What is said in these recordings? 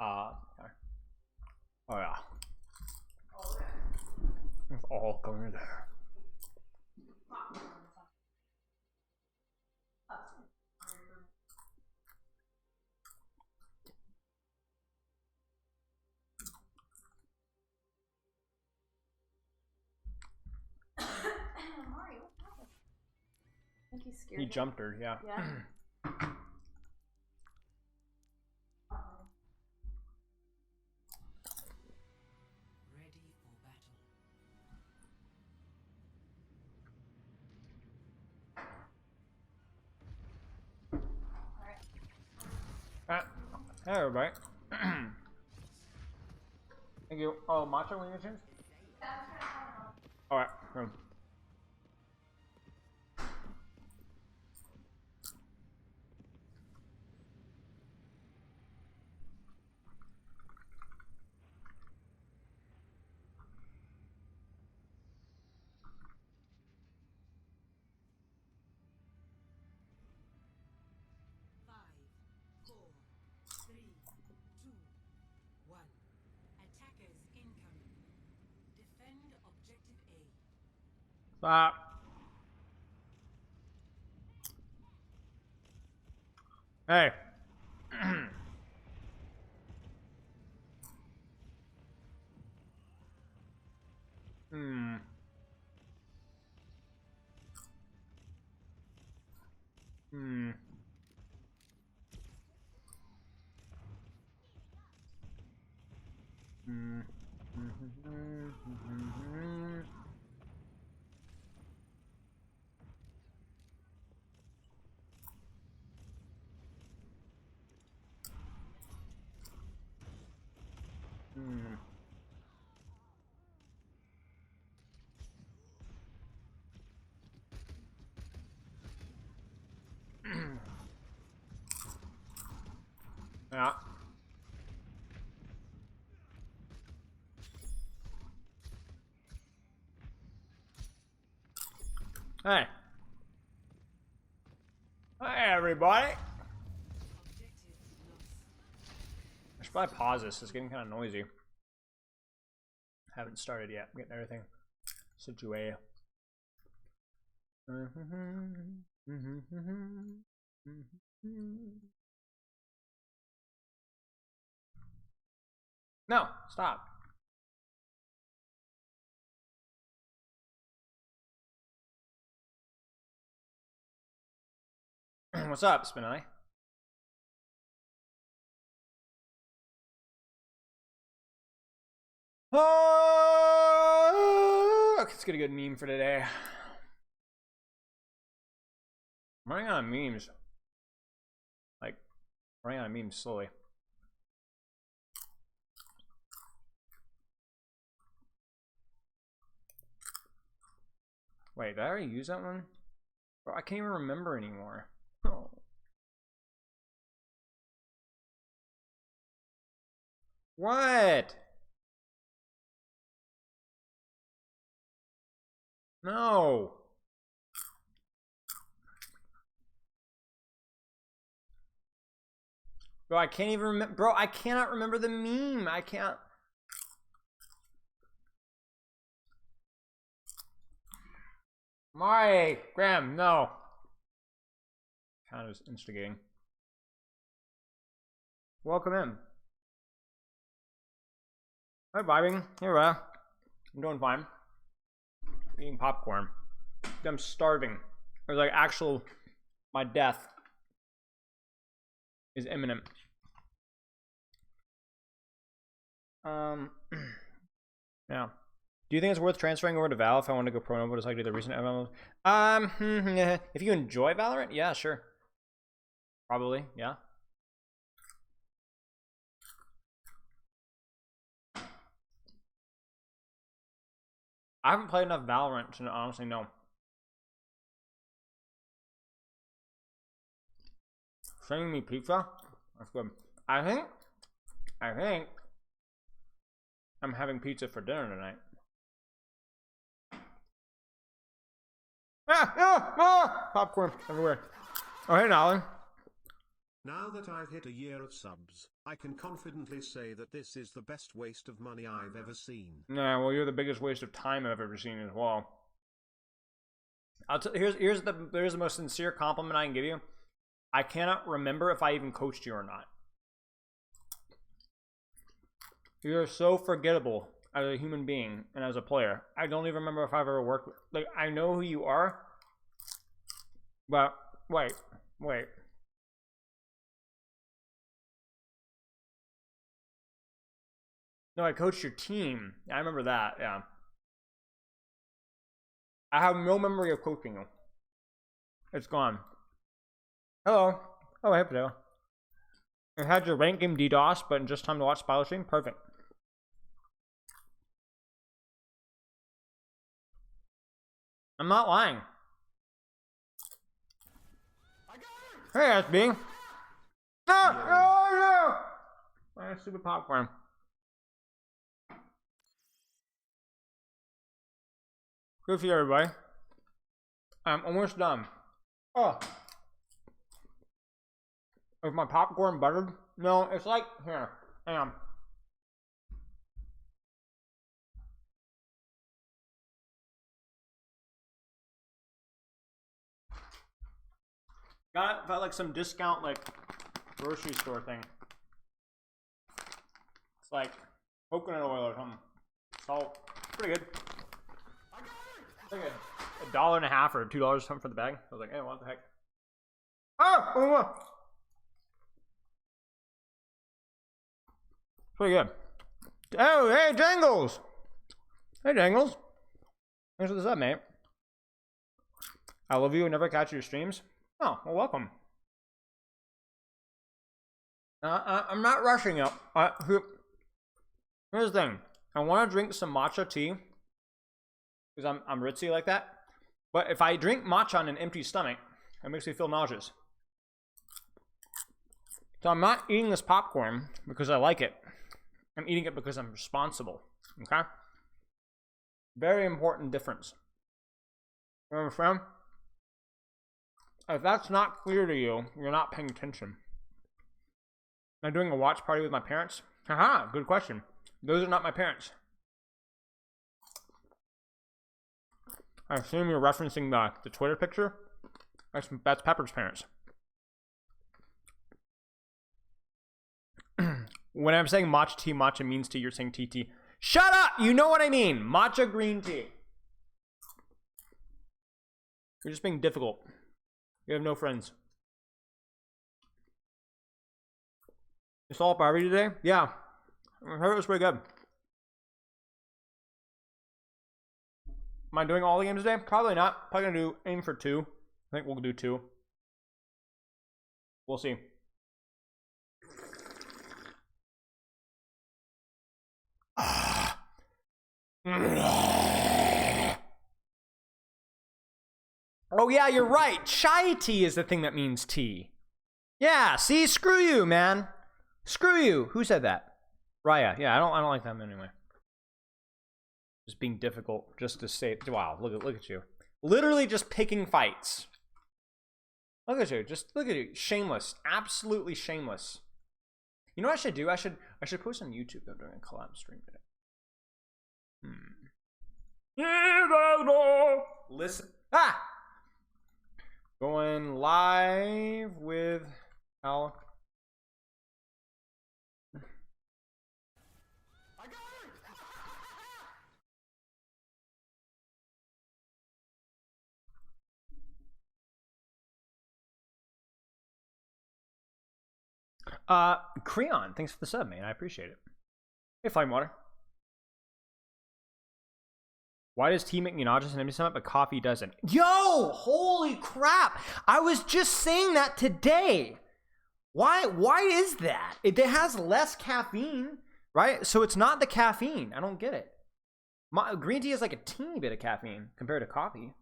Okay. Oh yeah. It's all going there. Mario, what happened? I think he's scared. He jumped her, yeah. Yeah. Ready for battle. Hey everybody. Thank you. Oh, matcha when you change? Alright. Attackers incoming. Defend objective A. Stop. Hey. Hmm. Hmm. Hmm. Yeah. Hey. Hey everybody. I should probably pause this. It's getting kind of noisy. Haven't started yet. I'm getting everything situated. No, stop. What's up, Spinelli? Oh, okay, let's get a good meme for today. I'm running out of memes. Like, running out of memes slowly. Wait, did I already use that one? Bro, I can't even remember anymore. Oh. What? No. Bro, I can't even remember. Bro, I cannot remember the meme. I can't. Graham, no. Kind of instigating. Welcome in. Hi, vibing. Here, I'm doing fine. Eating popcorn. I'm starving. There's like my death is imminent. Yeah. Do you think it's worth transferring over to Val if I want to go pro Nova just like do the recent MMOs? If you enjoy Valorant, yeah, sure. Probably, yeah. I haven't played enough Valorant to honestly know. Sending me pizza? That's good. I think I'm having pizza for dinner tonight. Popcorn everywhere. Oh, hey, Nolly. Now that I've hit a year of subs, I can confidently say that this is the best waste of money I've ever seen. Nah, well, you're the biggest waste of time I've ever seen as well. Here's the most sincere compliment I can give you. I cannot remember if I even coached you or not. You're so forgettable as a human being and as a player. I don't even remember if I've ever worked with. Like, I know who you are, but wait. No, I coached your team. I remember that, yeah. I have no memory of coaching you. It's gone. Hello. Oh, hey, Potato. I had your rank game DDoS, but in just time to watch Spilo stream? Perfect. I'm not lying. Hey, SB. No! My stupid popcorn. Good for you, everybody. I'm almost done. Oh. Is my popcorn buttered? No, it's like, here, hang on. Felt like some discount, like, grocery store thing. It's like coconut oil or something. Salt. Pretty good. It's like a $1.50 or $2 or something for the bag. I was like, hey, what the heck? Oh! Pretty good. Oh, hey, Jangles! Hey, Jangles. Thanks for the sub, mate. I love you and never catch your streams. Oh, well, welcome. I'm not rushing you. Here's the thing. I want to drink some matcha tea because I'm ritzy like that. But if I drink matcha on an empty stomach, it makes me feel nauseous. So I'm not eating this popcorn because I like it. I'm eating it because I'm responsible. Okay? Very important difference. You understand? If that's not clear to you, you're not paying attention. Am I doing a watch party with my parents? Haha, good question. Those are not my parents. I assume you're referencing the Twitter picture. That's Pepper's parents. When I'm saying matcha tea, matcha means tea, you're saying TT. Shut up! You know what I mean. Matcha green tea. You're just being difficult. You have no friends. You saw Barbie today? Yeah. I heard it was pretty good. Am I doing all the games today? Probably not. Probably gonna aim for 2. I think we'll do 2. We'll see. Oh yeah, you're right. Chai tea is the thing that means tea. Yeah, see, screw you, man. Screw you. Who said that? Raya. Yeah, I don't like them anyway. Just being difficult just to say. Wow, look at you. Literally just picking fights. Look at you. Just look at you. Shameless. Absolutely shameless. You know what I should do? I should post on YouTube though during a collab stream today. Listen. Ah! Going live with Al. Creon, thanks for the sub, man. I appreciate it. Hey, Flame Water. Why does tea make me nauseous and empty stomach, but coffee doesn't? Yo, holy crap! I was just saying that today. Why is that? It has less caffeine, right? So it's not the caffeine. I don't get it. Green tea has like a teeny bit of caffeine compared to coffee.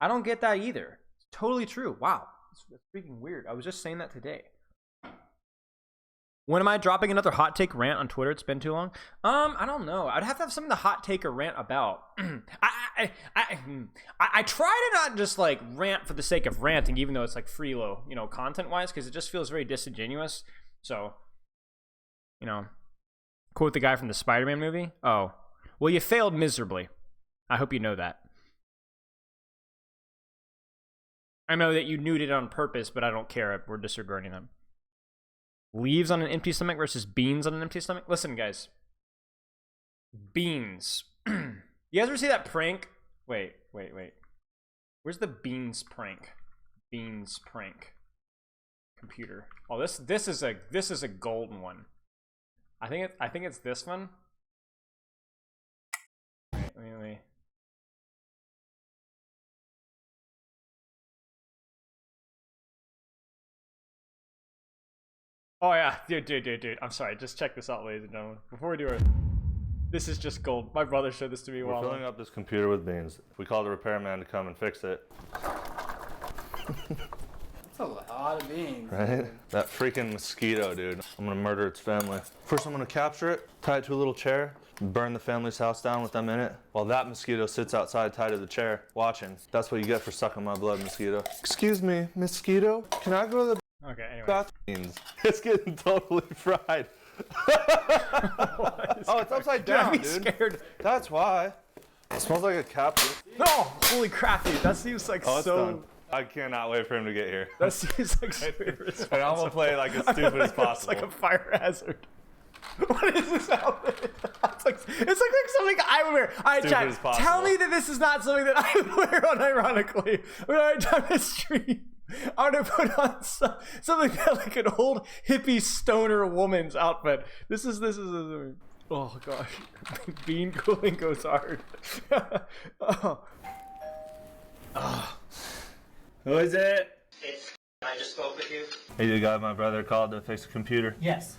I don't get that either. It's totally true. Wow, it's freaking weird. I was just saying that today. When am I dropping another hot take rant on Twitter? It's been too long. I don't know. I'd have to have something to hot take or rant about. I try to not just like rant for the sake of ranting, even though it's like freelo, you know, content-wise, because it just feels very disingenuous. So, you know, quote the guy from the Spider-Man movie. Oh, well, you failed miserably. I hope you know that. I know that you newed it on purpose, but I don't care. We're disregarding them. Leaves on an empty stomach versus beans on an empty stomach. Listen, guys. Beans. You guys ever see that prank? Wait. Where's the beans prank? Beans prank. Computer. Oh, this is a golden one. I think it's this one. Wait. Oh yeah, dude. I'm sorry. Just check this out, ladies and gentlemen. Before we do it, this is just gold. My brother showed this to me. We're filling up this computer with beans. We called a repairman to come and fix it. That's a lot of beans. Right? That freaking mosquito, dude. I'm gonna murder its family. First, I'm gonna capture it, tie it to a little chair, and burn the family's house down with them in it, while that mosquito sits outside tied to the chair, watching. That's what you get for sucking my blood, mosquito. Excuse me, mosquito. Can I go to the Okay, anyway. bathroom? It's getting totally fried. Oh, it's upside down, dude. Scared. That's why. It smells like a capsule. No, holy crap, dude. That seems like Oh, it's so. done. I cannot wait for him to get here. That seems like so irresponsible. And I'm gonna play like as stupid as possible. It's like a fire hazard. What is this outfit? It's like something I would wear. All right, Stupid chat. as possible. Tell me that this is not something that I would wear unironically. When I time to stream, I would put on something that like an old hippie stoner woman's outfit. This is. Oh gosh, bean cooling goes hard. Oh. Who is it? I just spoke with you. Hey, you got my brother called to fix the computer. Yes.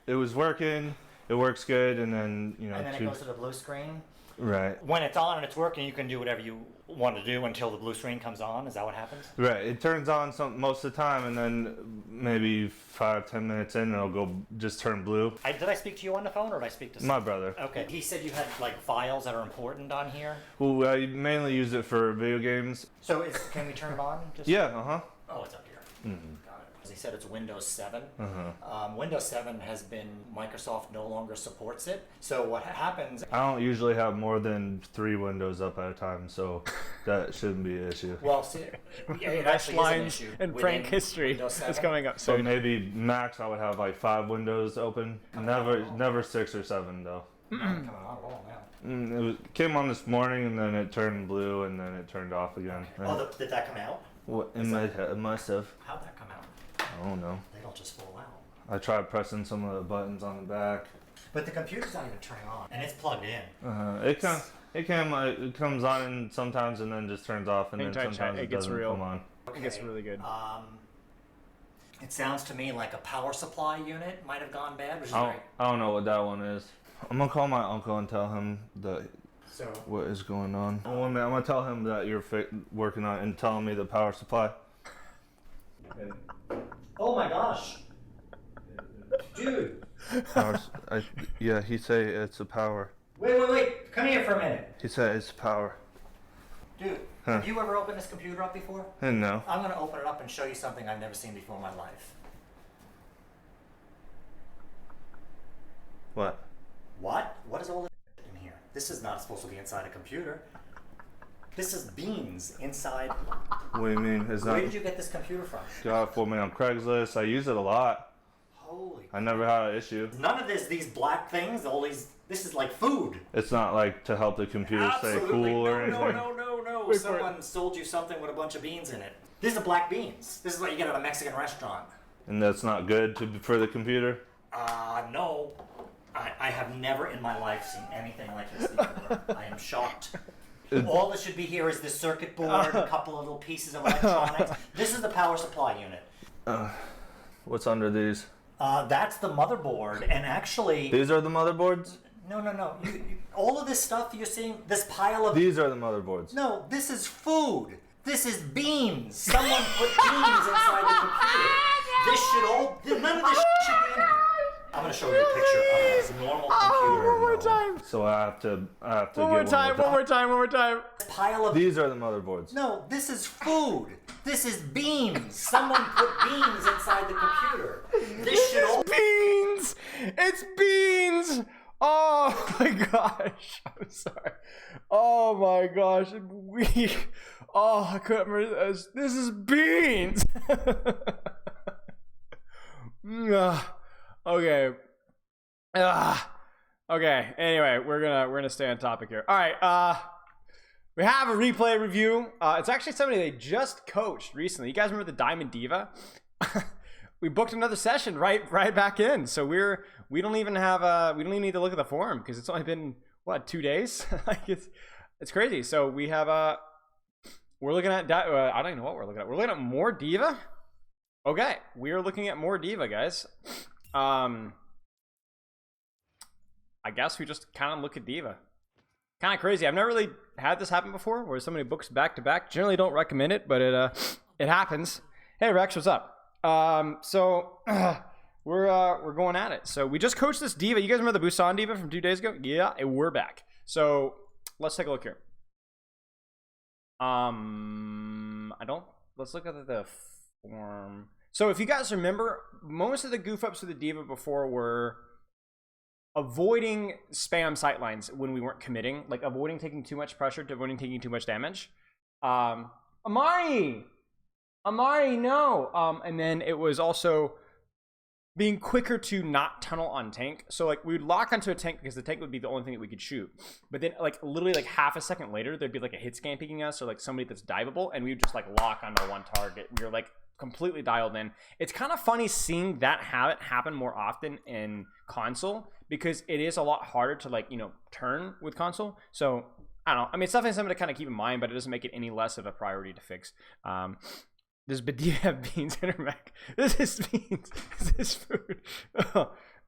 It was working. It works good, and then you know. And then it goes to the blue screen. Right. When it's on and it's working, you can do whatever you want to do until the blue screen comes on. Is that what happens? Right. It turns on most of the time, and then maybe 5-10 minutes in, it'll go just turn blue. Did I speak to you on the phone or did I speak to My brother. Okay. He said you had like files that are important on here. Well, I mainly use it for video games. So can we turn it on? Just... Yeah. Oh, it's up here. Mm-hmm. Got it. He said it's Windows 7. Uh-huh. Windows 7 has been, Microsoft no longer supports it. So what happens... I don't usually have more than 3 windows up at a time, so that shouldn't be an issue. Well, see, it actually is an Lines issue. and within prank history Windows 7. is coming up So soon. maybe max I would have like 5 windows open. Never 6 or 7 though. Not coming on at all now. It came on this morning and then it turned blue and then it turned off again. Oh, did that come out? It must have. How'd that come out? I don't know. They don't just fall out. I tried pressing some of the buttons on the back. But the computer's not even turning on, and it's plugged in. It comes on and sometimes and then just turns off and then Hang tight, sometimes chat. it It gets doesn't real. come on. It gets really good. It sounds to me like a power supply unit might have gone bad, which is I great. don't know what that one is. I'm gonna call my uncle and tell him that So, what is going on. One minute, I'm gonna tell him that you're working on it and telling me the power supply. oh my gosh, dude! Yeah, he say it's a power. Wait! Come here for a minute, He said it's power. dude. Have you ever opened this computer up before? No. I'm gonna open it up and show you something I've never seen before in my life. What? What? What is all this in here? This is not supposed to be inside a computer. This is beans inside. What do you mean? Is Where that did you get this computer from? got it for me on Craigslist? I use it a lot. Holy. I never had an issue. None of these black things, this is like food. It's not like to help the computer stay cool or anything. No. Wait for Someone sold you something with a bunch of beans in it. These are black beans. This is what you get at a Mexican restaurant. And that's not good for the computer? No. I have never in my life seen anything like this before. I am shocked. All that should be here is this circuit board, a couple of little pieces of electronics. This is the power supply unit. What's under these? That's the motherboard, and actually... These are the motherboards? No. All of this stuff you're seeing, this pile of... These are the motherboards. No, this is food. This is beans. Someone put beans inside the computer. This should all. None of this should be in here. I'm gonna show you a picture of a normal computer. One more time. So I have to One more time. Pile of. These are the motherboards. No, this is food. This is beans. Someone put beans inside the computer. This should all. Beans! It's beans! Oh my gosh. I'm sorry. Oh my gosh. I couldn't remember this. This is beans! Okay. Okay. Anyway, we're gonna stay on topic here. All right. We have a replay review. It's actually somebody they just coached recently. You guys remember the Diamond Diva? We booked another session right back in. So we don't even need to look at the forum because it's only been what 2 days. Like it's crazy. So we have we're looking at I don't even know what we're looking at. We're looking at more Diva. Okay, we are looking at more Diva, guys. I guess we just kind of look at Diva. Kind of crazy. I've never really had this happen before, where somebody books back to back. Generally, don't recommend it, but it happens. Hey Rex, what's up? So we're going at it. So we just coached this Diva. You guys remember the Busan Diva from 2 days ago? Yeah, and we're back. So let's take a look here. Let's look at the form. So if you guys remember, most of the goof ups with the Diva before were avoiding spam sightlines when we weren't committing, like avoiding taking too much pressure to avoiding taking too much damage. Amari, no. And then it was also being quicker to not tunnel on tank. So like we would lock onto a tank because the tank would be the only thing that we could shoot. But then like literally like half a second later, there'd be like a hit scan peeking us or like somebody that's diveable, and we would just like lock onto one target. We were like completely dialed in. It's kind of funny seeing that habit happen more often in console because it is a lot harder to like, you know, turn with console. So I don't know. I mean, it's definitely something to kind of keep in mind, but it doesn't make it any less of a priority to fix. Does Badia have beans in her mech? This is beans. This is food.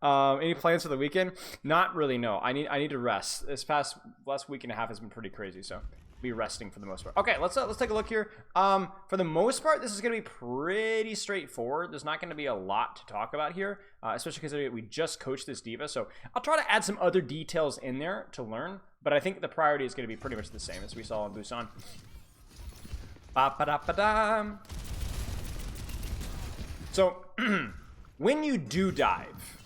Any plans for the weekend? Not really, no. I need to rest. This last week and a half has been pretty crazy, so be resting for the most part. Okay, let's take a look here. For the most part, this is gonna be pretty straightforward. There's not gonna be a lot to talk about here, especially because we just coached this Diva. So I'll try to add some other details in there to learn, but I think the priority is gonna be pretty much the same as we saw in Busan. Ba-ba-da-ba-da. So when you do dive,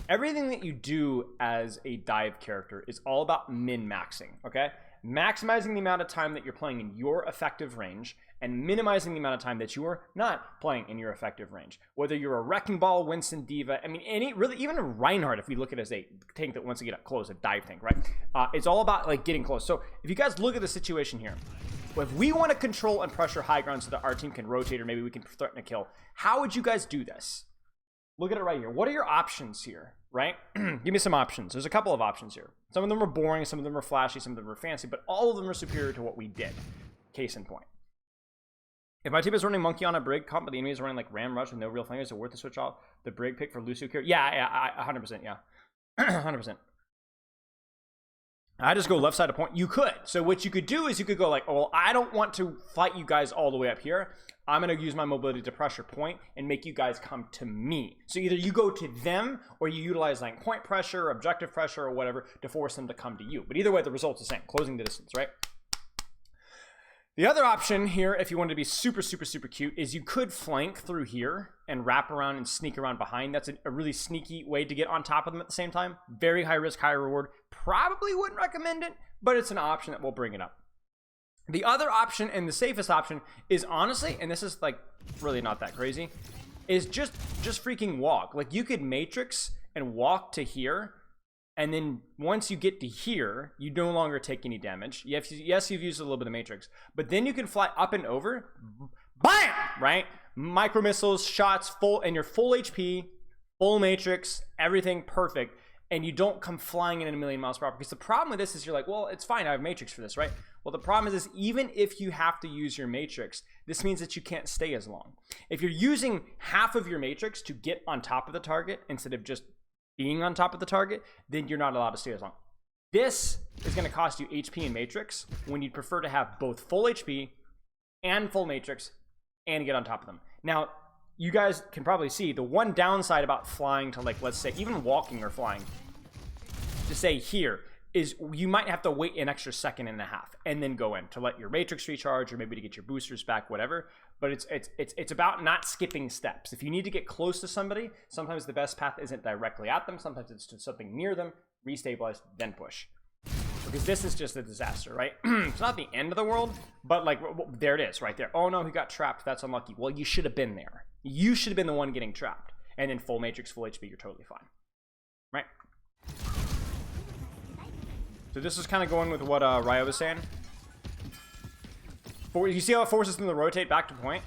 everything that you do as a dive character is all about min-maxing, okay? Maximizing the amount of time that you're playing in your effective range and minimizing the amount of time that you are not playing in your effective range. Whether you're a Wrecking Ball, Winston, Diva, I mean, even a Reinhardt, if we look at it as a tank that wants to get up close, a dive tank, right? It's all about like getting close. So if you guys look at the situation here, if we want to control and pressure high ground so that our team can rotate or maybe we can threaten a kill, how would you guys do this? Look at it right here. What are your options here, right? Give me some options. There's a couple of options here. Some of them are boring, some of them are flashy, some of them are fancy, but all of them are superior to what we did. Case in point. If my team is running Monkey on a Brig comp, but the enemy is running like Ram Rush with no real flankers, is it worth to switch off the Brig pick for Lucio here? Yeah, 100%, yeah. 100%. I just go left side of point. You could. So what you could do is you could go like, oh, well, I don't want to fight you guys all the way up here. I'm going to use my mobility to pressure point and make you guys come to me. So either you go to them or you utilize like point pressure, objective pressure, or whatever to force them to come to you. But either way, the result's the same. Closing the distance, right? The other option here, if you wanted to be super, super, super cute, is you could flank through here and wrap around and sneak around behind. That's a really sneaky way to get on top of them at the same time. Very high risk, high reward. Probably wouldn't recommend it, but it's an option that we'll bring it up. The other option and the safest option is honestly, and this is like really not that crazy, is just freaking walk. Like you could matrix and walk to here. And then once you get to here, you no longer take any damage. Yes, you've used a little bit of matrix, but then you can fly up and over, bam, right? Micro missiles, shots, full, and you're full HP, full matrix, everything perfect, and you don't come flying in at 1,000,000 miles per hour. Because the problem with this is you're like, well, it's fine, I have matrix for this, right? Well, the problem is even if you have to use your matrix, this means that you can't stay as long. If you're using half of your matrix to get on top of the target instead of just being on top of the target, then you're not allowed to stay as long. This is going to cost you HP and matrix when you'd prefer to have both full HP and full matrix and get on top of them. Now, you guys can probably see the one downside about flying to, like, let's say even walking or flying to say here is you might have to wait an extra second and a half and then go in to let your matrix recharge or maybe to get your boosters back, whatever. But it's about not skipping steps. If you need to get close to somebody, sometimes the best path isn't directly at them. Sometimes it's to something near them, restabilize, then push. Because this is just a disaster, right? It's not the end of the world, but like, there it is right there. Oh no, he got trapped. That's unlucky. Well, you should have been there. You should have been the one getting trapped. And then full matrix, full HP, you're totally fine. Right? So this is kind of going with what Raya was saying. You see how it forces them to rotate back to point?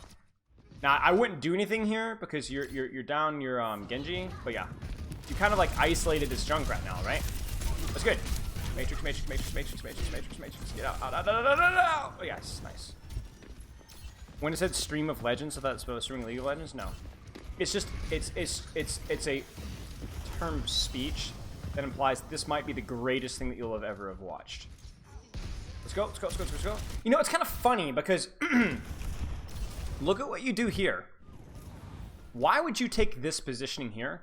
Now, I wouldn't do anything here because you're down your Genji, but yeah. You kind of like isolated this Junkrat now, right? That's good. Matrix, matrix, matrix, matrix, matrix, matrix, matrix. Get out, out, out, out, out, out, out. Oh yes, nice. When it said stream of legends, I thought it was supposed to stream League of Legends. No, it's just it's a term of speech that implies this might be the greatest thing that you'll have ever have watched. Let's go, let's go, let's go, let's go. You know, it's kind of funny because look at what you do here. Why would you take this positioning here?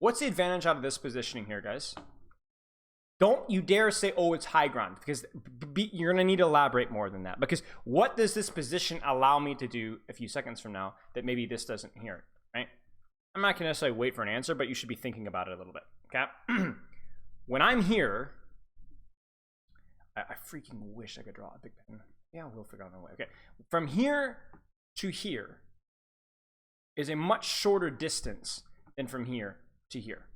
What's the advantage out of this positioning here, guys? Don't you dare say, oh, it's high ground, because you're going to need to elaborate more than that. Because what does this position allow me to do a few seconds from now that maybe this doesn't here, right? I'm not going to necessarily wait for an answer, but you should be thinking about it a little bit, okay? When I'm here, I freaking wish I could draw a big pen. Yeah, we'll figure out a way. Okay, from here to here is a much shorter distance than from here to here.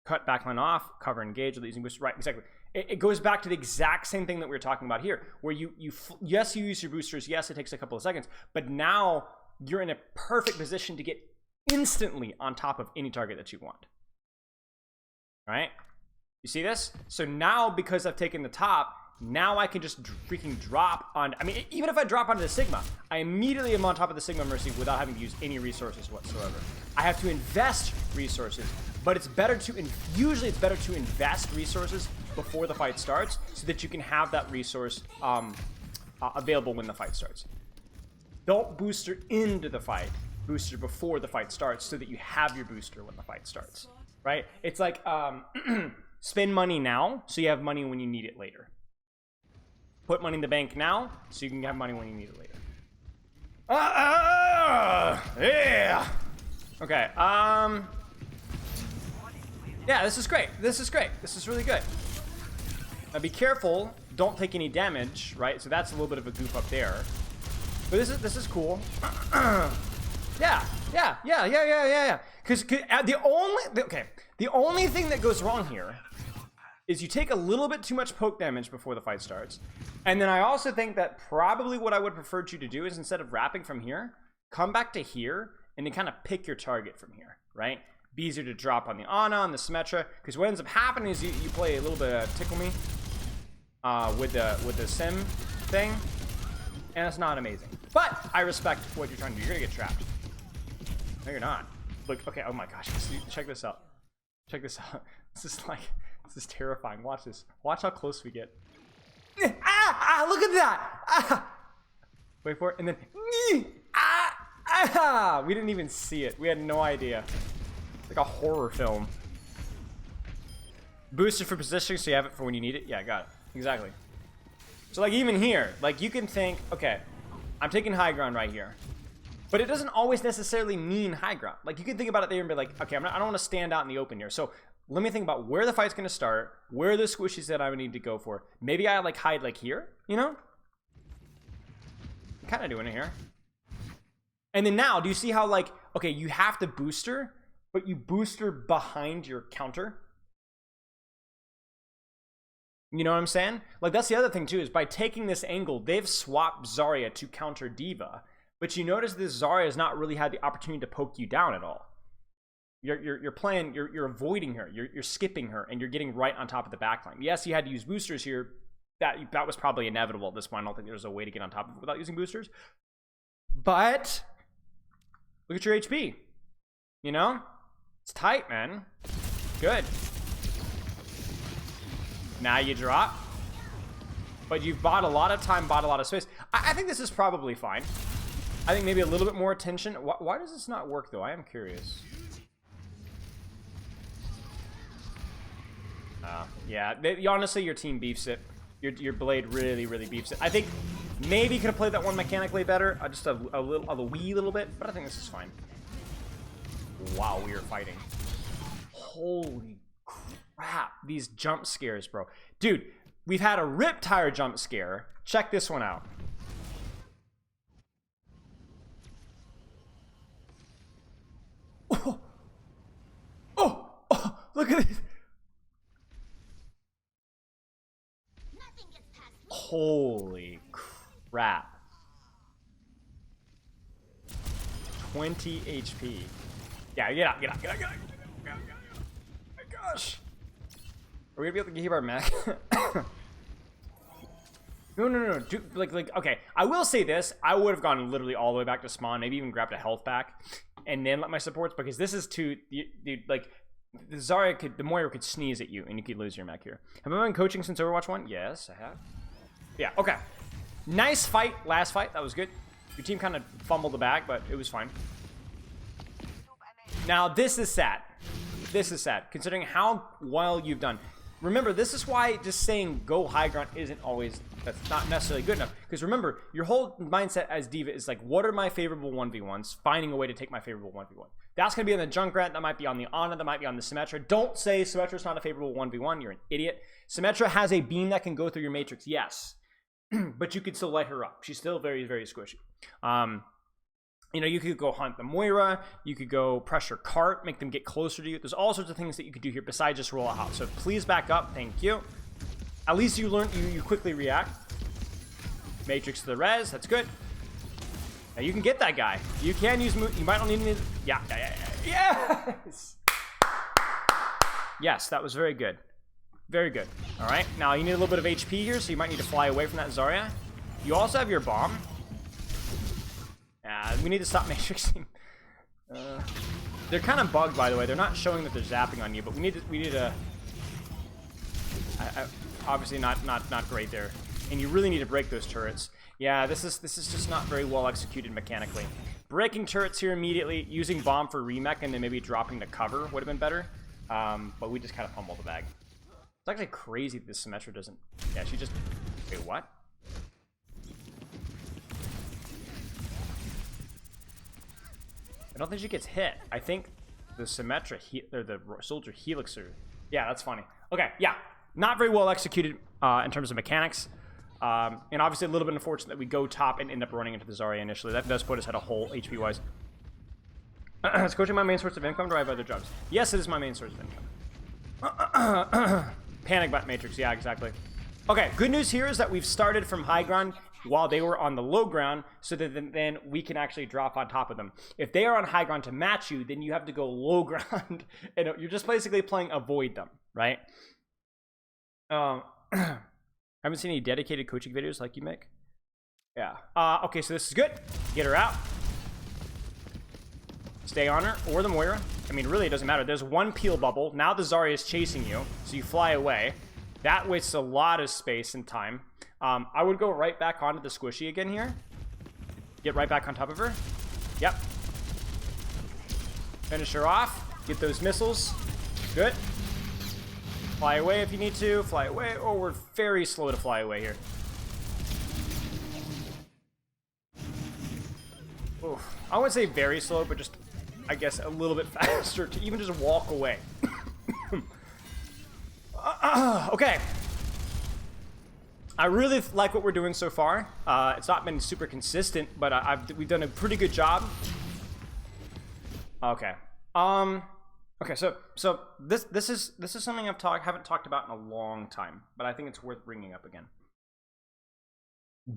Cut backline off, cover engage with using boosters. Right, exactly. It goes back to the exact same thing that we were talking about here, where yes, you use your boosters. Yes, it takes a couple of seconds, but now you're in a perfect position to get instantly on top of any target that you want. All right? You see this? So now, because I've taken the top, now I can just freaking drop on. I mean, even if I drop onto the Sigma, I immediately am on top of the Sigma Mercy without having to use any resources whatsoever. I have to invest resources, but it's better to, usually it's better to invest resources before the fight starts so that you can have that resource available when the fight starts. Don't booster into the fight, booster before the fight starts so that you have your booster when the fight starts, right? It's like spend money now so you have money when you need it later. Put money in the bank now so you can have money when you need it later. Yeah. Okay. Yeah, this is great. This is great. This is really good. Now be careful. Don't take any damage, right? So that's a little bit of a goof up there. But this is cool. Yeah. Because the only thing that goes wrong here is you take a little bit too much poke damage before the fight starts. And then I also think that probably what I would prefer you to do is instead of wrapping from here, come back to here and then kind of pick your target from here, right? Be easier to drop on the Ana, on the Symmetra, because what ends up happening is you play a little bit of Tickle Me with the Sim thing, and it's not amazing. But I respect what you're trying to do. You're gonna get trapped. No, you're not. Look, okay, oh my gosh, check this out. Check this out. This is terrifying. Watch this. Watch how close we get. Look at that! Wait for it, and then we didn't even see it. We had no idea. It's like a horror film. Booster for positioning so you have it for when you need it. Yeah, got it. Exactly. So like even here, like you can think, okay, I'm taking high ground right here. But it doesn't always necessarily mean high ground. Like you can think about it there and be like, okay, I don't want to stand out in the open here. So let me think about where the fight's going to start, where are the squishies that I would need to go for. Maybe I like hide like here, you know? I'm kind of doing it here. And then now, do you see how like, okay, you have to booster, but you booster behind your counter? You know what I'm saying? Like that's the other thing too, is by taking this angle, they've swapped Zarya to counter Diva. But you notice this Zarya has not really had the opportunity to poke you down at all. You're playing, you're avoiding her, you're skipping her, and you're getting right on top of the backline. Yes, you had to use boosters here. That was probably inevitable at this point. I don't think there's a way to get on top of it without using boosters. But look at your HP. You know? It's tight, man. Good. Now you drop. But you've bought a lot of time, bought a lot of space. I think this is probably fine. I think maybe a little bit more attention. Why does this not work though? I am curious. Yeah, honestly, your team beefs it. Your blade really beefs it. I think maybe you could have played that one mechanically better, just a wee little bit, but I think this is fine. Wow, we are fighting. Holy crap, these jump scares, bro. Dude, we've had a Riptire jump scare. Check this one out. Oh, look at this. Holy crap. 20 HP. Yeah, get out. Oh my gosh. Are we gonna be able to keep our mech? No. Okay. I will say this. I would have gone literally all the way back to spawn, maybe even grabbed a health pack, and then let my supports, because this is too, dude, like, the Zarya could, the Moira could sneeze at you, and you could lose your mech here. Have I been coaching since Overwatch 1? Yes, I have. Yeah, okay. Nice fight, last fight. That was good. Your team kind of fumbled the bag, but it was fine. Now, this is sad. This is sad, considering how well you've done. Remember, this is why just saying go high ground isn't always, that's not necessarily good enough. Because remember, your whole mindset as Diva is like, what are my favorable 1v1s? Finding a way to take my favorable 1v1. That's going to be on the Junkrat, that might be on the Ana, that might be on the Symmetra. Don't say Symmetra's not a favorable 1v1, you're an idiot. Symmetra has a beam that can go through your matrix, yes. But you could still light her up. She's still very squishy. You know, you could go hunt the Moira, you could go pressure cart, make them get closer to you. There's all sorts of things that you could do here besides just roll out. So please back up, thank you. At least you learned, you quickly react. Matrix to the res, that's good. Now you can get that guy. You can use, you might not need any, yeah. Yes! Yes, that was very good. Very good. All right, now you need a little bit of HP here, so you might need to fly away from that Zarya. You also have your bomb. We need to stop matrixing. They're kind of bugged, by the way. They're not showing that they're zapping on you, but we need to. Obviously not great there, and you really need to break those turrets. Yeah, this is just not very well executed mechanically. Breaking turrets here immediately, using bomb for remech, and then maybe dropping to cover would have been better. But we just kind of pummeled the bag. It's actually crazy that this Symmetra doesn't. Yeah, she just. Wait, what? I don't think she gets hit. I think the Symmetra or the soldier helix her. Yeah, that's funny. Okay, yeah, not very well executed in terms of mechanics, and obviously a little bit unfortunate that we go top and end up running into the Zarya initially. That does put us at a hole HP wise. Is coaching my main source of income? Or do I have other jobs? Yes, it is my main source of income. Panic bot matrix. Yeah, exactly. Okay, good news here is that we've started from high ground while they were on the low ground, so that then we can actually drop on top of them. If they are on high ground to match you, then you have to go low ground, and you're just basically playing avoid them, right? Haven't seen any dedicated coaching videos like you make. Yeah. Okay, so this is good. Get her out. Stay on her, or the Moira. I mean, really, it doesn't matter. There's one peel bubble. Now the Zarya is chasing you, so you fly away. That wastes a lot of space and time. I would go right back onto the squishy again here. Get right back on top of her. Yep. Finish her off. Get those missiles. Good. Fly away if you need to. Fly away. Oh, we're very slow to fly away here. Oof. I wouldn't say very slow, but just, I guess, a little bit faster to even just walk away. Okay. I really like what we're doing so far. It's not been super consistent, but we've done a pretty good job. Okay. Okay. So this is something haven't talked about in a long time, but I think it's worth bringing up again.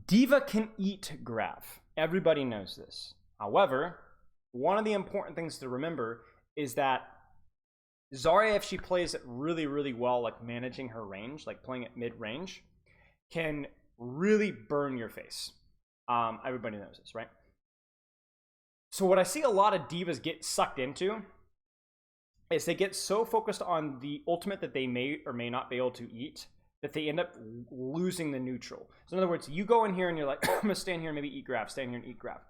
Diva can eat Graph. Everybody knows this. However, one of the important things to remember is that Zarya, if she plays it really well, like managing her range, like playing at mid-range, can really burn your face. Everybody knows this, right? So what I see a lot of divas get sucked into is they get so focused on the ultimate that they may or may not be able to eat that they end up losing the neutral. So in other words, you go in here and you're like, I'm gonna stand here and maybe eat Graph, stand here and eat Graph.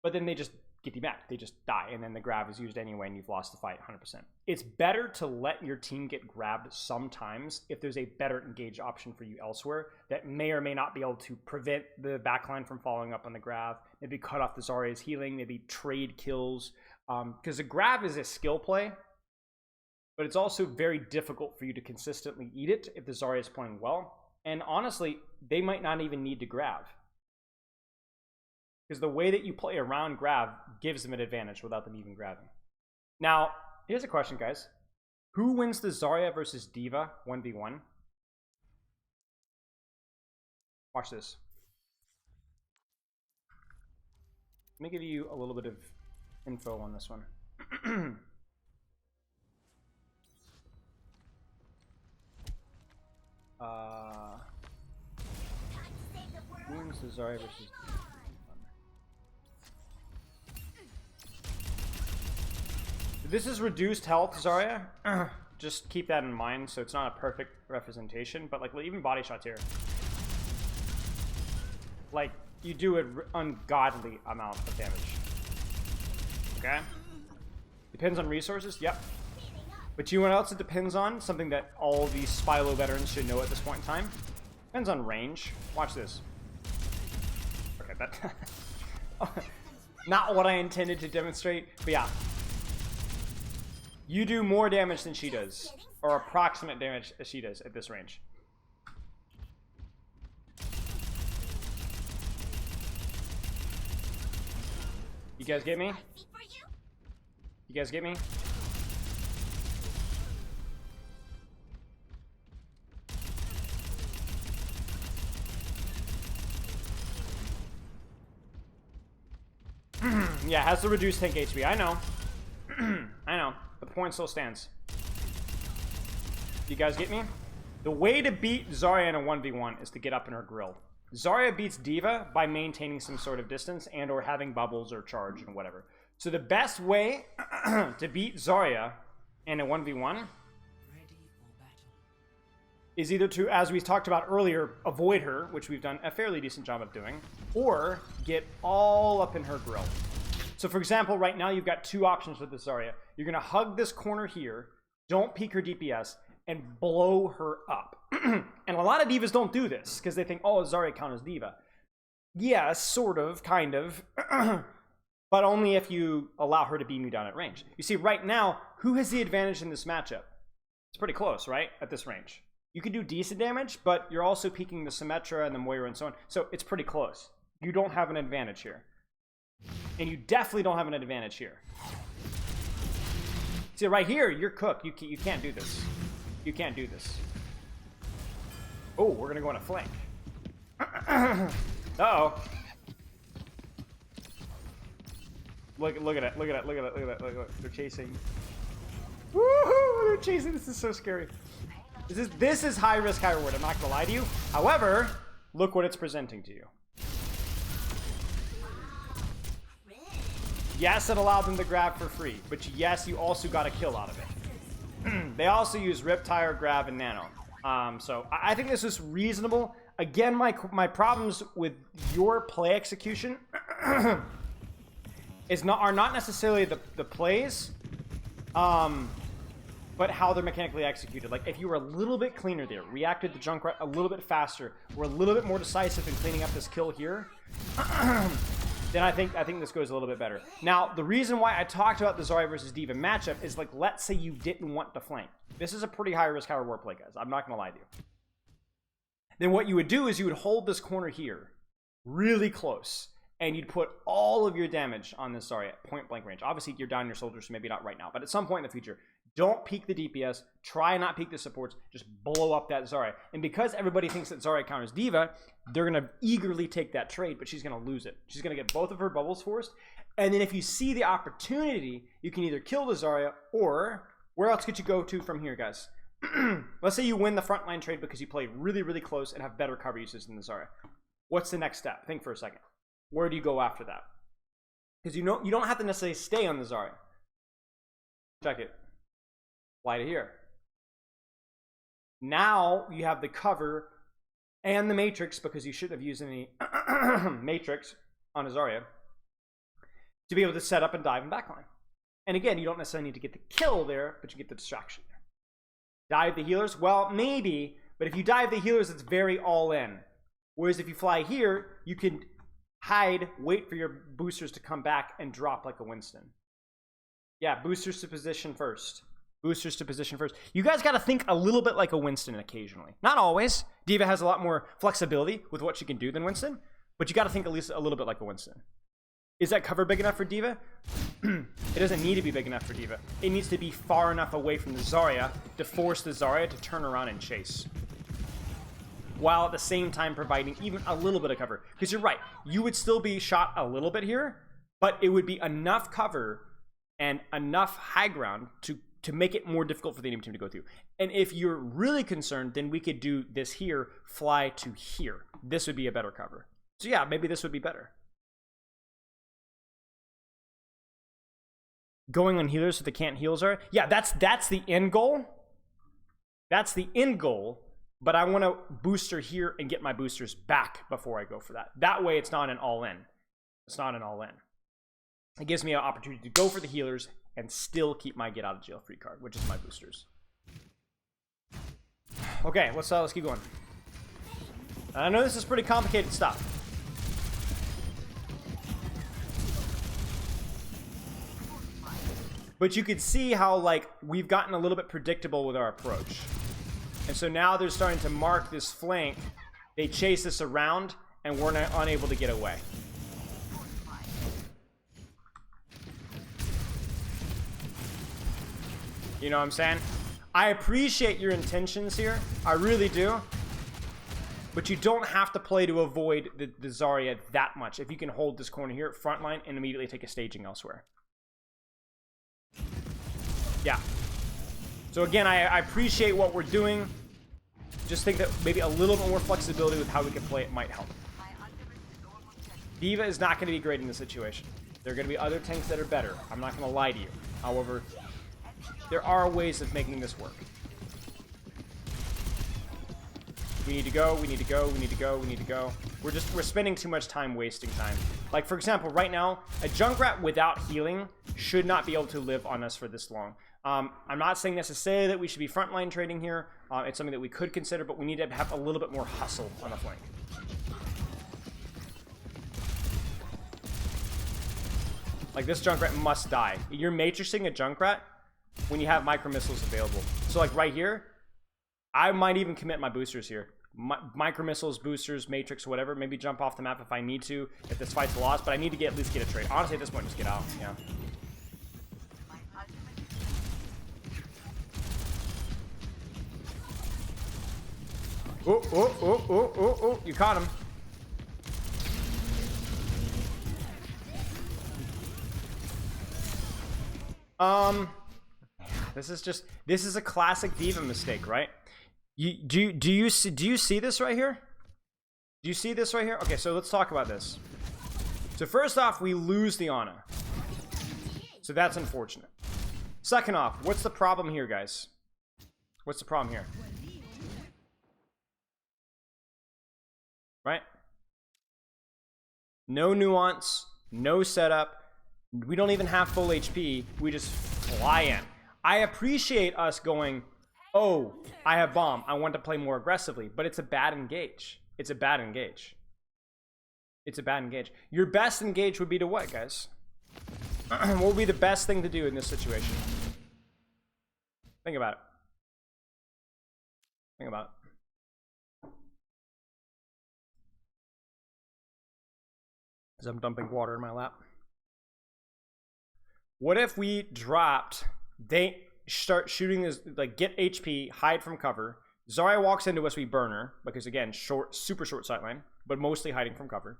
but then they just get debacked. They just die, and then the grab is used anyway, and you've lost the fight 100%. It's better to let your team get grabbed sometimes if there's a better engage option for you elsewhere that may or may not be able to prevent the backline from following up on the grab, maybe cut off the Zarya's healing, maybe trade kills. Because the grab is a skill play, but it's also very difficult for you to consistently eat it if the Zarya is playing well. And honestly, they might not even need to grab. Because the way that you play around grab gives them an advantage without them even grabbing. Now, here's a question, guys. Who wins the Zarya versus Diva 1v1? Watch this. Let me give you a little bit of info on this one. Who wins the Zarya versus Diva? This is reduced health, Zarya. Just keep that in mind, so it's not a perfect representation, but like even body shots here. Like, you do an ungodly amount of damage. Okay? Depends on resources, yep. But you know what else it depends on? Something that all these Spylo veterans should know at this point in time. Depends on range. Watch this. Okay, that... not what I intended to demonstrate, but yeah. You do more damage than she does, or approximate damage as she does at this range. You guys get me? You guys get me? Yeah, it has the reduced tank HP. I know. I know. But the point still stands. You guys get me? The way to beat Zarya in a 1v1 is to get up in her grill. Zarya beats Diva by maintaining some sort of distance and or having bubbles or charge and whatever. So the best way to beat Zarya in a 1v1 is either to, as we talked about earlier, avoid her, which we've done a fairly decent job of doing, or get all up in her grill. So for example, right now you've got two options with this Zarya. You're going to hug this corner here, don't peek her DPS, and blow her up. And a lot of Divas don't do this, because they think, oh, Zarya counters Diva. Yes, sort of, kind of. But only if you allow her to beam you down at range. You see, right now, who has the advantage in this matchup? It's pretty close, right? At this range. You can do decent damage, but you're also peeking the Symmetra and the Moira and so on. So it's pretty close. You don't have an advantage here. And you definitely don't have an advantage here. See, right here, you're cooked. You can't do this. You can't do this. Oh, we're going to go on a flank. Uh-oh. Look at it. Look at it. Look at it. Look at it. Look at it. They're chasing. Woohoo! They're chasing. This is so scary. This is high risk, high reward. I'm not going to lie to you. However, look what it's presenting to you. Yes, it allowed them to grab for free, but yes, you also got a kill out of it. They also use Riptire, Grab, and Nano. So I think this is reasonable. Again, my problems with your play execution are not necessarily the plays, but how they're mechanically executed. Like, if you were a little bit cleaner there, reacted to Junkrat a little bit faster, were a little bit more decisive in cleaning up this kill here, then I think this goes a little bit better. Now, the reason why I talked about the Zarya versus Diva matchup is, like, let's say you didn't want to flank. This is a pretty high risk, high reward play, guys. I'm not going to lie to you. Then what you would do is you would hold this corner here really close, and you'd put all of your damage on this Zarya at point blank range. Obviously, you're down your soldiers, so maybe not right now, but at some point in the future, don't peek the DPS, try not peek the supports, just blow up that Zarya. And because everybody thinks that Zarya counters Diva, they're going to eagerly take that trade, but she's going to lose it. She's going to get both of her bubbles forced, and then if you see the opportunity, you can either kill the Zarya, or where else could you go to from here, guys? Let's say you win the frontline trade because you play really, really close and have better cover uses than the Zarya. What's the next step? Think for a second. Where do you go after that? Because you don't have to necessarily stay on the Zarya. Check it. Fly to here. Now you have the cover and the matrix, because you shouldn't have used any matrix on a Zarya. to be able to set up and dive in backline. And again, you don't necessarily need to get the kill there, but you get the distraction there. Dive the healers? Well, maybe, but if you dive the healers, it's very all in. Whereas if you fly here, you can hide, wait for your boosters to come back, and drop like a Winston. Yeah, boosters to position first. Boosters to position first. You guys got to think a little bit like a Winston occasionally. Not always. Diva has a lot more flexibility with what she can do than Winston, but you got to think at least a little bit like a Winston. Is that cover big enough for Diva? It doesn't need to be big enough for Diva. It needs to be far enough away from the Zarya to force the Zarya to turn around and chase, while at the same time providing even a little bit of cover. Because you're right, you would still be shot a little bit here, but it would be enough cover and enough high ground to make it more difficult for the enemy team to go through. And if you're really concerned, then we could do this here, fly to here. This would be a better cover. So yeah, maybe this would be better. Going on healers so they can't heal Zarya. Yeah, that's the end goal. That's the end goal. But I want to booster here and get my boosters back before I go for that. That way it's not an all-in. It's not an all-in. It gives me an opportunity to go for the healers and still keep my get out of jail free card, which is my boosters. Okay, let's keep going. I know this is pretty complicated stuff. But you could see how, like, we've gotten a little bit predictable with our approach. And so now they're starting to mark this flank. They chase us around, and we're unable to get away. You know what I'm saying? I appreciate your intentions here. I really do. But you don't have to play to avoid the Zarya that much. If you can hold this corner here, front line, and immediately take a staging elsewhere. Yeah. So again, I appreciate what we're doing. Just think that maybe a little bit more flexibility with how we can play it might help. Diva is not going to be great in this situation. There are going to be other tanks that are better. I'm not going to lie to you. However, there are ways of making this work. We need to go, we need to go, we need to go, we need to go. We're spending too much time wasting time. Like, for example, right now, a Junkrat without healing should not be able to live on us for this long. I'm not saying necessarily that we should be frontline trading here. It's something that we could consider, but we need to have a little bit more hustle on the flank. Like, this Junkrat must die. You're matrixing a Junkrat when you have micro missiles available. So, like, right here, I might even commit my boosters here. Micro missiles, boosters, matrix, whatever. Maybe jump off the map if I need to, if this fight's lost. But I need to at least get a trade. Honestly, at this point, just get out. Yeah. Oh, you caught him. This is a classic Diva mistake, right? Do you see this right here? Do you see this right here? Okay, so let's talk about this. So first off, we lose the Ana. So that's unfortunate. Second off, what's the problem here, guys? What's the problem here? Right? No nuance, no setup. We don't even have full HP. We just fly in. I appreciate us going, oh, I have bomb. I want to play more aggressively, but it's a bad engage. It's a bad engage. It's a bad engage. Your best engage would be to what, guys? What would be the best thing to do in this situation? Think about it. Think about it. As I'm dumping water in my lap. What if we dropped, they start shooting this, like, get HP, hide from cover. Zarya walks into us, we burn her, because again, super short sightline, but mostly hiding from cover.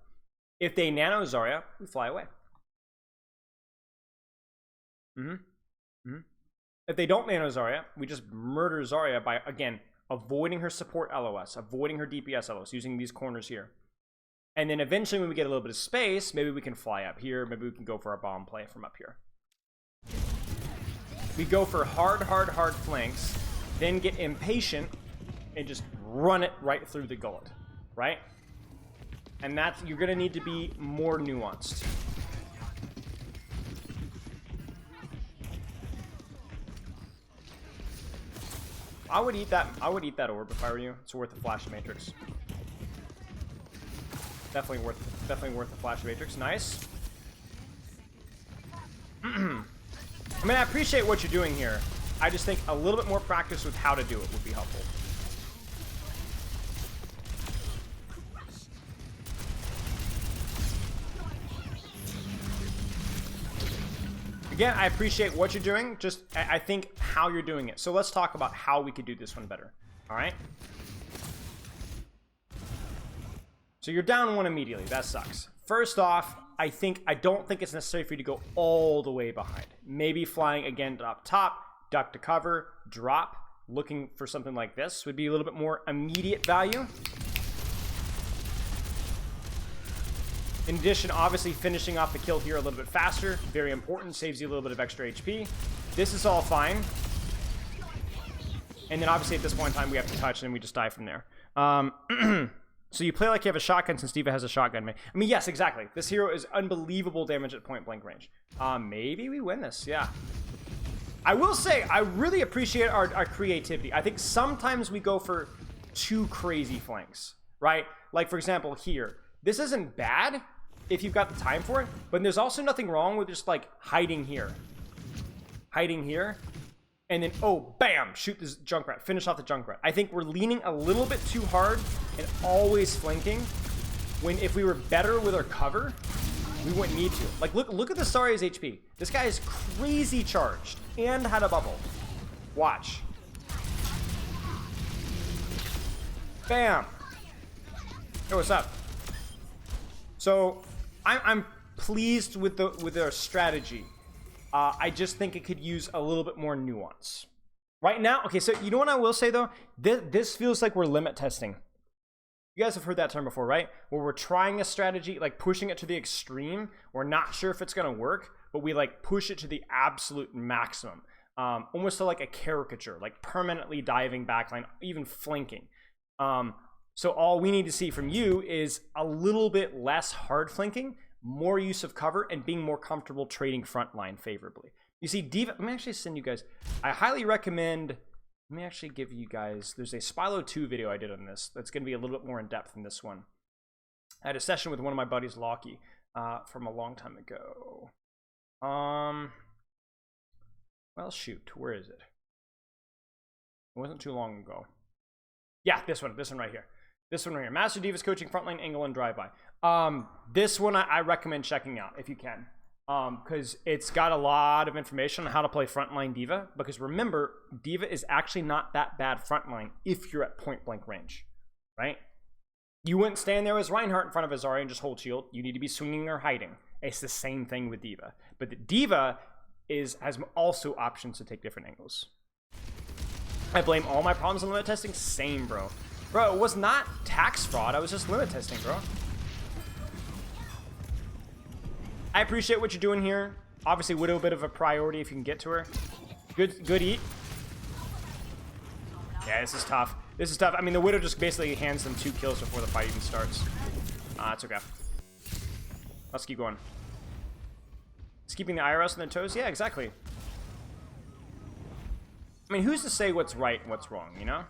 If they nano Zarya, we fly away. If they don't nano Zarya, we just murder Zarya by, again, avoiding her support LOS, avoiding her DPS LOS, using these corners here. And then eventually when we get a little bit of space, maybe we can fly up here, maybe we can go for a bomb play from up here. We go for hard flanks, then get impatient and just run it right through the gullet, right? And that's, you're gonna need to be more nuanced. I would eat that. I would eat that orb if I were you. It's worth the flash matrix. Definitely worth the flash matrix. Nice. I mean, I appreciate what you're doing here. I just think a little bit more practice with how to do it would be helpful. Again, I appreciate what you're doing. Just, I think how you're doing it. So let's talk about how we could do this one better. All right. So you're down one immediately. That sucks. First off, I don't think it's necessary for you to go all the way behind. Maybe flying again up top, duck to cover, drop, looking for something like this would be a little bit more immediate value. In addition, obviously finishing off the kill here a little bit faster, very important, saves you a little bit of extra HP. This is all fine. And then obviously at this point in time we have to touch and then we just die from there. So you play like you have a shotgun since Diva has a shotgun. I mean, yes, exactly. This hero is unbelievable damage at point blank range. Maybe we win this, yeah. I will say, I really appreciate our creativity. I think sometimes we go for too crazy flanks, right? Like for example here, this isn't bad if you've got the time for it, but there's also nothing wrong with just like hiding here, and then, oh, bam, shoot this Junkrat, finish off the Junkrat. I think we're leaning a little bit too hard and always flanking, when if we were better with our cover, we wouldn't need to. Like, look at the Zarya's HP. This guy is crazy charged and had a bubble. Watch. Bam. Hey, what's up? So, I'm pleased with their strategy. I just think it could use a little bit more nuance. Right now, okay, so you know what I will say though? This feels like we're limit testing. You guys have heard that term before, right? Where we're trying a strategy, like pushing it to the extreme. We're not sure if it's gonna work, but we like push it to the absolute maximum. Almost to like a caricature, like permanently diving backline, even flanking. So all we need to see from you is a little bit less hard flanking, more use of cover, and being more comfortable trading frontline favorably. You see, Diva, let me actually send you guys, I highly recommend, let me actually give you guys, there's a Spylo 2 video I did on this that's going to be a little bit more in depth than this one. I had a session with one of my buddies, Lockie, from a long time ago. Well, shoot, where is it? It wasn't too long ago. Yeah, this one right here. This one right here. Master Diva's coaching frontline angle and drive-by. This one I recommend checking out if you can. Because it's got a lot of information on how to play frontline Diva. Because remember, Diva is actually not that bad frontline if you're at point blank range. Right? You wouldn't stand there as Reinhardt in front of a Zarya and just hold shield. You need to be swinging or hiding. It's the same thing with Diva. But the Diva has also options to take different angles. I blame all my problems on limit testing? Same, bro. Bro, it was not tax fraud. I was just limit testing, bro. I appreciate what you're doing here. Obviously, Widow a bit of a priority if you can get to her. Good eat. Yeah, this is tough. This is tough. I mean, the Widow just basically hands them 2 kills before the fight even starts. It's okay. Let's keep going. It's keeping the IRS on their toes? Yeah, exactly. I mean, who's to say what's right and what's wrong, you know?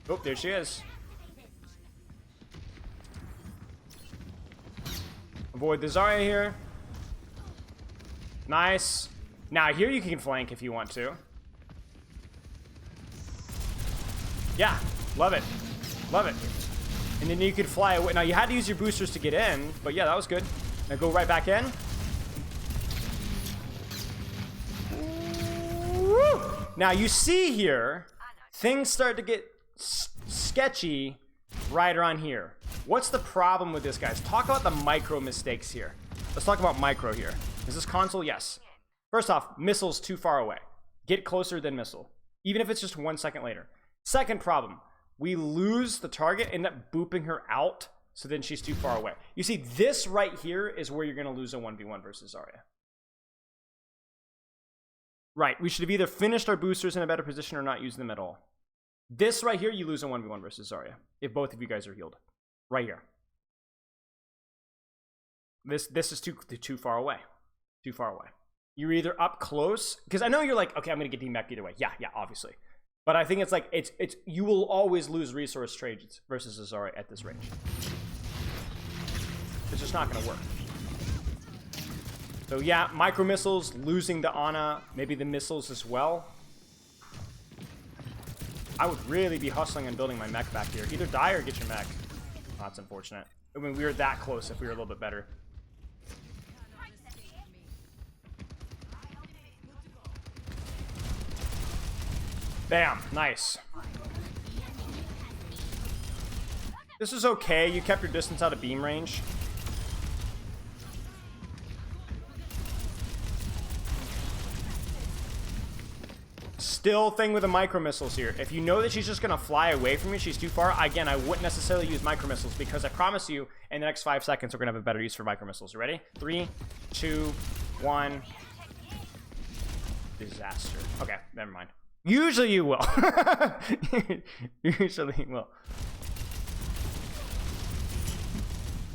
Oh, there she is. Avoid the Zarya here. Nice. Now, here you can flank if you want to. Yeah, love it. Love it. And then you could fly away. Now, you had to use your boosters to get in, but yeah, that was good. Now, go right back in. Woo! Now, you see here, things start to get sketchy right around here. What's the problem with this, guys? Talk about the micro mistakes here. Let's talk about micro here. Is this console? Yes. First off, missile's too far away. Get closer than missile, even if it's just 1 second later. Second problem, we lose the target, end up booping her out, so then she's too far away. You see, this right here is where you're going to lose a 1v1 versus Zarya. Right, we should have either finished our boosters in a better position or not used them at all. This right here, you lose a 1v1 versus Zarya, if both of you guys are healed. Right here. This is too far away. Too far away. you're either up close, because I know you're like, okay, I'm gonna get D-Mech either way. Yeah, obviously. But I think it's like, it's you will always lose resource trades versus a Zarya at this range. It's just not gonna work. So yeah, micro missiles, losing the Ana, maybe the missiles as well. I would really be hustling and building my mech back here. Either die or get your mech. Oh, that's unfortunate. I mean, we were that close if we were a little bit better. Bam, nice. This is okay. You kept your distance out of beam range. Still thing with the micro missiles here. If you know that she's just gonna fly away from you, she's too far, again, I wouldn't necessarily use micro missiles because I promise you in the next 5 seconds we're gonna have a better use for micro missiles. You ready? 3, 2, 1. Disaster. Okay, never mind. Usually you will. Usually you will.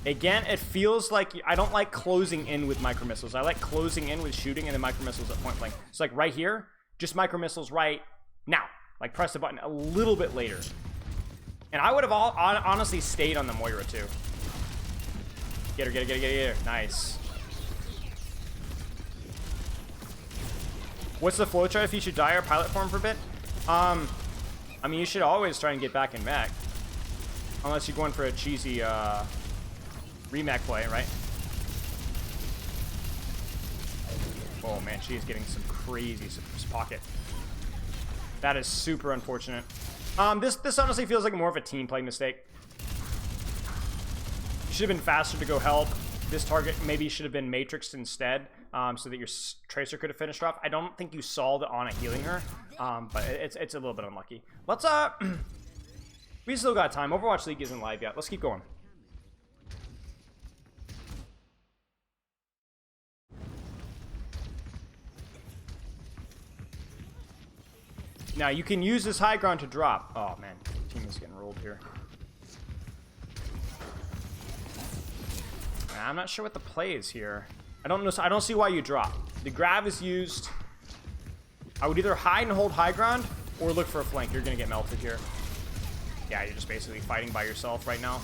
Again, it feels like I don't like closing in with micro missiles. I like closing in with shooting and then micro missiles at point blank. It's like right here, just micro missiles right now. Like press the button a little bit later. And I would have honestly stayed on the Moira too. Get her. Nice. What's the flow chart if you should die or pilot form for a bit? I mean, you should always try and get back in mech. Unless you're going for a cheesy remech play, right? Oh man, she is getting some crazy pocket. That is super unfortunate. This honestly feels like more of a team play mistake. Should have been faster to go help. This target maybe should have been matrixed instead, so that your tracer could have finished off. I don't think you saw the Ana healing her, but it's a little bit unlucky. Let's we still got time. Overwatch League isn't live yet. Let's keep going. Now you can use this high ground to drop. Oh man, team is getting rolled here. I'm not sure what the play is here. I don't know. I don't see why you drop. The grab is used. I would either hide and hold high ground or look for a flank. You're gonna get melted here. Yeah, you're just basically fighting by yourself right now.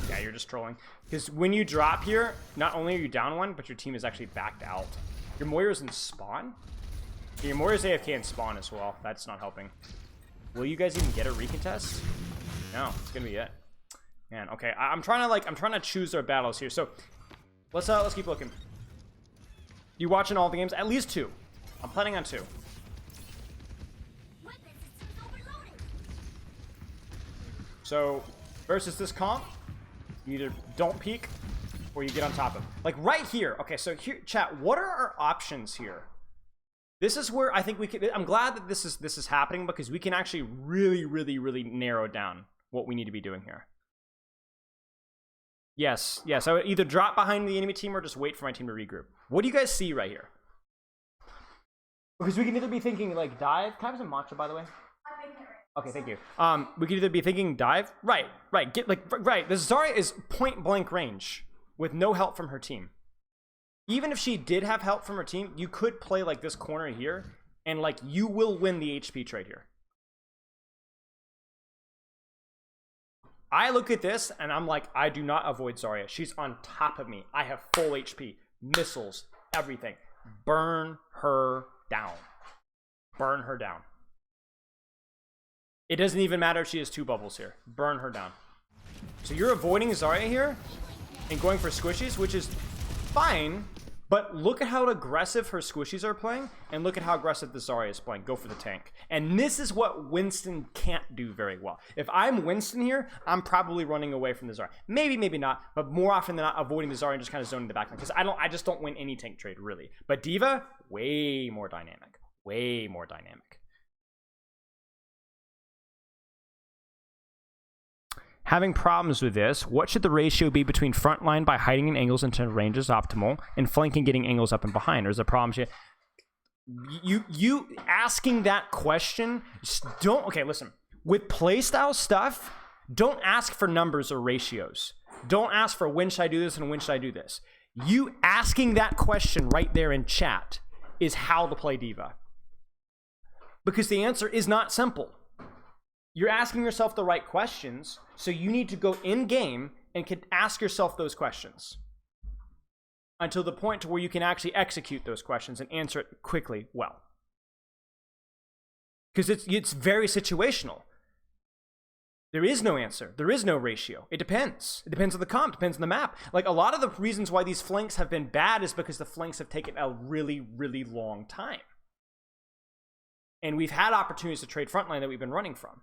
Yeah, you're just trolling. Because when you drop here, not only are you down one, but your team is actually backed out. Your Moira's in spawn. Your Moira's AFK in spawn as well. That's not helping. Will you guys even get a recontest? No, it's gonna be it. Man, okay. I'm trying to choose our battles here. So let's keep looking. You watching all the games? At least 2. I'm planning on 2. So versus this comp, you either don't peek or you get on top of. Like right here. Okay, so here, chat. What are our options here? This is where I think we can. I'm glad that this is happening because we can actually really narrow down what we need to be doing here. Yes. I would either drop behind the enemy team or just wait for my team to regroup. What do you guys see right here? Because we can either be thinking like dive. Can I have some matcha, by the way? Okay, thank you. We could either be thinking dive. Right. Right. The Zarya is point blank range with no help from her team. Even if she did have help from her team, you could play like this corner here, and like you will win the HP trade here. I look at this and I'm like, I do not avoid Zarya. She's on top of me. I have full HP, missiles, everything. Burn her down. Burn her down. It doesn't even matter if she has 2 bubbles here. Burn her down. So you're avoiding Zarya here and going for squishies, which is fine. But look at how aggressive her squishies are playing, and look at how aggressive the Zarya is playing. Go for the tank. And this is what Winston can't do very well. If I'm Winston here, I'm probably running away from the Zarya. Maybe not, but more often than not, avoiding the Zarya and just kind of zoning the backline. Because I just don't win any tank trade, really. But Diva, way more dynamic. Way more dynamic. Having problems with this, what should the ratio be between front line by hiding in angles until range is optimal and flanking getting angles up and behind? Or is there problems you asking that question, don't, okay, listen, with playstyle stuff, don't ask for numbers or ratios. Don't ask for when should I do this and when should I do this. You asking that question right there in chat is how to play Diva. Because the answer is not simple. You're asking yourself the right questions, so you need to go in game and can ask yourself those questions until the point to where you can actually execute those questions and answer it quickly well. Because it's very situational. There is no answer. There is no ratio. It depends. It depends on the comp, depends on the map. Like, a lot of the reasons why these flanks have been bad is because the flanks have taken a really, really long time. And we've had opportunities to trade frontline that we've been running from.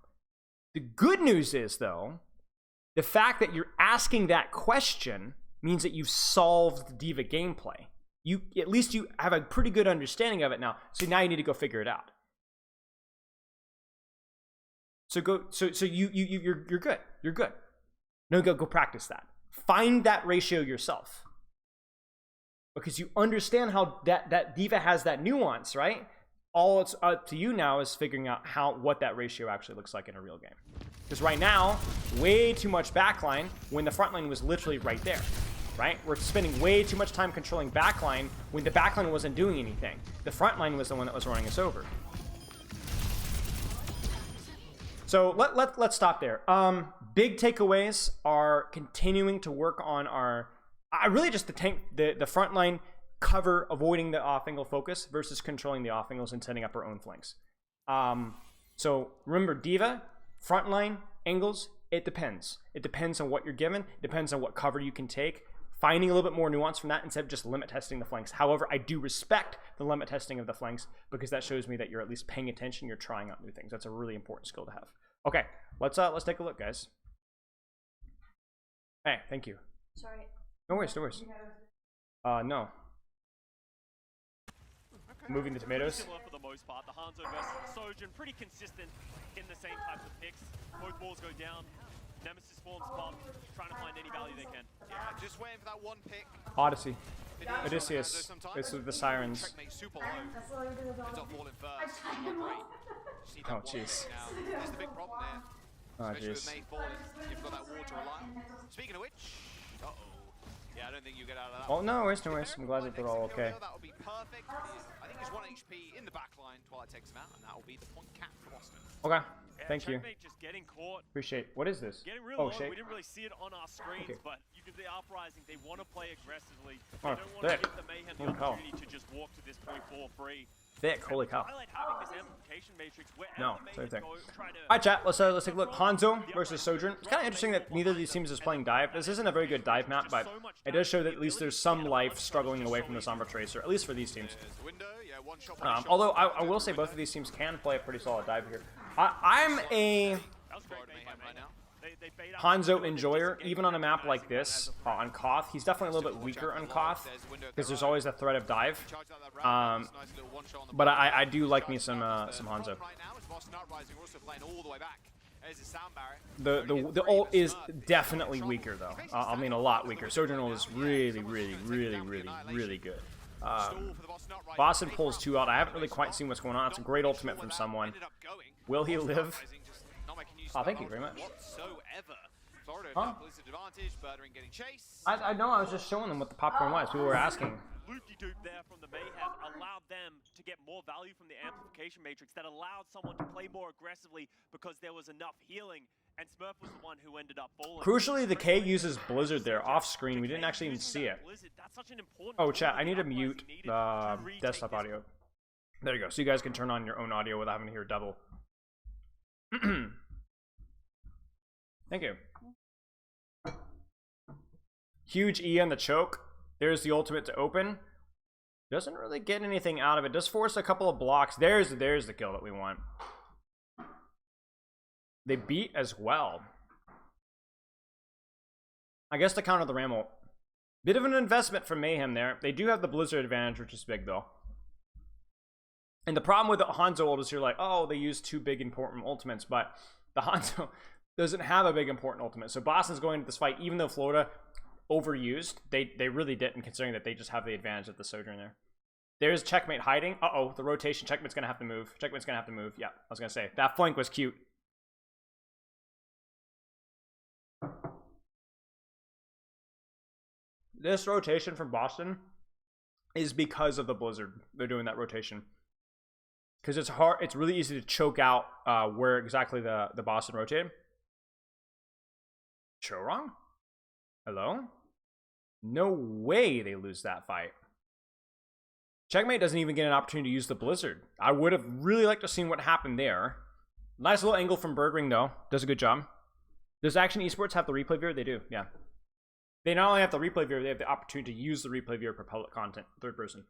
The good news is, though, the fact that you're asking that question means that you've solved the Diva gameplay. At least you have a pretty good understanding of it now. So now you need to go figure it out. So you're good. You're good. No, go practice that. Find that ratio yourself. Because you understand how that Diva has that nuance, right? All it's up to you now is figuring out what that ratio actually looks like in a real game. Because right now, way too much backline when the front line was literally right there, right? We're spending way too much time controlling backline when the backline wasn't doing anything. The front line was the one that was running us over. So let's stop there. Big takeaways are continuing to work on our, really just the front line cover, avoiding the off-angle focus versus controlling the off-angles and setting up our own flanks. So remember, Diva, frontline, angles, it depends. It depends on what you're given. It depends on what cover you can take. Finding a little bit more nuance from that instead of just limit testing the flanks. However, I do respect the limit testing of the flanks because that shows me that you're at least paying attention, you're trying out new things. That's a really important skill to have. Okay, let's take a look, guys. Hey, thank you. Sorry. No worries, no worries. No. Moving the tomatoes. Similar for the most part. The Hanzo versus the Sojourn, pretty consistent in the same types of picks. Both balls go down. Nemesis forms pop, trying to find any value they can. Yeah, just waiting for that one pick. Odyssey. Odysseus. It's with the sirens. Super low. Ends up falling first. Oh, jeez. That's the big problem there. Oh, Especially with jeez. May falling. You've got that water alive. Speaking of which, uh-oh. Yeah, I don't think you get out of that. Oh, no worries, no worries. I'm glad that they're all okay. That would be perfect. I think he's 1 HP in the back line. Twilight takes him out, and that will be the point cap for Boston. Okay, Yeah, thank you. Checkmate just getting caught. Appreciate. What is this? Getting real Oh, low. shake. We didn't really see it on our screens, Okay. but you can see the uprising. They want to play aggressively. They Oh, don't want to thick. give the Mayhem the Holy cow. opportunity to just walk to this point for free. Thick, holy cow. Highlight having this amplification matrix wherever No, the same Mayhem thing. go, try to Alright, chat, let's take a look. Hanzo versus Sojourn. It's kind of interesting that neither of these teams is playing dive. This isn't a very good dive map, but it does show that at least there's some life struggling away from the Sombra Tracer, at least for these teams. There's the window. Yeah, one shot. Although I will say both of these teams can play a pretty solid dive here. I'm a That was great bait by Mayhem. They bait out Hanzo enjoyer, even on a map like this, on Koth. He's definitely a little bit weaker on Koth, because there's always a threat of dive. But I do like me some Hanzo. The ult is definitely weaker though. I mean a lot weaker. Sojourn ult is really good. Boston pulls 2 out. I haven't really quite seen what's going on. It's a great ultimate from someone. Will he live? Oh, thank you very much. Huh? I know, I was just showing them what the popcorn was. People were asking. Loop-de-doop there from the Mayhem allowed them to get more value from the amplification matrix that allowed someone to play more aggressively because there was enough healing, and Smurf was the one who ended up falling. Crucially, the K uses Blizzard there off screen. We didn't actually even see it. Oh, chat, I need to mute desktop audio. There you go. So you guys can turn on your own audio without having to hear double. Thank you. Huge E on the choke. There's the ultimate to open. Doesn't really get anything out of it. Does force a couple of blocks. There's the kill that we want. They beat as well. I guess to counter the Ram ult. Bit of an investment from Mayhem there. They do have the Blizzard advantage, which is big though. And the problem with the Hanzo ult is you're like, oh, they use 2 big important ultimates, but the Hanzo doesn't have a big important ultimate. So Boston's going into this fight, even though Florida overused, they really didn't, considering that they just have the advantage of the Sojourn there. There's Checkmate hiding. Uh-oh, the rotation. Checkmate's gonna have to move. Checkmate's gonna have to move. Yeah, I was gonna say. That flank was cute. This rotation from Boston is because of the Blizzard. They're doing that rotation. Because it's hard, it's really easy to choke out where exactly the Boston rotated. Chorong? Hello? No way they lose that fight. Checkmate doesn't even get an opportunity to use the Blizzard. I would have really liked to have seen what happened there. Nice little angle from Birdring, though. Does a good job. Does Action Esports have the replay viewer? They do, yeah. They not only have the replay viewer, they have the opportunity to use the replay viewer for public content, third person.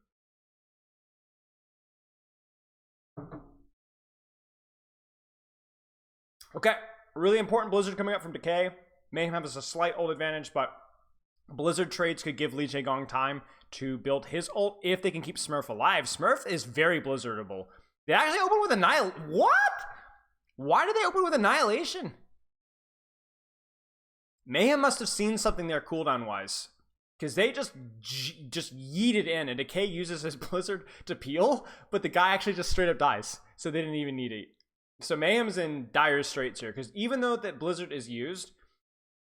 Okay, really important Blizzard coming up from Decay. Mayhem has a slight ult advantage, but Blizzard trades could give Lee Jae-gong time to build his ult if they can keep Smurf alive. Smurf is very Blizzardable. They actually open with Annihilation. What? Why did they open with Annihilation? Mayhem must have seen something there cooldown-wise. Because they just yeeted in, and Decay uses his Blizzard to peel, but the guy actually just straight up dies. So they didn't even need it. So Mayhem's in dire straits here, because even though that Blizzard is used,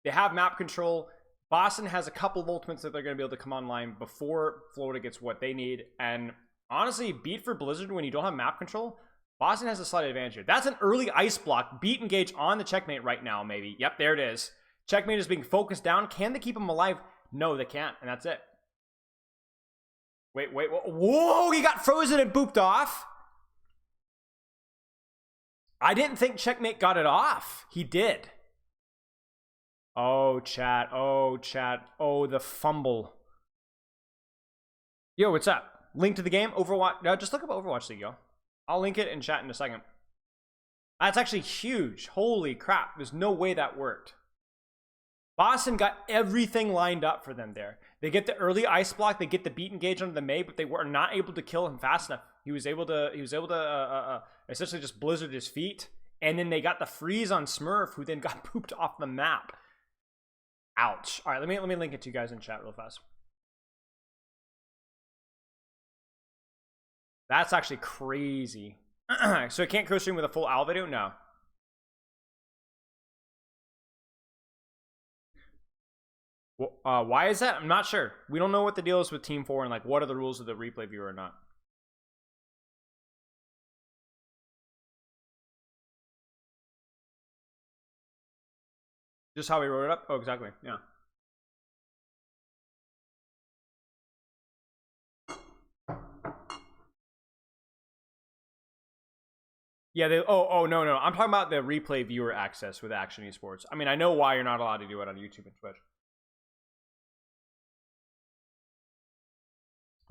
they have map control. Boston has a couple of ultimates that they're going to be able to come online before Florida gets what they need. And honestly, beat for Blizzard when you don't have map control, Boston has a slight advantage here. That's an early ice block. Beat engage on the Checkmate right now, maybe. Yep, there it is. Checkmate is being focused down. Can they keep him alive? No, they can't, and that's it. Wait. Whoa, he got frozen and booped off. I didn't think Checkmate got it off. He did. Oh, chat. Oh, the fumble. Yo, what's up? Link to the game? Overwatch. No, just look up Overwatch League, yo. I'll link it in chat in a second. That's actually huge. Holy crap. There's no way that worked. Boston got everything lined up for them there. They get the early ice block, they get the beat engage onto the Mei, but they were not able to kill him fast enough. He was able to essentially just blizzard his feet, and then they got the freeze on Smurf, who then got pooped off the map. Ouch. All right, let me link it to you guys in chat real fast. That's actually crazy. So it can't co-stream with a full owl video? No. Why is that? I'm not sure. We don't know what the deal is with Team 4 and like what are the rules of the replay viewer or not. Just how we wrote it up? Oh, exactly. Yeah. Yeah, no. I'm talking about the replay viewer access with Action Esports. I mean, I know why you're not allowed to do it on YouTube and Twitch.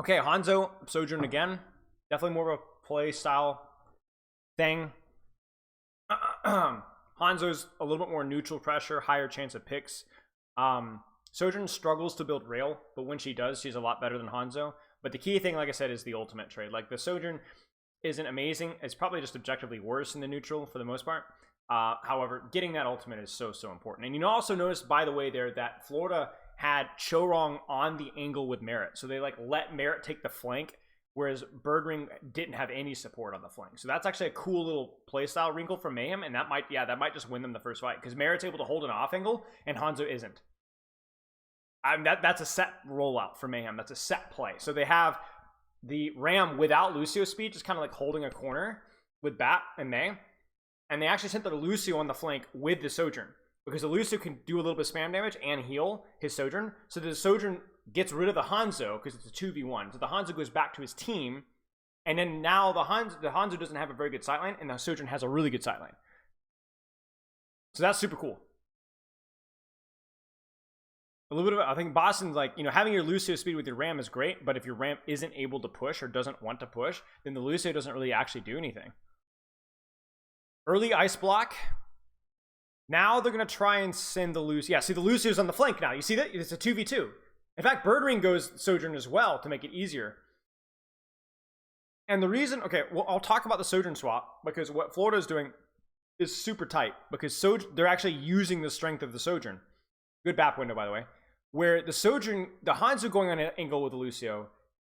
Okay, Hanzo, Sojourn again. Definitely more of a play style thing. Hanzo's a little bit more neutral pressure, higher chance of picks. Sojourn struggles to build rail, but when she does, she's a lot better than Hanzo. But the key thing, like I said, is the ultimate trade. Like, the Sojourn isn't amazing. It's probably just objectively worse than the neutral for the most part. However, getting that ultimate is so important. And you also notice, by the way, there that Florida had Chorong on the angle with Merit. So they like let Merit take the flank, whereas Birdring didn't have any support on the flank. So that's actually a cool little playstyle wrinkle from Mayhem, and that might just win them the first fight, because Merit's able to hold an off angle, and Hanzo isn't. That's a set rollout for Mayhem. That's a set play. So they have the Ram without Lucio speed, just kind of like holding a corner with Bat and Mei, and they actually sent the Lucio on the flank with the Sojourn, because the Lucio can do a little bit of spam damage and heal his Sojourn. So the Sojourn gets rid of the Hanzo because it's a 2v1. So the Hanzo goes back to his team, and then now the Hanzo doesn't have a very good sightline, and the Sojourn has a really good sightline. So that's super cool. A little bit of, I think Boston's like, having your Lucio speed with your Ram is great, but if your Ram isn't able to push or doesn't want to push, then the Lucio doesn't really actually do anything. Early ice block. Now they're going to try and send the Lucio. Yeah, see, the Lucio's on the flank now. You see that? It's a 2v2. In fact, Birdring goes Sojourn as well to make it easier. And the reason, okay, well, I'll talk about the Sojourn swap, because what Florida's doing is super tight, because they're actually using the strength of the Sojourn. Good BAP window, by the way. Where the Sojourn, the Hanzo going on an angle with the Lucio,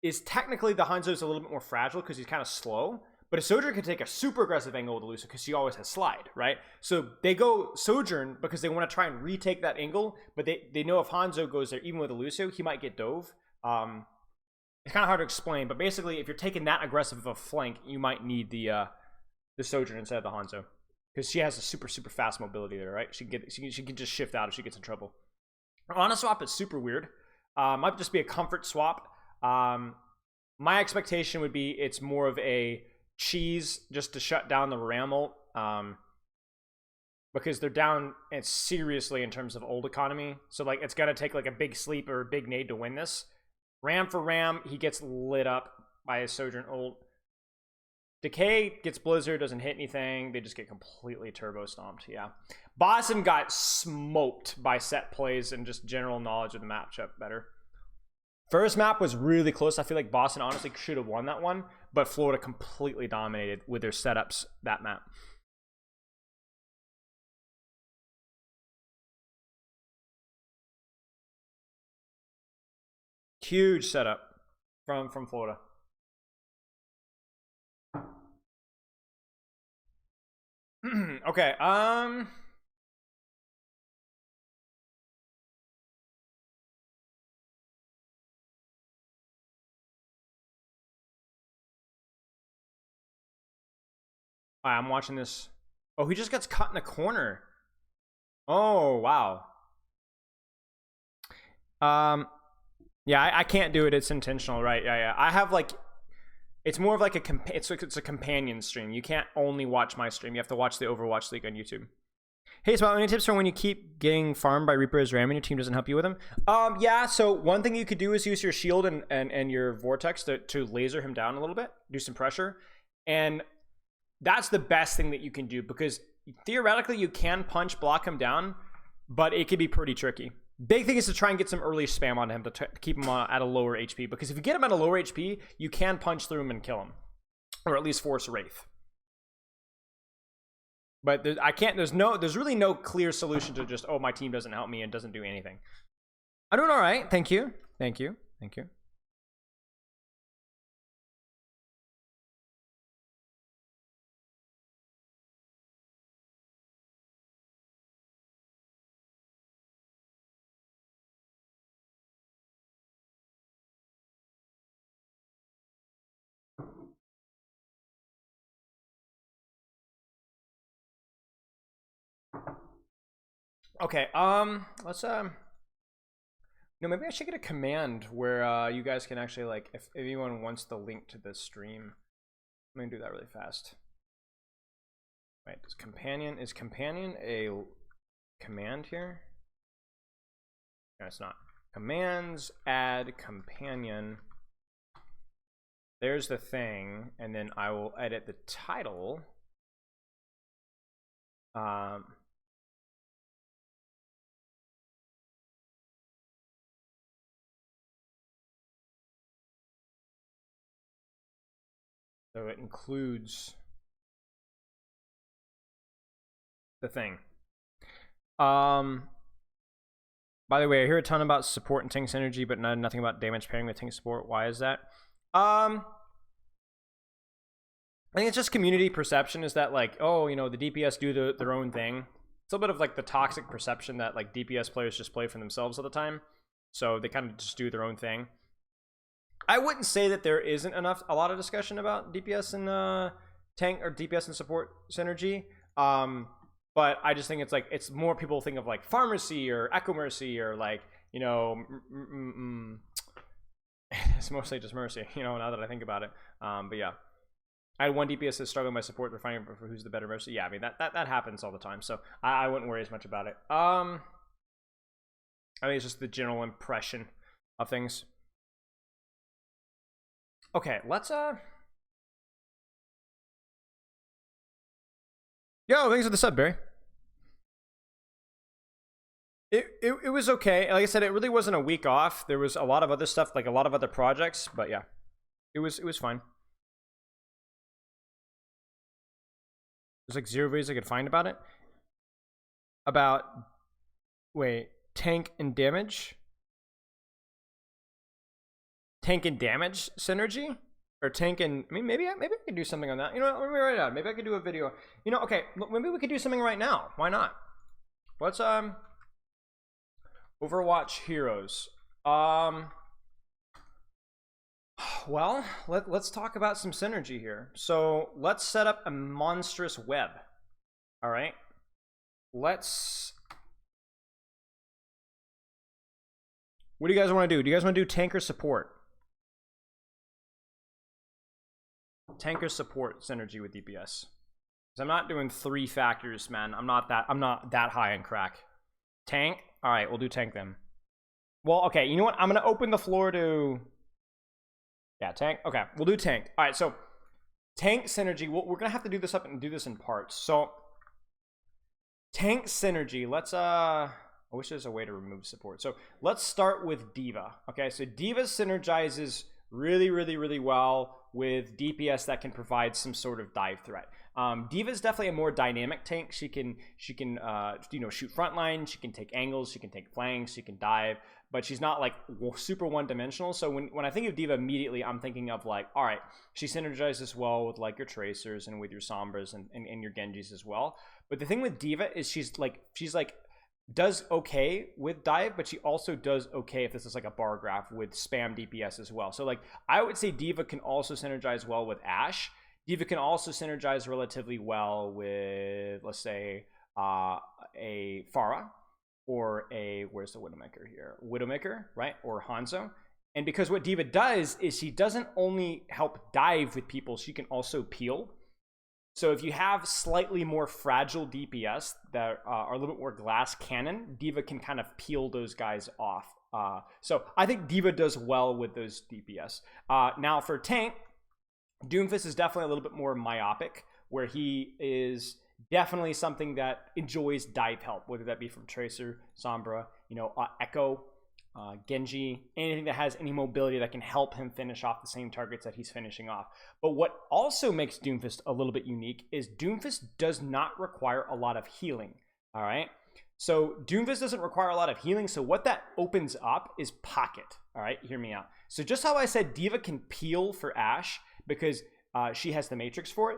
is technically the Hanzo's a little bit more fragile because he's kind of slow. But a Sojourn can take a super aggressive angle with the Lucio because she always has slide, right? So they go Sojourn because they want to try and retake that angle, but they know if Hanzo goes there, even with a Lucio, he might get dove. it's kind of hard to explain, but basically, if you're taking that aggressive of a flank, you might need the Sojourn instead of the Hanzo, because she has a super fast mobility there, right? She can just shift out if she gets in trouble. On a swap, it's super weird. Might just be a comfort swap. My expectation would be it's more of a cheese just to shut down the Ram ult, because they're down seriously in terms of ult economy. So like it's gonna take like a big sleep or a big nade to win this. Ram for Ram, he gets lit up by his Sojourn ult. Decay gets Blizzard, doesn't hit anything. They just get completely turbo stomped. Yeah. Boston got smoked by set plays and just general knowledge of the matchup better. First map was really close. I feel like Boston honestly should have won that one, but Florida completely dominated with their setups that map. Huge setup from Florida. Okay, I'm watching this. Oh, he just gets cut in the corner. Oh, wow. Yeah, I can't do it. It's intentional, right? Yeah. I have like, it's more of like it's a companion stream. You can't only watch my stream. You have to watch the Overwatch League on YouTube. Hey, Spot, any tips for when you keep getting farmed by Reaper as Ram and your team doesn't help you with him? Yeah, so one thing you could do is use your shield and your vortex to laser him down a little bit, do some pressure. And that's the best thing that you can do, because theoretically you can punch block him down, but it could be pretty tricky. Big thing is to try and get some early spam on him to keep him at a lower HP, because if you get him at a lower HP, you can punch through him and kill him, or at least force a Wraith. But there's really no clear solution to just, oh, my team doesn't help me and doesn't do anything. I'm doing all right. Thank you. Okay, let's maybe I should get a command where you guys can actually, like, if anyone wants the link to this stream, I'm gonna do that really fast. Wait, is companion a command here? No, it's not. Commands, add companion. There's the thing, and then I will edit the title. So it includes the thing. By the way, I hear a ton about support and tank synergy, but nothing about damage pairing with tank support. Why is that? I think it's just community perception, is that like, oh, you know, the DPS do their own thing. It's a little bit of like the toxic perception that like DPS players just play for themselves all the time. So they kind of just do their own thing. I wouldn't say that there isn't a lot of discussion about DPS and tank or DPS and support synergy. But I just think it's like, it's more people think of like Pharmacy or Echo Mercy or like, you know, it's mostly just Mercy, you know, now that I think about it. But yeah, I had one DPS that's struggling by support. They're fighting for who's the better Mercy. Yeah, I mean, that happens all the time. So I wouldn't worry as much about it. I think it's just the general impression of things. Okay, let's Yo, thanks for the sub, Barry. It was okay. Like I said, it really wasn't a week off. There was a lot of other stuff, like a lot of other projects, but yeah. It was fine. There's like 0 ways I could find about it. Wait, tank and damage? Tank and damage synergy, or tank and, I mean, maybe I could do something on that. You know what, let me write it out. Maybe I could do a video. You know, okay, maybe we could do something right now. Why not? Let's Overwatch Heroes. Well, let's talk about some synergy here. So let's set up a monstrous web. All right. What do you guys want to do? Do you guys want to do tank or support? Tank or support synergy with DPS. Because I'm not doing 3 factors, man. I'm not that high in crack. Tank? All right, we'll do tank then. Well, okay, you know what? I'm going to open the floor to... Yeah, tank. Okay, we'll do tank. All right, so tank synergy. We're going to have to do this up and do this in parts. So tank synergy. Let's... I wish there's a way to remove support. So let's start with Diva. Okay, so Diva synergizes really, really, really well with DPS that can provide some sort of dive threat. Diva is definitely a more dynamic tank. She can you know, shoot frontline. She can take angles. She can take flanks. She can dive, but she's not like super one-dimensional. So when I think of Diva, immediately I'm thinking of like, all right, she synergizes well with like your Tracers and with your Sombras and your Genjis as well. But the thing with Diva is she's like does okay with dive, but she also does okay if this is like a bar graph with spam DPS as well. So like I would say Diva can also synergize well with Ashe. Diva can also synergize relatively well with, let's say, a Pharah or a, where's the Widowmaker here? Widowmaker, right? Or Hanzo. And because what Diva does is she doesn't only help dive with people, she can also peel. So if you have slightly more fragile DPS that are a little bit more glass cannon, Diva can kind of peel those guys off. So I think Diva does well with those DPS. Now for tank, Doomfist is definitely a little bit more myopic, where he is definitely something that enjoys dive help, whether that be from Tracer, Sombra, you know, Echo, Genji, anything that has any mobility that can help him finish off the same targets that he's finishing off. But what also makes Doomfist a little bit unique is Doomfist does not require a lot of healing. All right, so Doomfist doesn't require a lot of healing, so what that opens up is pocket. All right, hear me out. So just how I said Diva can peel for Ashe because she has the Matrix for it,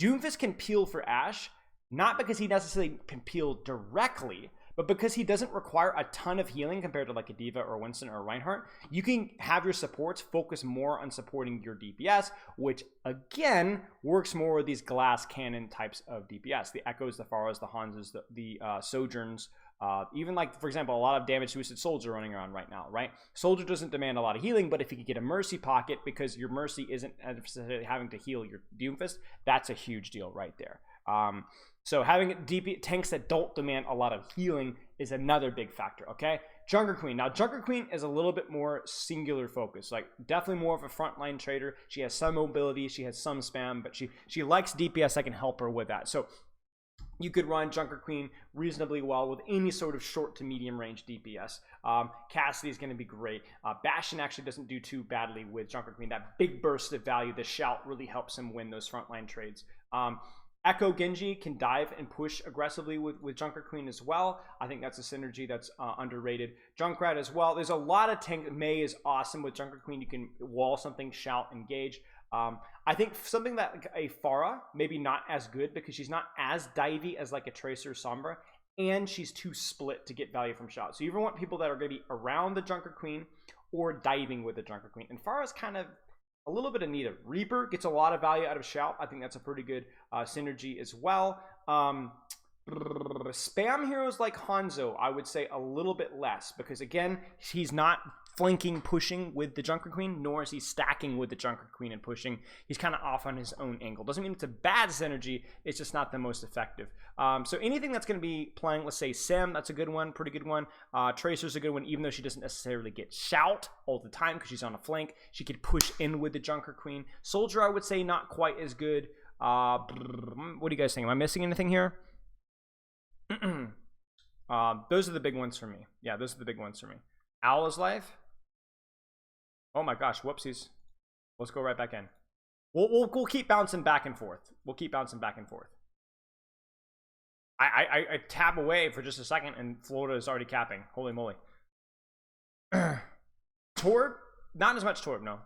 Doomfist can peel for Ashe not because he necessarily can peel directly, but because he doesn't require a ton of healing compared to like a Diva or Winston or Reinhardt. You can have your supports focus more on supporting your DPS, which again works more with these glass cannon types of DPS. The Echoes, the Pharahs, the Hanzas, the Sojourns, even like, for example, a lot of damage boosted Soldier running around right now, right? Soldier doesn't demand a lot of healing, but if you could get a Mercy pocket because your Mercy isn't necessarily having to heal your Doomfist, that's a huge deal right there. So having tanks that don't demand a lot of healing is another big factor, okay? Junker Queen. Now, Junker Queen is a little bit more singular focus, like definitely more of a frontline trader. She has some mobility, she has some spam, but she likes DPS that can help her with that. So you could run Junker Queen reasonably well with any sort of short to medium range DPS. Cassidy is going to be great. Bastion actually doesn't do too badly with Junker Queen. That big burst of value, the shout, really helps him win those frontline trades. Echo Genji can dive and push aggressively with Junker Queen as well. I think that's a synergy that's underrated. Junkrat as well. There's a lot of tank. Mei is awesome with Junker Queen. You can wall something, shout, engage. I think something that like a Pharah, maybe not as good because she's not as divey as like a Tracer or Sombra, and she's too split to get value from shout. So you either want people that are going to be around the Junker Queen or diving with the Junker Queen. And Pharah's kind of a little bit of neither. Reaper gets a lot of value out of shout. I think that's a pretty good synergy as well. Spam heroes like Hanzo, I would say a little bit less because again, he's not flanking, pushing with the Junker Queen, nor is he stacking with the Junker Queen and pushing. He's kind of off on his own angle. Doesn't mean it's a bad synergy, it's just not the most effective. So anything that's going to be playing, let's say Sem, that's a good one, pretty good one. Tracer's a good one, even though she doesn't necessarily get shout all the time because she's on a flank. She could push in with the Junker Queen. Soldier, I would say not quite as good. What do you guys think? Am I missing anything here? Those are the big ones for me. Yeah, those are the big ones for me. Owl is life. Oh my gosh, whoopsies. Let's go right back in. We'll keep bouncing back and forth. We'll keep bouncing back and forth. I tab away for just a second and Florida is already capping. Holy moly. Torb? Not as much Torb, no.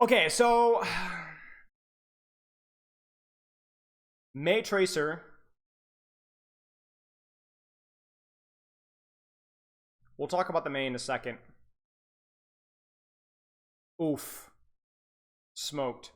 Okay, so Mei Tracer. We'll talk about the Mei in a second. Oof. Smoked.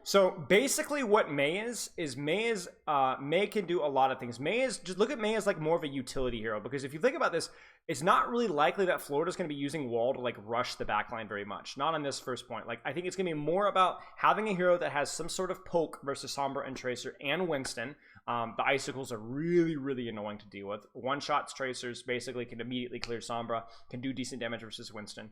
So basically what Mei is Mei can do a lot of things. Mei is, just look at Mei as like more of a utility hero, because if you think about this, it's not really likely that Florida's going to be using wall to like rush the backline very much. Not on this first point. Like, I think it's going to be more about having a hero that has some sort of poke versus Sombra and Tracer and Winston. The icicles are really, really annoying to deal with. One-shots Tracers basically can immediately clear Sombra, can do decent damage versus Winston.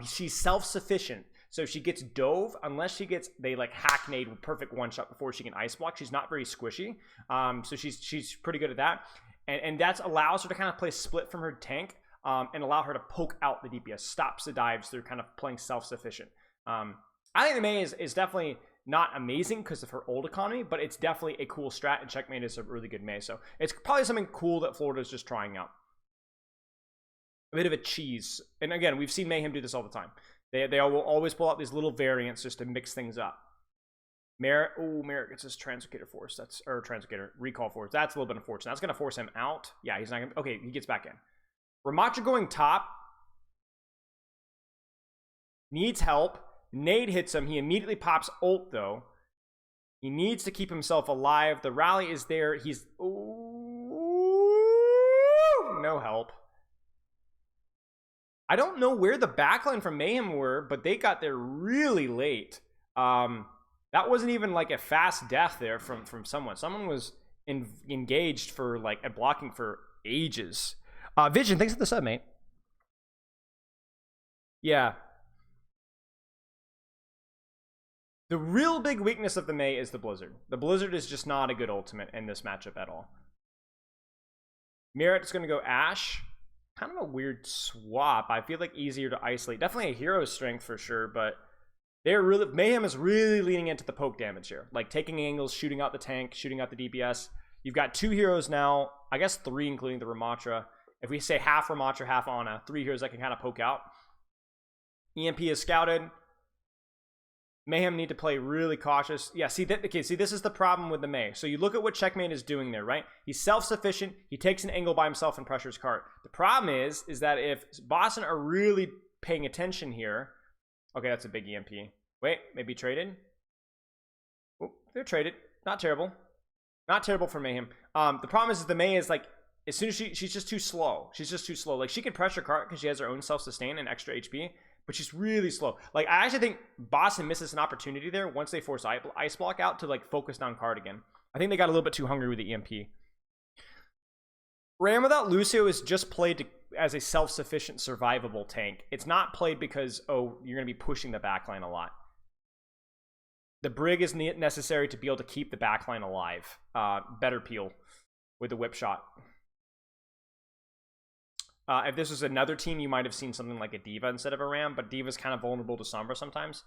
She's self-sufficient, so if she gets dove, unless she gets, they like hack nade with perfect one-shot before she can ice block, she's not very squishy. So she's pretty good at that. And that allows her to kind of play split from her tank and allow her to poke out the DPS, stops the dives through kind of playing self-sufficient. I think the Mei is definitely not amazing because of her old economy, but it's definitely a cool strat, and Checkmate is a really good Mei. So it's probably something cool that Florida's just trying out. A bit of a cheese. And again, we've seen Mayhem do this all the time. They will always pull out these little variants just to mix things up. Merritt gets his Translocator Force. Or Translocator Recall Force. That's a little bit unfortunate. That's going to force him out. Yeah, he's not going to... Okay, he gets back in. Ramattra going top. Needs help. Nade hits him. He immediately pops ult, though. He needs to keep himself alive. The rally is there. He's... Ooh, no help. I don't know where the backline from Mayhem were, but they got there really late. That wasn't even like a fast death there from someone. Someone was engaged for like blocking for ages. Vision, thanks for the sub, mate. Yeah. The real big weakness of the Mei is the Blizzard. The Blizzard is just not a good ultimate in this matchup at all. Merritt's going to go Ashe. Kind of a weird swap. I feel like easier to isolate. Definitely a hero strength for sure, but they're really... Mayhem is really leaning into the poke damage here. Like taking angles, shooting out the tank, shooting out the DPS. You've got 2 heroes now. I guess 3 including the Ramattra. If we say half Ramattra, half Ana, 3 heroes that can kind of poke out. EMP is scouted. Mayhem need to play really cautious. Yeah, see, this is the problem with the Mei. So you look at what Checkmate is doing there, right? He's self-sufficient. He takes an angle by himself and pressures cart. The problem is that if Boston are really paying attention here... Okay, that's a big EMP. Wait, maybe traded? Oh, they're traded. Not terrible. Not terrible for Mayhem. The problem is the Mei is like, as soon as she's just too slow. She's just too slow. Like, she can pressure cart because she has her own self-sustain and extra HP, but she's really slow. Like, I actually think Boston misses an opportunity there once they force Ice Block out to, like, focus down card again. I think they got a little bit too hungry with the EMP. Ram without Lucio is just played as a self-sufficient survivable tank. It's not played because, oh, you're going to be pushing the backline a lot. The Brig is necessary to be able to keep the backline alive. Better peel with the whip shot. If this was another team, you might have seen something like a Diva instead of a Ram, but Diva's kind of vulnerable to Sombra sometimes.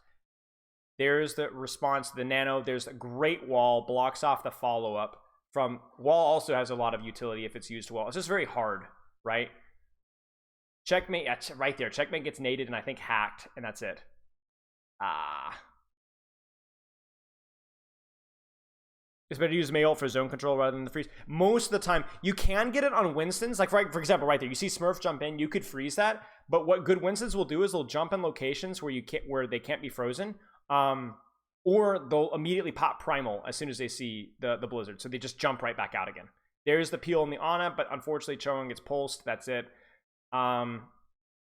There's the response to the Nano. There's a great wall, blocks off the follow-up. From wall also has a lot of utility if it's used well. It's just very hard, right? Checkmate, yeah, right there. Checkmate gets naded and I think hacked, and that's it. It's better to use Mei ult for zone control rather than the freeze. Most of the time, you can get it on Winston's. Like, for example, right there, you see Smurf jump in, you could freeze that. But what good Winston's will do is they'll jump in locations where they can't be frozen. Or they'll immediately pop Primal as soon as they see the Blizzard. So they just jump right back out again. There's the peel on the Ana, but unfortunately Choang gets pulsed. That's it.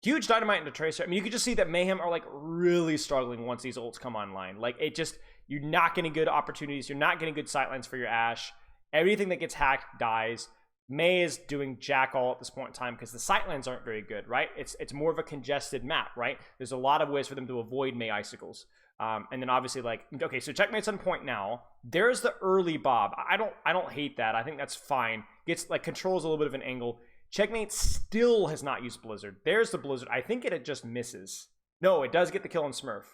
Huge Dynamite into Tracer. I mean, you can just see that Mayhem are like really struggling once these ults come online. Like, it just... You're not getting good opportunities. You're not getting good sightlines for your Ashe. Everything that gets hacked dies. Mei is doing jack all at this point in time because the sightlines aren't very good, right? It's more of a congested map, right? There's a lot of ways for them to avoid Mei icicles. And then obviously, like, okay, so Checkmate's on point now. There's the early Bob. I don't hate that. I think that's fine. Gets, like, controls a little bit of an angle. Checkmate still has not used Blizzard. There's the Blizzard. I think it just misses. No, it does get the kill on Smurf.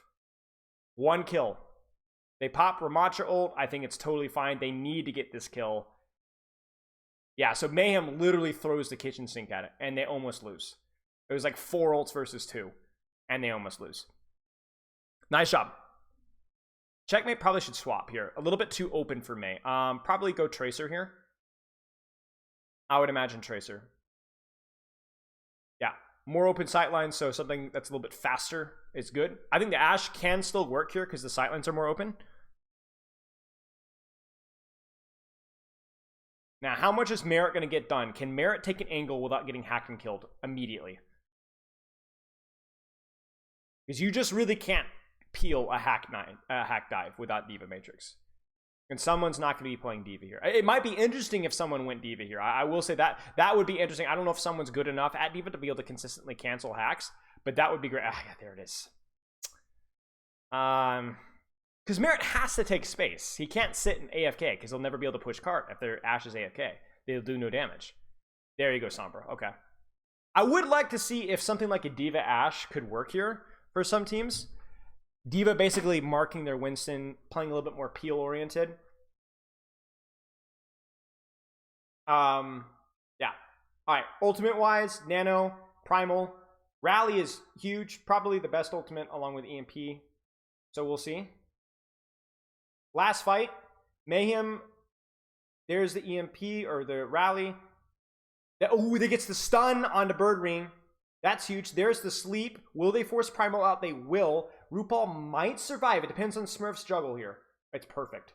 1 kill. They pop Ramattra ult. I think it's totally fine. They need to get this kill. Yeah, so Mayhem literally throws the kitchen sink at it, and they almost lose. It was like 4 ults versus 2, and they almost lose. Nice job. Checkmate probably should swap here. A little bit too open for Mei. Probably go Tracer here. I would imagine Tracer. Yeah, more open sightlines, so something that's a little bit faster is good. I think the Ashe can still work here because the sightlines are more open. Now, how much is Merit going to get done? Can Merit take an angle without getting hacked and killed immediately? Because you just really can't peel a hack dive without Diva Matrix. And someone's not going to be playing Diva here. It might be interesting if someone went Diva here. I will say that. That would be interesting. I don't know if someone's good enough at Diva to be able to consistently cancel hacks. But that would be great. Ah, yeah, there it is. Because Merit has to take space. He can't sit in AFK because he'll never be able to push cart if their Ashe is AFK. They'll do no damage. There you go, Sombra. Okay. I would like to see if something like a Diva Ashe could work here for some teams. Diva basically marking their Winston, playing a little bit more peel oriented. Yeah. Alright, ultimate wise, Nano, Primal. Rally is huge, probably the best ultimate along with EMP. So we'll see. Last fight, Mayhem. There's the EMP or the Rally. Oh, they gets the stun on the Bird Ring. That's huge. There's the sleep. Will they force Primal out? They will. RuPaul might survive. It depends on Smurf's juggle here. It's perfect.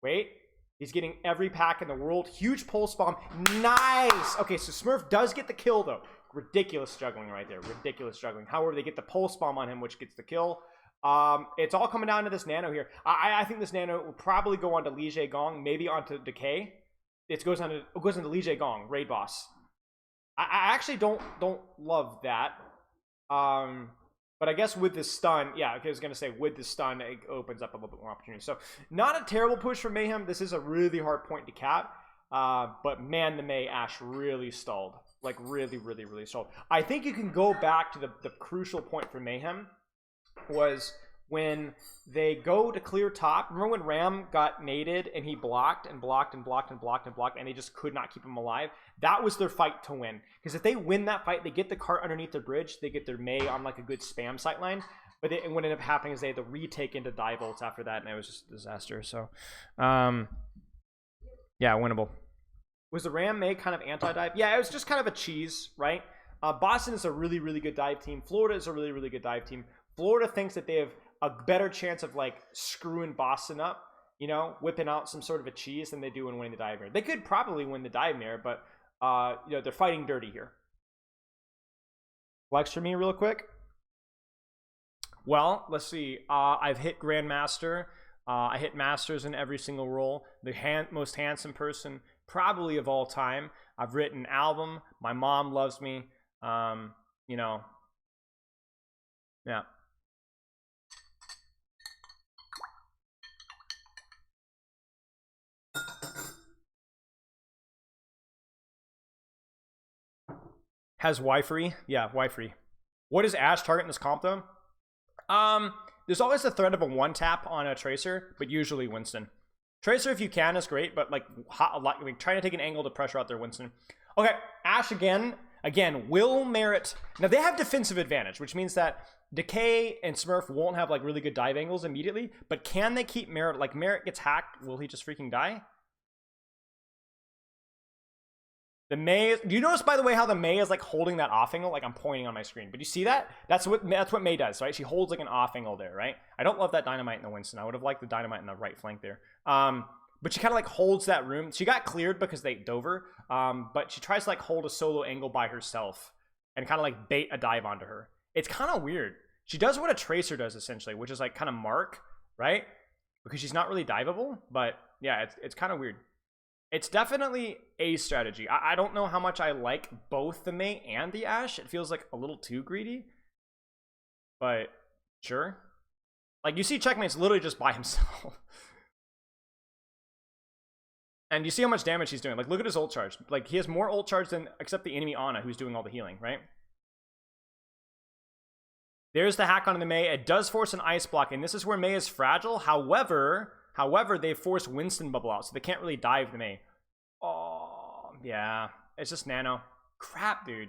Wait. He's getting every pack in the world. Huge pulse bomb. Nice. Okay, so Smurf does get the kill, though. Ridiculous juggling right there. Ridiculous juggling. However, they get the pulse bomb on him, which gets the kill. It's all coming down to this Nano here. I think this Nano will probably go onto Li Jie Gong, maybe onto Decay. It goes into Li Jie Gong, raid boss. I actually don't love that. But I guess with the stun, yeah, I was gonna say with the stun, it opens up a little bit more opportunity. So not a terrible push for Mayhem. This is a really hard point to cap. But man, the May Ashe really stalled. Like really, really, really stalled. I think you can go back to the crucial point for Mayhem was when they go to clear top. Remember when Ram got naded and he blocked and blocked and blocked and blocked and blocked and they just could not keep him alive? That was their fight to win. Because if they win that fight, they get the cart underneath the bridge, they get their May on like a good spam sightline. But what ended up happening is they had to retake into dive ults after that, and it was just a disaster. So, yeah, winnable. Was the Ram May kind of anti-dive? Yeah, it was just kind of a cheese, right? Boston is a really, really good dive team. Florida is a really, really good dive team. Florida thinks that they have a better chance of like screwing Boston up, you know, whipping out some sort of a cheese than they do in winning the dive mirror. They could probably win the dive mirror, but you know, they're fighting dirty here. Flex for me real quick. Well, let's see. I've hit Grandmaster. I hit Masters in every single role. The most handsome person probably of all time. I've written album. My mom loves me. You know. Yeah. Has wifery? Yeah, wifery. What is Ashe target in this comp though? There's always the threat of a one tap on a Tracer, but usually Winston. Tracer, if you can, is great, but like trying to take an angle to pressure out their Winston. Okay, Ashe again will merit. Now they have defensive advantage, which means that Decay and Smurf won't have like really good dive angles immediately, but can they keep Merit? Like Merit gets hacked, will he just freaking die? The May, do you notice by the way how the May is like holding that off angle? Like I'm pointing on my screen, but you see that? That's what May does, right? She holds like an off angle there, right? I don't love that dynamite in the Winston. I would have liked the dynamite in the right flank there. But she kind of like holds that room. She got cleared because they dove her, but she tries to like hold a solo angle by herself and kind of like bait a dive onto her. It's kind of weird. She does what a Tracer does essentially, which is like kind of mark, right? Because she's not really diveable, but yeah, it's kind of weird. It's definitely a strategy. I don't know how much I like both the May and the Ashe. It feels like a little too greedy. But sure. Like you see Checkmate's literally just by himself. And you see how much damage he's doing. Like look at his ult charge. Like he has more ult charge than except the enemy Ana who's doing all the healing, right? There's the hack on the May. It does force an ice block, and this is where May is fragile. However, they force Winston bubble out, so they can't really dive the May. Oh, yeah. It's just Nano. Crap, dude.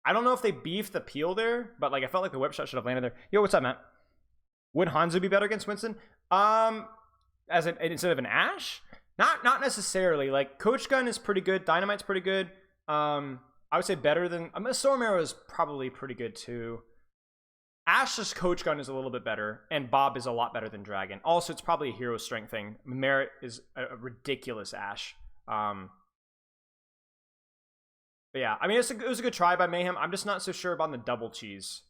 I don't know if they beefed the peel there, but like I felt like the whip shot should have landed there. Yo, what's up, Matt? Would Hanzo be better against Winston? Instead of an Ashe? Not necessarily. Like Coach Gun is pretty good. Dynamite's pretty good. I I would say better than... I mean, Storm Arrow is probably pretty good too. Ash's Coach Gun is a little bit better, and Bob is a lot better than Dragon. Also, it's probably a hero strength thing. Merit is a ridiculous Ash. But yeah, I mean, it was a good try by Mayhem. I'm just not so sure about the double cheese.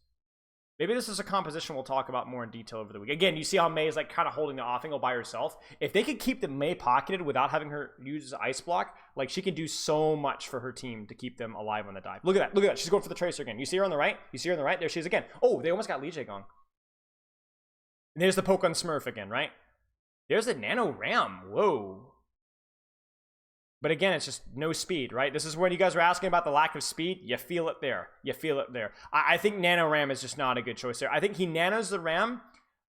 Maybe this is a composition we'll talk about more in detail over the week. Again, you see how May is like kind of holding the off angle by herself. If they could keep the May pocketed without having her use Ice Block, like she can do so much for her team to keep them alive on the dive. Look at that. Look at that. She's going for the Tracer again. You see her on the right? You see her on the right? There she is again. Oh, they almost got Lee Jae-gong. And there's the poke on Smurf again, right? There's the Nano Ram. Whoa. But again, it's just no speed, right? This is when you guys were asking about the lack of speed. You feel it there. You feel it there. I think Nano Ram is just not a good choice there. I think he nanos the Ram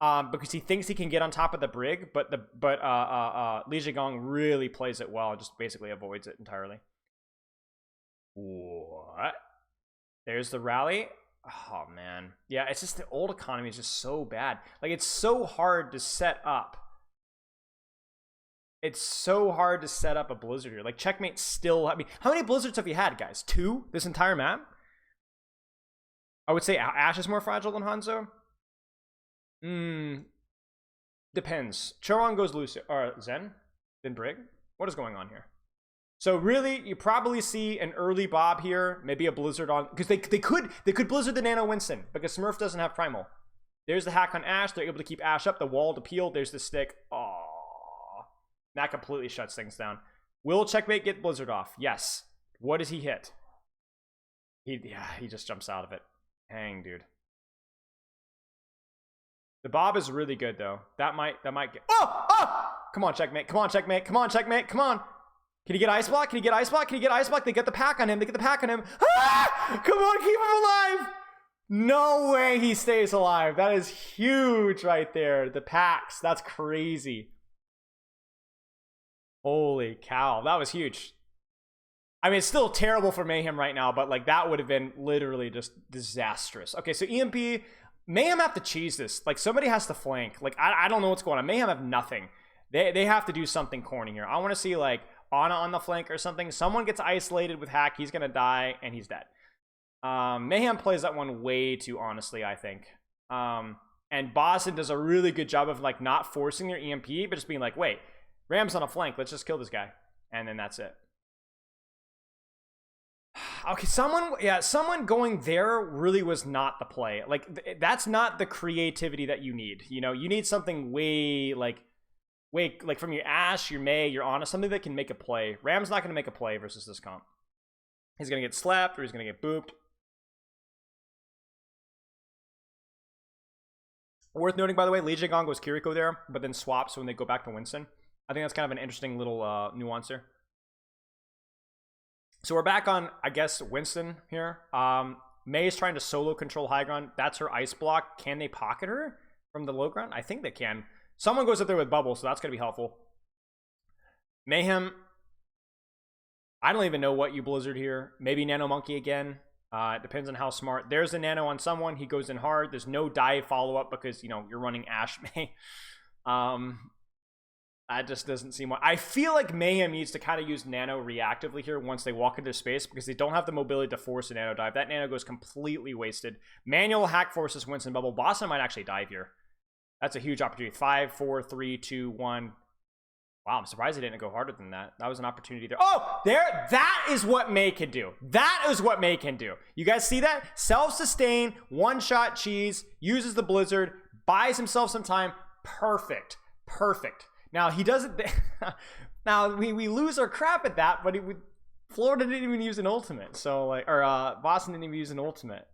because he thinks he can get on top of the Brig, but Lee Jae-gong really plays it well and just basically avoids it entirely. What? There's the rally. Oh, man. Yeah, it's just the old economy is just so bad. Like, it's so hard to set up. It's so hard to set up a Blizzard here. Like, Checkmate still... I mean, how many Blizzards have you had, guys? 2? This entire map? I would say Ash is more fragile than Hanzo. Depends. Choron goes Lucio... Or Zen? Then Brig? What is going on here? So, really, you probably see an early Bob here. Maybe a Blizzard on... Because they could Blizzard the Nano Winston. Because Smurf doesn't have Primal. There's the hack on Ash. They're able to keep Ash up. The wall to peel. There's the stick. Oh. That completely shuts things down. Will Checkmate get Blizzard off? Yes. What does he hit? He just jumps out of it. Hang, dude. The Bob is really good though. That might get... Oh! Come on, Checkmate. Come on, Checkmate. Come on, Checkmate. Come on. Can he get Ice Block? Can he get Ice Block? Can he get Ice Block? They get the pack on him. They get the pack on him. Ah! Come on, keep him alive. No way he stays alive. That is huge right there. The packs. That's crazy. Holy cow, that was huge. I mean, it's still terrible for Mayhem right now, but like that would have been literally just disastrous. Okay, so EMP, Mayhem have to cheese this. Like somebody has to flank. Like I don't know what's going on. Mayhem have nothing. They have to do something corny here. I want to see like Ana on the flank or something. Someone gets isolated with hack. He's gonna die and he's dead. Mayhem plays that one way too honestly, I think. And Boston does a really good job of like not forcing their EMP, but just being like, wait. Ram's on a flank. Let's just kill this guy. And then that's it. Okay, someone going there really was not the play. Like, that's not the creativity that you need. You know, you need something way from your Ash, your May, your Ana, something that can make a play. Ram's not going to make a play versus this comp. He's going to get slapped or he's going to get booped. Worth noting, by the way, Lee Jae-gong goes Kiriko there, but then swaps when they go back to Winston. I think that's kind of an interesting little nuance there. So we're back on, I guess, Winston here. May is trying to solo control high ground. That's her Ice Block. Can they pocket her from the low ground? I think they can. Someone goes up there with Bubble, so that's going to be helpful. Mayhem. I don't even know what you Blizzard here. Maybe Nano Monkey again. It depends on how smart. There's a Nano on someone. He goes in hard. There's no dive follow-up because, you know, you're running Ash May. That just doesn't seem... I feel like Mayhem needs to kind of use Nano reactively here once they walk into space because they don't have the mobility to force a Nano dive. That Nano goes completely wasted. Manual hack forces Winston Bubble. Boston might actually dive here. That's a huge opportunity. 5, 4, 3, 2, 1. Wow, I'm surprised they didn't go harder than that. That was an opportunity there. Oh, there. That is what May can do. That is what May can do. You guys see that? Self-sustain, one-shot cheese, uses the Blizzard, buys himself some time. Perfect. Perfect. Now, he doesn't... now, we lose our crap at that, but Florida didn't even use an ultimate. So, like... Or, Boston didn't even use an ultimate.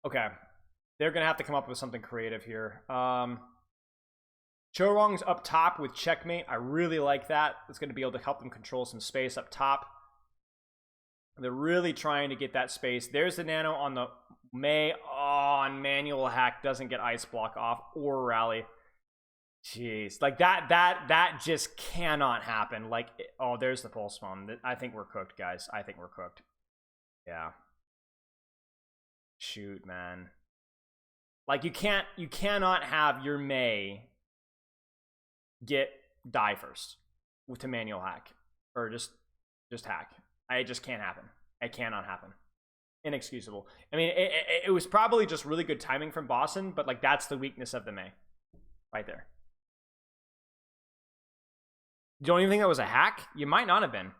Okay. They're going to have to come up with something creative here. Chorong's up top with Checkmate. I really like that. It's going to be able to help them control some space up top. They're really trying to get that space. There's the Nano on the May. Oh, and manual hack doesn't get Ice Block off or rally. Jeez. Like, that just cannot happen. Like, oh, there's the pulse bomb. I think we're cooked, guys. I think we're cooked. Yeah. Shoot, man. Like, you cannot have your May get die first to manual hack or just hack. It just can't happen. It cannot happen. Inexcusable. I mean, it was probably just really good timing from Boston, but like that's the weakness of the Mei right there. You don't even think that was a hack? You might not have been.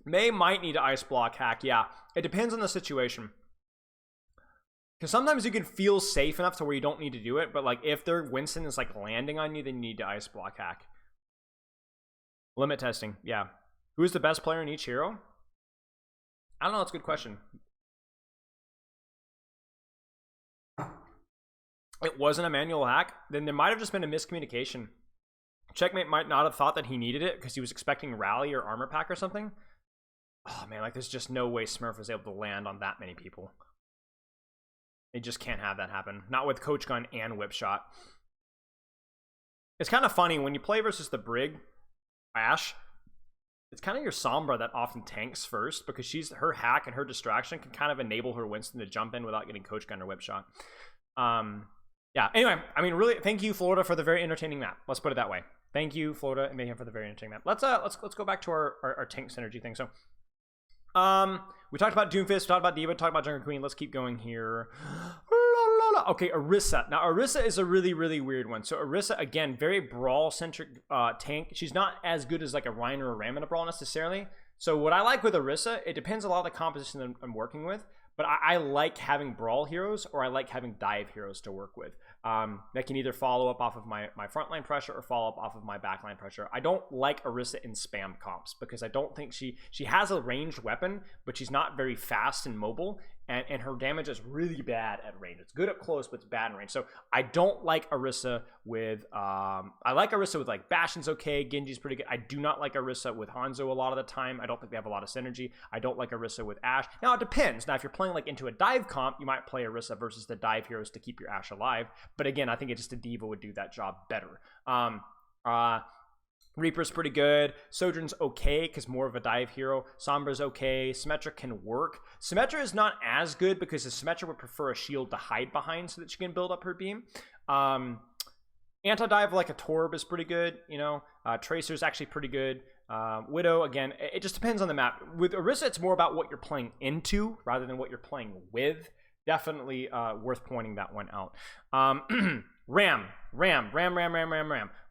Mei might need to ice block hack. Yeah, it depends on the situation. Because sometimes you can feel safe enough to where you don't need to do it, but like if their Winston is like landing on you, then you need to ice block hack. Limit testing, yeah. Who is the best player in each hero? I don't know, that's a good question. It wasn't a manual hack, then there might have just been a miscommunication. Checkmate might not have thought that he needed it because he was expecting rally or armor pack or something. Oh man, like there's just no way Smurf was able to land on that many people. They just can't have that happen. Not with Coach Gun and Whip Shot. It's kind of funny when you play versus the Brig, Ash. It's kind of your Sombra that often tanks first because her hack and her distraction can kind of enable her Winston to jump in without getting Coach Gun or Whip Shot. Yeah. Anyway, I mean, really, thank you, Florida, for the very entertaining map. Let's put it that way. Thank you, Florida and Mayhem, for the very entertaining map. Let's go back to our tank synergy thing. So, we talked about Doomfist, we talked about Diva, talked about Jungle Queen. Let's keep going here. Okay, Orisa. Now, Orisa is a really, really weird one. So, Orisa, again, very brawl-centric tank. She's not as good as like a Ryan or a Ram in a brawl necessarily. So, what I like with Orisa, it depends a lot of the composition that I'm working with. But I like having brawl heroes or I like having dive heroes to work with. That can either follow up off of my frontline pressure or follow up off of my backline pressure. I don't like Orisa in spam comps because I don't think she has a ranged weapon, but she's not very fast and mobile. And her damage is really bad at range. It's good up close, but it's bad in range. So I don't like Orisa with, I like Orisa with like Bastion's okay, Genji's pretty good. I do not like Orisa with Hanzo a lot of the time. I don't think they have a lot of synergy. I don't like Orisa with Ashe. Now it depends. Now if you're playing like into a dive comp, you might play Orisa versus the dive heroes to keep your Ashe alive. But again, I think it's just a Diva would do that job better. Reaper's pretty good. Sojourn's okay because more of a dive hero. Sombra's okay. Symmetra can work. Symmetra is not as good because the Symmetra would prefer a shield to hide behind so that she can build up her beam. Anti-dive like a Torb is pretty good. You know, Tracer's actually pretty good. Widow, again, it just depends on the map. With Orisa, it's more about what you're playing into rather than what you're playing with. Definitely worth pointing that one out.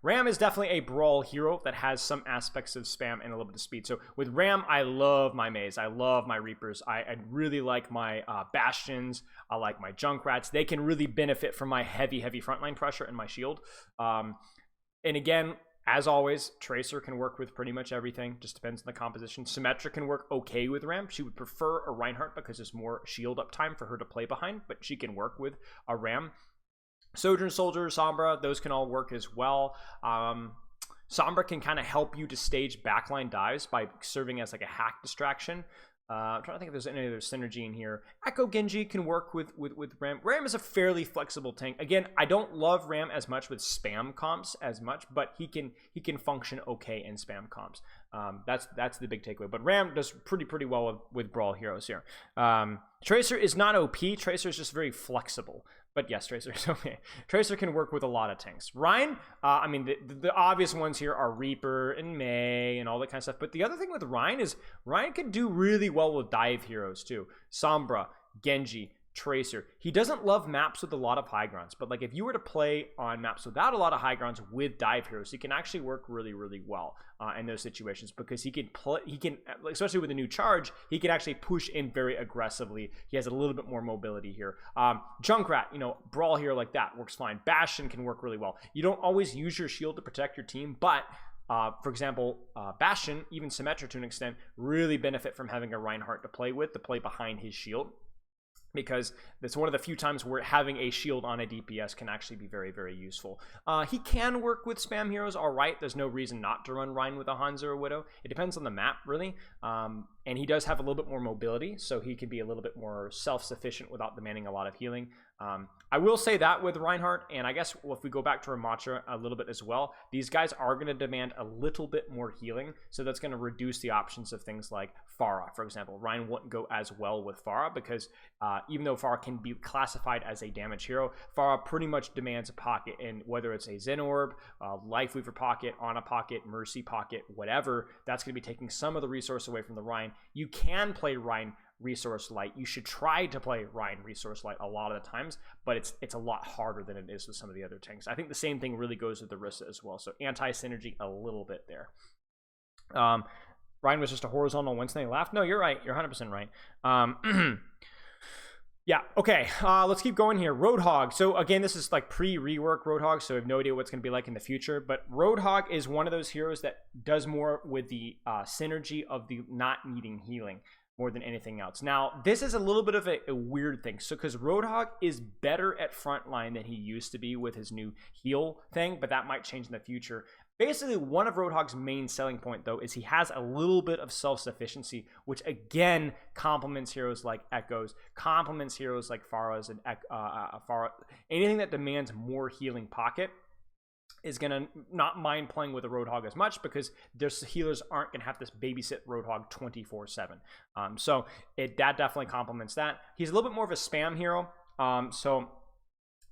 Ram is definitely a brawl hero that has some aspects of spam and a little bit of speed. So with Ram, I love my Maze. I love my Reapers. I really like my Bastions. I like my Junkrats. They can really benefit from my heavy frontline pressure and my shield. And again, as always, Tracer can work with pretty much everything. Just depends on the composition. Symmetra can work okay with Ram. She would prefer a Reinhardt because there's more shield up time for her to play behind, but she can work with a Ram. Sojourn, Soldier, Sombra, those can all work as well. Sombra can kind of help you to stage backline dives by serving as like a hack distraction. I'm trying to think if there's any other synergy in here. Echo Genji can work with Ram. Ram is a fairly flexible tank. Again, I don't love Ram as much with spam comps as much, but he can function okay in spam comps. That's the big takeaway. But Ram does pretty well with brawl heroes here. Tracer is not OP. Tracer is just very flexible. But yes, Tracer is okay. Tracer can work with a lot of tanks. Ryan, I mean, the obvious ones here are Reaper and Mei and all that kind of stuff. But the other thing with Ryan is Ryan can do really well with dive heroes too. Sombra, Genji, Tracer. He doesn't love maps with a lot of high grounds, but like if you were to play on maps without a lot of high grounds with dive heroes, he can actually work really well in those situations because he can especially with a new charge, he can actually push in very aggressively. He has a little bit more mobility here. Junkrat, you know, brawl hero like that works fine. Bastion can work really well. You don't always use your shield to protect your team, but for example, Bastion, even Symmetra to an extent, really benefit from having a Reinhardt to play with, to play behind his shield. Because that's one of the few times where having a shield on a DPS can actually be very useful. He can work with spam heroes all right. There's no reason not to run Ryan with a Hanzo or Widow. It depends on the map, really. and he does have a little bit more mobility, so he can be a little bit more self-sufficient without demanding a lot of healing. I will say that with Reinhardt, and I guess if we go back to Ramattra a little bit as well, these guys are going to demand a little bit more healing, so that's going to reduce the options of things like Pharah, for example. Ryan wouldn't go as well with Pharah because even though Pharah can be classified as a damage hero, Pharah pretty much demands a pocket, and whether it's a Zen Orb, Life Weaver pocket, Ana pocket, Mercy pocket, whatever, that's going to be taking some of the resource away from the Ryan. You can play Ryan Resource Light. You should try to play Ryan Resource Light a lot of the times, but it's a lot harder than it is with some of the other tanks. I think the same thing really goes with the Rissa as well, so anti-synergy a little bit there. Ryan was just a horizontal Wednesday laugh. No, you're right. You're 100% right. Yeah, okay, let's keep going here. Roadhog. So again, this is like pre-rework Roadhog, so I have no idea what's going to be like in the future, but Roadhog is one of those heroes that does more with the synergy of the not needing healing more than anything else. Now, this is a little bit of a weird thing. So, because Roadhog is better at frontline than he used to be with his new heal thing, but that might change in the future. Basically, one of Roadhog's main selling point, though, is he has a little bit of self-sufficiency, which, again, complements heroes like Echoes, complements heroes like Pharah's and Pharah. Anything that demands more healing pocket is going to not mind playing with a Roadhog as much because their healers aren't going to have this babysit Roadhog 24/7. So that definitely complements that. He's a little bit more of a spam hero. So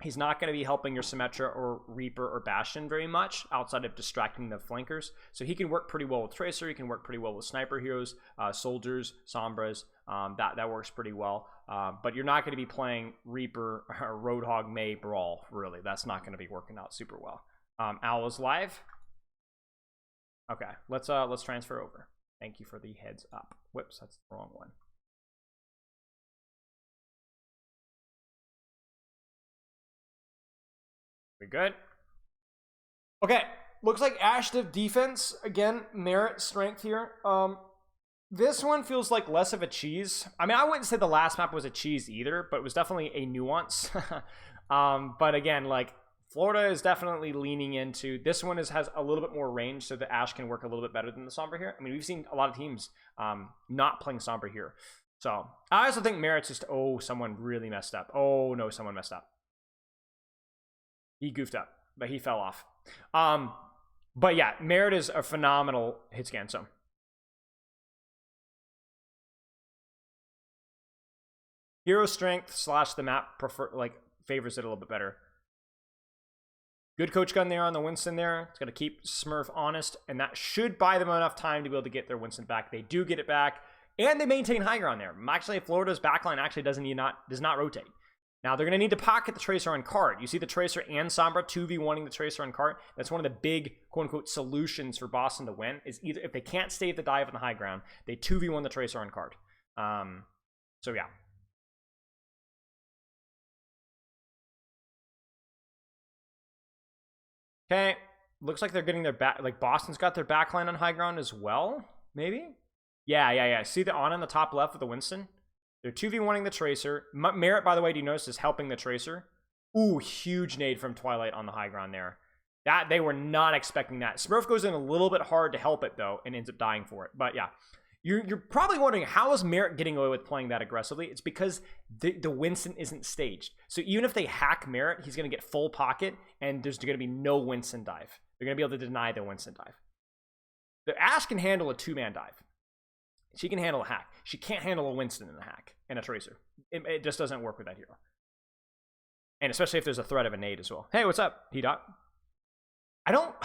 he's not going to be helping your Symmetra or Reaper or Bastion very much outside of distracting the flankers. So he can work pretty well with Tracer. He can work pretty well with sniper heroes, soldiers, Sombras. That works pretty well. But you're not going to be playing Reaper or Roadhog May Brawl, really. That's not going to be working out super well. Owl is live. Okay, let's transfer over. Thank you for the heads up. Whoops, that's the wrong one. We good? Okay, looks like Ashtive defense again. Merit strength here. This one feels like less of a cheese. I mean, I wouldn't say the last map was a cheese either, but it was definitely a nuance. But again, like, Florida is definitely leaning into this one. Has a little bit more range, so the Ashe can work a little bit better than the Sombra here. I mean, we've seen a lot of teams not playing Sombra here. So I also think Merit's just, oh, someone really messed up. Oh no, someone messed up. He goofed up, but he fell off. But yeah, Merit is a phenomenal hit scan. So hero strength / the map favors it a little bit better. Good coach gun there on the Winston there. It's going to keep Smurf honest, and that should buy them enough time to be able to get their Winston back. They do get it back, and they maintain high ground there. Actually, Florida's backline actually does not rotate. Now, they're going to need to pocket the Tracer on cart. You see the Tracer and Sombra 2v1ing the Tracer on cart. That's one of the big, quote-unquote, solutions for Boston to win, is either if they can't stay the dive on the high ground, they 2v1 the Tracer on cart. So, yeah. Okay, looks like they're getting their back, like Boston's got their backline on high ground as well, maybe? Yeah. See the on the top left with the Winston? They're 2v1ing the Tracer. Merit, by the way, do you notice, is helping the Tracer? Ooh, huge nade from Twilight on the high ground there. That, they were not expecting that. Smurf goes in a little bit hard to help it, though, and ends up dying for it. But yeah, you're probably wondering, how is Merit getting away with playing that aggressively? It's because the Winston isn't staged. So even if they hack Merit, he's going to get full pocket, and there's going to be no Winston dive. They're going to be able to deny the Winston dive. The Ashe can handle a two-man dive. She can handle a hack. She can't handle a Winston in a hack and a Tracer. It just doesn't work with that hero. And especially if there's a threat of a nade as well. Hey, what's up, P-Dot? I don't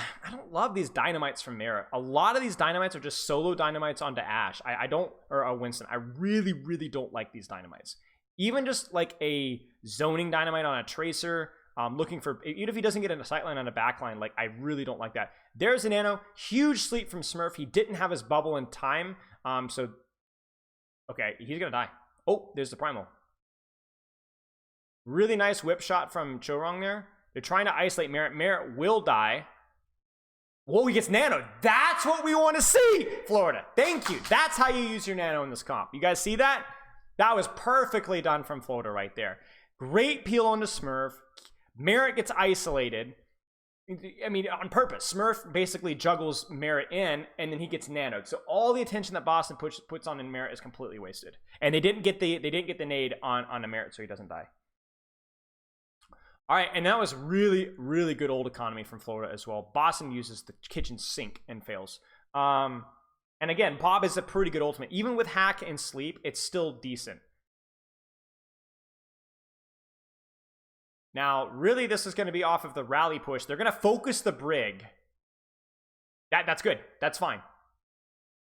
love these dynamites from Merit. A lot of these dynamites are just solo dynamites onto Ashe. I don't, or a Winston. I really, really don't like these dynamites. Even just like a zoning dynamite on a Tracer, looking for, even if he doesn't get in a sightline on a backline, like, I really don't like that. There's a nano, huge sleep from Smurf. He didn't have his bubble in time. So, okay, he's gonna die. Oh, there's the primal. Really nice whip shot from Chorong there. They're trying to isolate Merit. Merit will die. Whoa, he gets nano. That's what we want to see, Florida. Thank you. That's how you use your nano in this comp. You guys see that? That was perfectly done from Florida right there. Great peel onto Smurf. Merit gets isolated. I mean, on purpose. Smurf basically juggles Merit in, and then he gets nanoed. So all the attention that Boston puts on in Merit is completely wasted. And they didn't get the nade on a Merit, so he doesn't die. All right, and that was really, really good old economy from Florida as well. Boston uses the kitchen sink and fails. And again, Bob is a pretty good ultimate. Even with hack and sleep, it's still decent. Now, really, this is going to be off of the rally push. They're going to focus the Brig. That's good. That's fine.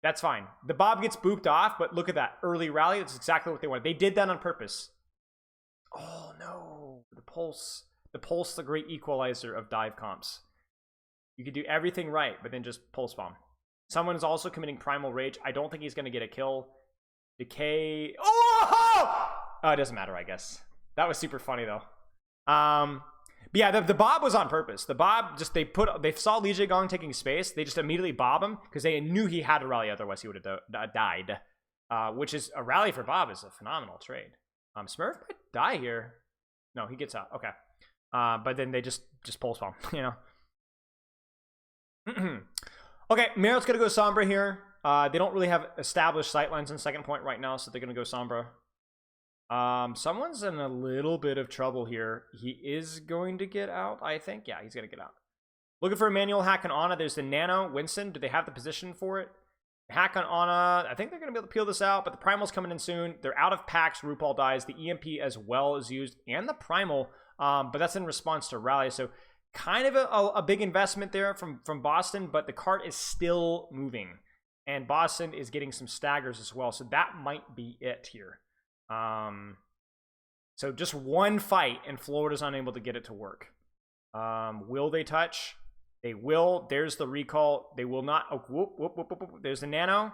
That's fine. The Bob gets booped off, but look at that. Early rally, that's exactly what they wanted. They did that on purpose. Oh, no. The Pulse, the great equalizer of dive comps. You could do everything right, but then just Pulse Bomb. Someone is also committing Primal Rage. I don't think he's going to get a kill. Decay. Oh! Oh, it doesn't matter, I guess. That was super funny, though. But yeah, the Bob was on purpose. The Bob just they saw Lee Jae Gong taking space. They just immediately bob him because they knew he had a rally. Otherwise, he would have died. Which is a rally for Bob is a phenomenal trade. Smurf might die here. No, he gets out. Okay. But then they just pulse bomb. You know. Okay, Merit's gonna go Sombra here. They don't really have established sightlines in second point right now, so they're gonna go Sombra. Someone's in a little bit of trouble here. He is going to get out, I think. Yeah, he's gonna get out. Looking for a manual hack on Ana. There's the Nano. Winston, do they have the position for it? Hack on Ana. I think they're gonna be able to peel this out, but the Primal's coming in soon. They're out of packs. RuPaul dies. The EMP as well is used, and the Primal. But that's in response to rally. So kind of a big investment there from Boston, but the cart is still moving. And Boston is getting some staggers as well. So that might be it here. So just one fight and Florida's unable to get it to work. Will they touch? They will. There's the recall. They will not. Oh, whoop, whoop, whoop, whoop, whoop. There's the Nano.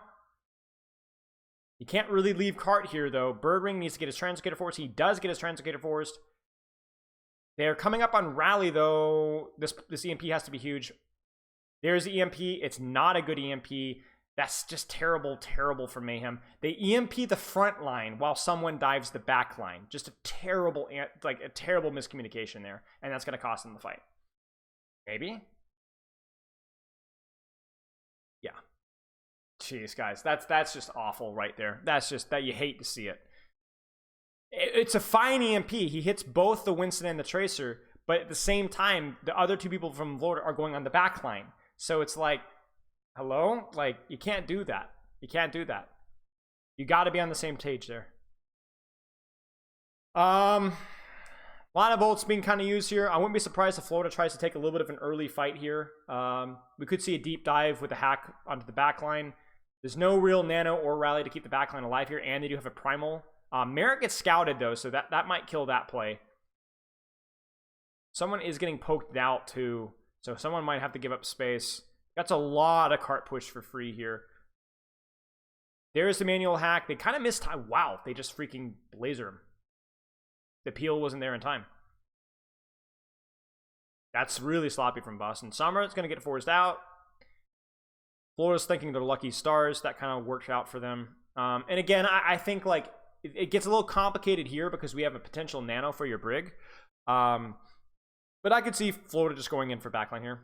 You can't really leave cart here though. Birdring needs to get his Translocator forced. He does get his Translocator forced. They're coming up on rally though. This EMP has to be huge. There's the EMP. It's not a good EMP. That's just terrible, terrible for Mayhem. They EMP the front line while someone dives the back line. Just a terrible, like a terrible miscommunication there. And that's going to cost them the fight. Maybe? Yeah. Jeez, guys. That's just awful right there. That's just, that you hate to see it. It's a fine EMP. He hits both the Winston and the Tracer. But at the same time, the other two people from Florida are going on the back line. So it's like, hello? Like, you can't do that. You can't do that. You got to be on the same page there. A lot of ults being kind of used here. I wouldn't be surprised if Florida tries to take a little bit of an early fight here. We could see a deep dive with a hack onto the back line. There's no real Nano or Rally to keep the back line alive here, and they do have a Primal. Merritt gets scouted, though, so that might kill that play. Someone is getting poked out, too, so someone might have to give up space. That's a lot of cart push for free here. There's the manual hack. They kind of missed time. Wow, they just freaking laser him. The peel wasn't there in time. That's really sloppy from Boston. Summer's going to get forced out. Florida's thinking they're lucky stars. That kind of worked out for them. And again, I think like it gets a little complicated here because we have a potential Nano for your Brig. But I could see Florida just going in for backline here.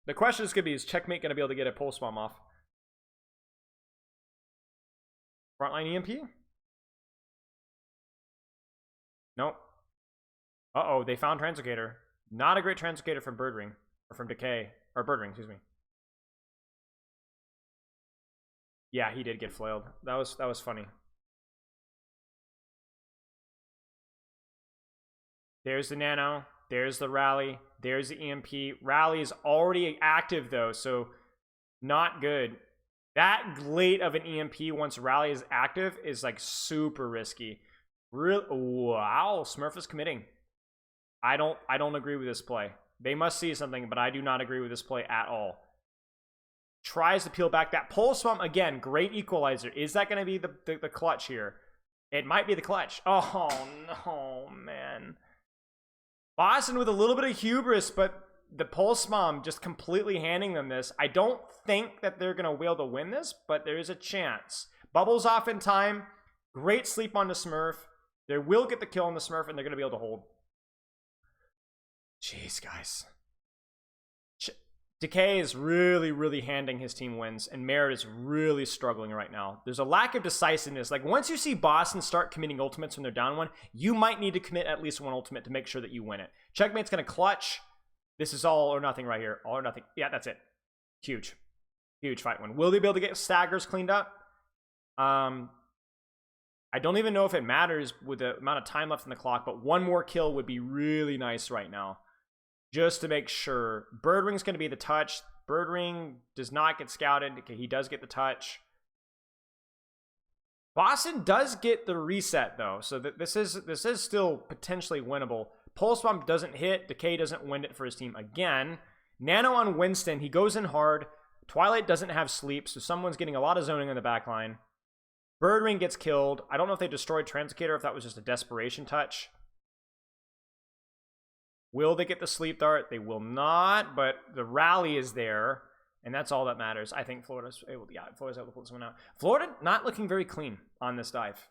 The question is going to be, is Checkmate going to be able to get a pulse bomb off? Frontline EMP? Nope. Uh-oh, they found Translocator. Not a great Translocator from Birdring. Or from Decay. Or Birdring, excuse me. Yeah, he did get flailed. That was funny. There's the Nano. There's the Rally. There's the EMP. Rally is already active, though, so not good. That late of an EMP once Rally is active is, like, super risky. Wow, Smurf is committing. I don't agree with this play. They must see something, but I do not agree with this play at all. Tries to peel back. That Pulse Bomb, again, great equalizer. Is that going to be the clutch here? It might be the clutch. Oh, no, man. Boston with a little bit of hubris, but the Pulse Bomb just completely handing them this. I don't think that they're going to be able to win this, but there is a chance. Bubbles off in time. Great sleep on the Smurf. They will get the kill on the Smurf, and they're going to be able to hold. Jeez, guys. Decay is really, really handing his team wins, and Merit is really struggling right now. There's a lack of decisiveness. Like, once you see Boston start committing ultimates when they're down one, you might need to commit at least one ultimate to make sure that you win it. Checkmate's going to clutch. This is all or nothing right here. All or nothing. Yeah, that's it. Huge. Huge fight win. Will they be able to get staggers cleaned up? I don't even know if it matters with the amount of time left in the clock, but one more kill would be really nice right now. Just to make sure. Birdwing's going to be the touch. Birdwing does not get scouted. Okay, he does get the touch. Boston does get the reset, though. So this is still potentially winnable. Pulse Bomb doesn't hit. Decay doesn't win it for his team again. Nano on Winston. He goes in hard. Twilight doesn't have sleep, so someone's getting a lot of zoning on the back line. Birdwing gets killed. I don't know if they destroyed Translocator or if that was just a desperation touch. Will they get the sleep dart? They will not, but the rally is there, and that's all that matters. I think Florida's able to pull someone out. Florida not looking very clean on this dive.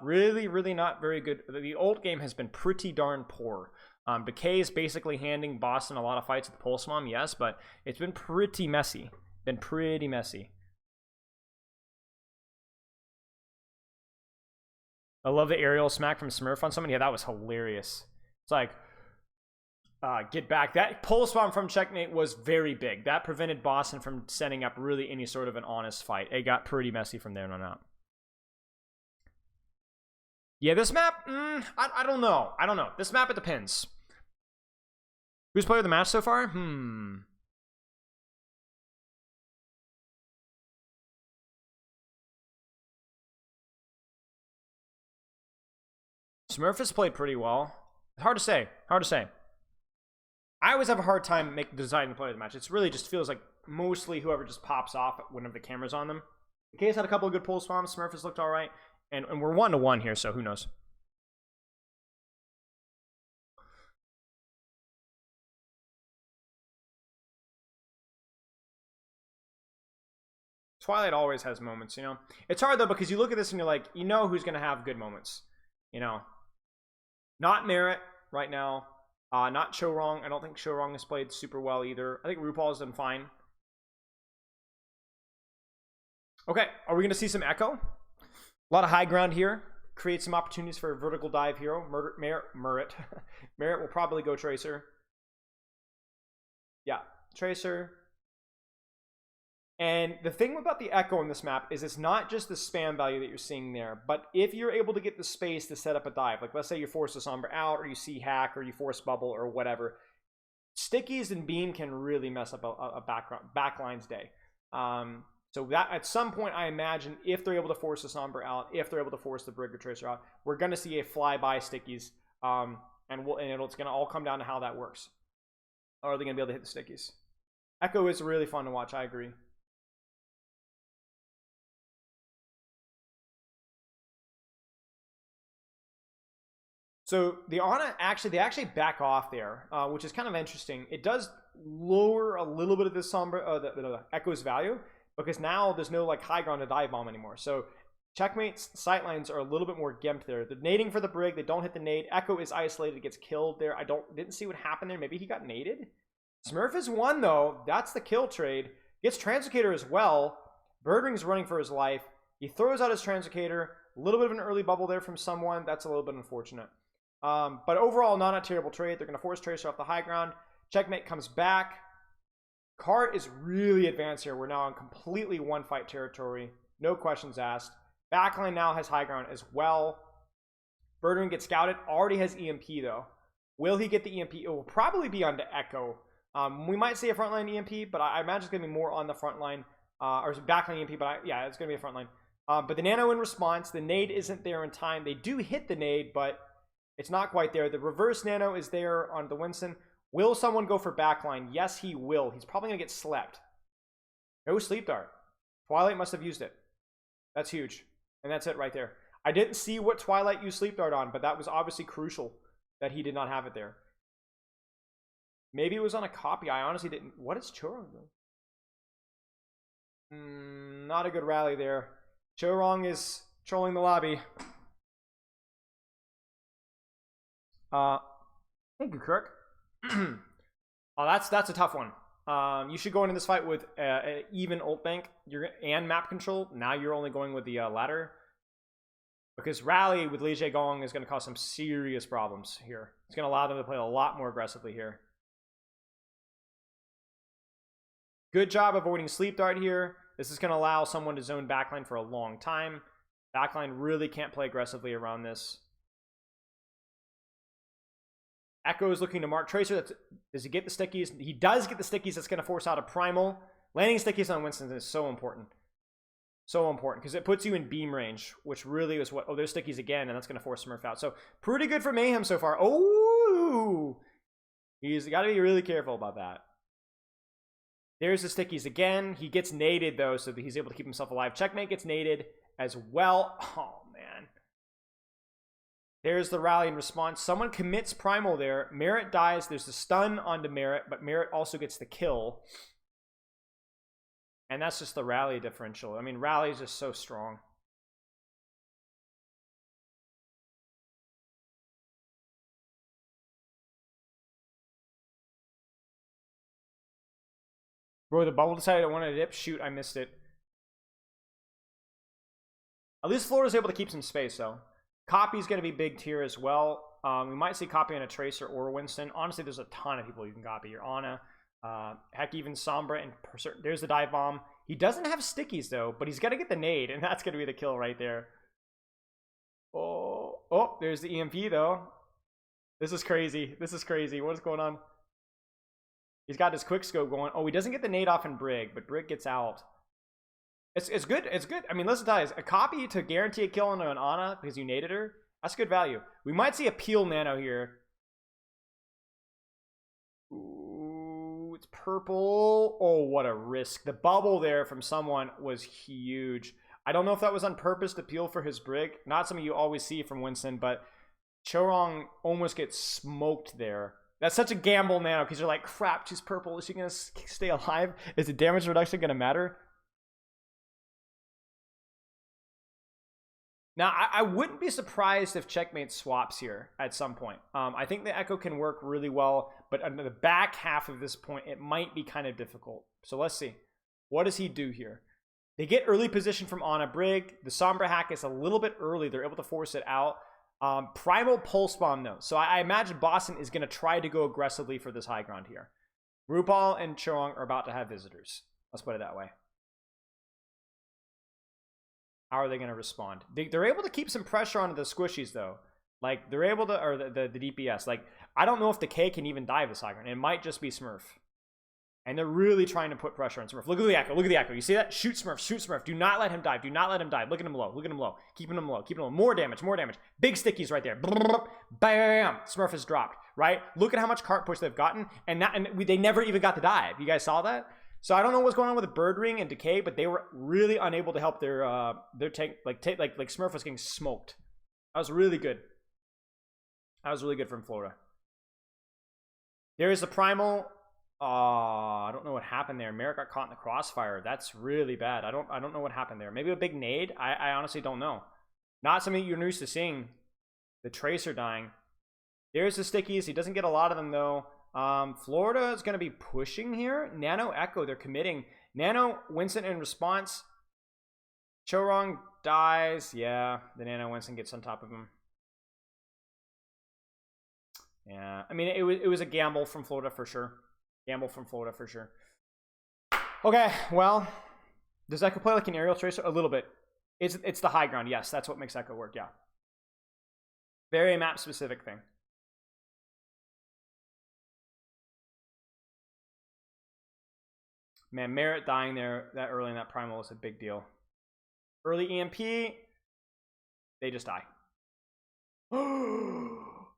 Really, really not very good. The ult game has been pretty darn poor. Decay is basically handing Boston a lot of fights with Pulse Bomb, yes, but it's been pretty messy. Been pretty messy. I love the aerial smack from Smurf on someone. Yeah, that was hilarious. It's like, get back. That Pulse Bomb from Checkmate was very big. That prevented Boston from setting up really any sort of an honest fight. It got pretty messy from there on out. Yeah, this map, I don't know. I don't know. This map, it depends. Who's player of the match so far? Smurf has played pretty well. Hard to say. Hard to say. I always have a hard time deciding the player of the match. It really just feels like mostly whoever just pops off whenever the camera's on them. Case had a couple of good pulse bombs. Smurf has looked all right. And we're 1-1 here, so who knows? Twilight always has moments, you know? It's hard, though, because you look at this and you're like, you know who's going to have good moments. You know? Not Merit right now. Not Chorong. I don't think Chorong has played super well either. I think RuPaul's done fine. Okay, are we going to see some Echo? A lot of high ground here. Create some opportunities for a vertical dive hero. Merit. Merit will probably go Tracer. Yeah, Tracer. And the thing about the Echo in this map is it's not just the spam value that you're seeing there, but if you're able to get the space to set up a dive, like let's say you force a Sombra out, or you see hack, or you force bubble, or whatever, stickies and beam can really mess up a backlines day. So that at some point, I imagine if they're able to force the Sombra out, if they're able to force the Brig or Tracer out, we're going to see a flyby stickies, and it's going to all come down to how that works. Are they going to be able to hit the stickies? Echo is really fun to watch. I agree. So the Ana they actually back off there, which is kind of interesting. It does lower a little bit of the Sombra, the Echo's value, because now there's no like high ground to dive bomb anymore. So Checkmate's sightlines are a little bit more gimped there. The nading for the Brig, they don't hit the nade. Echo is isolated, gets killed there. Didn't see what happened there. Maybe he got naded. Smurf is one though. That's the kill trade. Gets Translocator as well. Birdwing's running for his life. He throws out his Translocator. A little bit of an early bubble there from someone. That's a little bit unfortunate. But overall, not a terrible trade. They're going to force Tracer off the high ground. Checkmate comes back. Cart is really advanced here. We're now in completely one-fight territory. No questions asked. Backline now has high ground as well. Birdwing gets scouted. Already has EMP, though. Will he get the EMP? It will probably be onto Echo. We might see a frontline EMP, but I imagine it's going to be more on the front line. Or backline EMP, but yeah, it's going to be a frontline. But the Nano in response. The nade isn't there in time. They do hit the nade, but it's not quite there. The reverse Nano is there on the Winston. Will someone go for backline? Yes, he will. He's probably going to get slept. No sleep dart. Twilight must have used it. That's huge. And that's it right there. I didn't see what Twilight used sleep dart on, but that was obviously crucial that he did not have it there. Maybe it was on a copy. I honestly didn't. What is Chorong doing? Not a good rally there. Chorong is trolling the lobby. Thank you, Kirk. Oh, that's a tough one. You should go into this fight with even ult bank and map control. Now you're only going with the ladder. Because rally with Li Gong is going to cause some serious problems here. It's going to allow them to play a lot more aggressively here. Good job avoiding sleep dart here. This is going to allow someone to zone backline for a long time. Backline really can't play aggressively around this. Echo is looking to mark Tracer. Does he get the stickies? He does get the stickies. That's going to force out a primal. Landing stickies on Winston is so important. So important, because it puts you in beam range, which really is what... Oh, there's stickies again, and that's going to force Smurf out. So, pretty good for Mayhem so far. Oh! He's got to be really careful about that. There's the stickies again. He gets naded, though, so that he's able to keep himself alive. Checkmate gets naded as well. Oh, man. There's the rally in response. Someone commits primal there. Merit dies. There's the stun onto Merit, but Merit also gets the kill. And that's just the rally differential. I mean, rally is just so strong. Bro, the bubble decided I wanted to dip. Shoot, I missed it. At least Florida's able to keep some space, though. Copy's going to be big tier as well. We might see Copy on a Tracer or Winston. Honestly, there's a ton of people you can copy. Your Ana, heck, even Sombra, and there's the dive bomb. He doesn't have stickies, though, but he's got to get the nade, and that's going to be the kill right there. Oh, there's the EMP, though. This is crazy. This is crazy. What is going on? He's got his quick scope going. Oh, he doesn't get the nade off in Brig, but Brig gets out. It's good. It's good. I mean, listen, guys. A copy to guarantee a kill on an Ana because you naded her. That's good value. We might see a peel nano here. Ooh, it's purple. Oh, what a risk. The bubble there from someone was huge. I don't know if that was on purpose to peel for his Brig. Not something you always see from Winston, but Chorong almost gets smoked there. That's such a gamble now because you're like, crap, she's purple. Is she going to stay alive? Is the damage reduction going to matter? Now, I wouldn't be surprised if Checkmate swaps here at some point. I think the Echo can work really well, but under the back half of this point, it might be kind of difficult. So let's see. What does he do here? They get early position from Ana Brig. The Sombra hack is a little bit early. They're able to force it out. Primal Pulse Bomb, though. So I imagine Boston is going to try to go aggressively for this high ground here. RuPaul and Chorong are about to have visitors. Let's put it that way. How are they going to respond? They're able to keep some pressure onto the squishies, though. Like, they're able to, or the DPS. Like, I don't know if the K can even dive this high ground. It might just be Smurf. And they're really trying to put pressure on Smurf. Look at the Echo. Look at the Echo. You see that? Shoot Smurf. Shoot Smurf. Do not let him dive. Do not let him dive. Look at him low. Look at him low. Keeping him low. Keeping him low. More damage. More damage. Big stickies right there. Bam. Smurf is dropped. Right? Look at how much cart push they've gotten. And they never even got the dive. You guys saw that? So I don't know what's going on with the Bird Ring and Decay, but they were really unable to help their tank. Like Smurf was getting smoked. That was really good. That was really good from Florida. There is the Primal. I don't know what happened there. Merrick got caught in the crossfire. That's really bad. I don't know what happened there. Maybe a big nade? I honestly don't know. Not something you're used to seeing. The Tracer dying. There's the stickies. He doesn't get a lot of them, though. Florida is going to be pushing here. Nano Echo, they're committing. Nano, Winston in response. Chorong dies. Yeah, the Nano Winston gets on top of him. Yeah, I mean, it was a gamble from Florida for sure. Gamble from Florida for sure. Okay, well, does Echo play like an aerial tracer? A little bit. It's the high ground. Yes, that's what makes Echo work. Yeah. Very map specific thing. Man, Merit dying there that early in that primal is a big deal. Early EMP, they just die.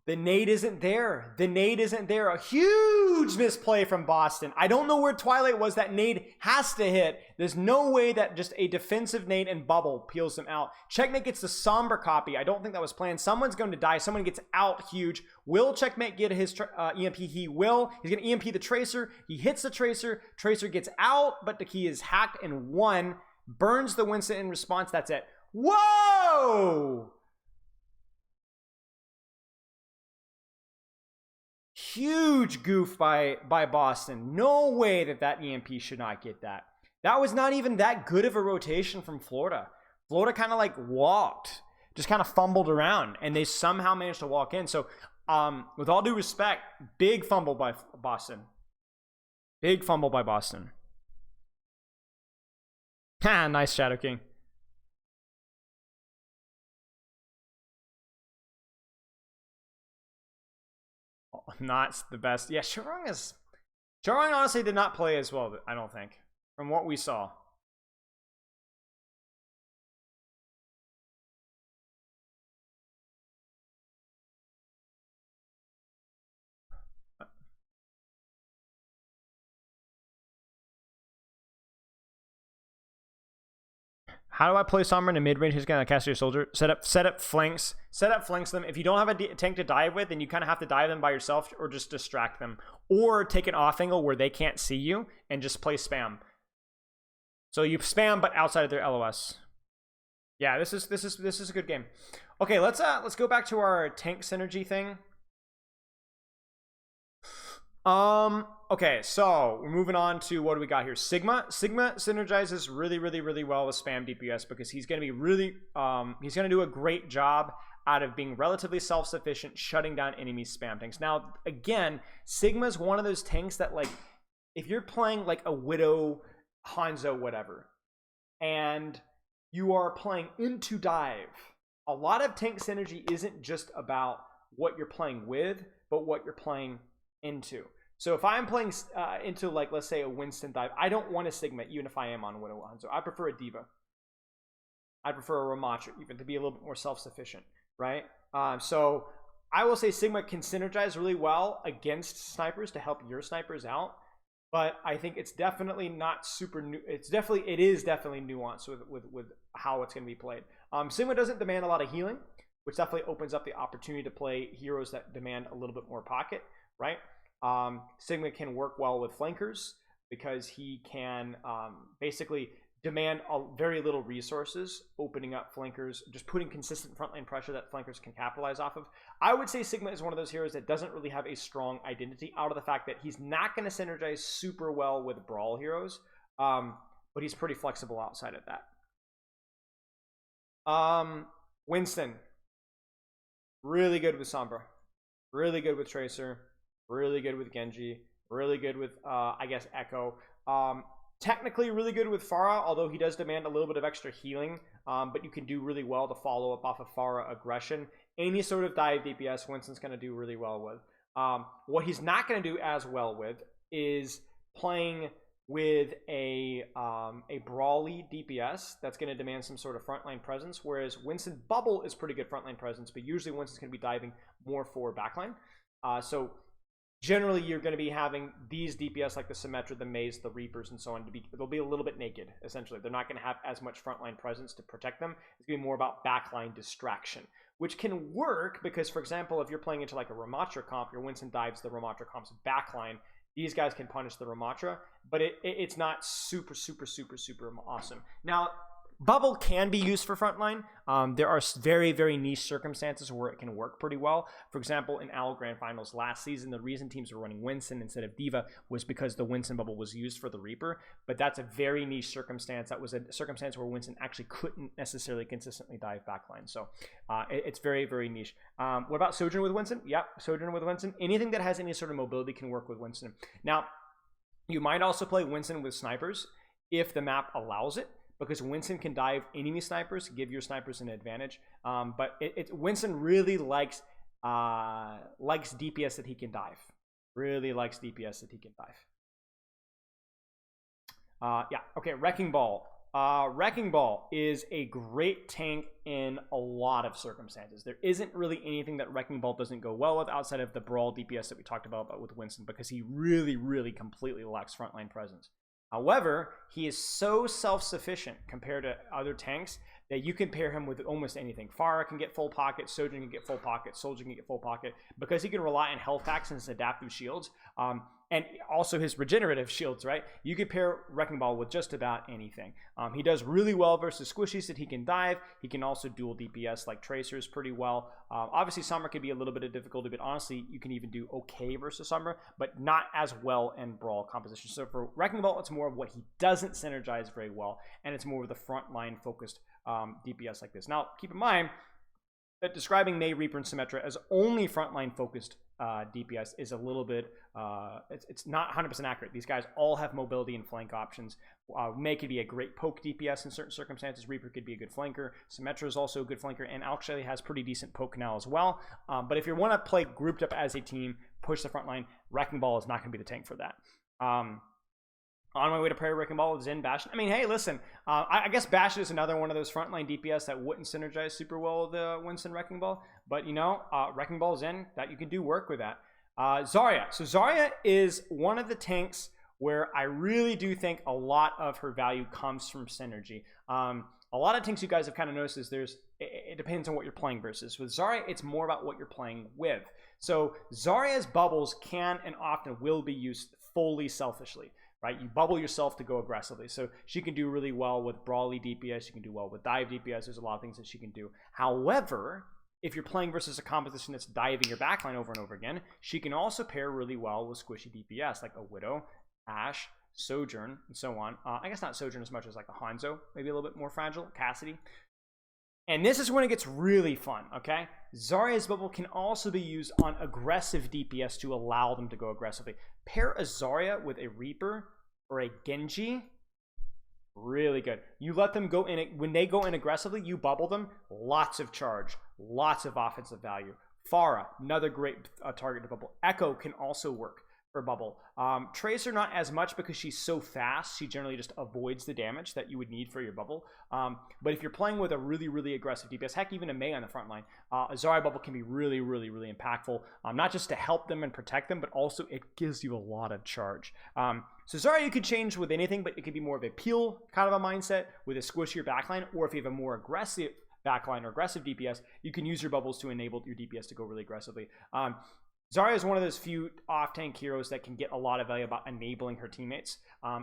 The nade isn't there. The nade isn't there. A huge misplay from Boston. I don't know where Twilight was. That nade has to hit. There's no way that just a defensive nade and bubble peels them out. Checkmate gets the Somber copy. I don't think that was planned. Someone's going to die. Someone gets out huge. Will Checkmate get his EMP? He will. He's going to EMP the Tracer. He hits the Tracer. Tracer gets out, but the key is hacked and won. Burns the Winston in response. That's it. Whoa! Huge goof by Boston. No way that EMP should not get that. That was not even that good of a rotation from Florida. Florida kind of like walked, just kind of fumbled around, and they somehow managed to walk in. So with all due respect, big fumble by Boston. Big fumble by Boston. Ha, nice Shadow King. Not the best. Yeah, Charong honestly did not play as well, I don't think, from what we saw. How do I play Sombra in a mid-range who's gonna cast your soldier? Set up flanks them. If you don't have a tank to dive with, then you kind of have to dive them by yourself or just distract them. Or take an off angle where they can't see you and just play spam. So you spam but outside of their LOS. Yeah, this is a good game. Okay, let's go back to our tank synergy thing. Okay, so we're moving on to what do we got here? Sigma synergizes really well with spam DPS because he's going to be really he's going to do a great job out of being relatively self-sufficient, shutting down enemy spam tanks. Now, again, Sigma's one of those tanks that, like, if you're playing like a Widow, Hanzo, whatever, and you are playing into dive, a lot of tank synergy isn't just about what you're playing with, but what you're playing into. So if I'm playing into, like, let's say a Winston dive, I don't want a Sigma even if I am on Widow Hanzo. I prefer a Diva. I prefer a Ramatra even to be a little bit more self-sufficient, right? So I will say Sigma can synergize really well against snipers to help your snipers out, but I think it's definitely not super new. It is definitely nuanced with how it's going to be played. Sigma doesn't demand a lot of healing, which definitely opens up the opportunity to play heroes that demand a little bit more pocket, right? Sigma can work well with flankers because he can basically demand very little resources, opening up flankers, just putting consistent frontline pressure that flankers can capitalize off of. I would say Sigma is one of those heroes that doesn't really have a strong identity out of the fact that he's not going to synergize super well with brawl heroes, but he's pretty flexible outside of that. Winston, really good with Sombra, really good with Tracer, really good with Genji, really good with, I guess, Echo. Technically really good with Pharah, although he does demand a little bit of extra healing, but you can do really well to follow up off of Pharah aggression. Any sort of dive DPS, Winston's going to do really well with. What he's not going to do as well with is playing with a brawly DPS that's going to demand some sort of frontline presence, whereas Winston Bubble is pretty good frontline presence, but usually Winston's going to be diving more for backline. So generally, you're going to be having these DPS like the Symmetra, the Maze, the Reapers, and so on. They'll be a little bit naked, essentially. They're not going to have as much frontline presence to protect them. It's going to be more about backline distraction, which can work because, for example, if you're playing into like a Ramatra comp, your Winston dives the Ramatra comp's backline. These guys can punish the Ramatra, but it's not super awesome. Now, Bubble can be used for frontline. There are very niche circumstances where it can work pretty well. For example, in AL Grand Finals last season, the reason teams were running Winston instead of Diva was because the Winston Bubble was used for the Reaper. But that's a very niche circumstance. That was a circumstance where Winston actually couldn't necessarily consistently dive backline. So it's very niche. What about Sojourn with Winston? Yep, Sojourn with Winston. Anything that has any sort of mobility can work with Winston. Now, you might also play Winston with snipers if the map allows it, because Winston can dive enemy snipers, give your snipers an advantage. But Winston really likes DPS that he can dive. Really likes DPS that he can dive. Yeah, okay, Wrecking Ball. Wrecking Ball is a great tank in a lot of circumstances. There isn't really anything that Wrecking Ball doesn't go well with outside of the Brawl DPS that we talked about with Winston, because he really completely lacks frontline presence. However, he is so self-sufficient compared to other tanks that you can pair him with almost anything. Pharah can get full pocket, Sojourn can get full pocket, Soldier can get full pocket, because he can rely on health packs and his adaptive shields. and also his regenerative shields, right? You could pair Wrecking Ball with just about anything. He does really well versus squishies that he can dive. He can also dual DPS like Tracers pretty well. Obviously, Sombra could be a little bit of difficulty, but honestly, you can even do okay versus Sombra, but not as well in Brawl composition. So for Wrecking Ball, it's more of what he doesn't synergize very well, and it's more of the frontline focused DPS like this. Now, keep in mind that describing Mei, Reaper, and Symmetra as only frontline focused DPS is a little bit, it's not 100% accurate. These guys all have mobility and flank options. Mei could be a great poke DPS in certain circumstances. Reaper could be a good flanker. Symmetra is also a good flanker, and actually has pretty decent poke now as well. But if you want to play grouped up as a team, push the front line, Wrecking Ball is not going to be the tank for that. On my way to pair Wrecking Ball with Zen Bastion. I mean, hey, listen, I guess Bastion is another one of those frontline DPS that wouldn't synergize super well with Winston Wrecking Ball. But, you know, Wrecking Ball Zen, that you can do work with that. Zarya. So Zarya is one of the tanks where I really do think a lot of her value comes from synergy. A lot of tanks you guys have kind of noticed is it depends on what you're playing versus. With Zarya, it's more about what you're playing with. So Zarya's bubbles can and often will be used fully selfishly. Right, you bubble yourself to go aggressively. So she can do really well with Brawly DPS. She can do well with Dive DPS. There's a lot of things that she can do. However, if you're playing versus a composition that's diving your backline over and over again, she can also pair really well with squishy DPS like a Widow, Ashe, Sojourn, and so on. I guess not Sojourn as much as like a Hanzo, maybe a little bit more fragile, Cassidy. And this is when it gets really fun, okay? Zarya's bubble can also be used on aggressive DPS to allow them to go aggressively. Pair a Zarya with a Reaper or a Genji, really good. You let them go in, when they go in aggressively, you bubble them, lots of charge, lots of offensive value. Pharah, another great target to bubble. Echo can also work for bubble. Tracer not as much because she's so fast. She generally just avoids the damage that you would need for your bubble. But if you're playing with a really, really aggressive DPS, heck, even a Mei on the front line, a Zarya bubble can be really, really, really impactful. Not just to help them and protect them, but also it gives you a lot of charge. So Zarya you could change with anything, but it could be more of a peel kind of a mindset with a squishier backline, or if you have a more aggressive backline or aggressive DPS, you can use your bubbles to enable your DPS to go really aggressively. Zarya is one of those few off-tank heroes that can get a lot of value about enabling her teammates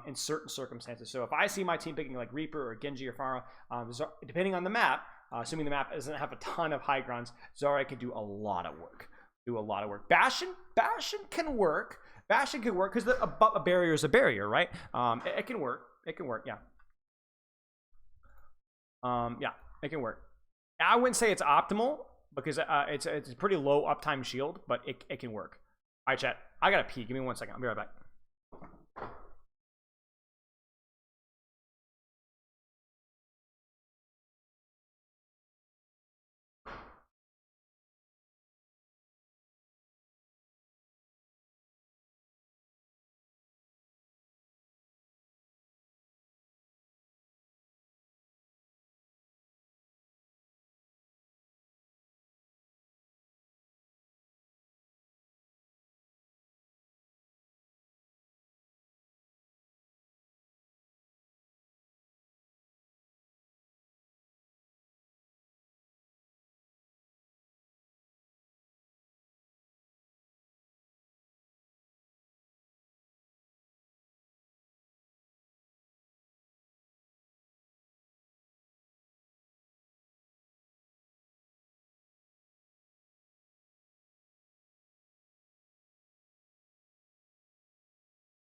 in certain circumstances. So if I see my team picking like Reaper or Genji or Pharah, depending on the map, assuming the map doesn't have a ton of high grounds, Zarya can do a lot of work. Bastion can work. Bastion can work because a barrier is a barrier, right? It can work. It can work, yeah. Yeah, it can work. I wouldn't say it's optimal, because it's a pretty low uptime shield, but it can work. All right, chat. I gotta pee. Give me 1 second. I'll be right back.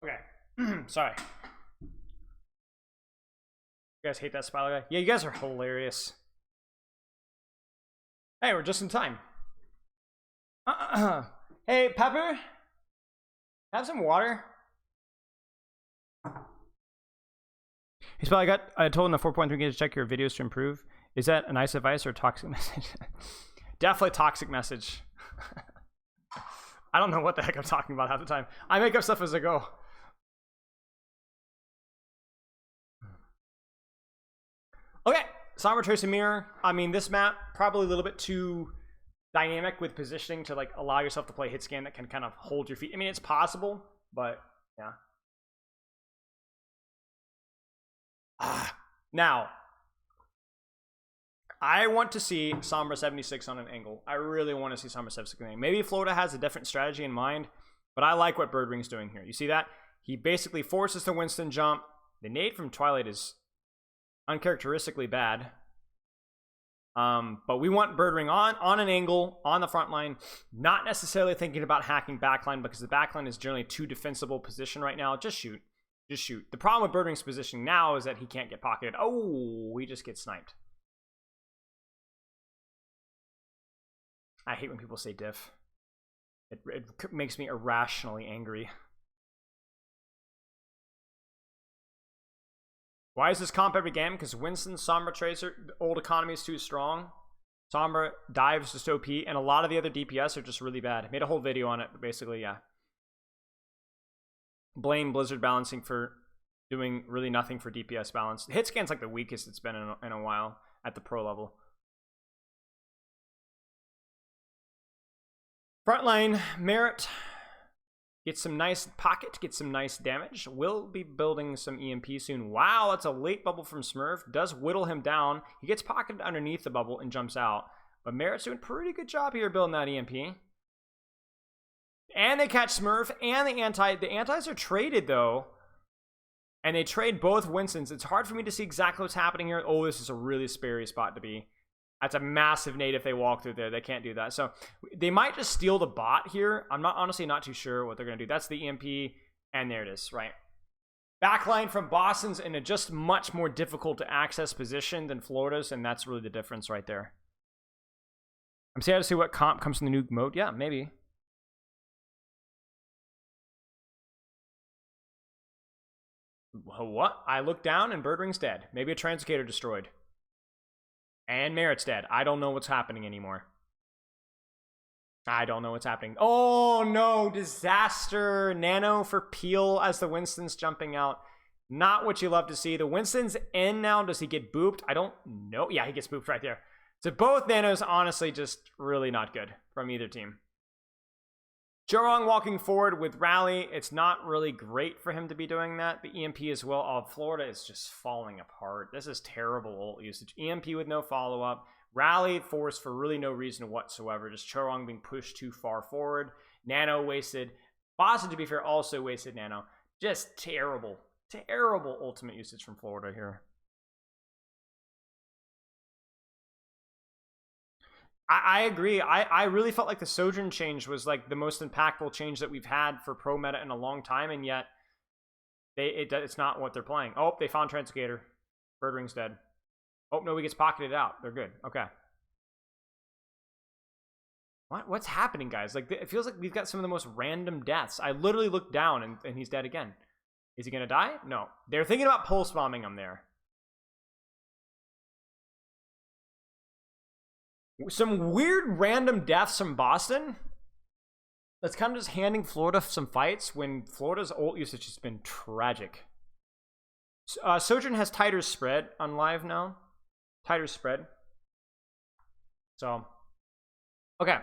Okay. Sorry. You guys hate that spider guy? Yeah, you guys are hilarious. Hey, we're just in time. Hey, Pepper. Have some water. Hey, Spell, I told him the 4.3 to check your videos to improve. Is that a nice advice or a toxic message? Definitely toxic message. I don't know what the heck I'm talking about half the time. I make up stuff as I go. Okay, Sombra, Tracer, Mirror. I mean, this map probably a little bit too dynamic with positioning to like allow yourself to play hit scan that can kind of hold your feet. I mean, it's possible, but yeah. Now, I want to see Sombra 76 on an angle. I really want to see Sombra 76 on an angle. Maybe Florida has a different strategy in mind. But I like what Birdwing's doing here. You see that? He basically forces the Winston jump. The nade from Twilight is uncharacteristically bad. But we want Birdwing on an angle, on the front line, not necessarily thinking about hacking backline because the backline is generally too defensible position right now. Just shoot. Just shoot. The problem with Birdwing's positioning now is that he can't get pocketed. Oh, he just gets sniped. I hate when people say diff. It makes me irrationally angry. Why is this comp every game? Because Winston, Sombra, Tracer, the old economy is too strong. Sombra dives just OP, and a lot of the other DPS are just really bad. I made a whole video on it, but basically, yeah. Blame Blizzard balancing for doing really nothing for DPS balance. Hit scan's like the weakest it's been in a while at the pro level. Frontline, Merit gets some nice pocket, gets some nice damage. Will be building some EMP soon. Wow, that's a late bubble from Smurf. Does whittle him down. He gets pocketed underneath the bubble and jumps out. But Merit's doing a pretty good job here building that EMP. And they catch Smurf and the anti. The antis are traded though. And they trade both Winstons. It's hard for me to see exactly what's happening here. Oh, this is a really scary spot to be. That's a massive nade if they walk through there. They can't do that. So they might just steal the bot here. I'm honestly not too sure what they're going to do. That's the EMP, and there it is, right? Backline from Boston's in a just much more difficult to access position than Florida's, and that's really the difference right there. I'm sad to see what comp comes from the new mode. Yeah, maybe. What? I look down and Birdwing's dead. Maybe a Translocator destroyed. And Merit's dead. I don't know what's happening anymore. I don't know what's happening. Oh no, disaster. Nano for Peel as the Winston's jumping out. Not what you love to see. The Winston's in now. Does he get booped? I don't know. Yeah, he gets booped right there. So both Nanos, honestly, just really not good from either team. Jorong walking forward with Rally. It's not really great for him to be doing that. The EMP as well. Oh, Florida is just falling apart. This is terrible ult usage. EMP with no follow-up. Rally force for really no reason whatsoever. Just Jorong being pushed too far forward. Nano wasted. Boston, to be fair, also wasted Nano. Just terrible. Terrible ultimate usage from Florida here. I agree. I really felt like the Sojourn change was like the most impactful change that we've had for pro meta in a long time, and yet it's not what they're playing. Oh, they found Translocator. Birdwing's dead. Oh, no, he gets pocketed out. They're good. Okay. What's happening, guys? Like, it feels like we've got some of the most random deaths. I literally looked down, and he's dead again. Is he going to die? No. They're thinking about pulse bombing him there. Some weird random deaths from Boston. That's kind of just handing Florida some fights when Florida's ult usage has been tragic. Sojourn has tighter spread on live now. Tighter spread. So, okay.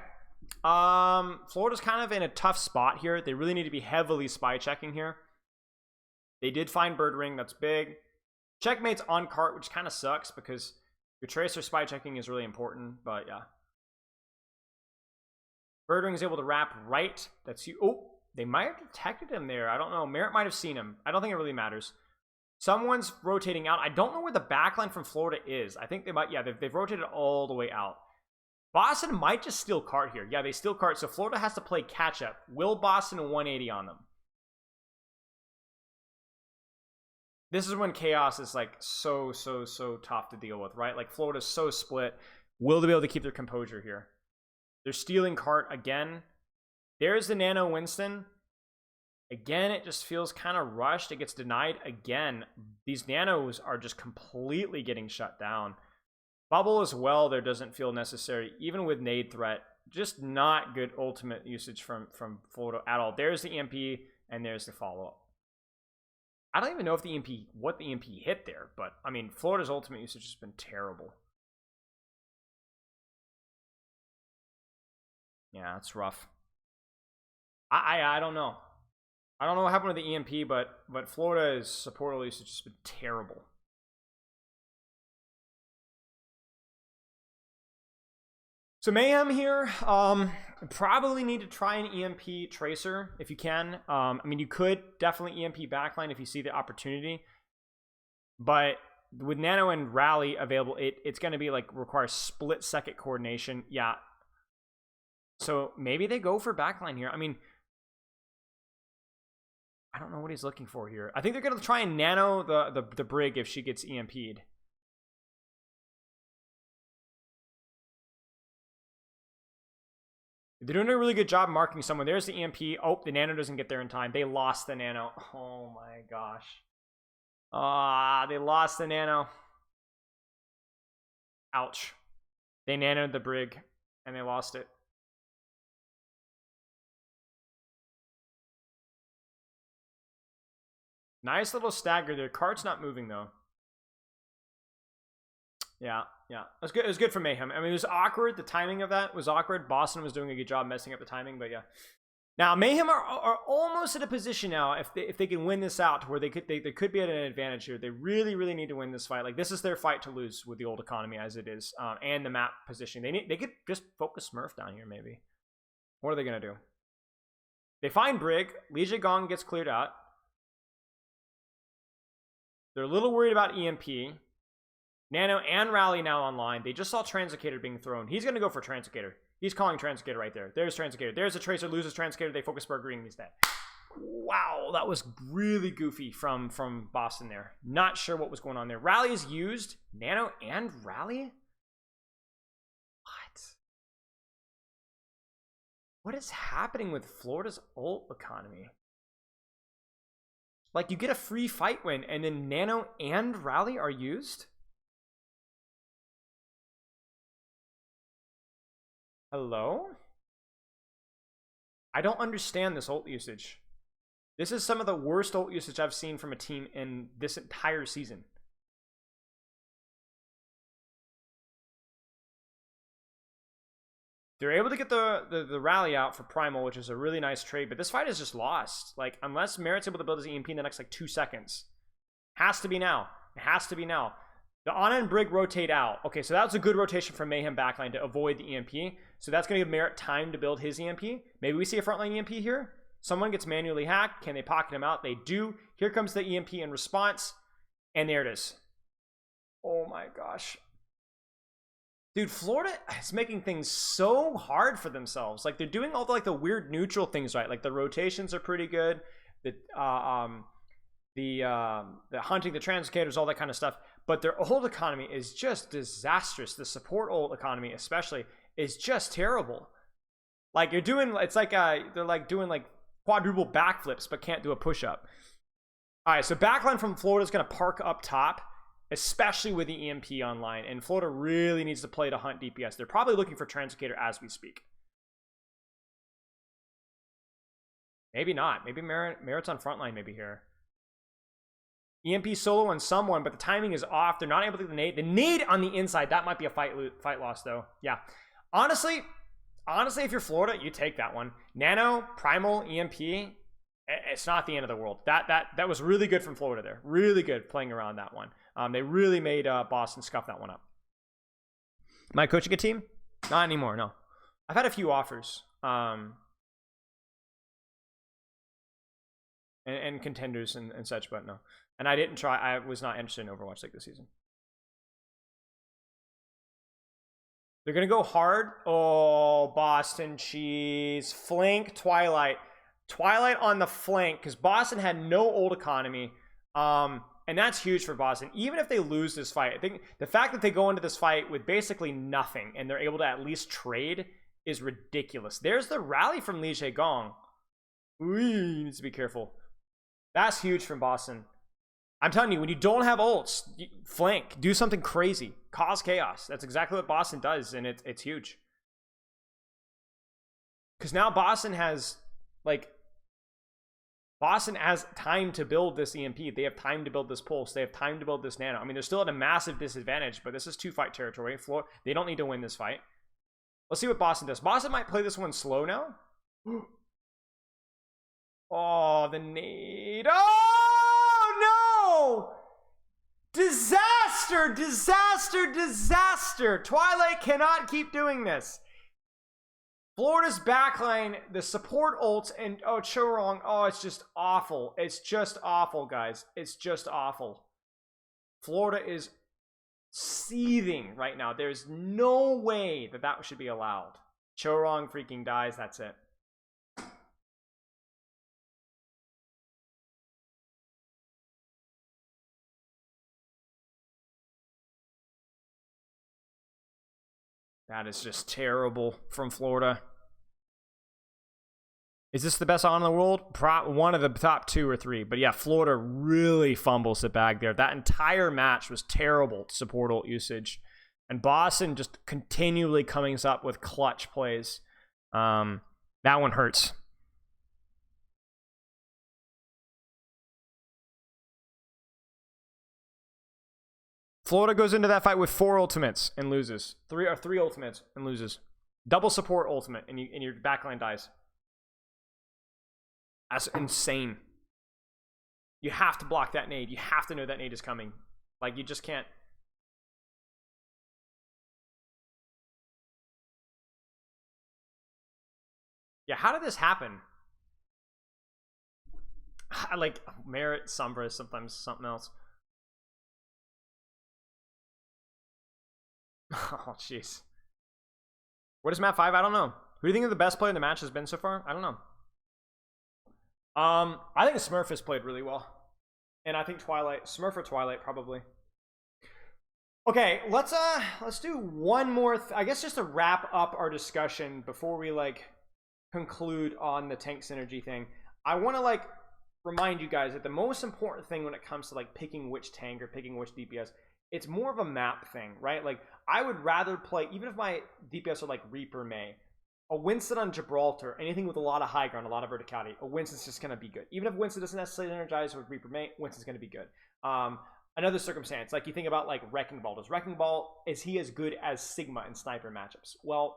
Florida's kind of in a tough spot here. They really need to be heavily spy checking here. They did find Bird Ring. That's big. Checkmate's on cart, which kind of sucks because your Tracer spy checking is really important, but yeah. Birdwing is able to wrap right. That's you. Oh, they might have detected him there. I don't know. Merit might have seen him. I don't think it really matters. Someone's rotating out. I don't know where the backline from Florida is. I think they might. Yeah, they've rotated all the way out. Boston might just steal cart here. Yeah, they steal cart. So Florida has to play catch up. Will Boston 180 on them? This is when chaos is like so tough to deal with, right? Like Florida's so split. Will they be able to keep their composure here? They're stealing cart again. There's the Nano Winston. Again, it just feels kind of rushed. It gets denied again. These Nanos are just completely getting shut down. Bubble as well, there doesn't feel necessary. Even with nade threat, just not good ultimate usage from Florida at all. There's the EMP, and there's the follow-up. I don't even know if what the EMP hit there, but I mean, Florida's ultimate usage has been terrible. Yeah, it's rough. I don't know. I don't know what happened with the EMP, but Florida's support usage has been terrible. So Mayhem here, Probably need to try an EMP Tracer if you can. I mean, you could definitely EMP backline if you see the opportunity. But with Nano and Rally available, it's going to be like require split-second coordination. Yeah. So maybe they go for backline here. I mean, I don't know what he's looking for here. I think they're going to try and Nano the Brig if she gets EMP'd. They're doing a really good job marking someone. There's the EMP. Oh, the Nano doesn't get there in time. They lost the Nano. Oh my gosh. They lost the Nano. Ouch. They nanoed the Brig and they lost it. Nice little stagger there. Card's not moving though. Yeah. It was good. It was good for Mayhem. I mean, it was awkward. The timing of that was awkward. Boston was doing a good job messing up the timing, but yeah. Now Mayhem are almost at a position now if they can win this out to where they could be at an advantage here. They really need to win this fight. Like this is their fight to lose with the old economy as it is, and the map positioning. They could just focus Smurf down here maybe. What are they gonna do? They find Brig. Liege Gong gets cleared out. They're a little worried about EMP. Nano and Rally now online. They just saw Translocator being thrown. He's going to go for Translocator. He's calling Translocator right there. There's Translocator. There's a Tracer. Loses Translocator. They focus Burger Green. He's dead. Wow, that was really goofy from Boston there. Not sure what was going on there. Rally is used. Nano and Rally? What is happening with Florida's ult economy? Like, you get a free fight win, and then Nano and Rally are used? Hello? I don't understand this ult usage. This is some of the worst ult usage I've seen from a team in this entire season. They're able to get the rally out for Primal, which is a really nice trade, but this fight is just lost. Like, unless Merit's able to build his EMP in the next, like, 2 seconds. Has to be now. It has to be now. The Ana and Brig rotate out. Okay, so that was a good rotation from Mayhem backline to avoid the EMP. So that's going to give Merit time to build his EMP. Maybe we see a frontline EMP here. Someone gets manually hacked. Can they pocket him out? They do. Here comes the EMP in response. And there it is. Oh my gosh. Dude, Florida is making things so hard for themselves. Like, they're doing all the, like, the weird neutral things right. Like, the rotations are pretty good. The hunting, the translocators, all that kind of stuff. But their ult economy is just disastrous. The support ult economy, especially, is just terrible. Like, you're doing, it's like they're like doing like quadruple backflips, but can't do a push-up. All right, so backline from Florida is going to park up top, especially with the EMP online. And Florida really needs to play to hunt DPS. They're probably looking for translocator as we speak. Maybe not. Maybe Merit's on frontline maybe here. EMP solo on someone, but the timing is off. They're not able to get the nade. The nade on the inside, that might be a fight loss, though. Yeah. Honestly, if you're Florida, you take that one. Nano, Primal, EMP, it's not the end of the world. That was really good from Florida there. Really good playing around that one. They really made Boston scuff that one up. Am I coaching a team? Not anymore, no. I've had a few offers. And contenders and such, but no. And I didn't try. I was not interested in Overwatch League this season. They're going to go hard. Oh, Boston cheese. Flank Twilight. Twilight on the flank, because Boston had no ult economy. And that's huge for Boston. Even if they lose this fight, I think the fact that they go into this fight with basically nothing and they're able to at least trade is ridiculous. There's the rally from Liege Gong. Ooh, he needs to be careful. That's huge from Boston. I'm telling you, when you don't have ults, flank, do something crazy, cause chaos. That's exactly what Boston does, and it's huge. Because now Boston has time to build this EMP. They have time to build this pulse. They have time to build this nano. I mean, they're still at a massive disadvantage, but this is 2-fight territory. They don't need to win this fight. Let's see what Boston does. Boston might play this one slow now. Oh, the nade. Oh, no! Disaster, disaster, disaster. Twilight cannot keep doing this. Florida's backline, the support ults, and oh, Chorong, oh, it's just awful. It's just awful, guys. It's just awful. Florida is seething right now. There's no way that that should be allowed. Chorong freaking dies, that's it. That is just terrible from Florida. Is this the best on in the world? One of the top 2 or 3. But yeah, Florida really fumbles the bag there. That entire match was terrible support ult usage. And Boston just continually coming up with clutch plays. That one hurts. Florida goes into that fight with 4 ultimates and loses. 3 ultimates and loses. Double support ultimate and your backline dies. That's insane. You have to block that nade. You have to know that nade is coming. Like, you just can't. Yeah, how did this happen? I like Merit, Sombra, sometimes something else. Oh, jeez. What is map 5? I don't know. Who do you think the best player in the match has been so far? I don't know. I think Smurf has played really well. And I think Twilight, Smurf or Twilight probably. Okay, let's do one more I guess just to wrap up our discussion before we like conclude on the tank synergy thing. I want to like remind you guys that the most important thing when it comes to like picking which tank or picking which DPS, it's more of a map thing, right? Like, I would rather play, even if my DPS are like Reaper May, a Winston on Gibraltar, anything with a lot of high ground, a lot of verticality, a Winston's just going to be good. Even if Winston doesn't necessarily energize with Reaper May, Winston's going to be good. Another circumstance, like you think about like Wrecking Ball. Does Wrecking Ball, is he as good as Sigma in sniper matchups? Well,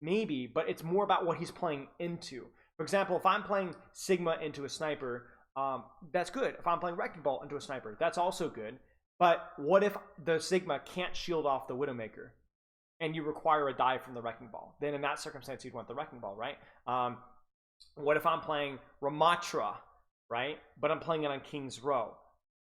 maybe, but it's more about what he's playing into. For example, if I'm playing Sigma into a sniper, that's good. If I'm playing Wrecking Ball into a sniper, that's also good. But what if the Sigma can't shield off the Widowmaker and you require a dive from the Wrecking Ball? Then in that circumstance, you'd want the Wrecking Ball, right? What if I'm playing Ramatra, right? But I'm playing it on King's Row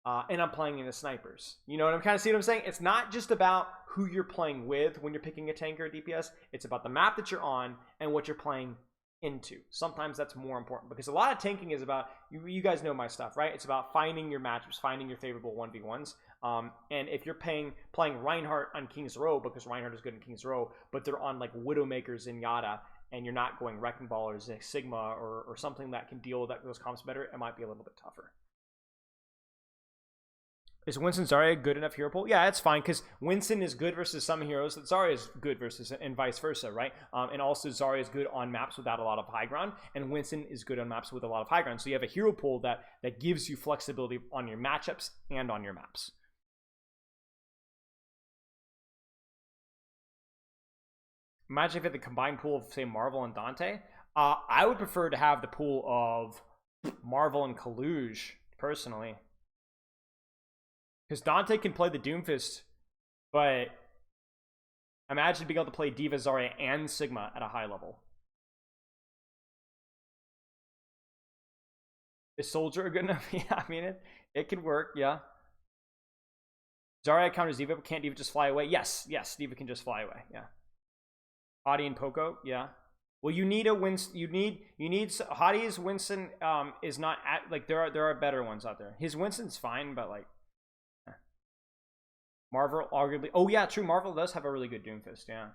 and I'm playing in the snipers. You know what I'm kind of see what I'm saying? It's not just about who you're playing with when you're picking a tank or a DPS. It's about the map that you're on and what you're playing into. Sometimes that's more important because a lot of tanking is about, you guys know my stuff, right? It's about finding your matchups, finding your favorable 1v1s. And if you're playing Reinhardt on King's Row because Reinhardt is good in King's Row, but they're on like Widowmakers and Yada, and you're not going Wrecking Ball or Sigma or something that can deal with those comps better, it might be a little bit tougher. Is Winston Zarya good enough hero pool? Yeah, it's fine because Winston is good versus some heroes that Zarya is good versus, and vice versa, right? And also Zarya is good on maps without a lot of high ground, and Winston is good on maps with a lot of high ground. So you have a hero pool that gives you flexibility on your matchups and on your maps. Imagine if you had the combined pool of, say, Marvel and Dante. I would prefer to have the pool of Marvel and Kaluge, personally. Because Dante can play the Doomfist, but imagine being able to play Diva, Zarya, and Sigma at a high level. Is Soldier good enough? Yeah, I mean, it could work, yeah. Zarya counters Diva, but can't Diva just fly away? Yes, Diva can just fly away, yeah. Hottie and Poco, yeah. Well, you need a Winston. You need Hottie's Winston. Is not at, like, there are better ones out there. His Winston's fine, but like Marvel arguably. Oh yeah, true. Marvel does have a really good Doomfist. Yeah,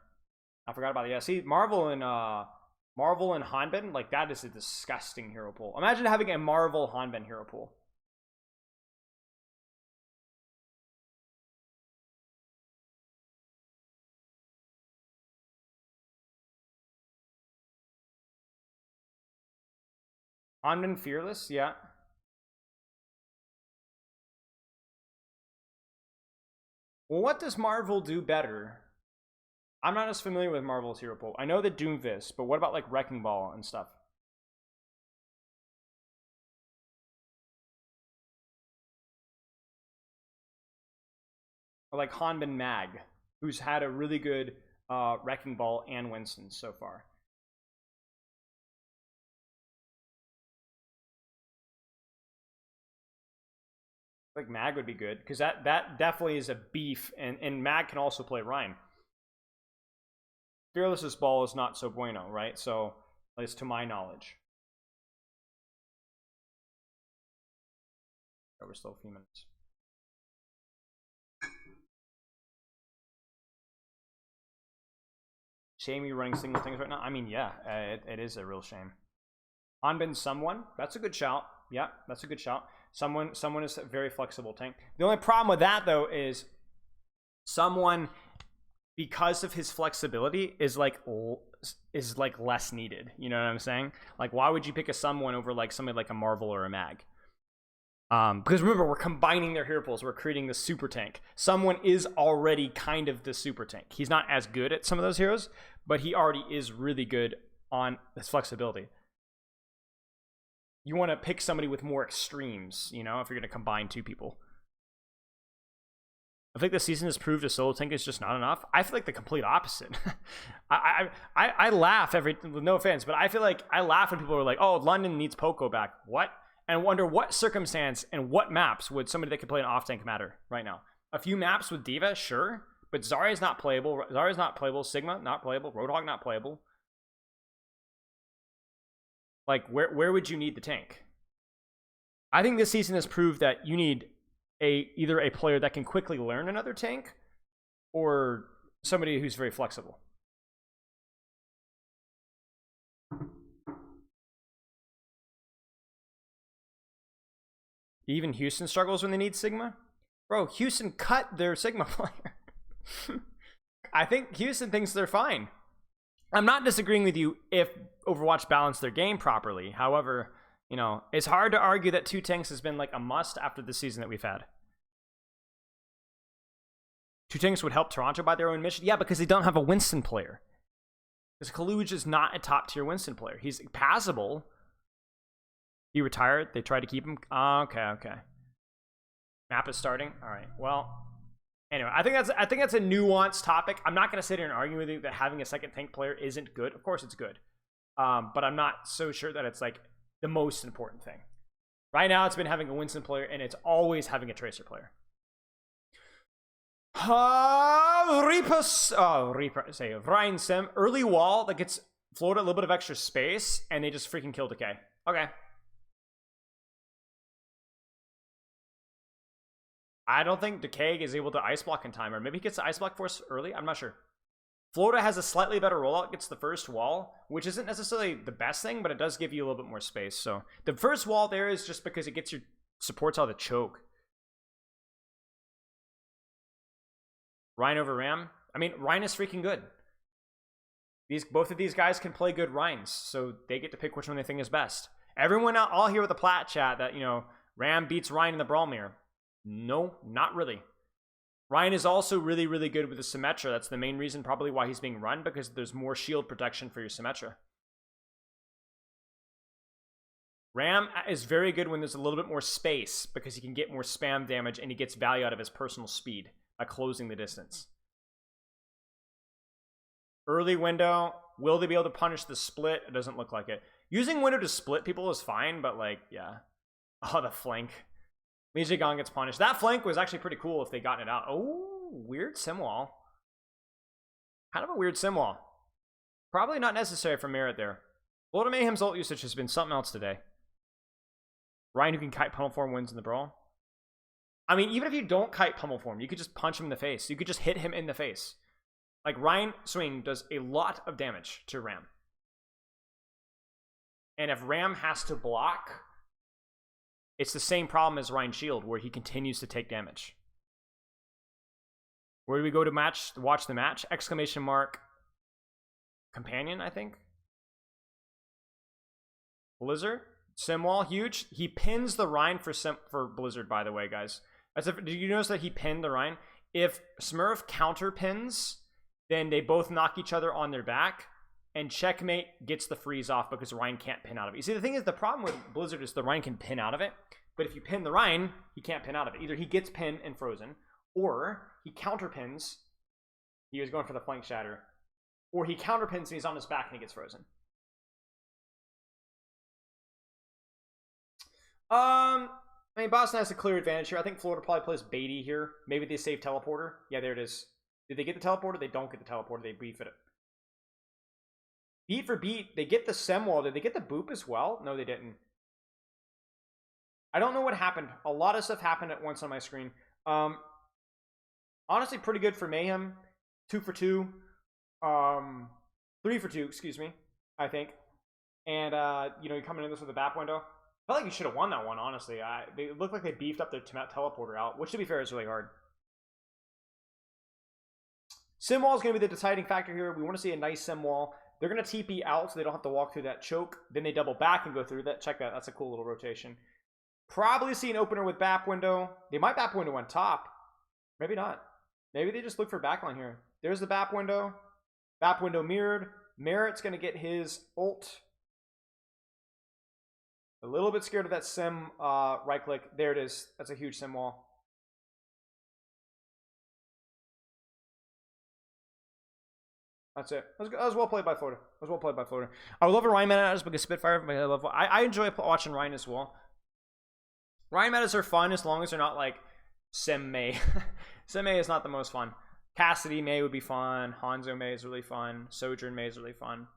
I forgot about it. Yeah, see, Marvel and Hanben, like that is a disgusting hero pool. Imagine having a Marvel Hanben hero pool. Hanben Fearless, yeah. Well, what does Marvel do better? I'm not as familiar with Marvel's hero pool. I know the Doomfist, but what about like Wrecking Ball and stuff? Or like Hanben Mag, who's had a really good Wrecking Ball and Winston so far. Like Mag would be good because that definitely is a beef, and Mag can also play Ryan. Fearless's ball is not so bueno, right? So, at least to my knowledge. Oh, we're still a few minutes. Shame you running single things right now. I mean, yeah, it is a real shame. Hanbin someone. That's a good shout. Yeah, that's a good shout. Someone is a very flexible tank. The only problem with that though is someone, because of his flexibility, is like less needed. You know what I'm saying? Like, why would you pick a someone over like somebody like a Marvel or a Mag? Because remember, we're combining their hero pools. We're creating the super tank. Someone is already kind of the super tank. He's not as good at some of those heroes, but he already is really good on his flexibility. You want to pick somebody with more extremes, you know, if you're going to combine two people. I think this season has proved a solo tank is just not enough. I feel like the complete opposite. I laugh no offense, but I feel like I laugh when people are like, oh, London needs Poco back. What? And wonder what circumstance and what maps would somebody that could play an off tank matter right now. A few maps with Diva, sure, but Zarya's not playable. Zarya's not playable. Sigma, not playable. Roadhog, not playable. Like, where would you need the tank? I think this season has proved that you need either a player that can quickly learn another tank or somebody who's very flexible. Even Houston struggles when they need Sigma? Bro, Houston cut their Sigma player. I think Houston thinks they're fine. I'm not disagreeing with you if Overwatch balanced their game properly. However, you know, it's hard to argue that 2 tanks has been like a must after the season that we've had. 2 tanks would help Toronto by their own mission. Yeah, because they don't have a Winston player. Because Kaluj is not a top tier Winston player. He's passable. He retired. They tried to keep him. Okay. Map is starting. All right. Well, anyway, I think that's a nuanced topic. I'm not going to sit here and argue with you that having a second tank player isn't good. Of course, it's good, but I'm not so sure that it's like the most important thing. Right now, it's been having a Winston player, and it's always having a Tracer player. Reaper, say Ryan Sim, early wall that gets floated a little bit of extra space, and they just freaking kill Decay. Okay. I don't think Decay is able to ice block in time, or maybe he gets the ice block force early. I'm not sure. Florida has a slightly better rollout, gets the first wall, which isn't necessarily the best thing, but it does give you a little bit more space. So the first wall there is just because it gets your supports out of the choke. Ryan over Ram. I mean, Ryan is freaking good. Both of these guys can play good Ryans, so they get to pick which one they think is best. Everyone all here with the plat chat that, you know, Ram beats Ryan in the Brawl Mirror. No, not really. Ryan is also really, really good with the Symmetra. That's the main reason probably why he's being run, because there's more shield protection for your Symmetra. Ram is very good when there's a little bit more space, because he can get more spam damage and he gets value out of his personal speed by closing the distance. Early window, will they be able to punish the split? It doesn't look like it. Using window to split people is fine, but like, yeah. Oh, the flank. Lee Jae-gong gets punished. That flank was actually pretty cool if they gotten it out. Oh, weird simwall. Kind of a weird simwall. Probably not necessary for merit there. Lord of Mayhem's ult usage has been something else today. Ryan who can kite pummel form wins in the brawl. I mean, even if you don't kite pummel form, you could just punch him in the face. You could just hit him in the face. Like, Ryan swing does a lot of damage to Ram. And if Ram has to block, it's the same problem as Ryan Shield, where he continues to take damage. Where do we go to watch the match? Exclamation mark. Companion, I think. Blizzard. Simwall, huge. He pins the Ryan for Blizzard, by the way, guys. Did you notice that he pinned the Ryan? If Smurf counter pins, then they both knock each other on their back, and Checkmate gets the freeze off because Ryan can't pin out of it. You see, the thing is, the problem with Blizzard is the Ryan can pin out of it, but if you pin the Ryan, he can't pin out of it. Either he gets pinned and frozen, or he counter pins. He was going for the flank shatter. Or he counter pins and he's on his back and he gets frozen. I mean, Boston has a clear advantage here. I think Florida probably plays Beatty here. Maybe they save teleporter. Yeah, there it is. Did they get the teleporter? They don't get the teleporter. They beef it. Beat for beat. They get the Sem wall. Did they get the boop as well? No, they didn't. I don't know what happened. A lot of stuff happened at once on my screen. Honestly, pretty good for Mayhem. 2 for 2. 3 for 2, excuse me, I think. And, you know, you're coming in this with a BAP window. I felt like you should have won that one, honestly. They looked like they beefed up their teleporter out, which, to be fair, is really hard. Sim wall is going to be the deciding factor here. We want to see a nice sim wall. They're going to TP out so they don't have to walk through that choke. Then they double back and go through that. Check that. That's a cool little rotation. Probably see an opener with BAP window. They might BAP window on top. Maybe not. Maybe they just look for backline here. There's the BAP window. BAP window mirrored. Merritt's going to get his ult. A little bit scared of that sim right click. There it is. That's a huge sim wall. That's it. That was well played by Florida. That was well played by Florida. I would love a Ryan Matters because Spitfire. I enjoy watching Ryan as well. Ryan Matters are fun as long as they're not like Sim May. Sim May is not the most fun. Cassidy May would be fun. Hanzo May is really fun. Sojourn May is really fun.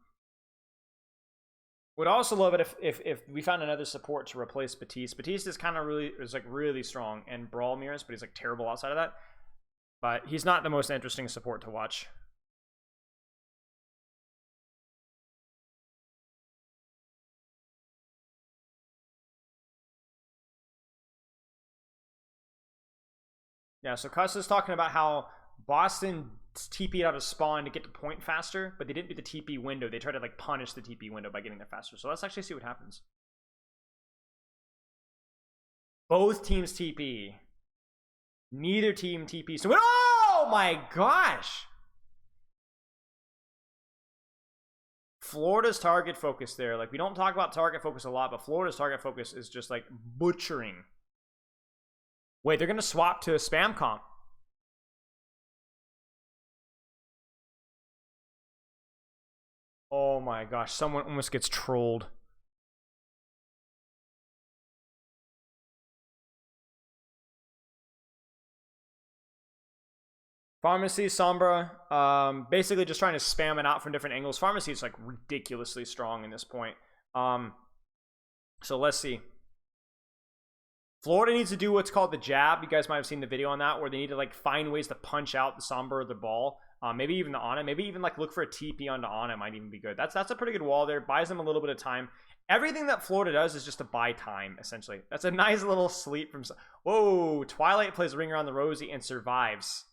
Would also love it if we found another support to replace Batiste. Batiste is kind of really strong and brawl mirrors, but he's like terrible outside of that. But he's not the most interesting support to watch. Yeah, so Cuss is talking about how Boston TP'd out of spawn to get to point faster, but they didn't do the TP window. They tried to like punish the TP window by getting there faster. So let's actually see what happens. Both teams TP. Neither team TP. So oh my gosh! Florida's target focus there. Like we don't talk about target focus a lot, but Florida's target focus is just like butchering. Wait, they're gonna swap to a spam comp. Oh my gosh, someone almost gets trolled. Pharmacy, Sombra, basically just trying to spam it out from different angles. Pharmacy is like ridiculously strong in this point. So let's see. Florida needs to do what's called the jab. You guys might have seen the video on that, where they need to like find ways to punch out the Sombra or the ball. Maybe even the Ana. Maybe even like look for a TP onto Ana might even be good. That's a pretty good wall there. Buys them a little bit of time. Everything that Florida does is just to buy time, essentially. That's a nice little sleep from... Whoa! Twilight plays Ring Around the Rosie and survives.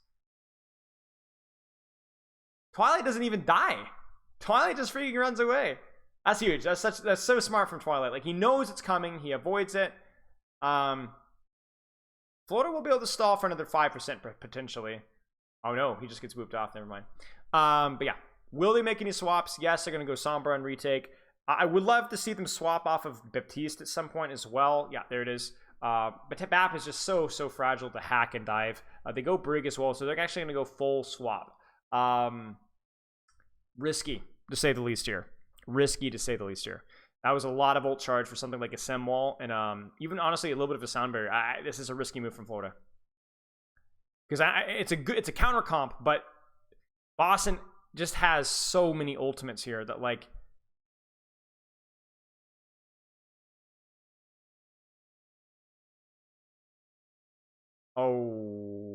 Twilight doesn't even die. Twilight just freaking runs away. That's huge. That's so smart from Twilight. Like, he knows it's coming. He avoids it. Florida will be able to stall for another 5% potentially. Oh no, he just gets booped off. Never mind. But yeah, will they make any swaps? Yes, they're gonna go Sombra and retake. I would love to see them swap off of Baptiste at some point as well. Yeah, there it is. But BAP is just so fragile to hack and dive. They go Brig as well, so they're actually gonna go full swap. Risky to say the least here. Risky to say the least here. That was a lot of ult charge for something like a Sem wall, and even honestly a little bit of a sound barrier. This is a risky move from Florida because it's a counter comp, but Boston just has so many ultimates here that like. Oh.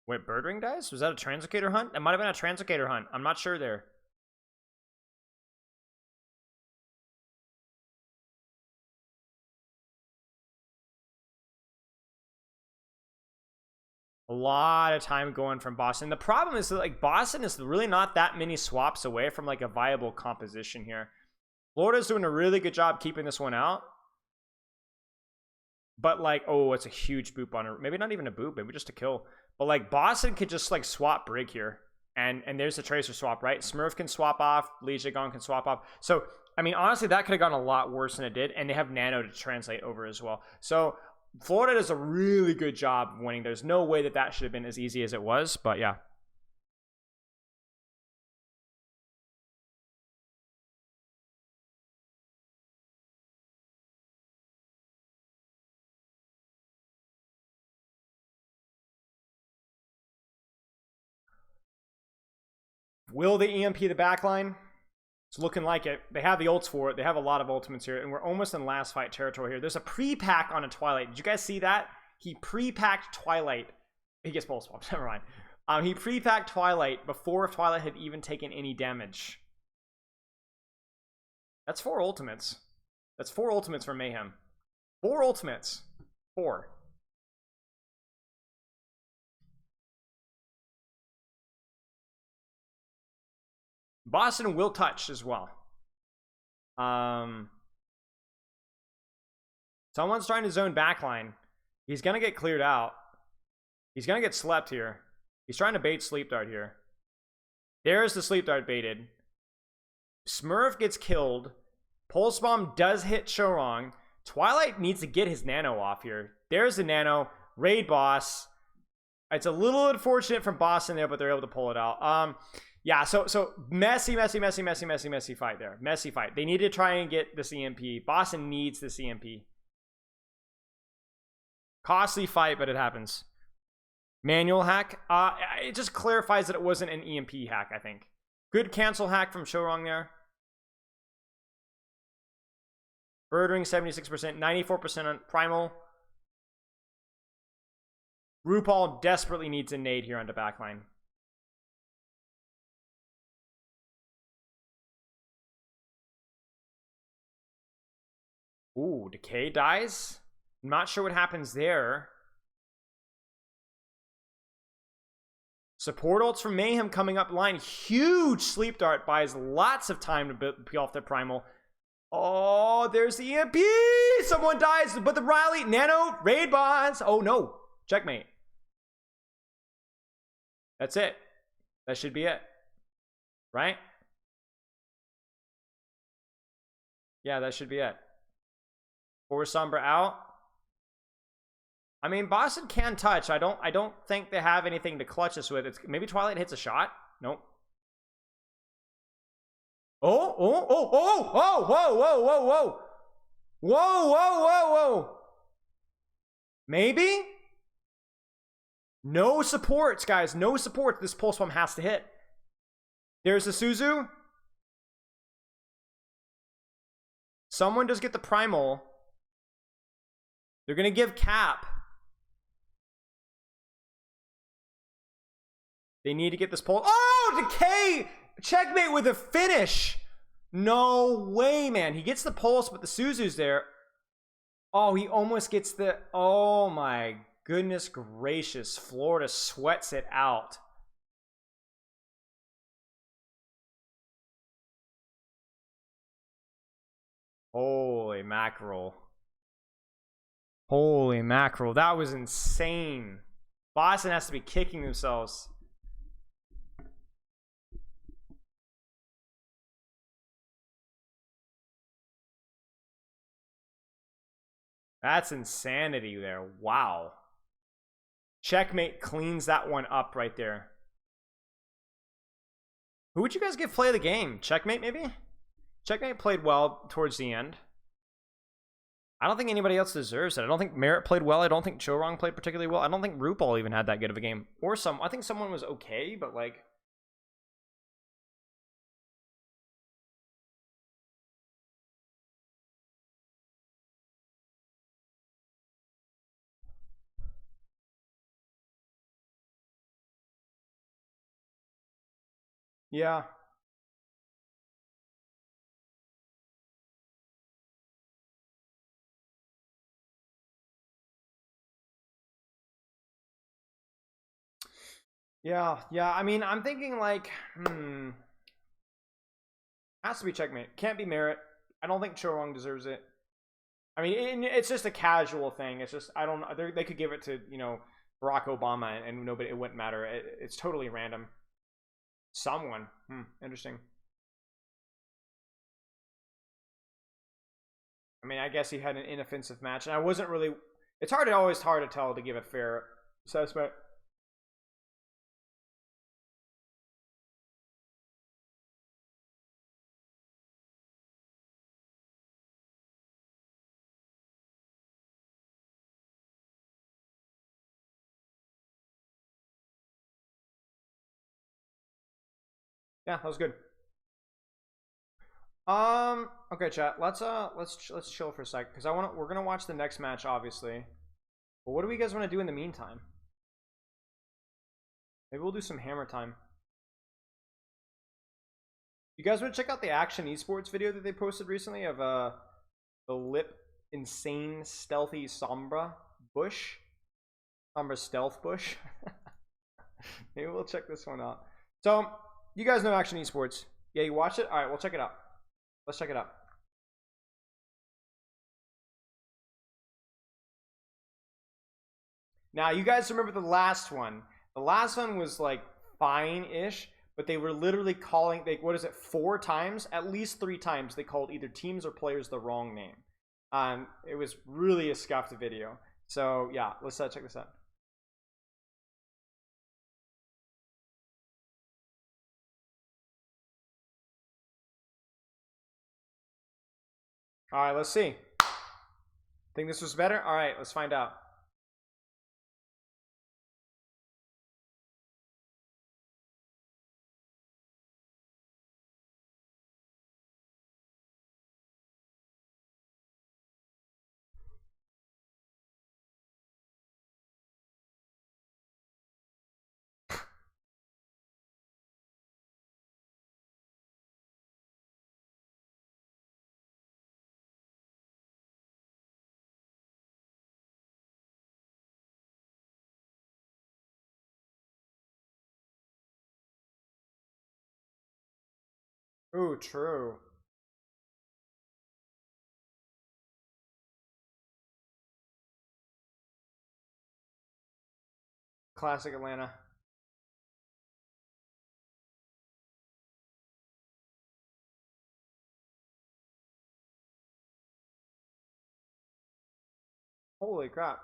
Wait, bird ring dies? Was that a translocator hunt? It might have been a translocator hunt. I'm not sure there. A lot of time going from Boston. The problem is that like Boston is really not that many swaps away from like a viable composition here. Florida's doing a really good job keeping this one out. But like, oh, it's a huge boop on her. Maybe not even a boop, maybe just a kill. But like Boston could just like swap Brig here. And there's the Tracer swap, right? Smurf can swap off, Legion can swap off. So, I mean, honestly, that could have gone a lot worse than it did. And they have Nano to translate over as well. So, Florida does a really good job of winning. There's no way that should have been as easy as it was. But yeah. Will they EMP the backline? It's looking like it. They have the ults for it. They have a lot of ultimates here, and we're almost in last fight territory here. There's a pre-pack on a Twilight. Did you guys see that? He pre-packed Twilight. He gets pulse swapped. Never mind. He pre-packed Twilight before Twilight had even taken any damage. That's 4 ultimates. That's 4 ultimates for Mayhem. 4 ultimates. 4. Boston will touch as well. Someone's trying to zone backline. He's gonna get cleared out. He's gonna get slept here. He's trying to bait sleep dart here. There's the sleep dart baited. Smurf gets killed. Pulse bomb does hit Shorong. Twilight needs to get his nano off here. There's the nano. Raid boss. It's a little unfortunate from Boston there, but they're able to pull it out. Yeah, so messy fight there. Messy fight. They need to try and get this EMP. Boston needs this EMP. Costly fight, but it happens. Manual hack. It just clarifies that it wasn't an EMP hack, I think. Good cancel hack from Shorong there. Birdring 76%, 94% on Primal. RuPaul desperately needs a nade here on the backline. Ooh, Decay dies. I'm not sure what happens there. Support ults from Mayhem coming up line. Huge sleep dart buys lots of time to peel off their primal. Oh, there's the EMP. Someone dies, but the Riley nano raid boss. Oh no, checkmate. That's it. That should be it, right? Yeah, that should be it. Force Sombra out. I mean, Boston can touch. I don't think they have anything to clutch us with. It's maybe Twilight hits a shot. Nope. Oh, whoa, whoa. Whoa. Maybe? No supports, guys. No supports. This pulse bomb has to hit. There's the Suzu. Someone does get the primal. They're going to give cap. They need to get this pulse. Oh, Decay! Checkmate with a finish. No way, man. He gets the pulse, but the Suzu's there. Oh, he almost gets the... Oh, my goodness gracious. Florida sweats it out. Holy mackerel. Holy mackerel. That was insane. Boston has to be kicking themselves. That's insanity there. Wow. Checkmate cleans that one up right there. Who would you guys give play of the game? Checkmate, maybe? Checkmate played well towards the end. I don't think anybody else deserves it. I don't think Merritt played well. I don't think Chorong played particularly well. I don't think RuPaul even had that good of a game. Or I think someone was okay, but like... Yeah. Yeah. I mean, I'm thinking like, has to be checkmate. Can't be Merritt. I don't think Chorong deserves it. I mean, it's just a casual thing. It's just, I don't know. They could give it to, Barack Obama and nobody, it wouldn't matter. It's totally random. Someone. Interesting. I mean, I guess he had an inoffensive match, and I wasn't really... It's always hard to tell to give a fair assessment. Yeah, that was good. Okay, chat. Let's chill for a sec because we're gonna watch the next match, obviously. But what do you guys want to do in the meantime? Maybe we'll do some hammer time. You guys want to check out the Action Esports video that they posted recently of the lip insane stealthy Sombra bush? Sombra stealth bush? Maybe we'll check this one out. So, you guys know Action Esports. Yeah, you watched it? Alright, we'll check it out. Let's check it out. Now, you guys remember the last one. The last one was like fine-ish, but they were literally calling, what is it, 4 times? At least 3 times they called either teams or players the wrong name. It was really a scuffed video. So, yeah, let's check this out. Alright, let's see. Think this was better? Alright, let's find out. Ooh, true. Classic Atlanta. Holy crap.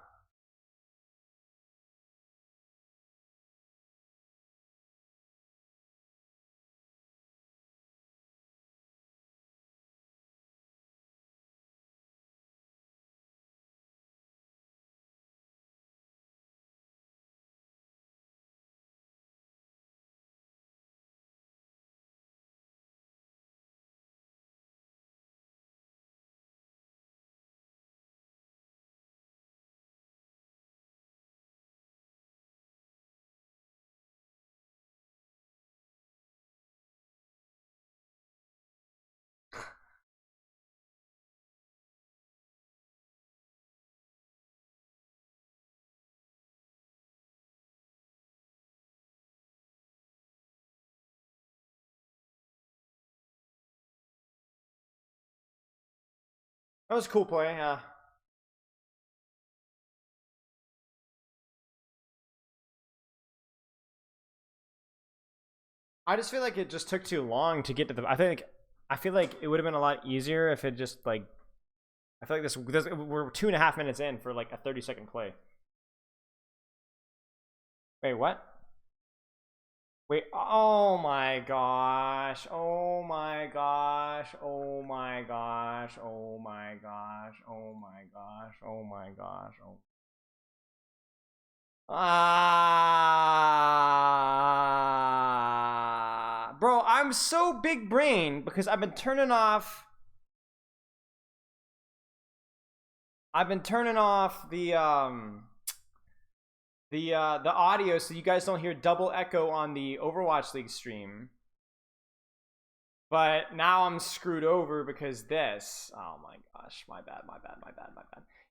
That was a cool play, yeah. I just feel like it just took too long to get to the. I feel like it would have been a lot easier if it just like. I feel like this we're 2.5 minutes in for like a 30-second play. Wait, what? Wait, oh my gosh, oh my gosh, oh my gosh, oh my gosh, oh my gosh, oh my gosh, oh. Bro, I'm so big brain because I've been turning off the audio so you guys don't hear double echo on the Overwatch League stream. But now I'm screwed over because this. Oh my gosh, my bad.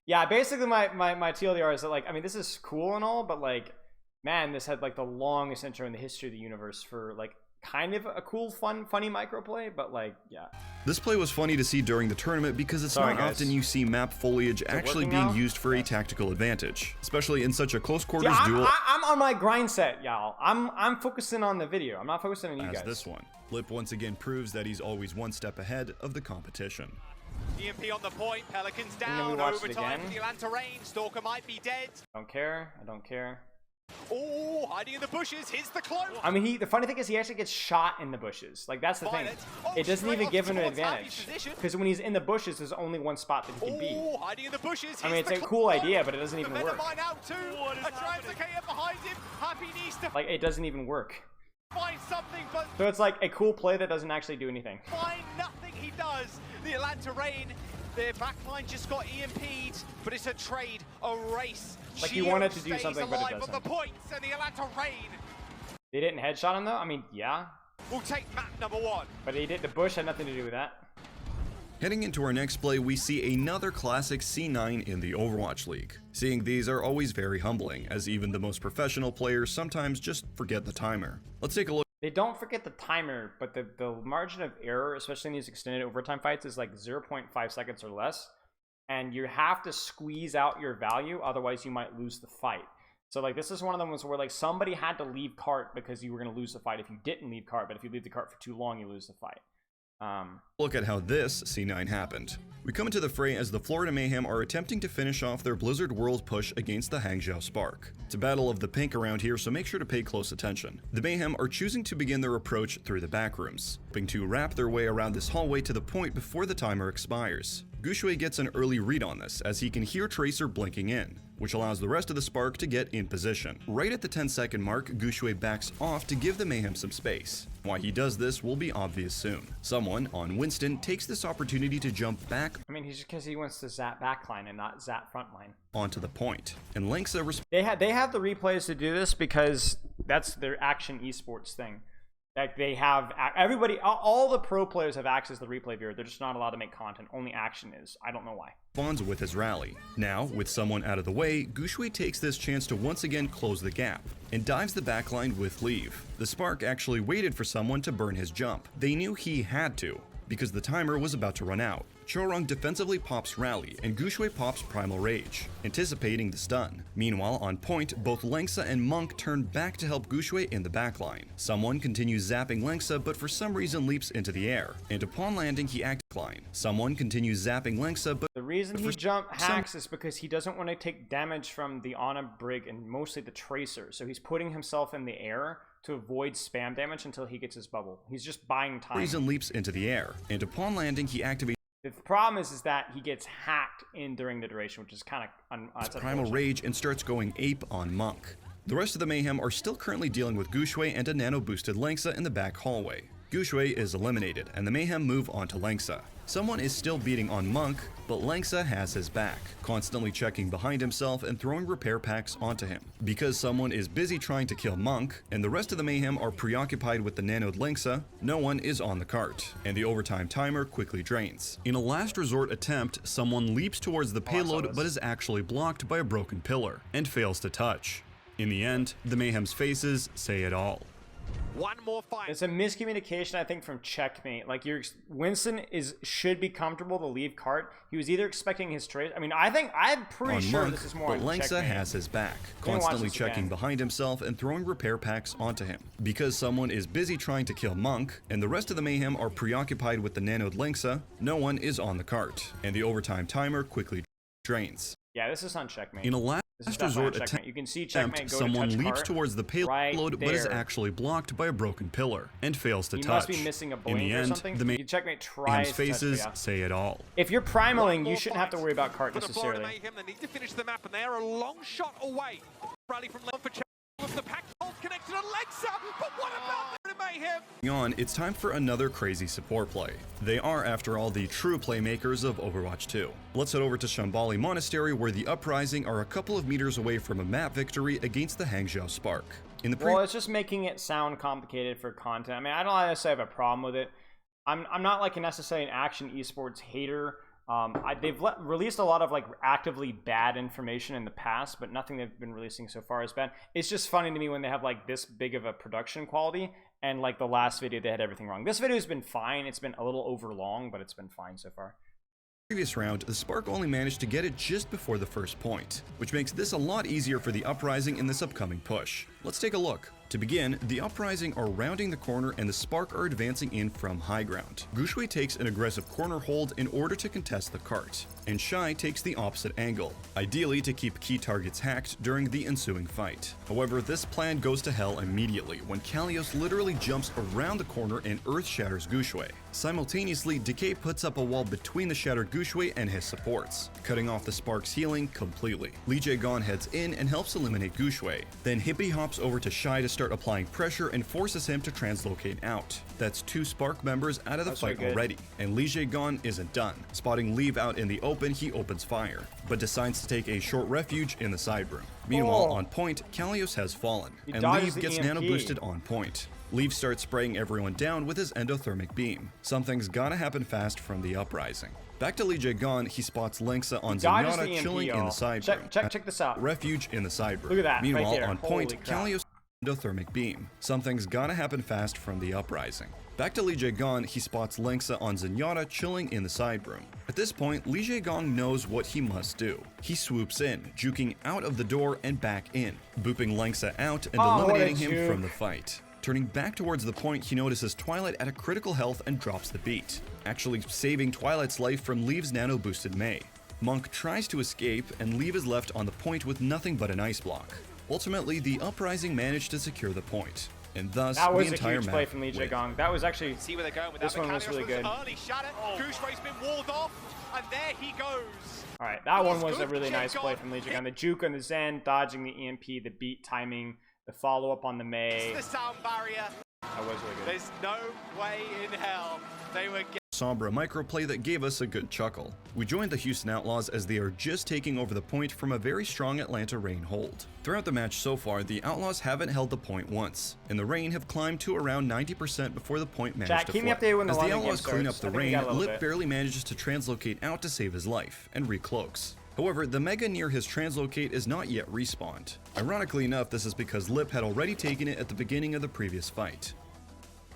Yeah, basically my TLDR is that, like, I mean, this is cool and all, but like, man, this had like the longest intro in the history of the universe for like kind of a cool, funny microplay, but like, yeah. This play was funny to see during the tournament because it's not often you see map foliage actually being used for a tactical advantage, especially in such a close quarters duel. I'm on my grind set, y'all. I'm focusing on the video. I'm not focusing on you guys. This one, Lip once again proves that he's always one step ahead of the competition. EMP on the point, Pelicans down, overtime for the Atlanta Reign, Stalker might be dead. I don't care. Oh, hiding in the bushes, here's the cloak. I mean, the funny thing is he actually gets shot in the bushes. Like, that's the thing. It doesn't even give him an advantage. Because when he's in the bushes, there's only one spot that he can be. Hiding in the bushes, I mean, it's a cool idea, but it doesn't even work. Like, it doesn't even work. Find something, but So it's like a cool play that doesn't actually do anything. find nothing he does. The Atlanta Reign, their backline just got EMP'd, but it's a trade, a race. Like you wanted to do something, but it alive on doesn't. the points, and the Atlanta Reign They didn't headshot him though? I mean, yeah. will take map number 1. But he did. The bush had nothing to do with that. Heading into our next play, we see another classic C9 in the Overwatch League. Seeing these are always very humbling, as even the most professional players sometimes just forget the timer. Let's take a look. They don't forget the timer, but the margin of error, especially in these extended overtime fights, is like 0.5 seconds or less. And you have to squeeze out your value, otherwise you might lose the fight. So like this is one of the ones where like somebody had to leave cart because you were going to lose the fight if you didn't leave cart, but if you leave the cart for too long, you lose the fight. Look at how this C9 happened. We come into the fray as the Florida Mayhem are attempting to finish off their Blizzard World push against the Hangzhou Spark. It's a battle of the pink around here, so make sure to pay close attention. The Mayhem are choosing to begin their approach through the back rooms, hoping to wrap their way around this hallway to the point before the timer expires. Gushui gets an early read on this as he can hear Tracer blinking in, which allows the rest of the Spark to get in position. Right at the 10-second mark, Gushui backs off to give the Mayhem some space. Why he does this will be obvious soon. Someone on Winston takes this opportunity to jump back I mean, he's just because he wants to zap backline and not zap frontline. onto the point, and Linksa They have the replays to do this because that's their action esports thing. Like they have everybody, all the pro players have access to the replay viewer. They're just not allowed to make content. Only action is. I don't know why. responds with his rally. Now, with someone out of the way, Gushui takes this chance to once again close the gap and dives the backline with leave. The Spark actually waited for someone to burn his jump. They knew he had to, because the timer was about to run out. Chorong defensively pops Rally, and Gushui pops Primal Rage, anticipating the stun. Meanwhile, on point, both Linksa and Monk turn back to help Gushui in the backline. Someone continues zapping Linksa, but for some reason leaps into the air, and upon landing he acts line. Someone continues zapping Linksa, but the reason he hacks is because he doesn't want to take damage from the Ana Brig and mostly the Tracer, so he's putting himself in the air to avoid spam damage until he gets his bubble. He's just buying time. Reason leaps into the air, and upon landing he activates. The problem is that he gets hacked in during the duration, which is kind of Primal Rage and starts going ape on Monk. The rest of the Mayhem are still currently dealing with Gushui and a nano-boosted Linksa in the back hallway. Gushui is eliminated, and the Mayhem move on to Linksa. Someone is still beating on Monk, but Linksa has his back, constantly checking behind himself and throwing repair packs onto him. Because someone is busy trying to kill Monk, and the rest of the Mayhem are preoccupied with the nanoed Linksa, no one is on the cart, and the overtime timer quickly drains. In a last resort attempt, someone leaps towards the payload but is actually blocked by a broken pillar, and fails to touch. In the end, the Mayhem's faces say it all. One more fight. It's a miscommunication, I think, from Checkmate. Like, Winston should be comfortable to leave cart. He was either expecting his trade. I mean, I'm pretty sure Monk, this is more but on Linksa Checkmate. has his back, constantly checking behind himself and throwing repair packs onto him. Because someone is busy trying to kill Monk, and the rest of the Mayhem are preoccupied with the nanoed Linksa, no one is on the cart, and the overtime timer quickly drains. Yeah, this is on Checkmate. In a last resort attempt, you can see Checkmate go someone to touch leaps cart towards the payload right but is there. actually blocked by a broken pillar and fails to He touch. must be missing a In blink the or end, something. the Checkmate Mayhem's tries to faces touch, yeah. say it all. If you're primaling, you shouldn't have to worry about cart For the Florida necessarily. Mayhem, they need to finish the map, and they are a long shot away. Rally from left for Check with the pack hold connected on Lexa, but what about the Mayhem? On, it's time for another crazy support play. They are, after all, the true playmakers of Overwatch 2. Let's head over to Shambhali Monastery, where the Uprising are a couple of meters away from a map victory against the Hangzhou Spark. In the Well, it's just making it sound complicated for content. I mean, I don't necessarily have a problem with it. I'm not like necessarily an action esports hater. They've released a lot of like actively bad information in the past, but nothing they've been releasing so far is bad. It's just funny to me when they have like this big of a production quality, and like the last video they had everything wrong. This video has been fine. It's been a little over long, but it's been fine so far. Previous round, the Spark only managed to get it just before the first point, which makes this a lot easier for the Uprising in this upcoming push. Let's take a look. To begin, the Uprising are rounding the corner and the Spark are advancing in from high ground. Gushui takes an aggressive corner hold in order to contest the cart, and Shai takes the opposite angle, ideally to keep key targets hacked during the ensuing fight. However, this plan goes to hell immediately when Kalios literally jumps around the corner and earth shatters Gushui. Simultaneously, Decay puts up a wall between the shattered Gushui and his supports, cutting off the Spark's healing completely. Lee Jae-gon heads in and helps eliminate Gushui. Then Hippie hops over to Shai to start applying pressure and forces him to translocate out. That's 2 Spark members out of the That's fight so good. already, and Li Gon isn't done. Spotting Leave out in the open, he opens fire, but decides to take a short refuge in the side room. Meanwhile, on point, Kalios has fallen, and dodges Leave the gets EMP. nano boosted on point. Leave starts spraying everyone down with his endothermic beam. Something's gotta happen fast from the uprising. Back to Li Gon, he spots Lengsa on Dodges the Zenyatta EMP, chilling in y'all. the side Check- room. check this out. Refuge in the side room. Look at that, right Meanwhile, there. on point, Holy crap. Kalios endothermic beam. Something's gotta happen fast from the uprising. Back to Li Gon, he spots Lengsa on Zenyatta chilling in the side room. At this point, Li Gon knows what he must do. He swoops in, juking out of the door and back in, booping Lengsa out and Oh, what a eliminating him juke. from the fight. Turning back towards the point, he notices Twilight at a critical health and drops the beat, actually saving Twilight's life from Leave's nano-boosted Mei. Monk tries to escape, and Leave is left on the point with nothing but an ice block. Ultimately, the Uprising managed to secure the point, and thus That was the a entire huge map play from Li wins. Gong. That was actually See where they're going with this that. one was Kalios really with good. Early shatter. Gooshway's been walled off, and there he goes. All right, that one He's was a good, really nice Jacob. play from Li Gong. The juke on the Zen, dodging the EMP, the beat timing, the follow up on the Mei. The sound barrier. That was really good. There's no way in hell they were Sombra microplay that gave us a good chuckle. We joined the Houston Outlaws as they are just taking over the point from a very strong Atlanta Reign hold. Throughout the match so far, the Outlaws haven't held the point once, and the Reign have climbed to around 90% before the point managed Chat, to keep me flip. updated when the As the London Outlaws game clean up starts. the I think we Reign, got a little Lip bit. barely manages to translocate out to save his life, and recloaks. However, the Mega near his translocate is not yet respawned. Ironically enough, this is because Lip had already taken it at the beginning of the previous fight.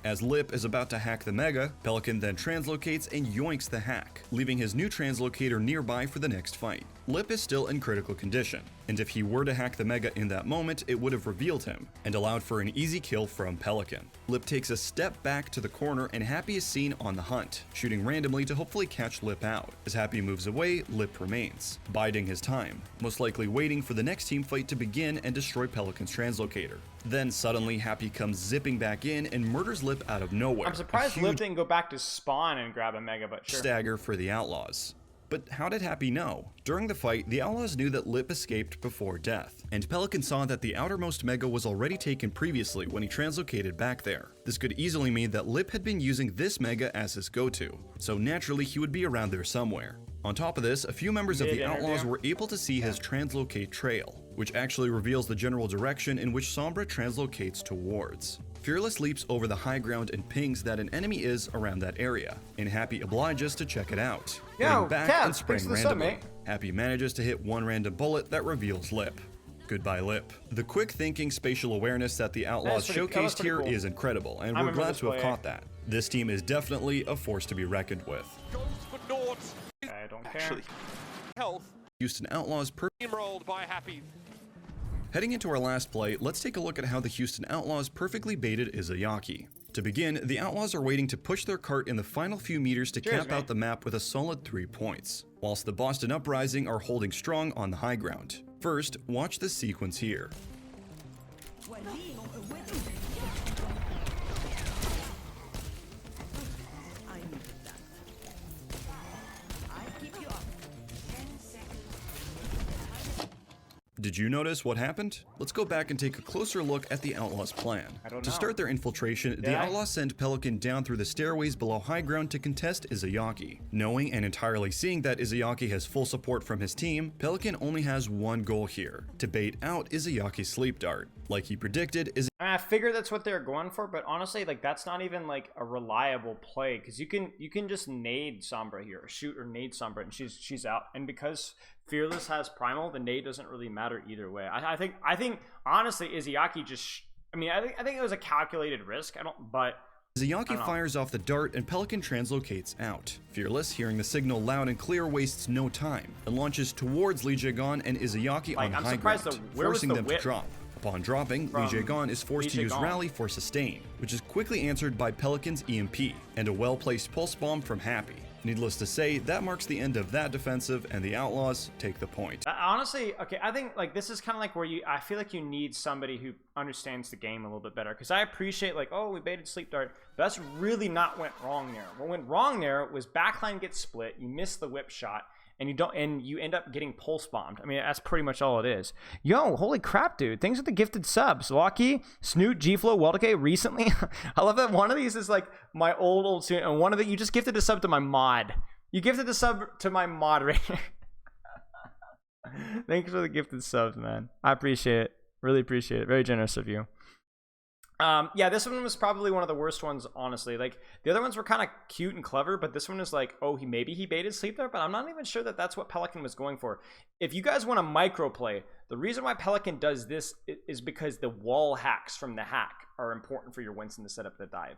As Lip is about to hack the Mega, Pelican then translocates and yoinks the hack, leaving his new translocator nearby for the next fight. Lip is still in critical condition, and if he were to hack the Mega in that moment, it would have revealed him, and allowed for an easy kill from Pelican. Lip takes a step back to the corner and Happy is seen on the hunt, shooting randomly to hopefully catch Lip out. As Happy moves away, Lip remains, biding his time, most likely waiting for the next team fight to begin and destroy Pelican's translocator. Then suddenly Happy comes zipping back in and murders Lip out of nowhere. I'm surprised A Lip huge didn't go back to spawn and grab a Mega, but sure. stagger for the Outlaws. But how did Happy know? During the fight, the Outlaws knew that Lip escaped before death, and Pelican saw that the outermost Mega was already taken previously when he translocated back there. This could easily mean that Lip had been using this Mega as his go-to, so naturally he would be around there somewhere. On top of this, a few members of the Outlaws were able to see his translocate trail, which actually reveals the general direction in which Sombra translocates towards. Fearless leaps over the high ground and pings that an enemy is around that area, and Happy obliges to check it out, Yo, heading back Kev, and spraying thanks for the sub, randomly. mate. Happy manages to hit one random bullet that reveals Lip. Goodbye, Lip. The quick thinking spatial awareness that the Outlaws That was showcased pretty here cool. is incredible, and I we're remember glad this to have play. caught that. This team is definitely a force to be reckoned with. goes for naught. I don't care. Actually, health Houston Outlaws rolled by Happy. Heading into our last play, let's take a look at how the Houston Outlaws perfectly baited Izayaki. To begin, the Outlaws are waiting to push their cart in the final few meters to Cheers, cap mate. out the map with a solid 3 points, whilst the Boston Uprising are holding strong on the high ground. First, watch this sequence here. Did you notice what happened? Let's go back and take a closer look at the Outlaws' plan. I don't To know. start their infiltration, the I? Outlaws send Pelican down through the stairways below high ground to contest Izayaki. Knowing and entirely seeing that Izayaki has full support from his team, Pelican only has one goal here, to bait out Izayaki's sleep dart. Like he predicted, I figured that's what they're going for, but honestly, like that's not even like a reliable play because you can just nade Sombra here, or shoot or nade Sombra, and she's out. And because Fearless has Primal, the nade doesn't really matter either way. I think honestly, Izayaki just. I think it was a calculated risk. Izayaki fires off the dart and Pelican translocates out. Fearless, hearing the signal loud and clear, wastes no time and launches towards Li Gon and Izayaki on I'm high surprised ground, where was forcing the them to whip drop. Upon dropping, from Li Gon is forced to Li use Gon? Rally for sustain, which is quickly answered by Pelican's EMP and a well-placed pulse bomb from Happy. Needless to say, that marks the end of that defensive, and the Outlaws take the point. Honestly, okay, I think like this is kind of like where I feel like you need somebody who understands the game a little bit better. Because I appreciate like, oh, we baited Sleep Dart. But that's really not went wrong there. What went wrong there was backline gets split, you miss the whip shot, and you end up getting pulse bombed. I mean, that's pretty much all it is. Yo, holy crap, dude. Thanks for the gifted subs. Lucky, Snoot, G-Flow, Weldecay recently. I love that one of these is like my old student, and one of the, you just gifted a sub to my mod. You gifted a sub to my moderator. Thanks for the gifted subs, man. I appreciate it. Really appreciate it. Very generous of you. Yeah, this one was probably one of the worst ones, honestly. Like, the other ones were kind of cute and clever, but this one is like, oh, maybe he baited sleep there, but I'm not even sure that that's what Pelican was going for. If you guys want to microplay, the reason why Pelican does this is because the wall hacks from the hack are important for your Winston to set up the dive.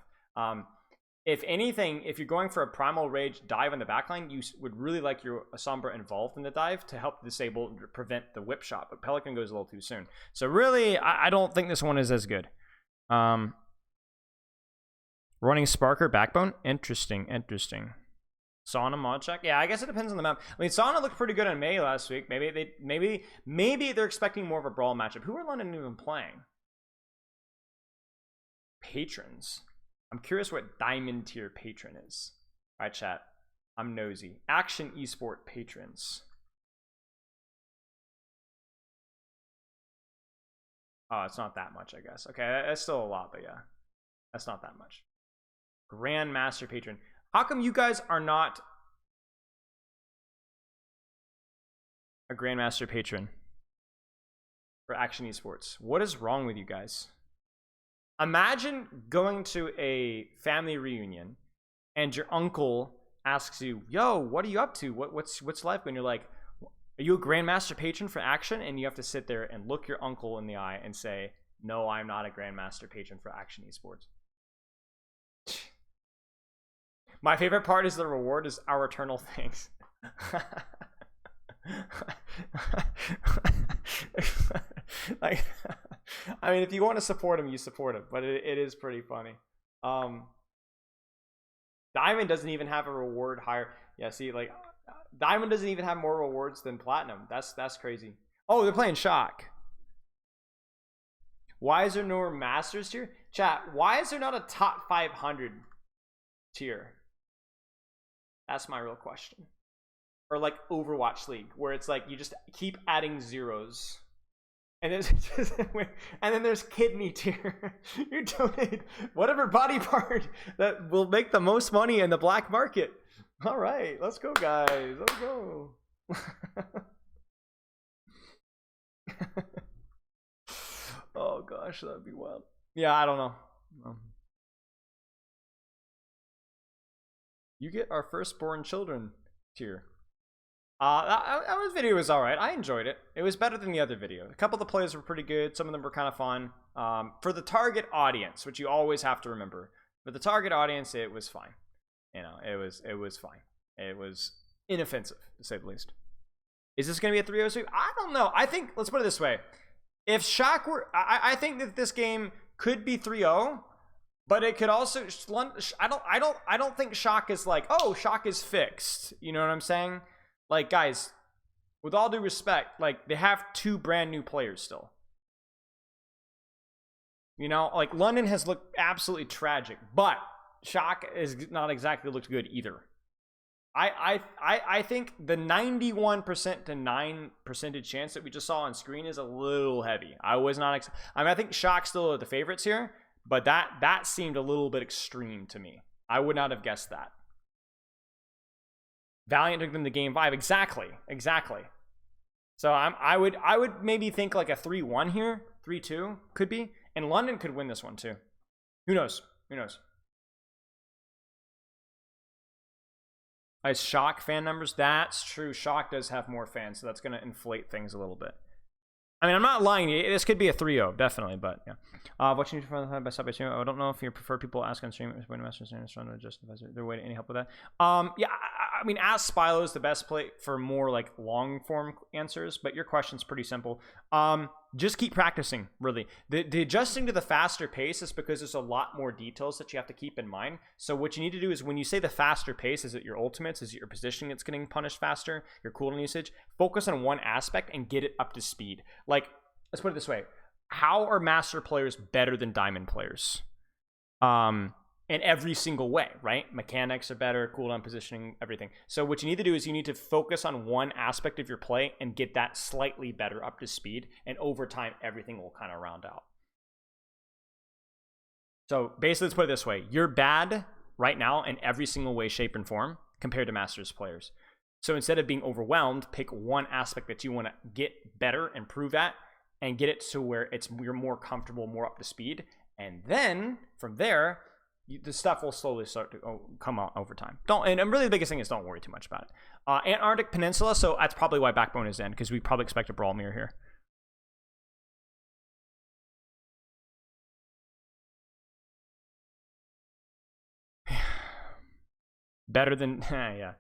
If anything, if you're going for a Primal Rage dive in the backline, you would really like your Sombra involved in the dive to help disable and prevent the whip shot, but Pelican goes a little too soon. So really, I don't think this one is as good. Running Sparker Backbone? Interesting. Sauna mod check? Yeah, I guess it depends on the map. I mean, Sauna looked pretty good on May last week. Maybe they're expecting more of a brawl matchup. Who are London even playing? Patrons. I'm curious what diamond tier patron is. All right, chat. I'm nosy. Action Esport patrons. Oh, it's not that much, I guess. Okay, that's still a lot, but yeah. That's not that much. Grandmaster patron. How come you guys are not a Grandmaster patron for Action Esports? What is wrong with you guys? Imagine going to a family reunion and your uncle asks you, yo, what are you up to? What's life? And you're like, are you a Grandmaster patron for Action? And you have to sit there and look your uncle in the eye and say, no, I'm not a Grandmaster patron for Action Esports. My favorite part is the reward is our eternal thanks. Like, I mean, if you want to support him, you support him, but it is pretty funny. Diamond doesn't even have a reward higher. Yeah, see, like, Diamond doesn't even have more rewards than Platinum. That's crazy. Oh, they're playing Shock. Why is there no Masters tier? Chat, why is there not a top 500 tier? That's my real question. Or like Overwatch League, where it's like you just keep adding zeros. And then there's kidney tier. You donate whatever body part that will make the most money in the black market. All right, let's go, guys. Let's go. Oh gosh, that'd be wild. Yeah, I don't know. You get our firstborn children tier. That video was alright. I enjoyed it. It was better than the other video. A couple of the plays were pretty good. Some of them were kind of fun. For the target audience, which you always have to remember, for the target audience, it was fine. You know, it was fine. It was inoffensive, to say the least. Is this going to be a 3-0 sweep? I don't know. I think, let's put it this way. If Shock were, I think that this game could be 3-0, but it could also, I don't think Shock is like, oh, Shock is fixed. You know what I'm saying? Like, guys, with all due respect, like, they have 2 brand new players still. You know, like, London has looked absolutely tragic, but Shock is not exactly looked good either. I think the 91% to 9% chance that we just saw on screen is a little heavy. I was not, I mean, I think Shock still are the favorites here, but that seemed a little bit extreme to me. I would not have guessed that. Valiant took them to game 5. Exactly. So I would maybe think like a 3-1 here. 3-2 could be. And London could win this one too. Who knows? Shock fan numbers. That's true. Shock does have more fans, so that's going to inflate things a little bit. I mean, I'm not lying to you. This could be a 3-0, definitely, but yeah. What you need to find by sub by stream? I don't know if you prefer people ask on stream. When masters are trying to justify their way to any help with that. Yeah, I mean, Ask Spilo is the best play for more like long form answers, but your question's pretty simple. Just keep practicing, really. The adjusting to the faster pace is because there's a lot more details that you have to keep in mind. So what you need to do is when you say the faster pace, is it your ultimates? Is it your positioning that's getting punished faster? Your cooldown usage? Focus on one aspect and get it up to speed. Like, let's put it this way. How are master players better than diamond players? in every single way, right? Mechanics are better, cooldown positioning, everything. So what you need to do is you need to focus on one aspect of your play and get that slightly better up to speed. And over time, everything will kind of round out. So basically, let's put it this way. You're bad right now in every single way, shape, and form compared to Masters players. So instead of being overwhelmed, pick one aspect that you want to get better, improve at, and get it to where you're more comfortable, more up to speed. And then from there, the stuff will slowly start to come out over time. And really the biggest thing is don't worry too much about it. Antarctic Peninsula, so that's probably why Backbone is in, because we probably expect a Brawl Mirror here. Better than, yeah.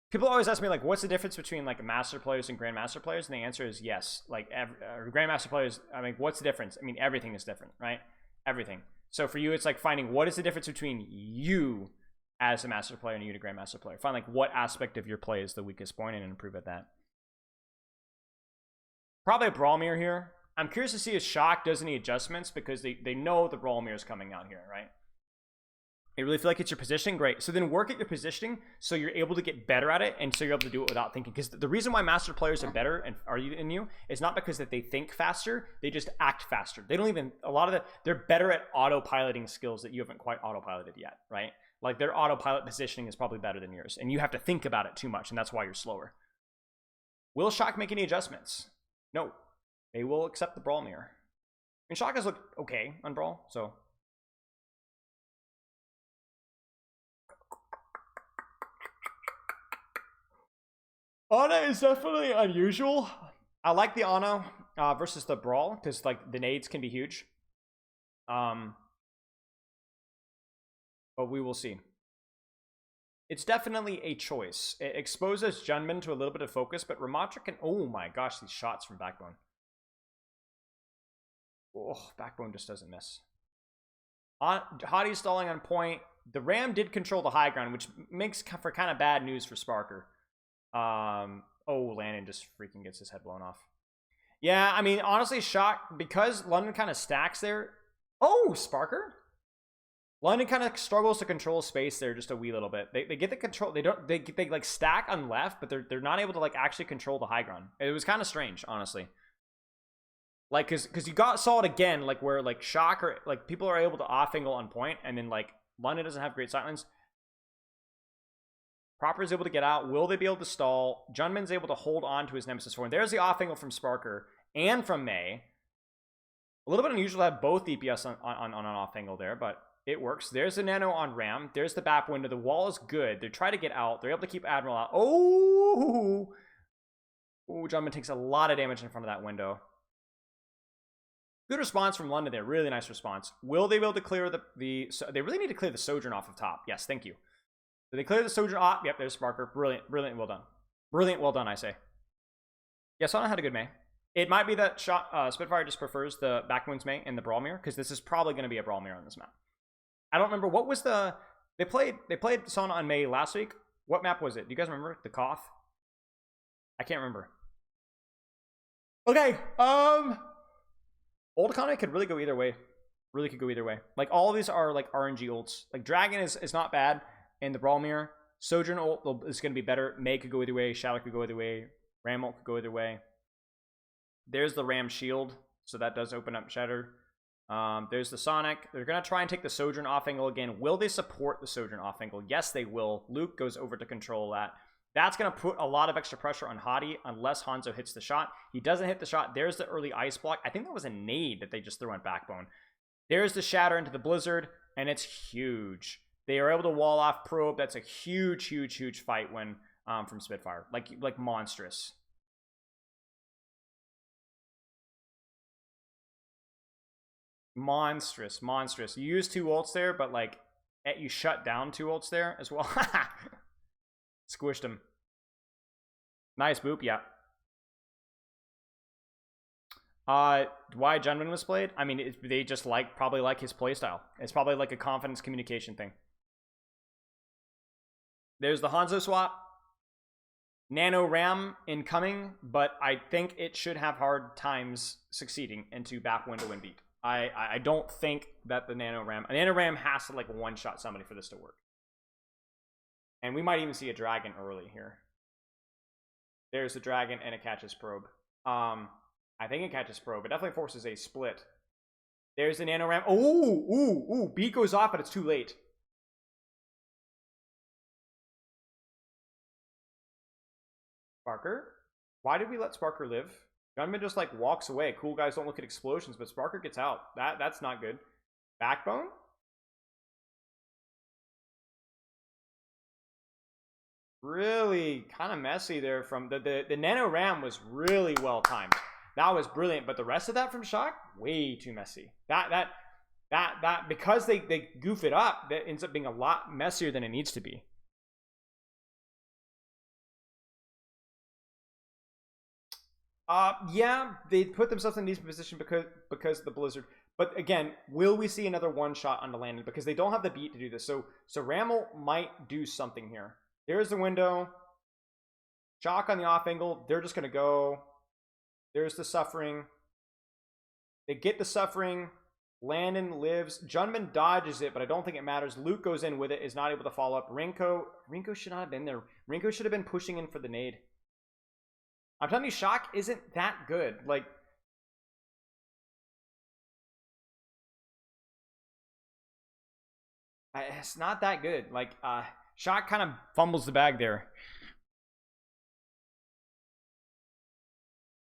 People always ask me, like, what's the difference between, like, master players and grandmaster players? And the answer is yes. Like, grandmaster players, I mean, what's the difference? I mean, everything is different, right? Everything. So for you, it's like finding what is the difference between you as a master player and you, the grandmaster player. Find, like, what aspect of your play is the weakest point and improve at that. Probably a Brawl Mirror here. I'm curious to see if Shock does any adjustments because they know the Brawl Mirror is coming out here, right? They really feel like it's your positioning, great. So then work at your positioning so you're able to get better at it and so you're able to do it without thinking. Because the reason why master players are better and are in you is not because that they think faster, they just act faster. They don't even, they're better at autopiloting skills that you haven't quite autopiloted yet, right? Like their autopilot positioning is probably better than yours and you have to think about it too much and that's why you're slower. Will Shock make any adjustments? No. They will accept the Brawl Mirror. I mean, Shock has looked okay on Brawl, so... Ana is definitely unusual. I like the Ana versus the Brawl because like the nades can be huge. But we will see. It's definitely a choice. It exposes Junman to a little bit of focus, but Ramatra can... Oh my gosh, these shots from Backbone. Oh, Backbone just doesn't miss. Hottie stalling on point. The Ram did control the high ground, which makes for kind of bad news for Sparker. Oh, Landon just freaking gets his head blown off. Yeah, I mean, honestly, Shock, because London kind of stacks there. Oh, Sparker? London kind of struggles to control space there just a wee little bit. They get the control. They like stack on left, but they're not able to like actually control the high ground. It was kind of strange, honestly. Like, cause you saw it again, like where like Shock or like people are able to off angle on point, and then like London doesn't have great sightlines. Proper is able to get out. Will they be able to stall? Junman's able to hold on to his Nemesis 4. And there's the off angle from Sparker and from May. A little bit unusual to have both DPS on an off angle there, but it works. There's the Nano on Ram. There's the back window. The wall is good. They try to get out. They're able to keep Admiral out. Oh! Ooh, Junman takes a lot of damage in front of that window. Good response from London there. Really nice response. Will they be able to clear they really need to clear the Sojourn off of top. Yes, thank you. So they clear the Sojourn off. Yep, there's Sparker. Brilliant. Brilliant. Well done. Brilliant. Well done, I say. Yeah, Sona had a good May. It might be that Spitfire just prefers the Backwounds May and the Brawl Mirror, because this is probably going to be a Brawl Mirror on this map. I don't remember. What was the... They played Sona on May last week. What map was it? Do you guys remember? The Koth? I can't remember. Okay. Old economy could really go either way. Really could go either way. Like, all of these are, like, RNG ults. Like, Dragon is not bad in the Brawl Mirror. Sojourn ult is going to be better. May could go either way. Shadow could go either way. Ram ult could go either way. There's the Ram shield, so that does open up Shatter. There's the Sonic. They're going to try and take the Sojourn off angle again. Will they support the Sojourn off angle? Yes, they will. Luke goes over to control that. That's going to put a lot of extra pressure on Hottie unless Hanzo hits the shot. He doesn't hit the shot. There's the early ice block. I think that was a nade that they just threw on Backbone. There's the Shatter into the Blizzard, and it's huge. They are able to wall off Probe. That's a huge, huge, huge fight when from Spitfire. Like monstrous. Monstrous, monstrous. You use 2 ults there, but like you shut down 2 ults there as well. Squished him. Nice boop, yeah. Why Junman was played? I mean, they just probably like his playstyle. It's probably like a confidence communication thing. There's the Hanzo swap. Nano Ram incoming, but I think it should have hard times succeeding into back window and beat. I don't think that the Nano Ram has to like one-shot somebody for this to work. And we might even see a dragon early here. There's the dragon, and it catches probe. I think it catches probe. It definitely forces a split. There's the Nano Ram. Ooh, beat goes off, but it's too late. Sparker? Why did we let Sparker live? Gunman just like walks away. Cool guys don't look at explosions, but Sparker gets out. That's not good. Backbone? Really kind of messy there from the Nano Ram was really well timed. That was brilliant, but the rest of that from Shock, way too messy. That because they goof it up, that ends up being a lot messier than it needs to be. Yeah, they put themselves in a decent position because of the blizzard. But again, will we see another one shot on the landing? Because they don't have the beat to do this. So Ramel might do something here. There's the window. Shock on the off angle. They're just gonna go. There's the suffering. They get the suffering. Landon lives. Junman dodges it, but I don't think it matters. Luke goes in with it, is not able to follow up. Rinko should not have been there. Rinko should have been pushing in for the nade. I'm telling you, Shock isn't that good. Like, it's not that good. Like, Shock kind of fumbles the bag there.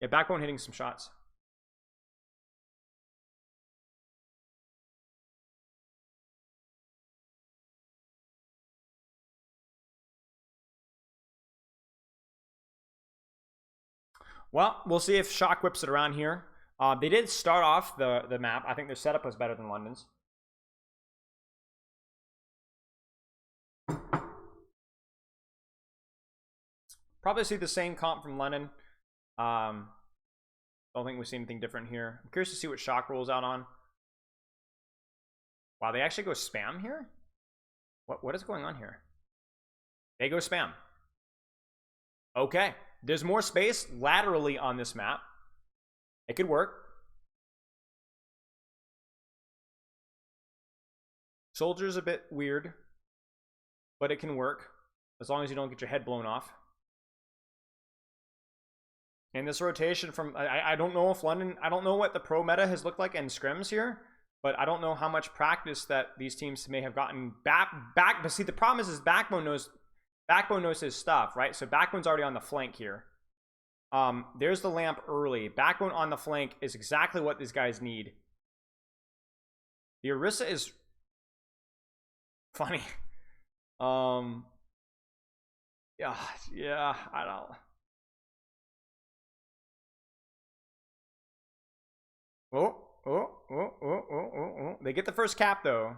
Yeah, Backbone hitting some shots. Well, we'll see if Shock whips it around here. They did start off the map. I think their setup was better than London's. Probably see the same comp from London. Don't think we see anything different here. I'm curious to see what Shock rolls out on. Wow, they actually go spam here? What is going on here? They go spam. Okay. There's more space laterally on this map. It could work. Soldier's a bit weird, but it can work as long as you don't get your head blown off. And this rotation from I don't know if London, I don't know what the pro meta has looked like in scrims here, but I don't know how much practice that these teams may have gotten back. But see, the problem is Backbone knows his stuff, right? So Backbone's already on the flank here. There's the lamp early. Backbone on the flank is exactly what these guys need. The Orisa is funny. Yeah, I don't. Oh. They get the first cap though.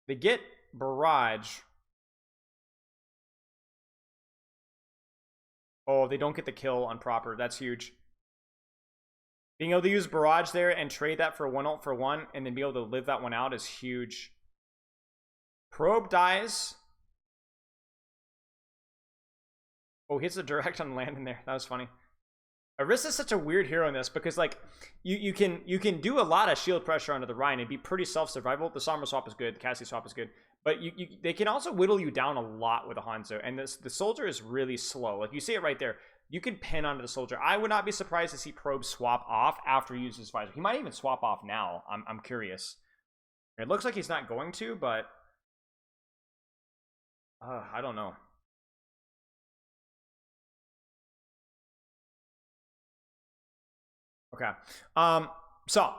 They get barrage. Oh, they don't get the kill on proper. That's huge. Being able to use barrage there and trade that for 1 ult for 1 and then be able to live that one out is huge. Probe dies. Oh, hits a direct on land in there. That was funny. Orisa's such a weird hero in this because like you can do a lot of shield pressure onto the Rhine and be pretty self-survival. The Sombra swap is good, the Cassie swap is good, but they can also whittle you down a lot with a Hanzo. And the soldier is really slow. Like you see it right there. You can pin onto the soldier. I would not be surprised to see Probe swap off after he uses visor. He might even swap off now. I'm curious. It looks like he's not going to, but I don't know. Okay. So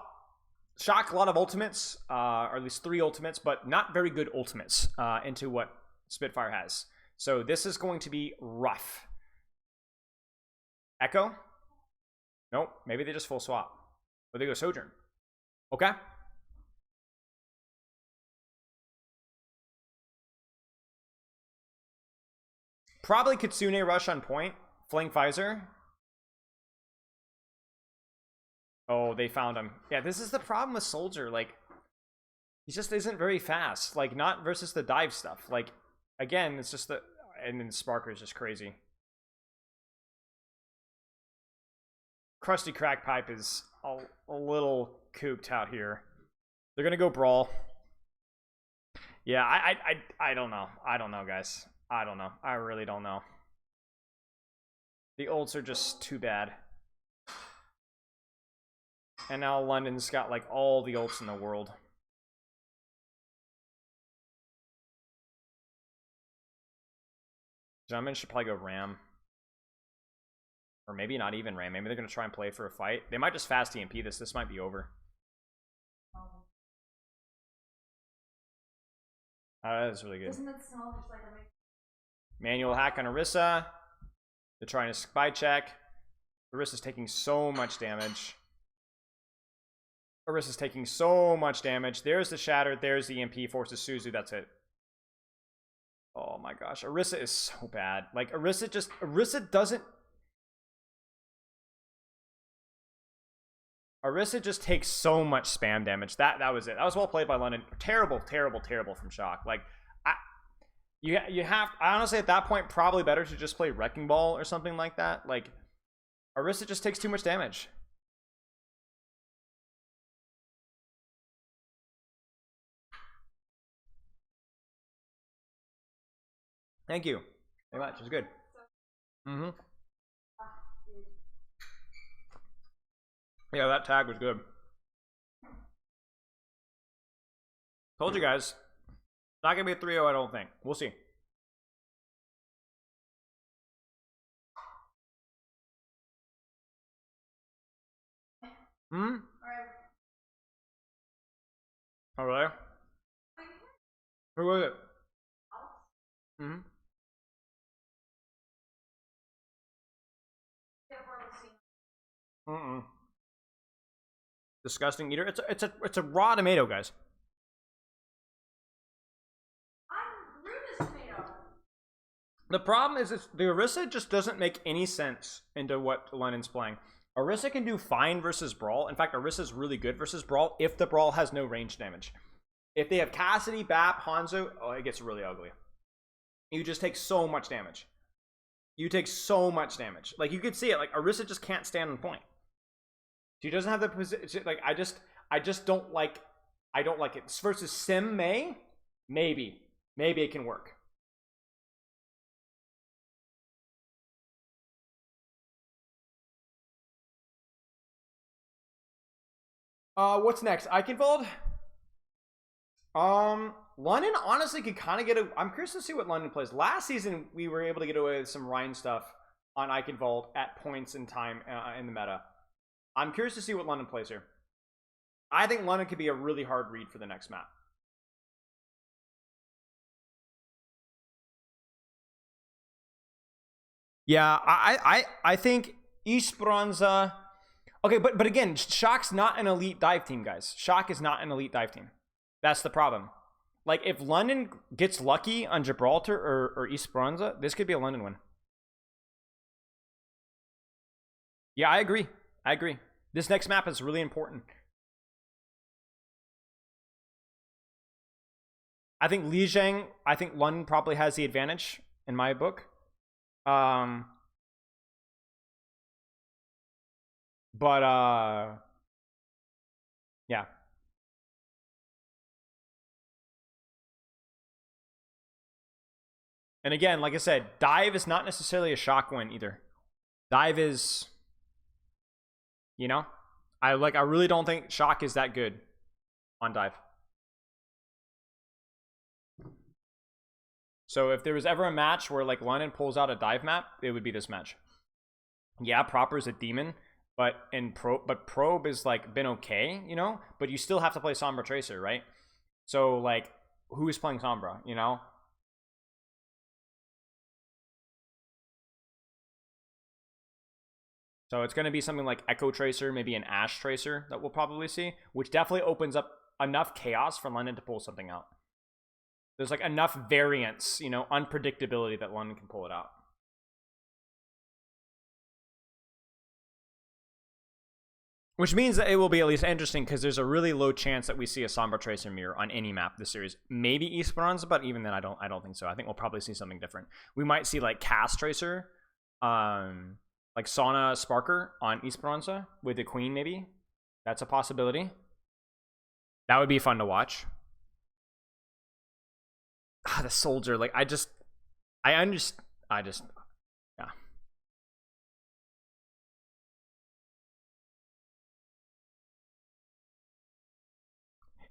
Shock, a lot of ultimates, or at least 3 ultimates, but not very good ultimates into what Spitfire has. So this is going to be rough. Echo? Nope. Maybe they just full swap. Or they go Sojourn. Okay. Probably Kitsune rush on point. Flank visor. Oh, they found him. Yeah, this is the problem with Soldier. Like, he just isn't very fast. Like, not versus the dive stuff. Like, again, it's just that and then Sparker is just crazy. Krusty Crack Pipe is a little cooped out here. They're gonna go Brawl. Yeah, I don't know. I don't know, guys. I don't know. I really don't know. The ults are just too bad. And now London's got like all the ults in the world. Jumpman should probably go Ram. Or maybe not even Ram. Maybe they're going to try and play for a fight. They might just fast EMP this. This might be over. That is really good. Doesn't that smell just like a Manual hack on Orisa. They're trying to spy check. Orisa's taking so much damage. Orisa's taking so much damage. There's the Shatter. There's the EMP. Forces Suzu. That's it. Oh my gosh. Orisa is so bad. Like, Orisa doesn't... Orisa just takes so much spam damage. That was it. That was well played by London. Terrible, terrible, terrible from Shock. Like, you have... I honestly, at that point, probably better to just play Wrecking Ball or something like that. Like, Orisa just takes too much damage. Thank you very much. It was good. Mm-hmm. Yeah, that tag was good. Told you guys. Not gonna be a 3-0, I don't think. We'll see. Hmm? Oh, really? Who was it? Mm-hmm. Mm-mm. Disgusting eater. It's a raw tomato, guys. The problem is the Orisa just doesn't make any sense into what London's playing. Orisa can do fine versus Brawl. In fact, Orisa's really good versus Brawl if the Brawl has no range damage. If they have Cassidy, Bap, Hanzo, oh, it gets really ugly. You just take so much damage. You take so much damage. Like, you could see it. Like, Orisa just can't stand on point. She doesn't have the position. Like, I just don't like. I don't like it. Versus Sim May, maybe it can work. What's next? Eichenwald? London honestly could kind of get a... I'm curious to see what London plays. Last season, we were able to get away with some Rhine stuff on Eichenwald at points in time in the meta. I'm curious to see what London plays here. I think London could be a really hard read for the next map. Yeah, I think Esports... Okay, but again, Shock's not an elite dive team, guys. Shock is not an elite dive team. That's the problem. Like, if London gets lucky on Gibraltar or Esports, this could be a London win. Yeah, I agree. I agree. This next map is really important. I think London probably has the advantage in my book. Yeah. And again, like I said, dive is not necessarily a Shock win either. Dive is, you know, I really don't think Shock is that good on dive. So if there was ever a match where like London pulls out a dive map, it would be this match. Yeah, Proper is a demon, but Probe is like been okay, you know, but you still have to play Sombra Tracer, right? So like, who is playing Sombra, you know? So it's going to be something like Echo Tracer, maybe an Ash Tracer that we'll probably see, which definitely opens up enough chaos for London to pull something out. There's like enough variance, you know, unpredictability that London can pull it out. Which means that it will be at least interesting because there's a really low chance that we see a Sombra Tracer mirror on any map this series. Maybe Esports, but even then I don't think so. I think we'll probably see something different. We might see like Cast Tracer, like Sauna Sparker on Esports with the Queen maybe. That's a possibility. That would be fun to watch. Ah, the soldier, like yeah.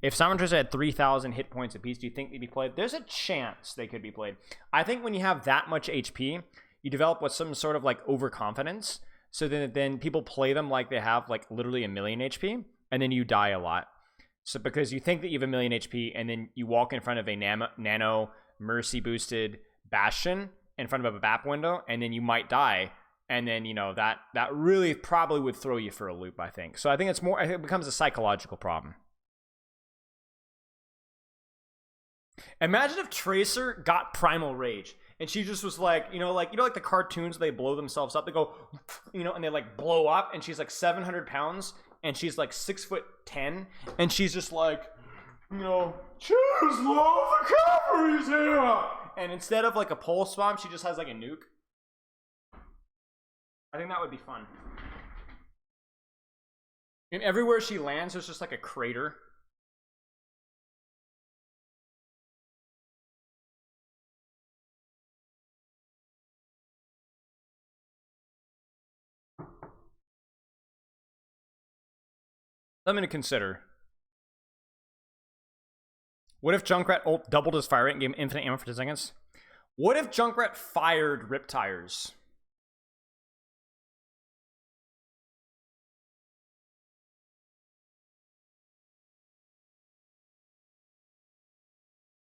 If Sombra Tracer had 3,000 hit points apiece, do you think they'd be played? There's a chance they could be played. I think when you have that much HP, you develop with some sort of like overconfidence. So then people play them like they have like literally 1,000,000 HP, and then you die a lot. So because you think that you have 1,000,000 HP, and then you walk in front of a nano mercy boosted Bastion in front of a BAP window, and then you might die. And then, you know, that really probably would throw you for a loop, I think. So I think it becomes a psychological problem. Imagine if Tracer got Primal Rage and she just was like, like the cartoons, they blow themselves up, they go, and they like blow up, and she's like 700 pounds and she's like 6'10", and she's just like, cheers, love, the cavalry's here. And instead of like a pulse bomb, she just has like a nuke. I think that would be fun. And everywhere she lands, there's just like a crater. Something to consider. What if Junkrat ult doubled his fire rate and gave him infinite ammo for 10 seconds? What if Junkrat fired Rip Tires?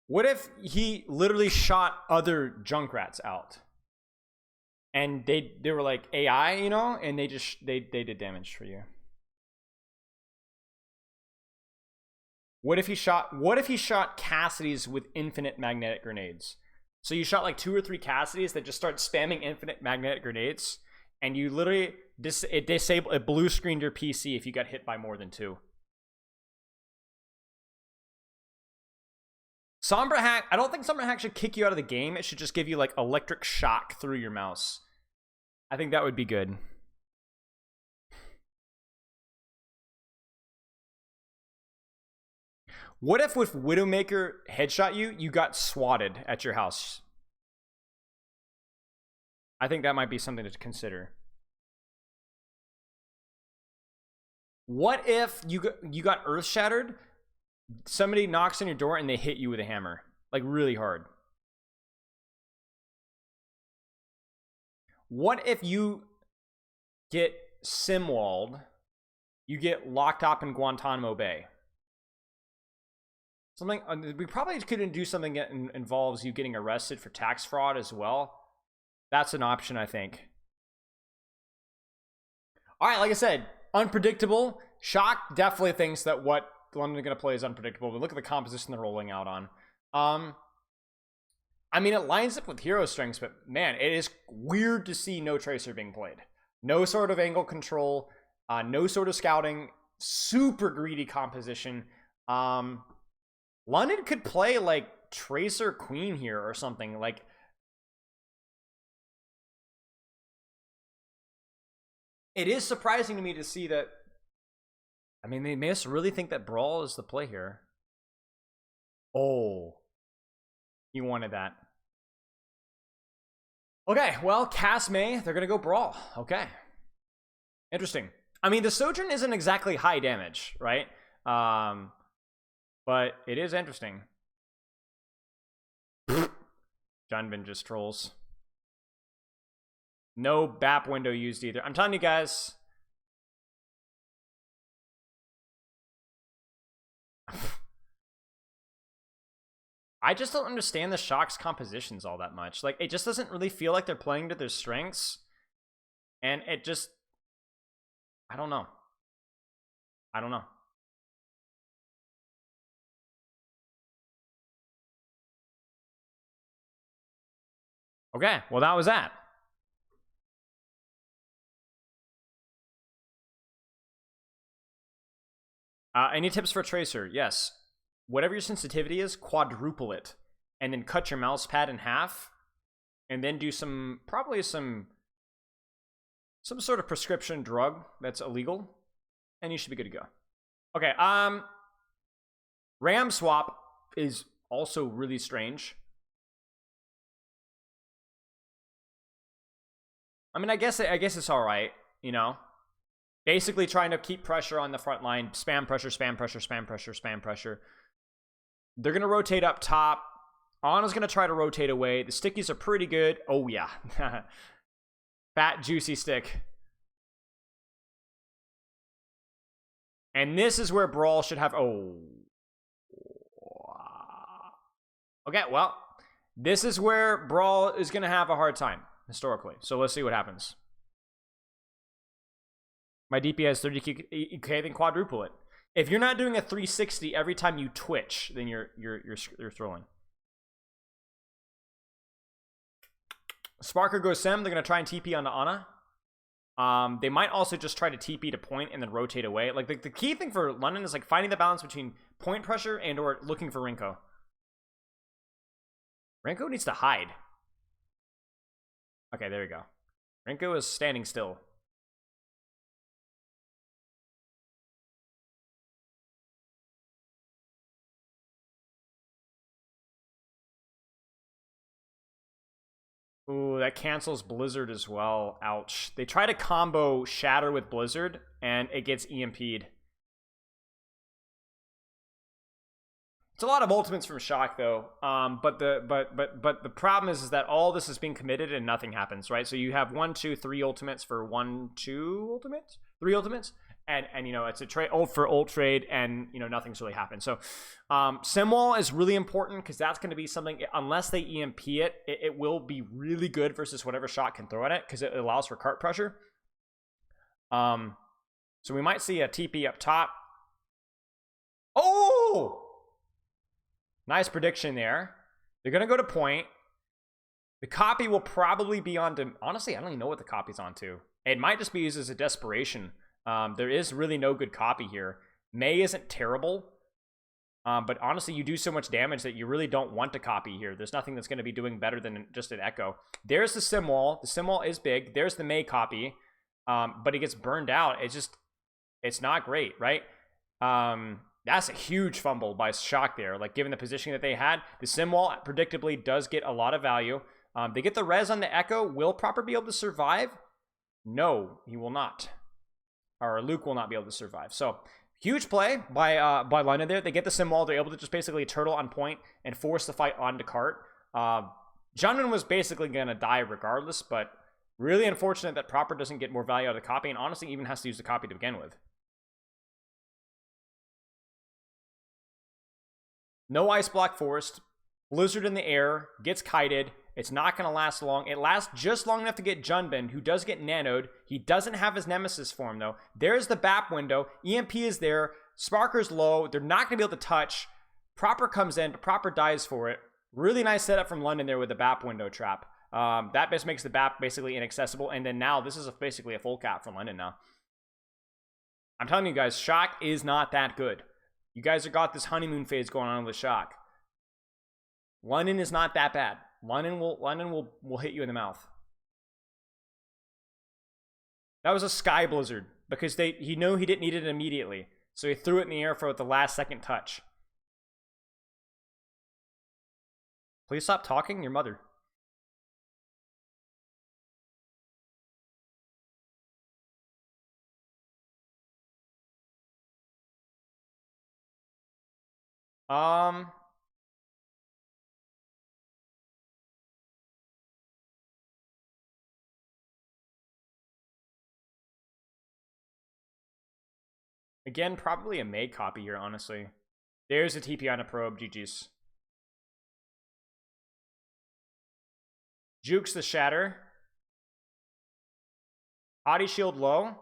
What if he literally shot other Junkrats out? And they were like AI, and they did damage for you. What if he shot Cassidy's with infinite magnetic grenades? So you shot like 2 or 3 Cassidy's that just start spamming infinite magnetic grenades, and you literally it blue screened your PC if you got hit by more than 2. Sombra Hack, I don't think Sombra Hack should kick you out of the game. It should just give you like electric shock through your mouse. I think that would be good. What if with Widowmaker headshot you got swatted at your house? I think that might be something to consider. What if you got earth shattered? Somebody knocks on your door and they hit you with a hammer, like really hard. What if you get simwalled? You get locked up in Guantanamo Bay. Something we probably couldn't do something that involves you getting arrested for tax fraud as well. That's an option, I think. All right, like I said, unpredictable. Shock definitely thinks that what London is going to play is unpredictable, but look at the composition they're rolling out on. I mean, it lines up with hero strengths, but man, it is weird to see no Tracer being played. No sort of angle control, no sort of scouting, super greedy composition. London could play like Tracer Queen here or something. Like, it is surprising to me to see that. I mean, they must really think that Brawl is the play here. Oh, he wanted that. Okay, well, Cass May, they're gonna go Brawl. Okay, interesting. I mean, the Sojourn isn't exactly high damage, right? But it is interesting. Junbin just trolls. No BAP window used either. I'm telling you guys. I just don't understand the Shock's compositions all that much. Like, it just doesn't really feel like they're playing to their strengths. And it just... I don't know. I don't know. Okay, well, that was that. Any tips for Tracer? Yes. Whatever your sensitivity is, quadruple it. And then cut your mouse pad in half. And then do probably some sort of prescription drug that's illegal. And you should be good to go. Okay, RAM swap is also really strange. I mean, I guess it's all right, you know. Basically trying to keep pressure on the front line. Spam pressure, spam pressure, spam pressure, spam pressure. They're going to rotate up top. Ana's going to try to rotate away. The stickies are pretty good. Oh, yeah. Fat, juicy stick. And this is where Brawl should have... Oh. Okay, well. This is where Brawl is going to have a hard time, historically. So let's see what happens. My DPS 30k, okay, then quadruple it. If you're not doing a 360 every time you twitch, then you're throwing. Sparker goes Sem. They're gonna try and TP onto Ana. They might also just try to TP to point and then rotate away. Like the key thing for London is like finding the balance between point pressure and or looking for Rinko. Rinko needs to hide. Okay, there we go. Rinko is standing still. Ooh, that cancels Blizzard as well. Ouch. They try to combo Shatter with Blizzard, and it gets EMP'd. It's a lot of ultimates from Shock, though. But the problem is that all this is being committed and nothing happens, right? So you have 1, 2, 3 ultimates for 1, 2 ultimates, 3 ultimates, and you know it's a trade for ult trade, and you know nothing's really happened. So Simwall is really important because that's going to be something. Unless they EMP it will be really good versus whatever Shock can throw at it because it allows for cart pressure. So we might see a TP up top. Oh! Nice prediction there. They're going to go to point. The copy will probably be on to... Honestly, I don't even know what the copy's on to. It might just be used as a desperation. There is really no good copy here. May isn't terrible. But honestly, you do so much damage that you really don't want to copy here. There's nothing that's going to be doing better than just an Echo. There's the Sim Wall. The Sim Wall is big. There's the May copy. But it gets burned out. It's not great, right? That's a huge fumble by Shock there. Like, given the position that they had, the Sim Wall predictably does get a lot of value. They get the res on the Echo. Will Proper be able to survive? No, he will not. Or Luke will not be able to survive. So, huge play by London there. They get the Sim Wall. They're able to just basically turtle on point and force the fight onto cart. Junman was basically going to die regardless, but really unfortunate that Proper doesn't get more value out of the copy, and honestly even has to use the copy to begin with. No ice block forced. Blizzard in the air. Gets kited. It's not going to last long. It lasts just long enough to get Junbin, who does get nanoed. He doesn't have his Nemesis form, though. There's the BAP window. EMP is there. Sparker's low. They're not going to be able to touch. Proper comes in, but Proper dies for it. Really nice setup from London there with the BAP window trap. That just makes the BAP basically inaccessible. And then now, this is basically a full cap from London now. I'm telling you guys, Shock is not that good. You guys have got this honeymoon phase going on with Shock. London is not that bad. London will hit you in the mouth. That was a Sky Blizzard because he knew he didn't need it immediately. So he threw it in the air for the last second touch. Please stop talking, your mother. Again, probably a May copy here, honestly. There's a TP on a probe, GG's. Jukes the Shatter. Body shield low.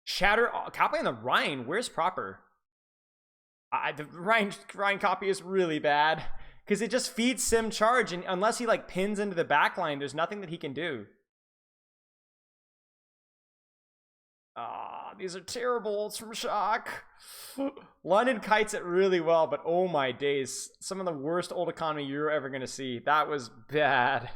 Shatter, copy on the Ryan. Where's Proper? The Ryan copy is really bad because it just feeds Sim charge, and unless he like pins into the backline, there's nothing that he can do. Ah, these are terrible ults from Shock. London kites it really well, but oh my days. Some of the worst ult economy you're ever going to see. That was bad.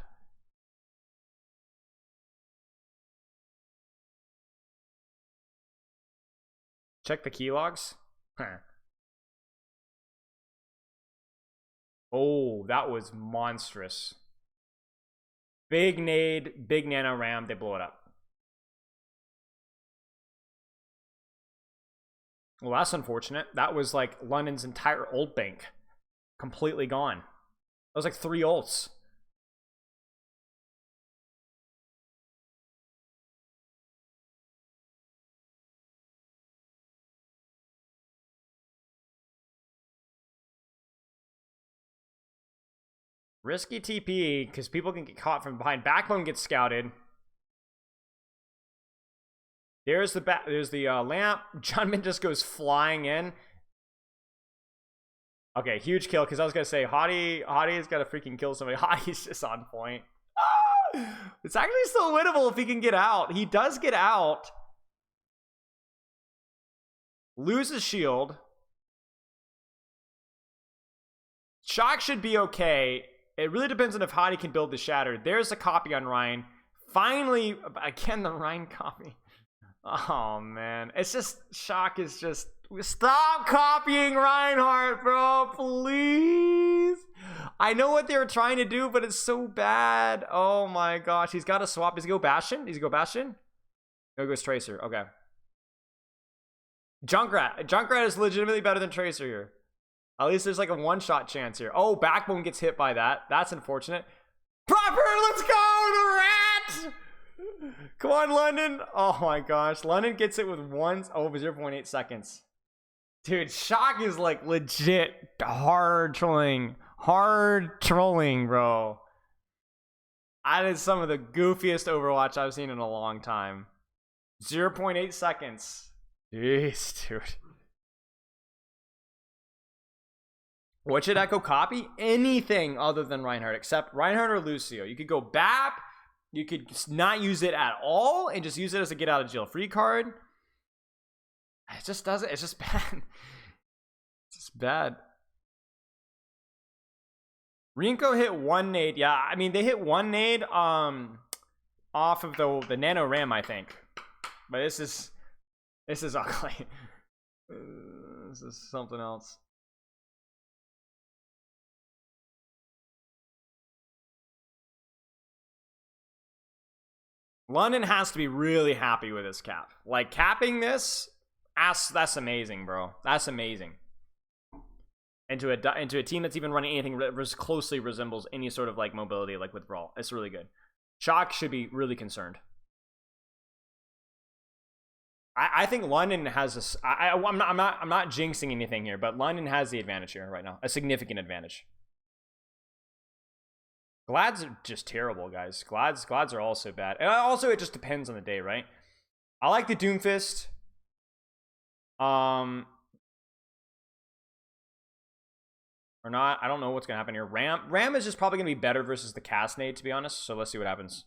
Check the key logs. Huh. Oh, that was monstrous. Big nade, big nano ram, they blow it up. Well, that's unfortunate. That was like London's entire ult bank. Completely gone. That was like 3 ults. Risky TP, because people can get caught from behind. Backbone gets scouted. There's the lamp. Junman just goes flying in. Okay, huge kill, because I was going to say, Hottie's got to freaking kill somebody. Hottie's just on point. It's actually still winnable if he can get out. He does get out. Loses shield. Shock should be okay. It really depends on if Hottie can build the shatter. There's a copy on Ryan. Finally, again, the Ryan copy. Oh, man. It's just, Shock is just, stop copying Reinhardt, bro, please. I know what they were trying to do, but it's so bad. Oh, my gosh. He's got to swap. Does he go Bastion? Does he go Bastion? No, he goes Tracer. Okay. Junkrat is legitimately better than Tracer here. At least there's like a one-shot chance here. Oh, Backbone gets hit by that. That's unfortunate. Proper, let's go, the rat! Come on, London. Oh my gosh. London gets it with 0.8 seconds. Dude, Shock is like legit hard trolling. Hard trolling, bro. That is some of the goofiest Overwatch I've seen in a long time. 0.8 seconds. Jeez, dude. What should Echo copy? Anything other than Reinhardt, except Reinhardt or Lucio. You could go BAP. You could not use it at all and just use it as a get out of jail free card. It just doesn't. It's just bad. It's just bad. Rinko hit 1 nade. Yeah, I mean they hit 1 nade off of the nano ram, I think. But this is ugly. This is something else. London has to be really happy with his cap. Like, capping this, that's amazing, bro. That's amazing. Into a team that's even running anything that closely resembles any sort of, like, mobility, like with Brawl. It's really good. Shock should be really concerned. I think London has a... I'm not jinxing anything here, but London has the advantage here right now. A significant advantage. Glads are just terrible, guys. Glads are also bad. And also, it just depends on the day, right? I like the Doomfist. Or not. I don't know what's going to happen here. Ram is just probably going to be better versus the cast nade, to be honest. So let's see what happens.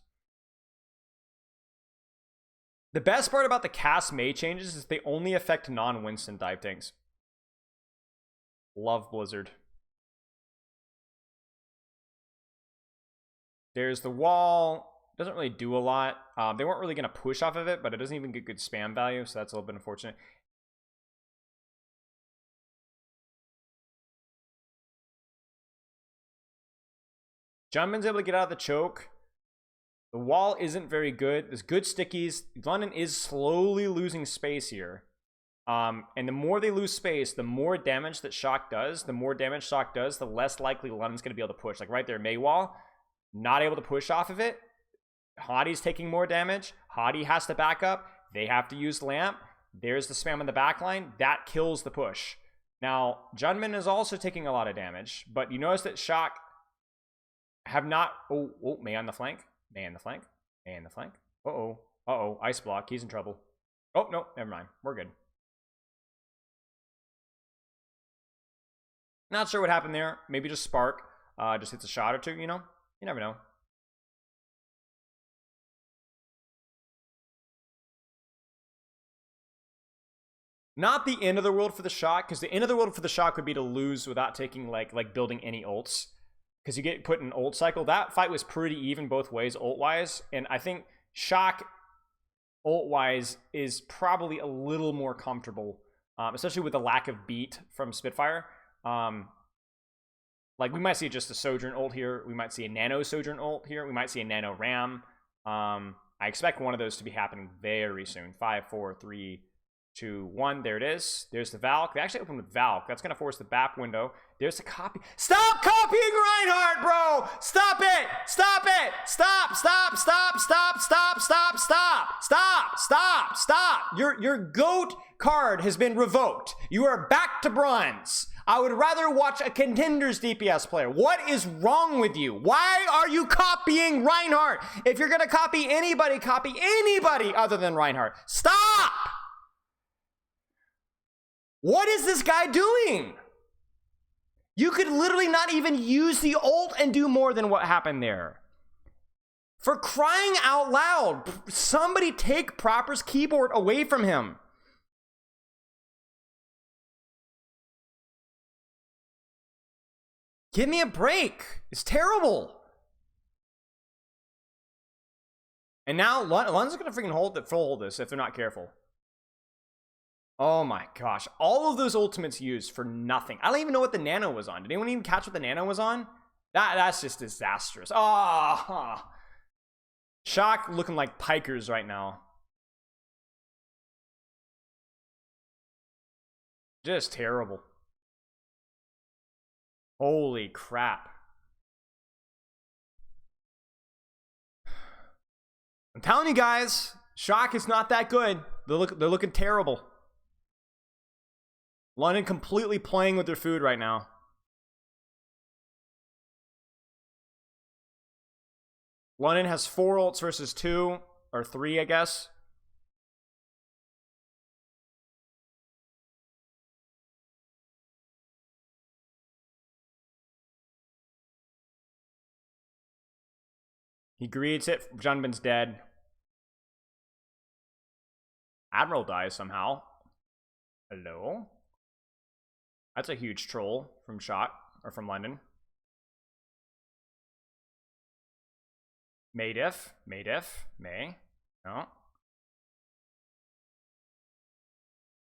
The best part about the cast Mei changes is they only affect non-Winston dive tanks. Love Blizzard. There's the wall. Doesn't really do a lot. They weren't really going to push off of it, but it doesn't even get good spam value, so that's a little bit unfortunate. Jumpman's able to get out of the choke. The wall isn't very good. There's good stickies. London is slowly losing space here. And the more they lose space, the more damage that Shock does. The more damage Shock does, the less likely London's going to be able to push. Like right there, Mei wall. Not able to push off of it. Hottie's taking more damage. Hottie has to back up. They have to use Lamp. There's the spam on the back line. That kills the push. Now, Junman is also taking a lot of damage, but you notice that Shock have not... Oh, Mei on the flank. Mei on the flank. Mei on the flank. Uh-oh. Ice block. He's in trouble. Oh, no. Never mind. We're good. Not sure what happened there. Maybe just Spark. Just hits a shot or two, you know? You never know. Not the end of the world for the Shock, because the end of the world for the Shock would be to lose without taking like building any ults. Because you get put in ult cycle. That fight was pretty even both ways, ult-wise. And I think Shock, ult-wise, is probably a little more comfortable. Especially with the lack of beat from Spitfire. Like, we might see just a Sojourn ult here. We might see a Nano Sojourn ult here. We might see a Nano Ram. I expect one of those to be happening very soon. 5, 4, 3, 2, 1. There it is. There's the Valk. They actually opened with Valk. That's going to force the BAP window. There's the copy. Stop copying Reinhardt, bro! Stop it! Stop it! Stop! Stop! Stop! Stop! Stop! Stop! Stop! Stop! Stop! Stop! Your GOAT card has been revoked. You are back to bronze. I would rather watch a Contenders DPS player. What is wrong with you? Why are you copying Reinhardt? If you're going to copy anybody other than Reinhardt. Stop! What is this guy doing? You could literally not even use the ult and do more than what happened there. For crying out loud, somebody take Proper's keyboard away from him. Give me a break. It's terrible. And now Lund's gonna freaking hold this if they're not careful. Oh my gosh. All of those ultimates used for nothing. I don't even know what the Nano was on. Did anyone even catch what the Nano was on? That's just disastrous. Oh, Shock looking like pikers right now. Just terrible. Holy crap. I'm telling you guys, Shock is not that good. They're looking terrible. London completely playing with their food right now. London has 4 ults versus 2, or 3, I guess. He greets it. Junbin's dead. Admiral dies somehow. Hello? That's a huge troll from Shot, or from London. May. No.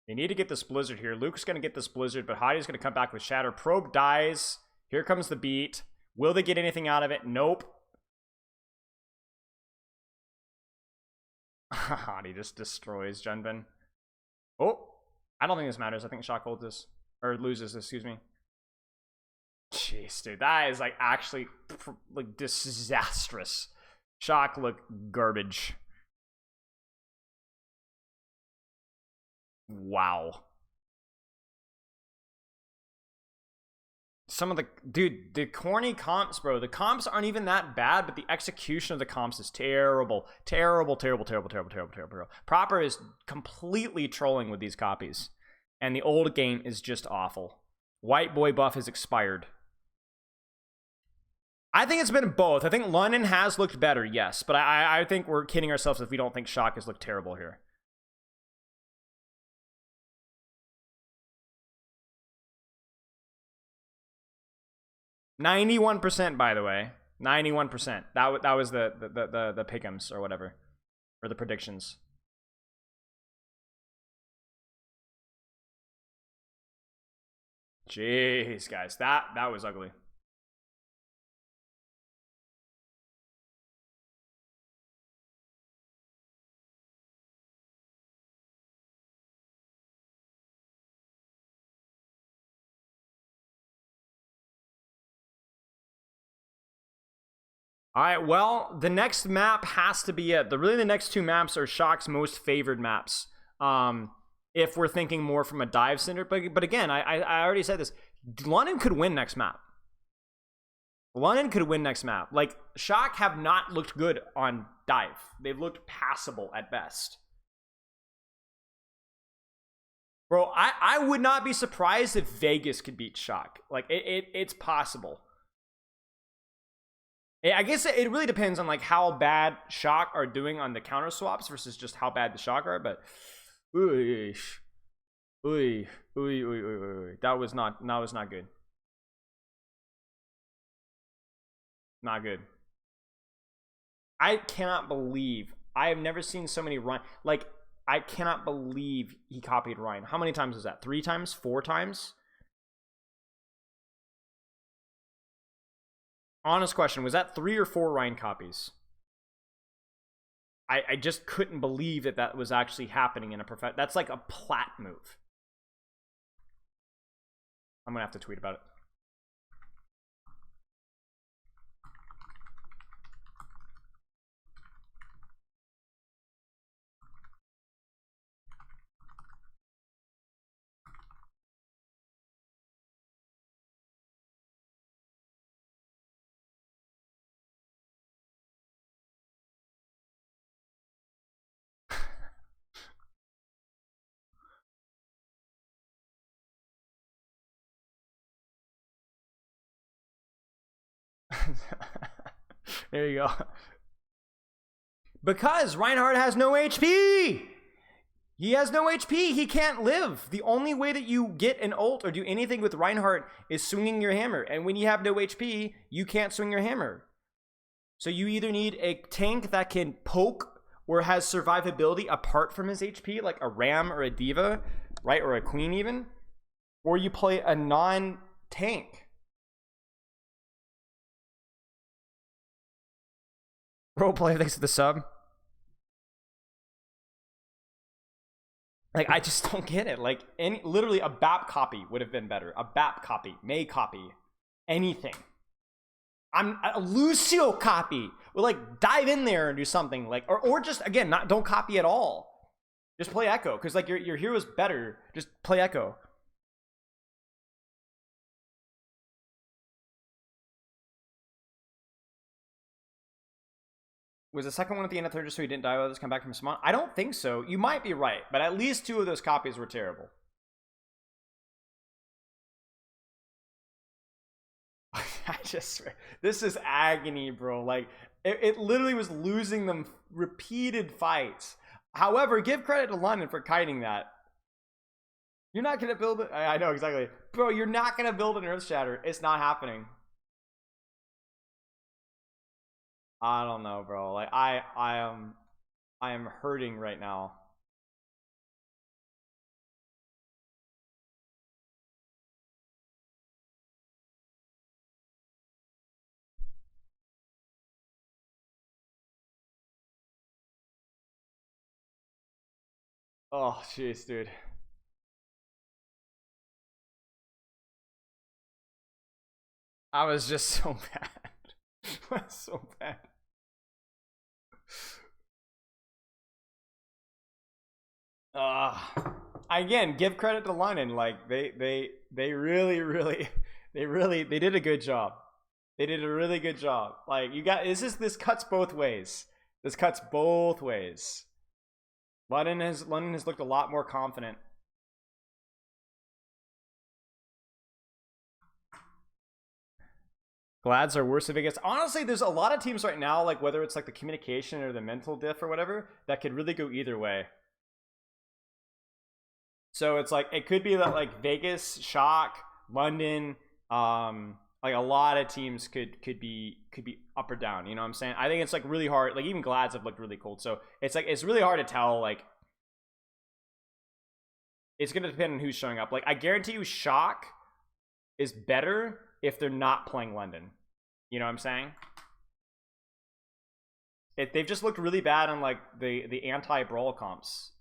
They need to get this Blizzard here. Luke's going to get this Blizzard, but Hadi's going to come back with Shatter. Probe dies. Here comes the beat. Will they get anything out of it? Nope. Hadi just destroys Junbin. Oh, I don't think this matters. I think Shock holds this. Or loses this, excuse me. Jeez, dude. That is like actually like disastrous. Shock look garbage. Wow. Some of the the corny comps, bro. The comps aren't even that bad, but the execution of the comps is terrible. Terrible. Proper is completely trolling with these copies. And the old game is just awful. White boy buff has expired. I think it's been both. I think London has looked better, yes. But I think we're kidding ourselves if we don't think Shock has looked terrible here. %, by the way. 91%. That was the pick'ems or whatever. Or the predictions. Jeez, guys. That was ugly. All right, well, the next map has to be it. Really, the next 2 maps are Shock's most favored maps. If we're thinking more from a dive center, but again, I already said this. London could win next map. London could win next map. Like, Shock have not looked good on dive. They've looked passable at best. Bro, I would not be surprised if Vegas could beat Shock. Like, it's possible. I guess it really depends on like how bad Shock are doing on the counter swaps versus just how bad the Shock are, but ooh, Ooh, ooh. That was not good. Not good. I cannot believe I have never seen so many Ryan. Like, I cannot believe he copied Ryan. How many times was that? 3 times? 4 times? Honest question, was that 3 or 4 Ryan copies? I just couldn't believe that that was actually happening in a that's like a plat move. I'm gonna have to tweet about it. There you go. Because Reinhardt has no HP! He has no HP. He can't live. The only way that you get an ult or do anything with Reinhardt is swinging your hammer. And when you have no HP, you can't swing your hammer. So you either need a tank that can poke or has survivability apart from his HP, like a Ram or a Diva, right? Or a Queen even. Or you play a non-tank. Roleplay, thanks for the sub. Like, I just don't get it. Like, literally a BAP copy would have been better. A BAP copy, May copy, anything. I'm a Lucio copy. We'll like dive in there and do something like, or just again, don't copy at all. Just play Echo, because like your hero's better. Just play Echo. Was the second one at the end of third just so he didn't die while this come back from Smont? I don't think so. You might be right, but at least 2 of those copies were terrible. This is agony, bro. Like, it literally was losing them repeated fights. However, give credit to London for kiting that. You're not going to build it. I know, exactly. Bro, you're not going to build an Earth Shatter. It's not happening. I don't know, bro. Like, I am hurting right now. Oh, jeez, dude. I was just so bad. I was so bad. Again, give credit to London. Like they really they did a good job. They did a really good job. Like you got this cuts both ways. This cuts both ways. London has looked a lot more confident. Glads are worse than Vegas. Honestly, there's a lot of teams right now, like whether it's like the communication or the mental diff or whatever, that could really go either way. So it's like it could be that like Vegas, Shock, London, like a lot of teams could be up or down. You know what I'm saying? I think it's like really hard. Like even Glads have looked really cold. So it's like it's really hard to tell. Like it's gonna depend on who's showing up. Like I guarantee you, Shock is better if they're not playing London. You know what I'm saying? They've just looked really bad on like the anti-brawl comps.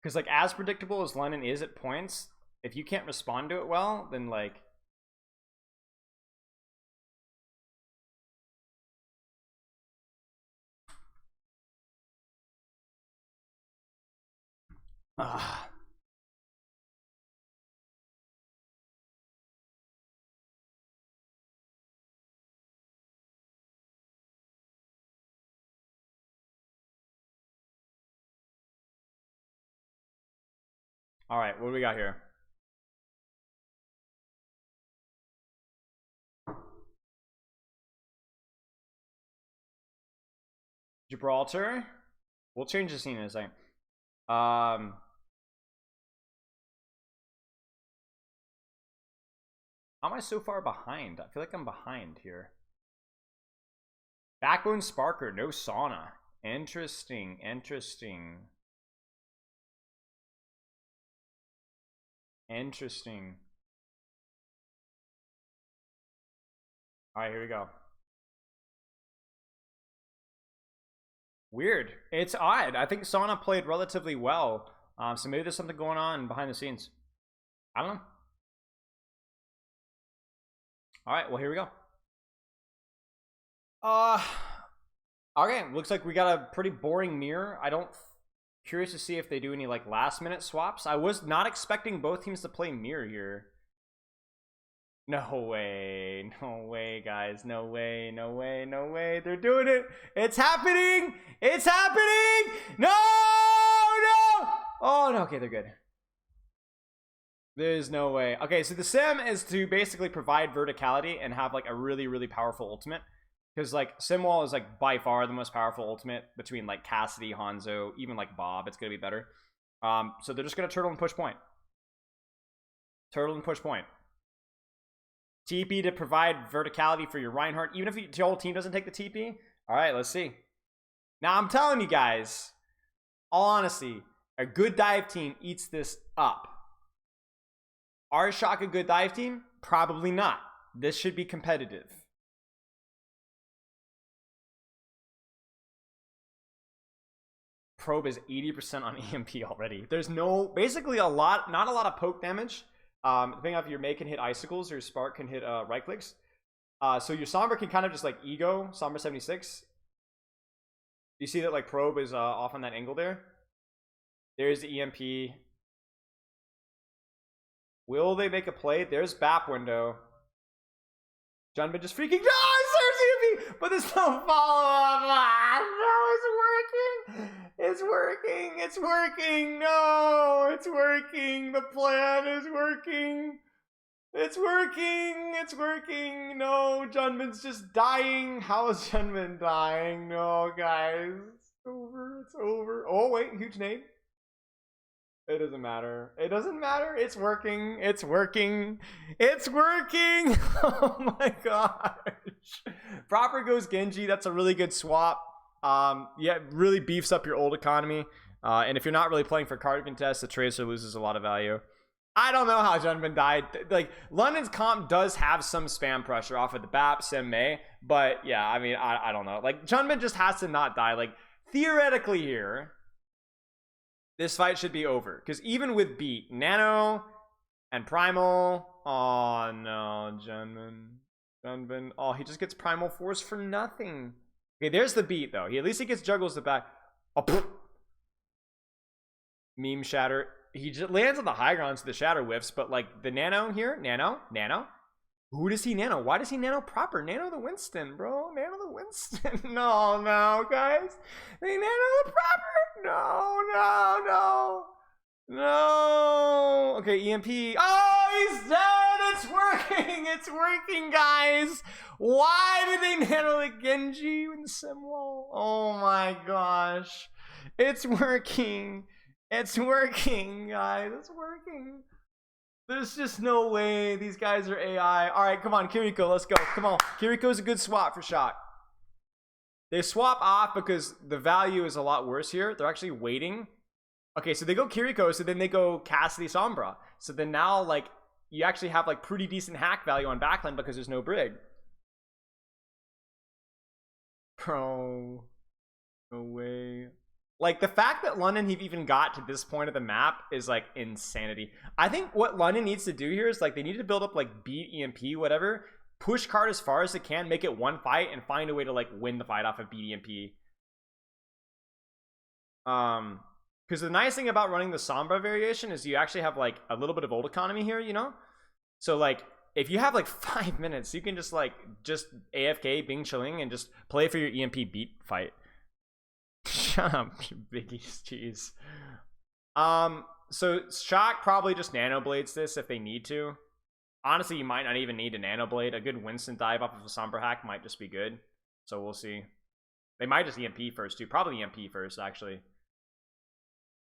Because like as predictable as London is at points, if you can't respond to it well, then like all right, what do we got here? Gibraltar. We'll change the scene in a second. How am I so far behind? I feel like I'm behind here. Backbone Sparker, no sauna. Interesting, interesting. Interesting. Alright, here we go. Weird. It's odd. I think sauna played relatively well. So maybe there's something going on behind the scenes. I don't know. Alright, well here we go. Okay, looks like we got a pretty boring mirror. Curious to see if they do any like last minute swaps. I was not expecting both teams to play mirror here. No way, guys, no way. They're doing it. It's happening. No. Oh no. Okay, they're good. There's no way. Okay, so the sim is to basically provide verticality and have like a really, really powerful ultimate. Because like Simwall is like by far the most powerful ultimate between like Cassidy, Hanzo, even like Bob. It's gonna be better. So they're just gonna turtle and push point. TP to provide verticality for your Reinhardt, even if your whole team doesn't take the TP. All right, let's see. Now I'm telling you guys, all honesty, a good dive team eats this up. Are Shock a good dive team? Probably not. This should be competitive. Probe is 80% on EMP already. There's basically not a lot of poke damage. Depending on if your May can hit icicles or your Spark can hit right clicks. So your Sombra can kind of just like ego Sombra 76. You see that like Probe is off on that angle there. There's the EMP. Will they make a play? There's BAP window. Junbin just freaking EMP, but there's no follow-up. No, it's working. No, it's working. The plan is working. It's working. No, Junbin's just dying. How is Junbin dying? No, guys. It's over. Oh, wait, huge nade. It doesn't matter. It's working. Oh my gosh. Proper goes Genji. That's a really good swap. Yeah, it really beefs up your old economy. And if you're not really playing for card contest, the Tracer loses a lot of value. I don't know how Junbin died. Like, London's comp does have some spam pressure off of the BAP, Sim May. But yeah, I mean, I don't know. Like, Junbin just has to not die. Like, theoretically here, this fight should be over. Because even with beat, Nano and Primal. Oh no, Junbin. Oh, he just gets Primal Force for nothing. Okay, there's the beat though. At least he gets juggles the back. Oh, pfft. Meme shatter. He just lands on the high ground, so the shatter whiffs. But like the Nano here, Nano. Who does he Nano? Why does he Nano proper? Nano the Winston, bro. No, guys. They Nano the proper. No. Okay, EMP. Oh, he's dead. It's working, guys. Why did they Nano the Genji in Simwall? Oh my gosh. It's working, guys. It's working. There's just no way these guys are AI. All right, come on, Kiriko, let's go. Come on. Kiriko's a good swap for Shock. They swap off because the value is a lot worse here. They're actually waiting. Okay, so they go Kiriko, so then they go Cassidy Sombra. So then now, like, you actually have, like, pretty decent hack value on backline because there's no Brig. Bro. No way. Like, the fact that London have even got to this point of the map is, like, insanity. I think what London needs to do here is, like, they need to build up, like, beat, EMP, whatever. Push card as far as they can, make it one fight, and find a way to, like, win the fight off of beat, EMP. Because the nice thing about running the Sombra variation is you actually have, like, a little bit of old economy here, you know? So, like, if you have, like, 5 minutes, you can just, like, just AFK, Bing Chilling, and just play for your EMP beat fight. Shut up, you biggies, jeez. So Shock probably just Nano Blades this if they need to. Honestly, you might not even need a Nano Blade. A good Winston dive off of a Sombra hack might just be good. So we'll see. They might just EMP first too. Probably EMP first, actually.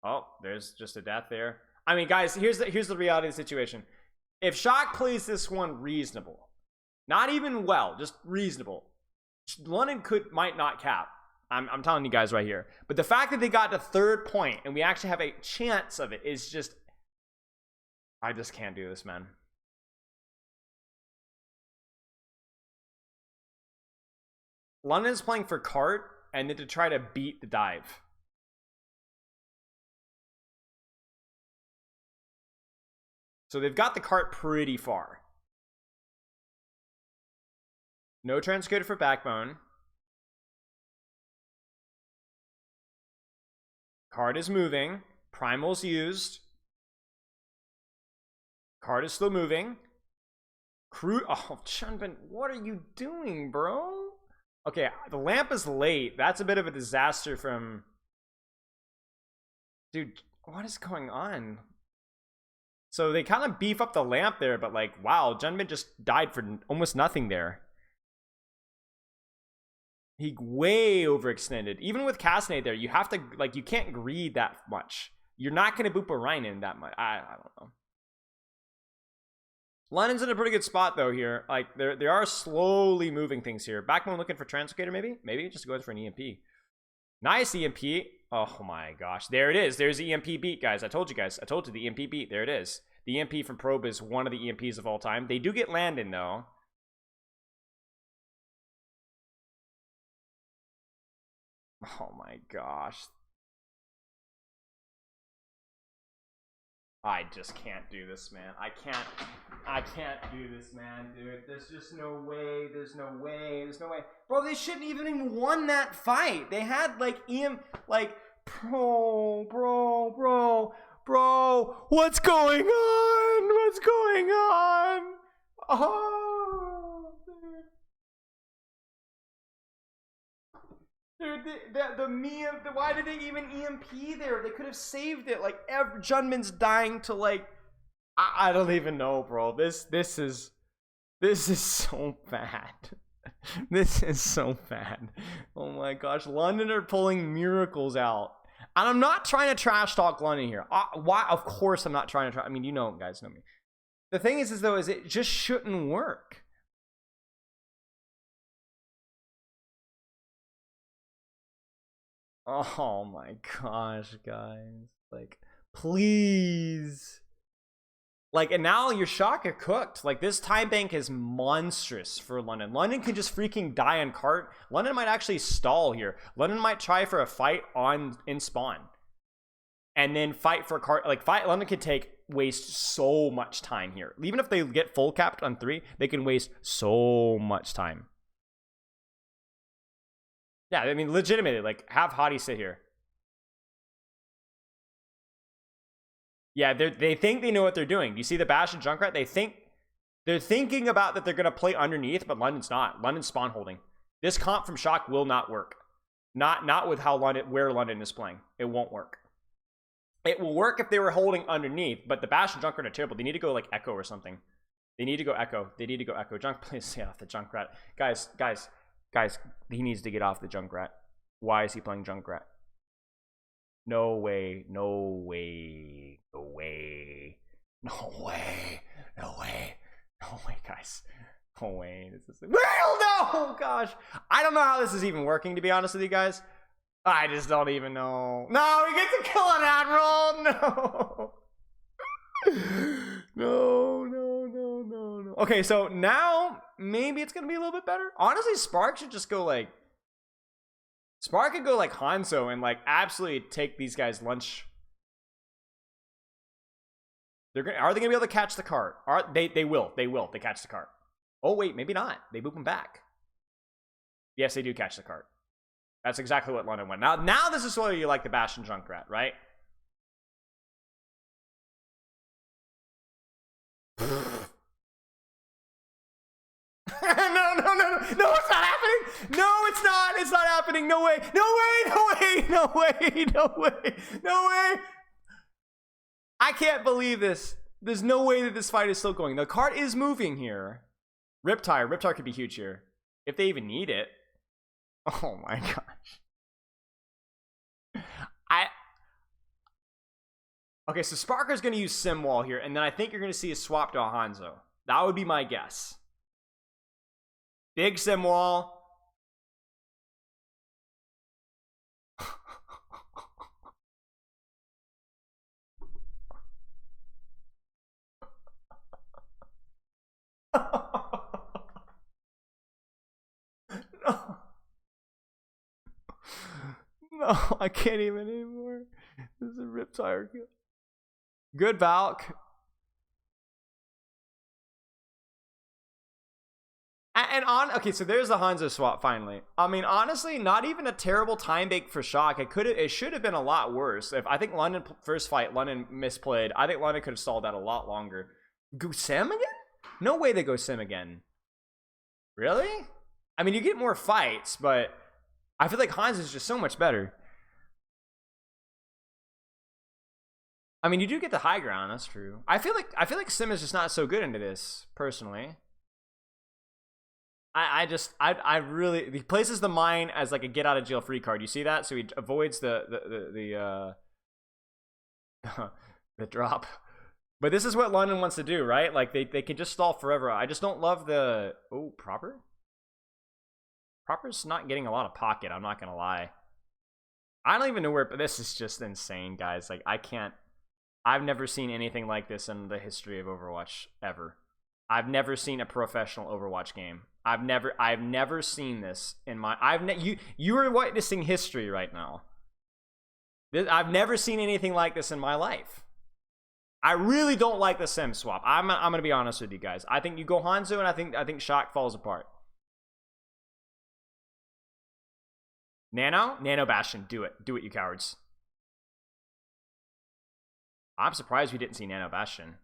Oh, there's just a death there. I mean, guys, here's the reality of the situation. If Shock plays this one reasonable, not even well, just reasonable, London might not cap. I'm telling you guys right here. But the fact that they got to 3rd point and we actually have a chance of it is just... I just can't do this, man. London's playing for cart and then to try to beat the dive. So they've got the cart pretty far. No transcoder for backbone. Card is moving. Primal's used. Card is still moving. Crew. Oh, Chunbin, what are you doing, bro? Okay, the lamp is late. That's a bit of a disaster from... Dude, what is going on? So they kind of beef up the lamp there, but like, wow, Junbin just died for almost nothing there. He way overextended. Even with Cassonade there, you have to, like, you can't greed that much. You're not going to boop a Reinin that much. I don't know. London's in a pretty good spot though here. Like they are slowly moving things here. Backbone looking for Translocator maybe? Maybe just goes for an EMP. Nice EMP. Oh my gosh. There it is. There's the EMP beat, guys. I told you guys. I told you the EMP beat. There it is. The EMP from Probe is one of the EMPs of all time. They do get Landon though. Oh my gosh. I just can't do this, man. I can't do this, man, dude. There's just no way. There's no way. There's no way. Bro, they shouldn't even won that fight. They had like bro, what's going on? What's going on? Oh, dude, the meme, why did they even EMP there? They could have saved it. Like, Junmin's dying to, like, I don't even know, bro. This is so bad. This is so bad. Oh my gosh, London are pulling miracles out. And I'm not trying to trash talk London here. Why? Of course I'm not trying to I mean, you know, guys know me. The thing is though, is it just shouldn't work. Oh my gosh, guys. Like, please. Like, and now your Shaka cooked. Like, this time bank is monstrous for London. London can just freaking die on cart. London might actually stall here. London might try for a fight in spawn. And then fight for cart. Like, London could waste so much time here. Even if they get full capped on 3, they can waste so much time. Yeah, I mean, legitimately, like, have Hottie sit here. Yeah, they think they know what they're doing. You see the Bash and Junkrat? They're thinking about that they're going to play underneath, but London's not. London's spawn holding. This comp from Shock will not work. Not with where London is playing. It won't work. It will work if they were holding underneath, but the Bash and Junkrat are terrible. They need to go, like, Echo or something. They need to go Echo. They need to go Echo. Please stay off the Junkrat. Guys, he needs to get off the Junkrat. Why is he playing Junkrat? No way, no way, no way, no way, no way, no way, guys. No way. This is no, gosh. I don't know how this is even working, to be honest with you guys. I just don't even know. No, we get to kill an Admiral. No. Okay, so now maybe it's gonna be a little bit better. Honestly, Spark should just go like. Spark could go like Hanzo and like absolutely take these guys lunch. Are they gonna be able to catch the cart? They will. They catch the cart. Oh wait, maybe not. They boop them back. Yes, they do catch the cart. That's exactly what London went. Now this is where you like the Bash and Junkrat, right? No, it's not happening. No, it's not. It's not happening. No way. I can't believe this. There's no way that this fight is still going. The cart is moving here. Riptire could be huge here if they even need it. Oh my gosh. Okay, so Sparker's going to use Sim Wall here, and then I think you're going to see a swap to a Hanzo. That would be my guess. Big Sim Wall. No. No, I can't even anymore. This is a Riptire kill. Good Valk. Okay, so there's the Hanzo swap finally. I mean, honestly, not even a terrible time bake for Shock. It should have been a lot worse. If I think London first fight, London misplayed. I think London could have stalled that a lot longer. Go Sim again? No way they go Sim again. Really? I mean, you get more fights, but I feel like Hans is just so much better. I mean, you do get the high ground. That's true. I feel like Sim is just not so good into this personally. I really, he places the mine as like a get out of jail free card. You see that? So he avoids the drop. But this is what London wants to do, right? Like they can just stall forever. I just don't love the Proper. Proper's not getting a lot of pocket. I'm not gonna lie. I don't even know where. But this is just insane, guys. Like I can't. I've never seen anything like this in the history of Overwatch ever. I've never seen a professional Overwatch game. I've never seen this in my. You are witnessing history right now. I've never seen anything like this in my life. I really don't like the Sim swap. I'm gonna be honest with you guys. I think you go Hanzo, and I think Shock falls apart. Nano Bastion, do it, you cowards. I'm surprised we didn't see Nano Bastion.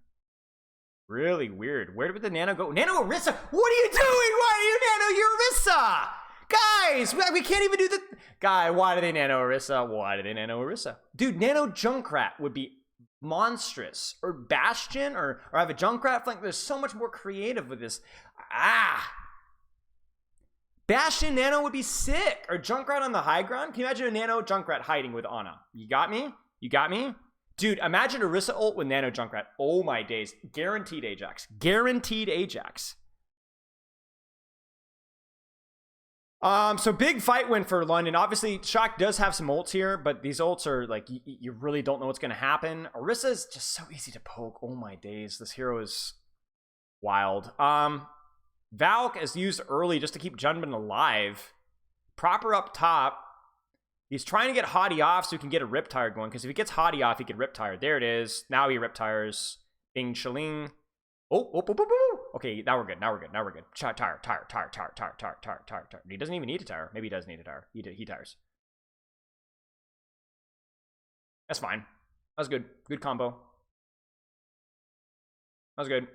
Really weird. Where did the Nano go? Nano Orisa! What are you doing? Why are you Nano Orisa? Guys, we can't even do the... Guy, why did they Nano Orisa? Why did they Nano Orisa? Dude, Nano Junkrat would be monstrous. Or Bastion, or have a Junkrat flank. There's so much more creative with this. Bastion Nano would be sick. Or Junkrat on the high ground. Can you imagine a Nano Junkrat hiding with Ana? You got me? You got me? Dude, imagine Orisa ult with Nano Junkrat. Oh my days. Guaranteed Ajax. Guaranteed Ajax. So big fight win for London. Obviously, Shock does have some ults here, but these ults are like, you really don't know what's going to happen. Orisa is just so easy to poke. Oh my days. This hero is wild. Valk is used early just to keep Junbin alive. Proper up top. He's trying to get Hottie off so he can get a Riptire going, because if he gets Hottie off, he could Riptire. There it is. Now he Riptires. Bing Shaling. Oh. Okay, now we're good. Now we're good. Tire. He doesn't even need to tire. Maybe he does need to tire. He tires. That's fine. That was good. Good combo. That was good.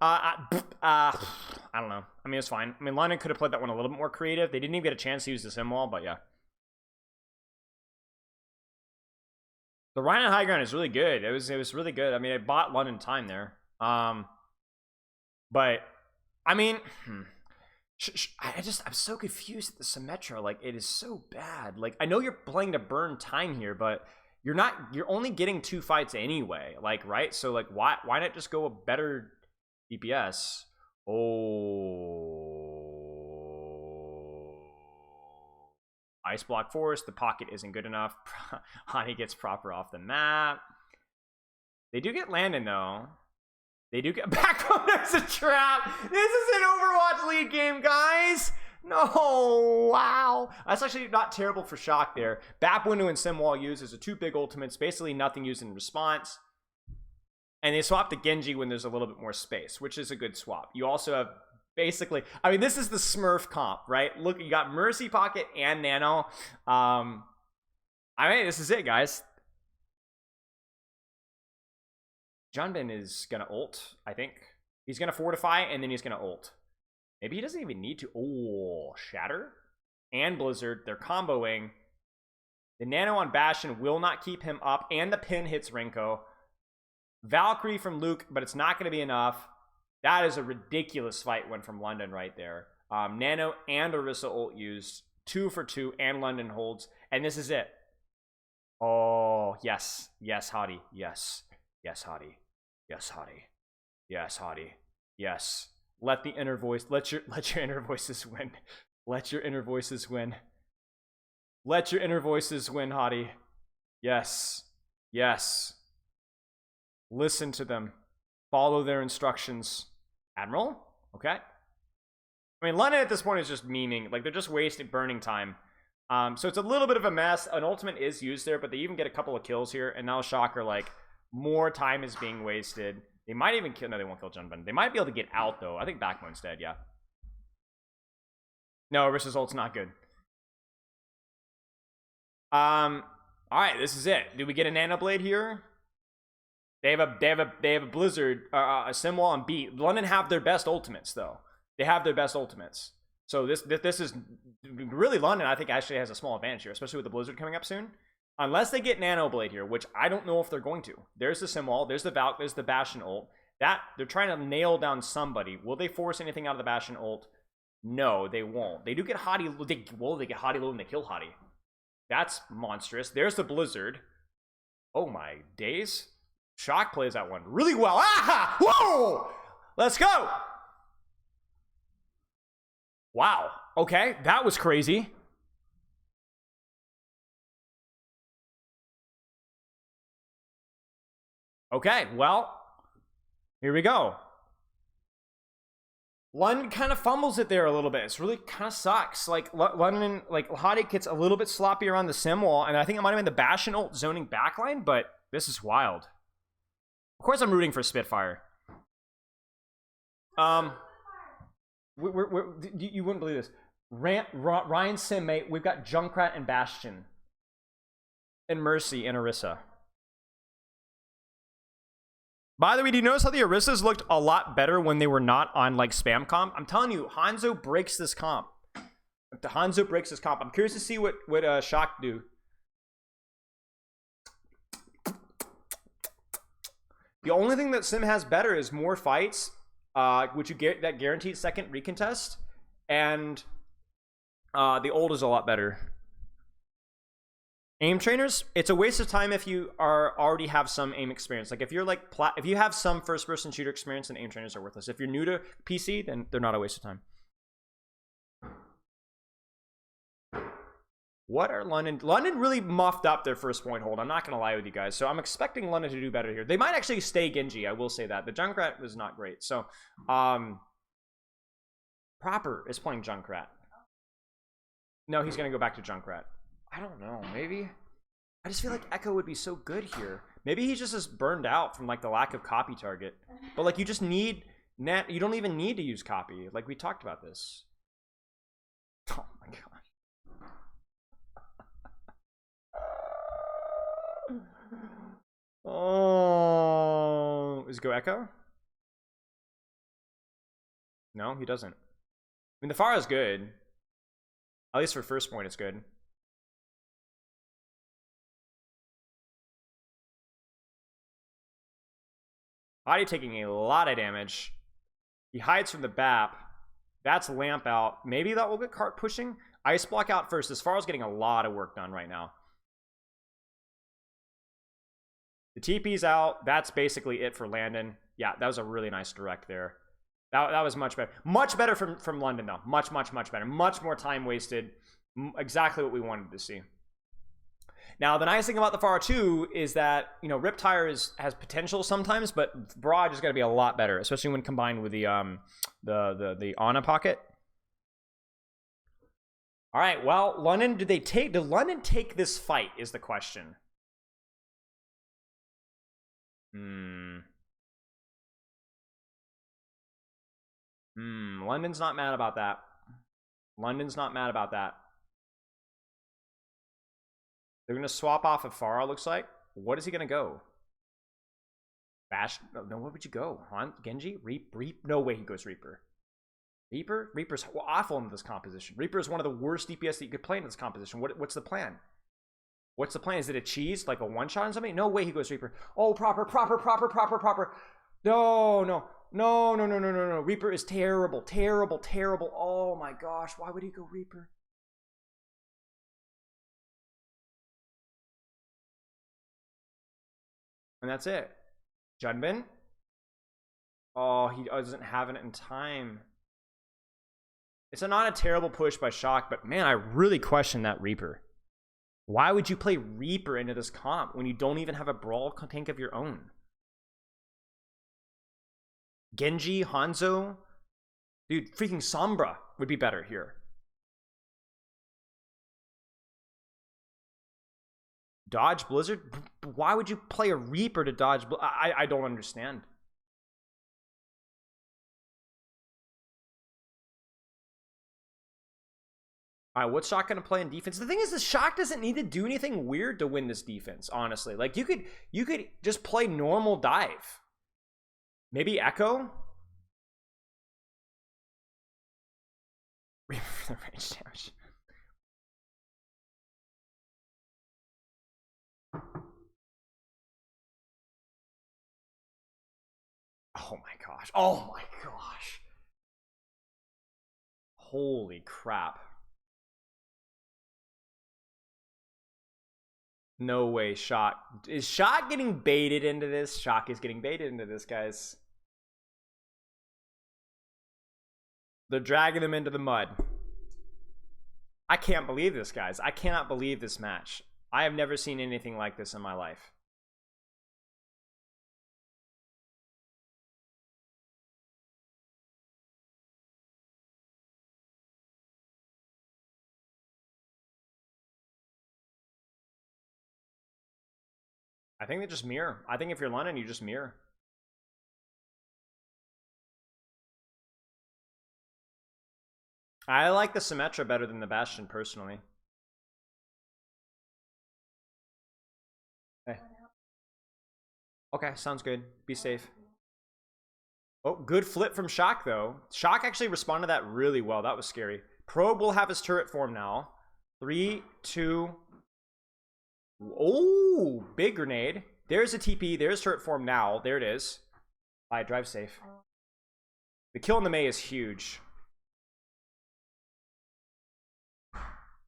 I don't know. I mean, it's fine. I mean, London could have played that one a little bit more creative. They didn't even get a chance to use the Sim Wall, but yeah. The Rhino high ground is really good. It was really good. I mean, it bought London time there. But I mean, I'm so confused at the Symmetra. Like, it is so bad. Like, I know you're playing to burn time here, but you're only getting 2 fights anyway. Like, right? So like, why not just go a better DPS? Ice block force. The pocket isn't good enough. Hani gets proper off the map. They do get Landon though. They do get backbone. There's a trap. This is an Overwatch League game, guys. No, wow. That's actually not terrible for Shock there. Bap window and Sim Wall used as a 2 big ultimates. Basically nothing used in response. And they swap the Genji when there's a little bit more space, which is a good swap. You also have basically, I mean, this is the Smurf comp, right? Look, you got Mercy Pocket and Nano. I mean, this is it, guys. Junbin is gonna ult, I think. He's gonna fortify, and then he's gonna ult. Maybe he doesn't even need to. Oh, Shatter and Blizzard. They're comboing. The Nano on Bastion will not keep him up, and the pin hits Renko. Valkyrie from Luke, but it's not going to be enough. That is a ridiculous fight win from London right there. Nano and Orisa ult used. 2 for 2, and London holds. And this is it. Oh, yes. Yes, Hottie. Yes. Yes, Hottie. Yes, Hottie. Yes, Hottie. Yes. Let the inner voice, let your inner voices win. Let your inner voices win. Let your inner voices win, Hottie. Yes. Yes. Listen to them. Follow their instructions. Admiral? Okay. I mean, London at this point is just memeing. Like, they're just wasting burning time. So it's a little bit of a mess. An ultimate is used there, but they even get a couple of kills here. And now, shocker, like, more time is being wasted. They might even kill... No, they won't kill Junbun. They might be able to get out, though. I think Backbone's dead, yeah. No, Orissa's ult's not good. Alright, this is it. Do we get a Nano Blade here? They have a Blizzard, a Simwall, and Beat. London have their best ultimates, though. They have their best ultimates. So this is really London, I think, actually has a small advantage here, especially with the Blizzard coming up soon. Unless they get Nano Blade here, which I don't know if they're going to. There's the Simwall, there's the Valk, there's the Bastion ult. That, they're trying to nail down somebody. Will they force anything out of the Bastion ult? No, they won't. They do get Hottie, they get Hottie low and they kill Hottie. That's monstrous. There's the Blizzard. Oh my days. Shock plays that one really well. Ah! Whoa! Let's go! Wow. Okay, that was crazy. Okay, well, here we go. London kind of fumbles it there a little bit. It's really kind of sucks. Like, London, like, Hottie gets a little bit sloppy around the sim wall, and I think it might have been the Bastion ult zoning backline, but this is wild. Of course I'm rooting for Spitfire. You wouldn't believe this. Ryan Sim, mate, we've got Junkrat and Bastion. And Mercy and Orisa. By the way, do you notice how the Orissas looked a lot better when they were not on, like, spam comp? I'm telling you, Hanzo breaks this comp. If the Hanzo breaks this comp, I'm curious to see what Shock do. The only thing that Sim has better is more fights, which you get that guaranteed second recontest, and the ult is a lot better. Aim trainers, it's a waste of time if you already have some aim experience. Like, if you're like if you have some first-person shooter experience, then aim trainers are worthless. If you're new to PC, then they're not a waste of time. What are London really muffed up their first point hold. I'm not gonna lie with you guys. So I'm expecting London to do better here. They might actually stay Genji, I will say that. The Junkrat was not great. So Proper is playing Junkrat. No, he's gonna go back to Junkrat. I don't know, maybe. I just feel like Echo would be so good here. Maybe he's just burned out from, like, the lack of copy target. But, like, you just need you don't even need to use copy. Like, we talked about this. Oh my god. Oh, is go Echo? No, he doesn't. I mean, the Pharah is good. At least for first point, it's good. Hottie taking a lot of damage. He hides from the BAP. That's lamp out. Maybe that will get cart pushing. Ice block out first. As far as getting a lot of work done right now. The TP's out. That's basically it for Landon. Yeah, that was a really nice direct there. That was much better. Much better from London, though. Much better. Much more time wasted. Exactly what we wanted to see. Now, the nice thing about the Pharah 2 is that, you know, Riptire has potential sometimes, but Barrage is going to be a lot better, especially when combined with the Ana pocket. All right, well, London, did London take this fight is the question. London's not mad about that. London's not mad about that. They're going to swap off of Pharah, looks like. What is he going to go? Bash? No, where would you go? Genji? Reaper? No way he goes Reaper. Reaper? Reaper's awful in this composition. Reaper is one of the worst DPS that you could play in this composition. What's the plan? What's the plan? Is it a cheese? Like a one-shot on somebody? No way he goes Reaper. Oh, proper. No. Reaper is terrible. Oh my gosh. Why would he go Reaper? And that's it. Junbin? Oh, he doesn't have it in time. It's not a terrible push by Shock, but man, I really question that Reaper. Why would you play Reaper into this comp when you don't even have a Brawl tank of your own? Genji, Hanzo? Dude, freaking Sombra would be better here. Dodge Blizzard? Why would you play a Reaper to dodge Blizzard? I don't understand. All right, what's Shock gonna play in defense? The thing is, the Shock doesn't need to do anything weird to win this defense, honestly. Like, you could just play normal dive. Maybe Echo? Reaper for the range damage. Oh my gosh. Oh my gosh. Holy crap. No way, Shock. Is Shock getting baited into this? Shock is getting baited into this, guys. They're dragging them into the mud. I can't believe this, guys. I cannot believe this match. I have never seen anything like this in my life. I think they just mirror. I think if you're London, you just mirror. I like the Symmetra better than the Bastion, personally. Okay. Okay, sounds good. Be safe. Oh, good flip from Shock, though. Shock actually responded to that really well. That was scary. Probe will have his turret form now. 3, 2... Oh, big grenade. There's a TP. There's turret form now. There it is. Alright, drive safe. The kill in the Mei is huge.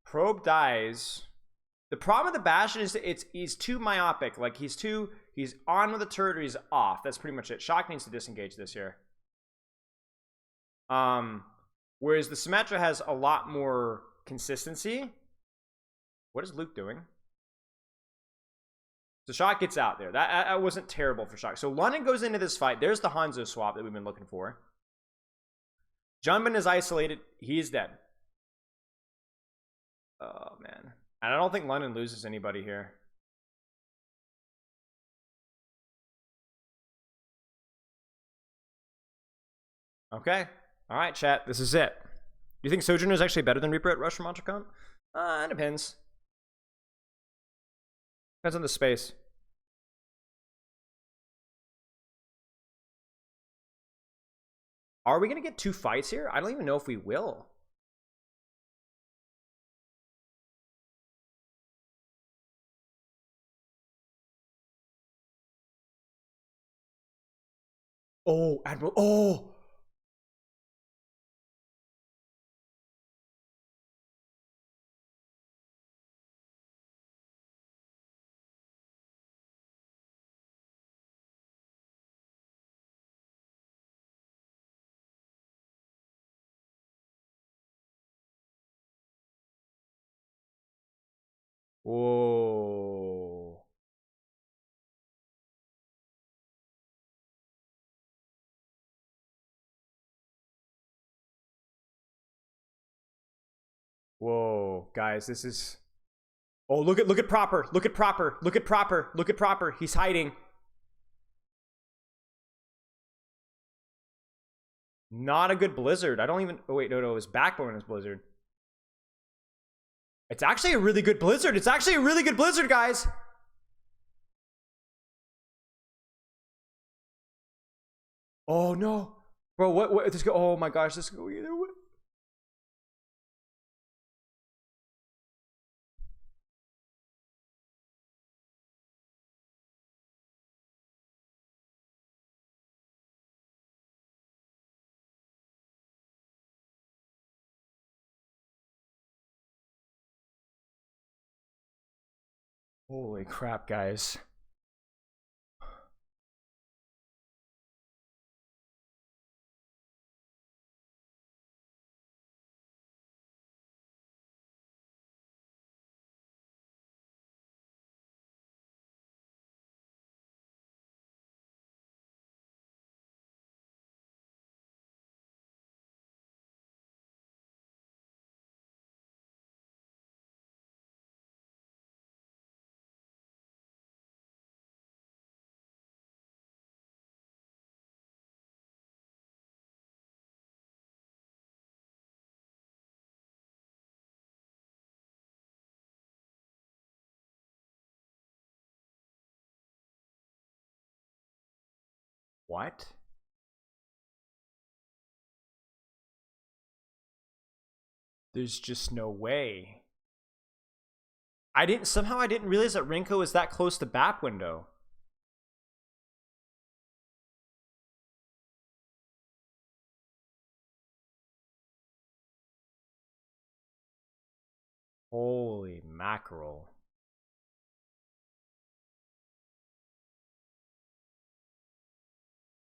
Probe dies. The problem with the Bastion is that he's too myopic. Like, he's on with the turret or he's off. That's pretty much it. Shock needs to disengage this here. Whereas the Symmetra has a lot more consistency. What is Luke doing? So Shock gets out there. That wasn't terrible for Shock. So London goes into this fight. There's the Hanzo swap that we've been looking for. Junbin is isolated. He is dead. Oh, man. And I don't think London loses anybody here. Okay. All right, chat. This is it. Do you think Sojourner is actually better than Reaper at Rush from Montracom? It depends. Depends on the space. Are we going to get 2 fights here? I don't even know if we will. Oh, Admiral. Oh! Whoa. Whoa, guys, this is... Oh, look at Proper. Look at Proper. Look at Proper. Look at Proper. He's hiding. Not a good Blizzard. I don't even... Oh, wait, no. His Backbone is Blizzard. It's actually a really good Blizzard. It's actually a really good Blizzard, guys. Oh, no. Bro, what this go? Oh, my gosh. This could go either way. Holy crap, guys. What? There's just no way. Somehow I didn't realize that Rinko is that close to BAP window. Holy mackerel.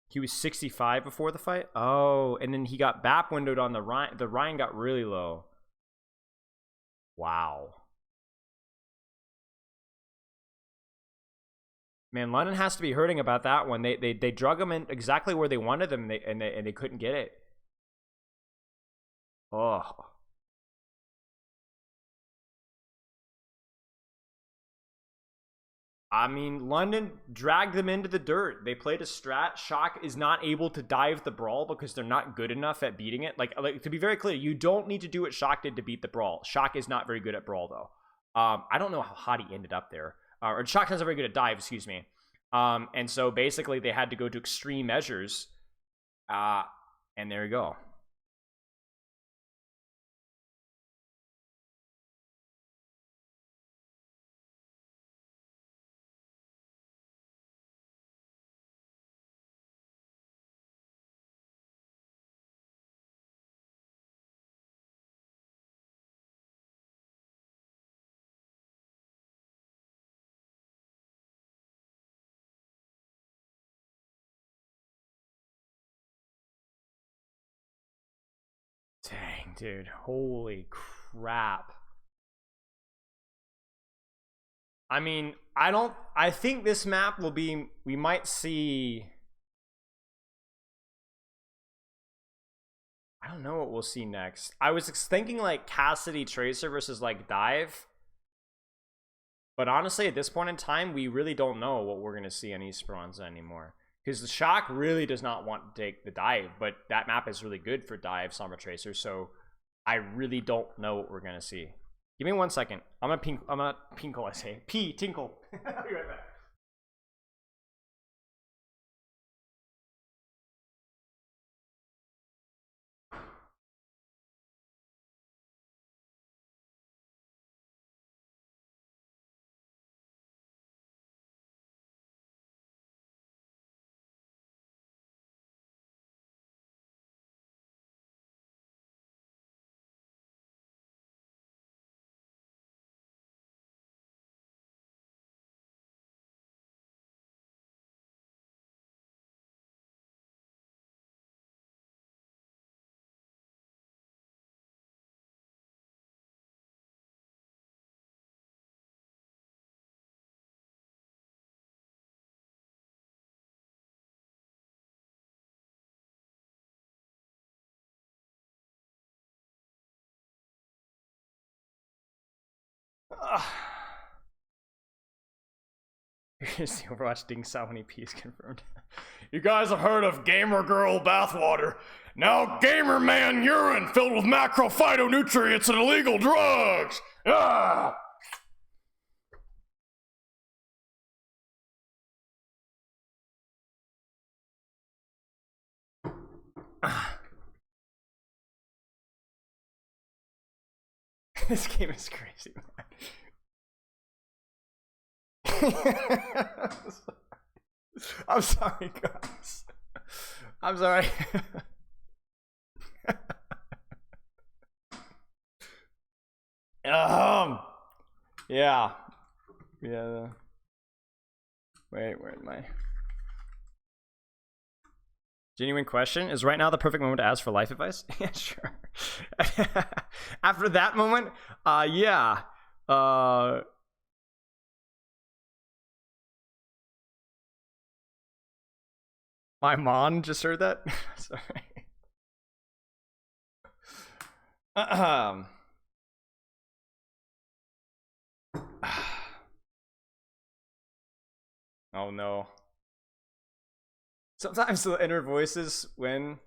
He was 65 before the fight? Oh, and then he got BAP windowed on the Ryan. The Ryan got really low. Wow. Man, London has to be hurting about that one. They drug him in exactly where they wanted them, and they couldn't get it. Oh. I mean, London dragged them into the dirt. They played a strat. Shock is not able to dive the brawl because they're not good enough at beating it. Like to be very clear, you don't need to do what Shock did to beat the brawl. Shock is not very good at brawl, though. I don't know how hot he ended up there. Or Shock is not very good at dive, excuse me. And so basically they had to go to extreme measures. And there you go. Dang, dude. Holy crap. I mean, I think this map will be, we might see, I don't know what we'll see next. I was thinking like Cassidy Tracer versus like Dive. But honestly, at this point in time, we really don't know what we're going to see on Esperanza anymore. Because the Shock really does not want to take the Dive, but that map is really good for Dive, Sombra Tracer, so I really don't know what we're gonna see. Give me 1 second. I'm gonna pinkle, I say. Tinkle. I'll be right back. Here's the Overwatch Ding so many P's confirmed. You guys have heard of Gamer Girl bathwater. Now Gamer Man urine filled with macrophytonutrients and illegal drugs. Ah! This game is crazy, man. I'm sorry, guys. I'm sorry. Yeah. Wait, where am I? Genuine question. Is right now the perfect moment to ask for life advice? Yeah, sure. After that moment, yeah. My mom just heard that? Sorry. Oh no. Sometimes the inner voices win.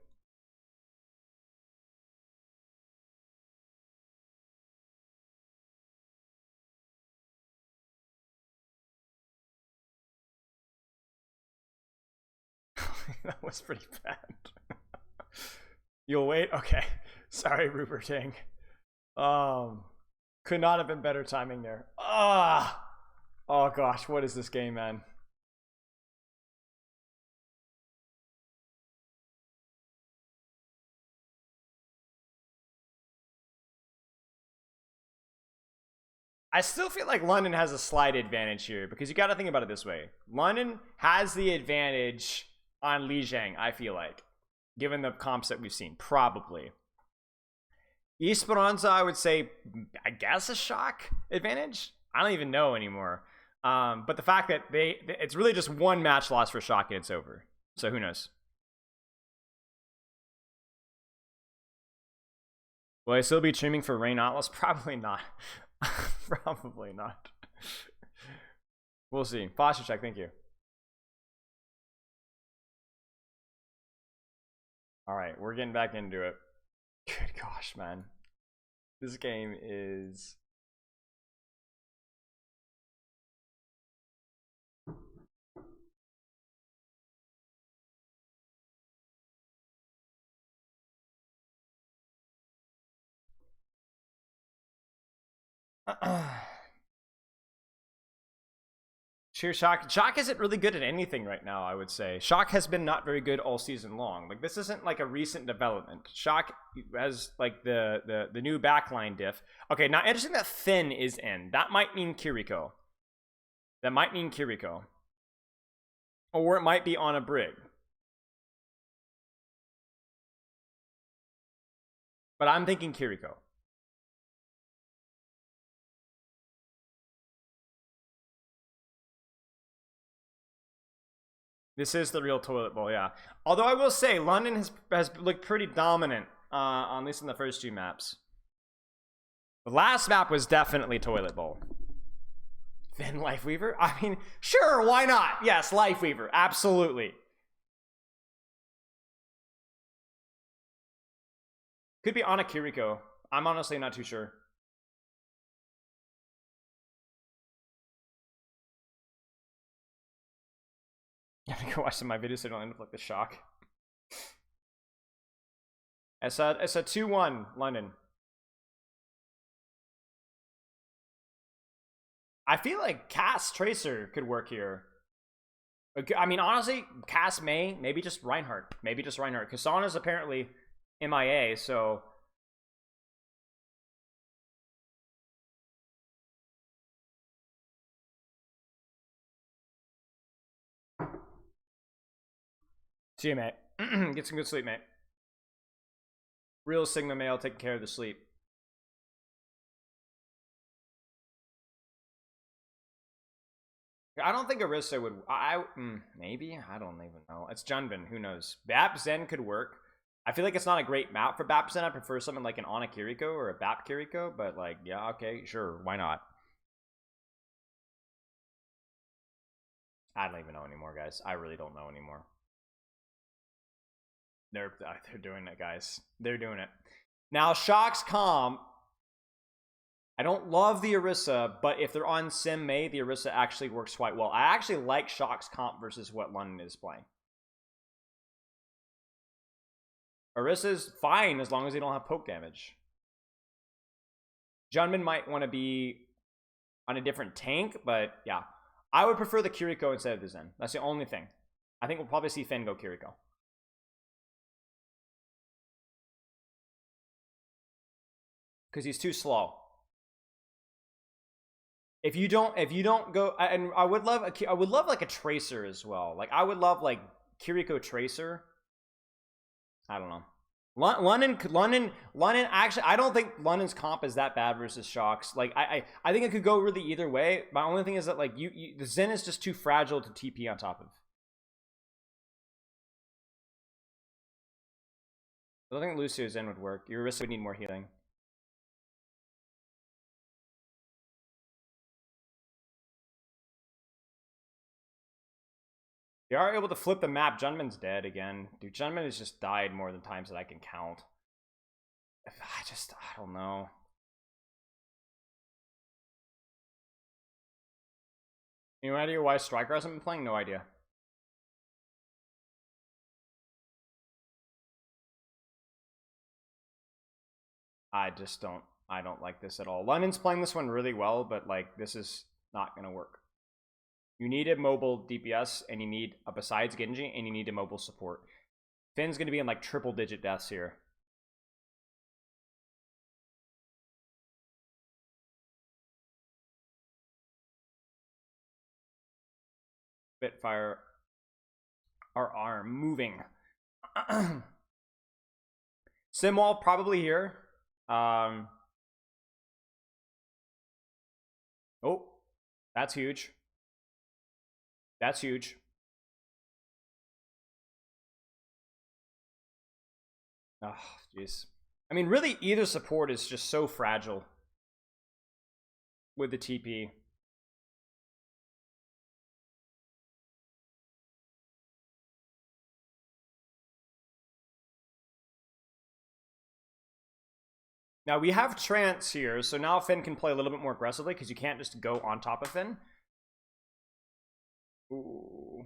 That was pretty bad. You'll wait? Okay. Sorry, Rupert Ting. Could not have been better timing there. Oh gosh, what is this game, man? I still feel like London has a slight advantage here because you got to think about it this way. London has the advantage on Li Jiang, I feel like, given the comps that we've seen, probably. Esperanza, I would say, I guess a shock advantage. I don't even know anymore. But the fact that it's really just one match loss for shock and it's over. So who knows? Will I still be streaming for Rain Atlas? Probably not. Probably not. We'll see. Posture check, thank you. Alright, we're getting back into it. Good gosh, man. This game is... Cheers, Shock. Shock isn't really good at anything right now, I would say. Shock has been not very good all season long. Like, this isn't like a recent development. Shock has like the new backline diff. Okay, now interesting that Finn is in. That might mean Kiriko. That might mean Kiriko. Or it might be on a brig. But I'm thinking Kiriko. This is the real toilet bowl, yeah. Although I will say, London has looked pretty dominant, at least in the first two maps. The last map was definitely toilet bowl. Then Lifeweaver? I mean, sure, why not? Yes, Lifeweaver, absolutely. Could be Ana Kiriko. I'm honestly not too sure. I'm gonna go watch some of my videos so I don't end up like the shock. It's a 2-1 London. I feel like Cass Tracer could work here. I mean, honestly, Cass maybe just Reinhardt. Maybe just Reinhardt. Kasana's apparently MIA, so... See you, mate. Get some good sleep, mate. Real Sigma male taking care of the sleep. I don't think Orisa would... maybe? I don't even know. It's Junbin. Who knows? Bap Zen could work. I feel like it's not a great map for Bap Zen. I prefer something like an Ana Kiriko or a Bap Kiriko. But, like, yeah, okay, sure. Why not? I don't even know anymore, guys. I really don't know anymore. They're doing it, guys. They're doing it. Now, Shock's comp. I don't love the Orisa, but if they're on Sim May, the Orisa actually works quite well. I actually like Shock's comp versus what London is playing. Orisa's fine as long as they don't have poke damage. Junmin might want to be on a different tank, but yeah. I would prefer the Kiriko instead of the Zen. That's the only thing. I think we'll probably see Finn go Kiriko. Because he's too slow. If you don't go, and I would love like a Tracer as well. Like I would love like Kiriko Tracer. I don't know. London. Actually, I don't think London's comp is that bad versus Shocks. Like I think it could go really either way. My only thing is that like the Zen is just too fragile to TP on top of. I don't think Lucio's Zen would work. Your Orisa would need more healing. They are able to flip the map. Junman's dead again. Dude, Junman has just died more than times that I can count. I don't know. Any idea why Striker hasn't been playing? No idea. I don't like this at all. London's playing this one really well, but like this is not gonna work. You need a mobile DPS, and you need a besides Genji, and you need a mobile support. Finn's gonna be in like triple-digit deaths here. Spitfire are moving. Simwall probably here. Oh, that's huge. That's huge. Oh, jeez. I mean, really, either support is just so fragile with the TP. Now, we have Trance here, so now Finn can play a little bit more aggressively, because you can't just go on top of Finn. Ooh.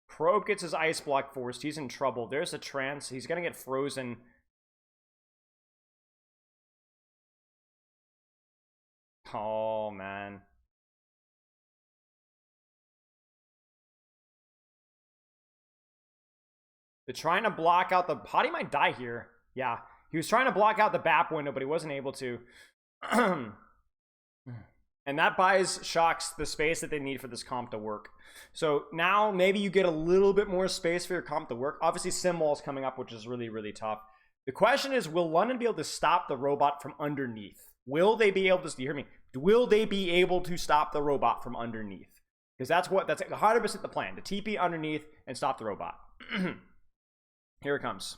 Probe gets his ice block forced. He's in trouble. There's a Trance. He's going to get frozen. Oh, man. They're trying to block out the... Hottie might die here. Yeah. He was trying to block out the BAP window, but he wasn't able to. And that buys Shocks the space that they need for this comp to work. So now maybe you get a little bit more space for your comp to work. Obviously, Simwall's coming up, which is really, really tough. The question is, will London be able to stop the robot from underneath? Will they be able to... Do you hear me? Will they be able to stop the robot from underneath? Because that's 100% the plan. To TP underneath and stop the robot. Here it comes.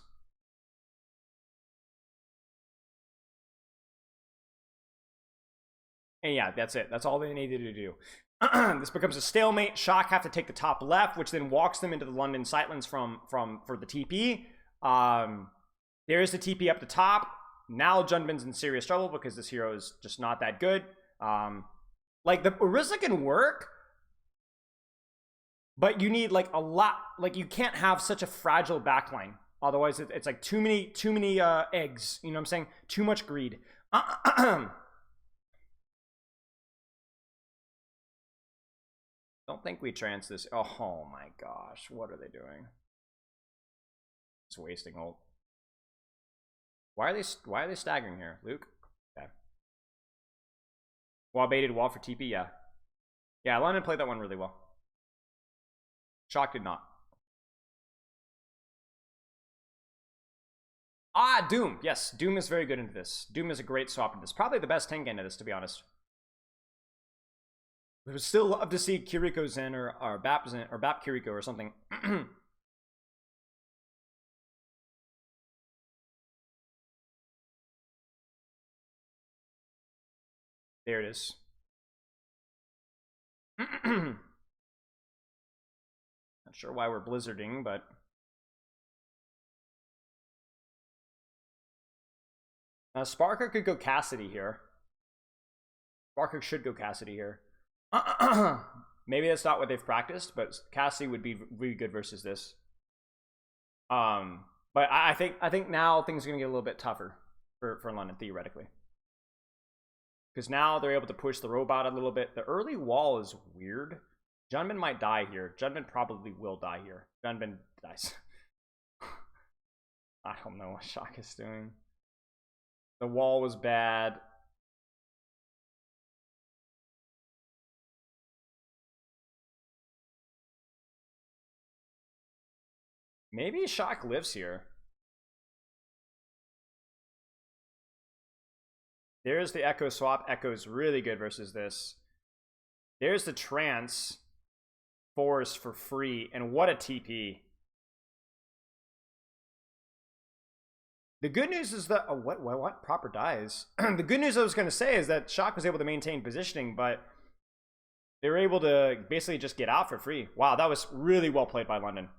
And yeah, that's it. That's all they needed to do. This becomes a stalemate. Shock have to take the top left, which then walks them into the London Sightlands for the TP. There's the TP up the top. Now Junbin's in serious trouble because this hero is just not that good. Like the Orisa can work, but you need like a lot. Like you can't have such a fragile backline. Otherwise, it's like too many eggs. You know what I'm saying? Too much greed. Don't think we trance this. Oh my gosh, what are they doing? It's wasting ult. Why are they staggering here, Luke? Okay. Wall baited wall for TP, yeah. Yeah, London played that one really well. Shock did not. Ah, Doom. Yes, Doom is very good into this. Doom is a great swap in this. Probably the best tank into this, to be honest. We would still love to see Kiriko Zen or Bap Zen or Bap Kiriko or something. There it is. Not sure why we're blizzarding, but Sparker could go Cassidy here. Sparker should go Cassidy here. Maybe that's not what they've practiced, but Cassidy would be really good versus this. But I think now things are gonna get a little bit tougher for London theoretically, because now they're able to push the robot a little bit. The early wall is weird. Junbin might die here. Junbin probably will die here. Junbin dies. I don't know what Shock is doing. The wall was bad. Maybe Shock lives here. There's the Echo swap. Echo's really good versus this. There's the Trance Force for free. And what a TP. The good news is that... Oh, what? Proper dies. The good news I was going to say is that Shock was able to maintain positioning, but they were able to basically just get out for free. Wow, that was really well played by London.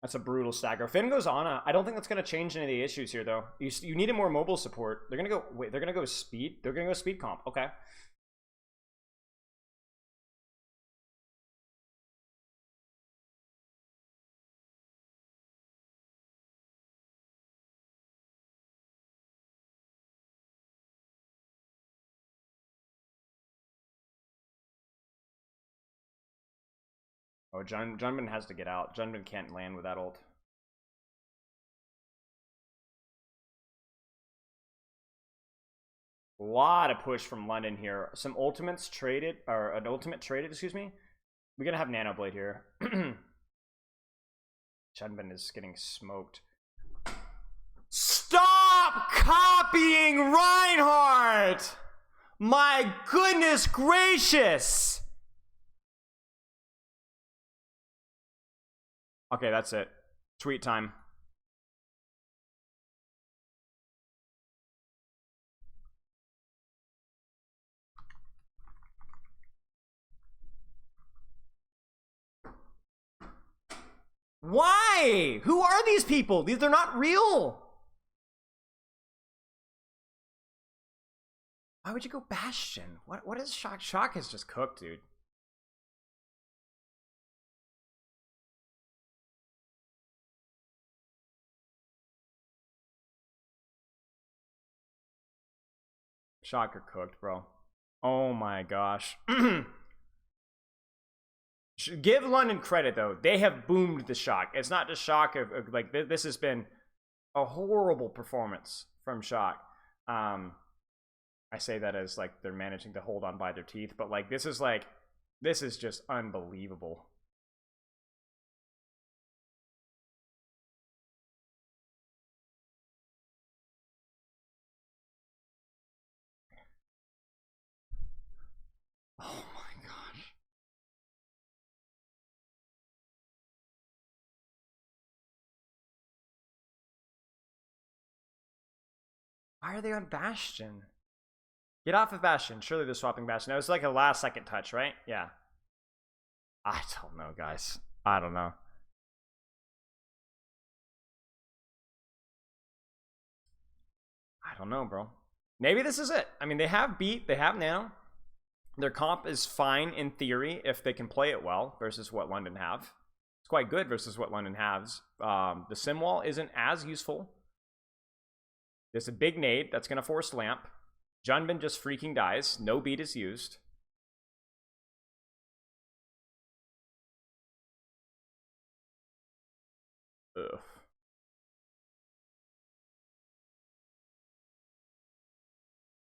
That's a brutal stagger. Finn goes Ana. I don't think that's going to change any of the issues here, though. You needed more mobile support. They're going to go... Wait, they're going to go speed? They're going to go speed comp. Okay. Oh, Junbin has to get out. Junbin can't land with that ult. A lot of push from London here. Some ultimates traded, or an ultimate traded, excuse me. We're gonna have Nanoblade here. Junbin is getting smoked. Stop copying Reinhardt! My goodness gracious! Okay, that's it. Tweet time. Why? Who are these people? They're not real. Why would you go Bastion? What is Shock? Shock is just cooked, dude. Shocker cooked, bro. Oh my gosh. Give London credit, though. They have boomed the Shock. It's not just Shock of like, this has been a horrible performance from Shock. I say that as, like, they're managing to hold on by their teeth, but, like, this is just unbelievable. Oh my gosh. Why are they on Bastion? Get off of Bastion. Surely they're swapping Bastion. That was like a last second touch, right? Yeah. I don't know, guys. I don't know. I don't know, bro. Maybe this is it. I mean, they have beat. They have Nano. Their comp is fine in theory if they can play it well versus what London have. It's quite good versus what London has. The sim wall isn't as useful. There's a big nade that's going to force lamp. Junbin just freaking dies. No beat is used. Ugh.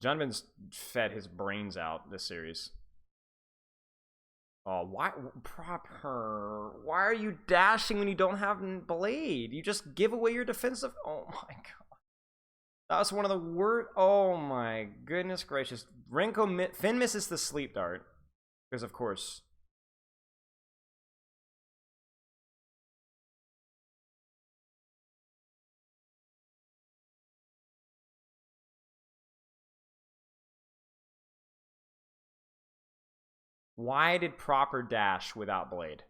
Junbin's fed his brains out this series. Oh, why proper? Why are you dashing when you don't have Blade? You just give away your defensive. Oh my god. That was one of the worst. Oh my goodness gracious. Finn misses the sleep dart. Because, of course. Why did proper dash without Blade?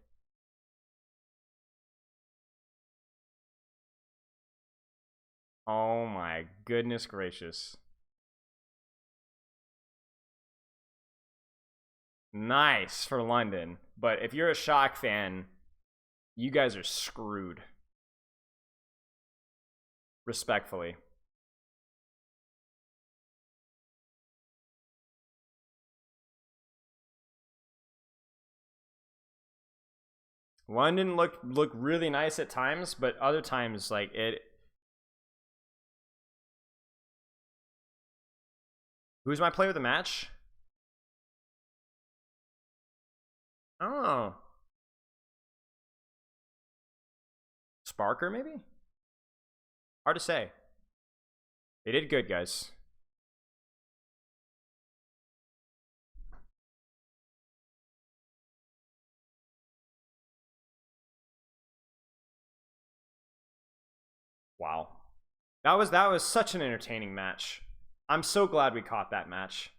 Oh my goodness gracious. Nice for London. But if you're a Shock fan, you guys are screwed. Respectfully. London looked really nice at times, but other times, like, it... Who's my player of the match? Oh. Sparker, maybe? Hard to say. They did good, guys. Wow. That was such an entertaining match. I'm so glad we caught that match.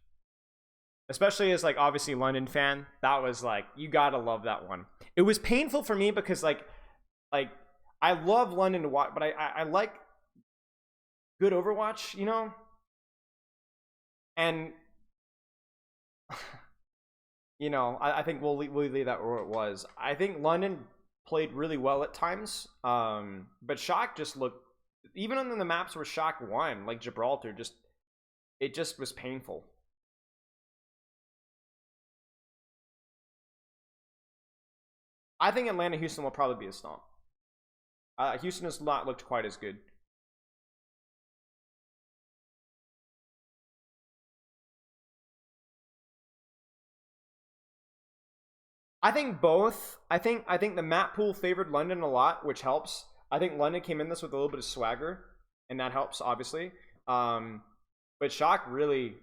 Especially as, like, obviously London fan. That was, like, you gotta love that one. It was painful for me because, like I love London to watch, but I like good Overwatch, you know? And, you know, I think we'll leave that where it was. I think London played really well at times, but Shock just looked, even on the maps where Shock won, like Gibraltar, it just was painful. I think Atlanta Houston will probably be a stomp. Houston has not looked quite as good. I think both. I think the map pool favored London a lot, which helps. I think London came in this with a little bit of swagger, and that helps, obviously. But Shock really,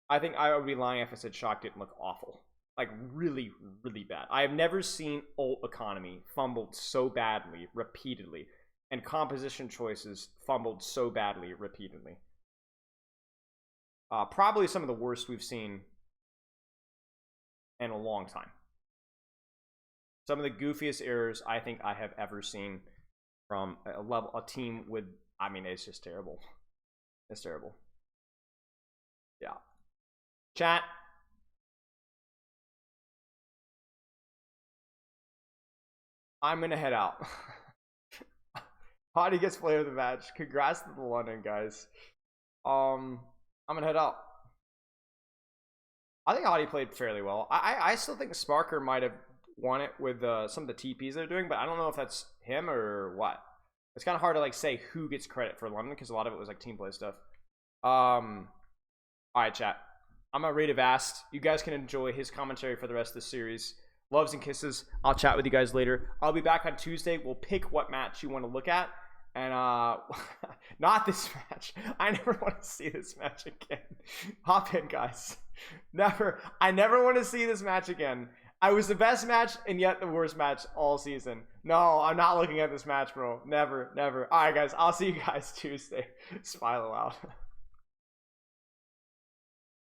I think I would be lying if I said Shock didn't look awful. Like, really, really bad. I have never seen ult economy fumbled so badly, repeatedly. And composition choices fumbled so badly, repeatedly. Probably some of the worst we've seen in a long time. Some of the goofiest errors I think I have ever seen from a team with, I mean, it's just terrible. It's terrible. Yeah. Chat. I'm gonna head out. Hottie gets player of the match. Congrats to the London guys. I'm gonna head out. I think Hottie played fairly well. I still think Sparker might have won it with some of the TPs they're doing, but I don't know if that's him or what. It's kind of hard to like say who gets credit for London because a lot of it was like team play stuff. All right, chat. I'm gonna rate Avast. You guys can enjoy his commentary for the rest of the series. Loves and kisses. I'll chat with you guys later. I'll be back on Tuesday. We'll pick what match you want to look at. And not this match. I never want to see this match again. Hop in, guys. Never. I never want to see this match again. I was the best match and yet the worst match all season. No, I'm not looking at this match, bro. Never, never. All right, guys. I'll see you guys Tuesday. Spilo out.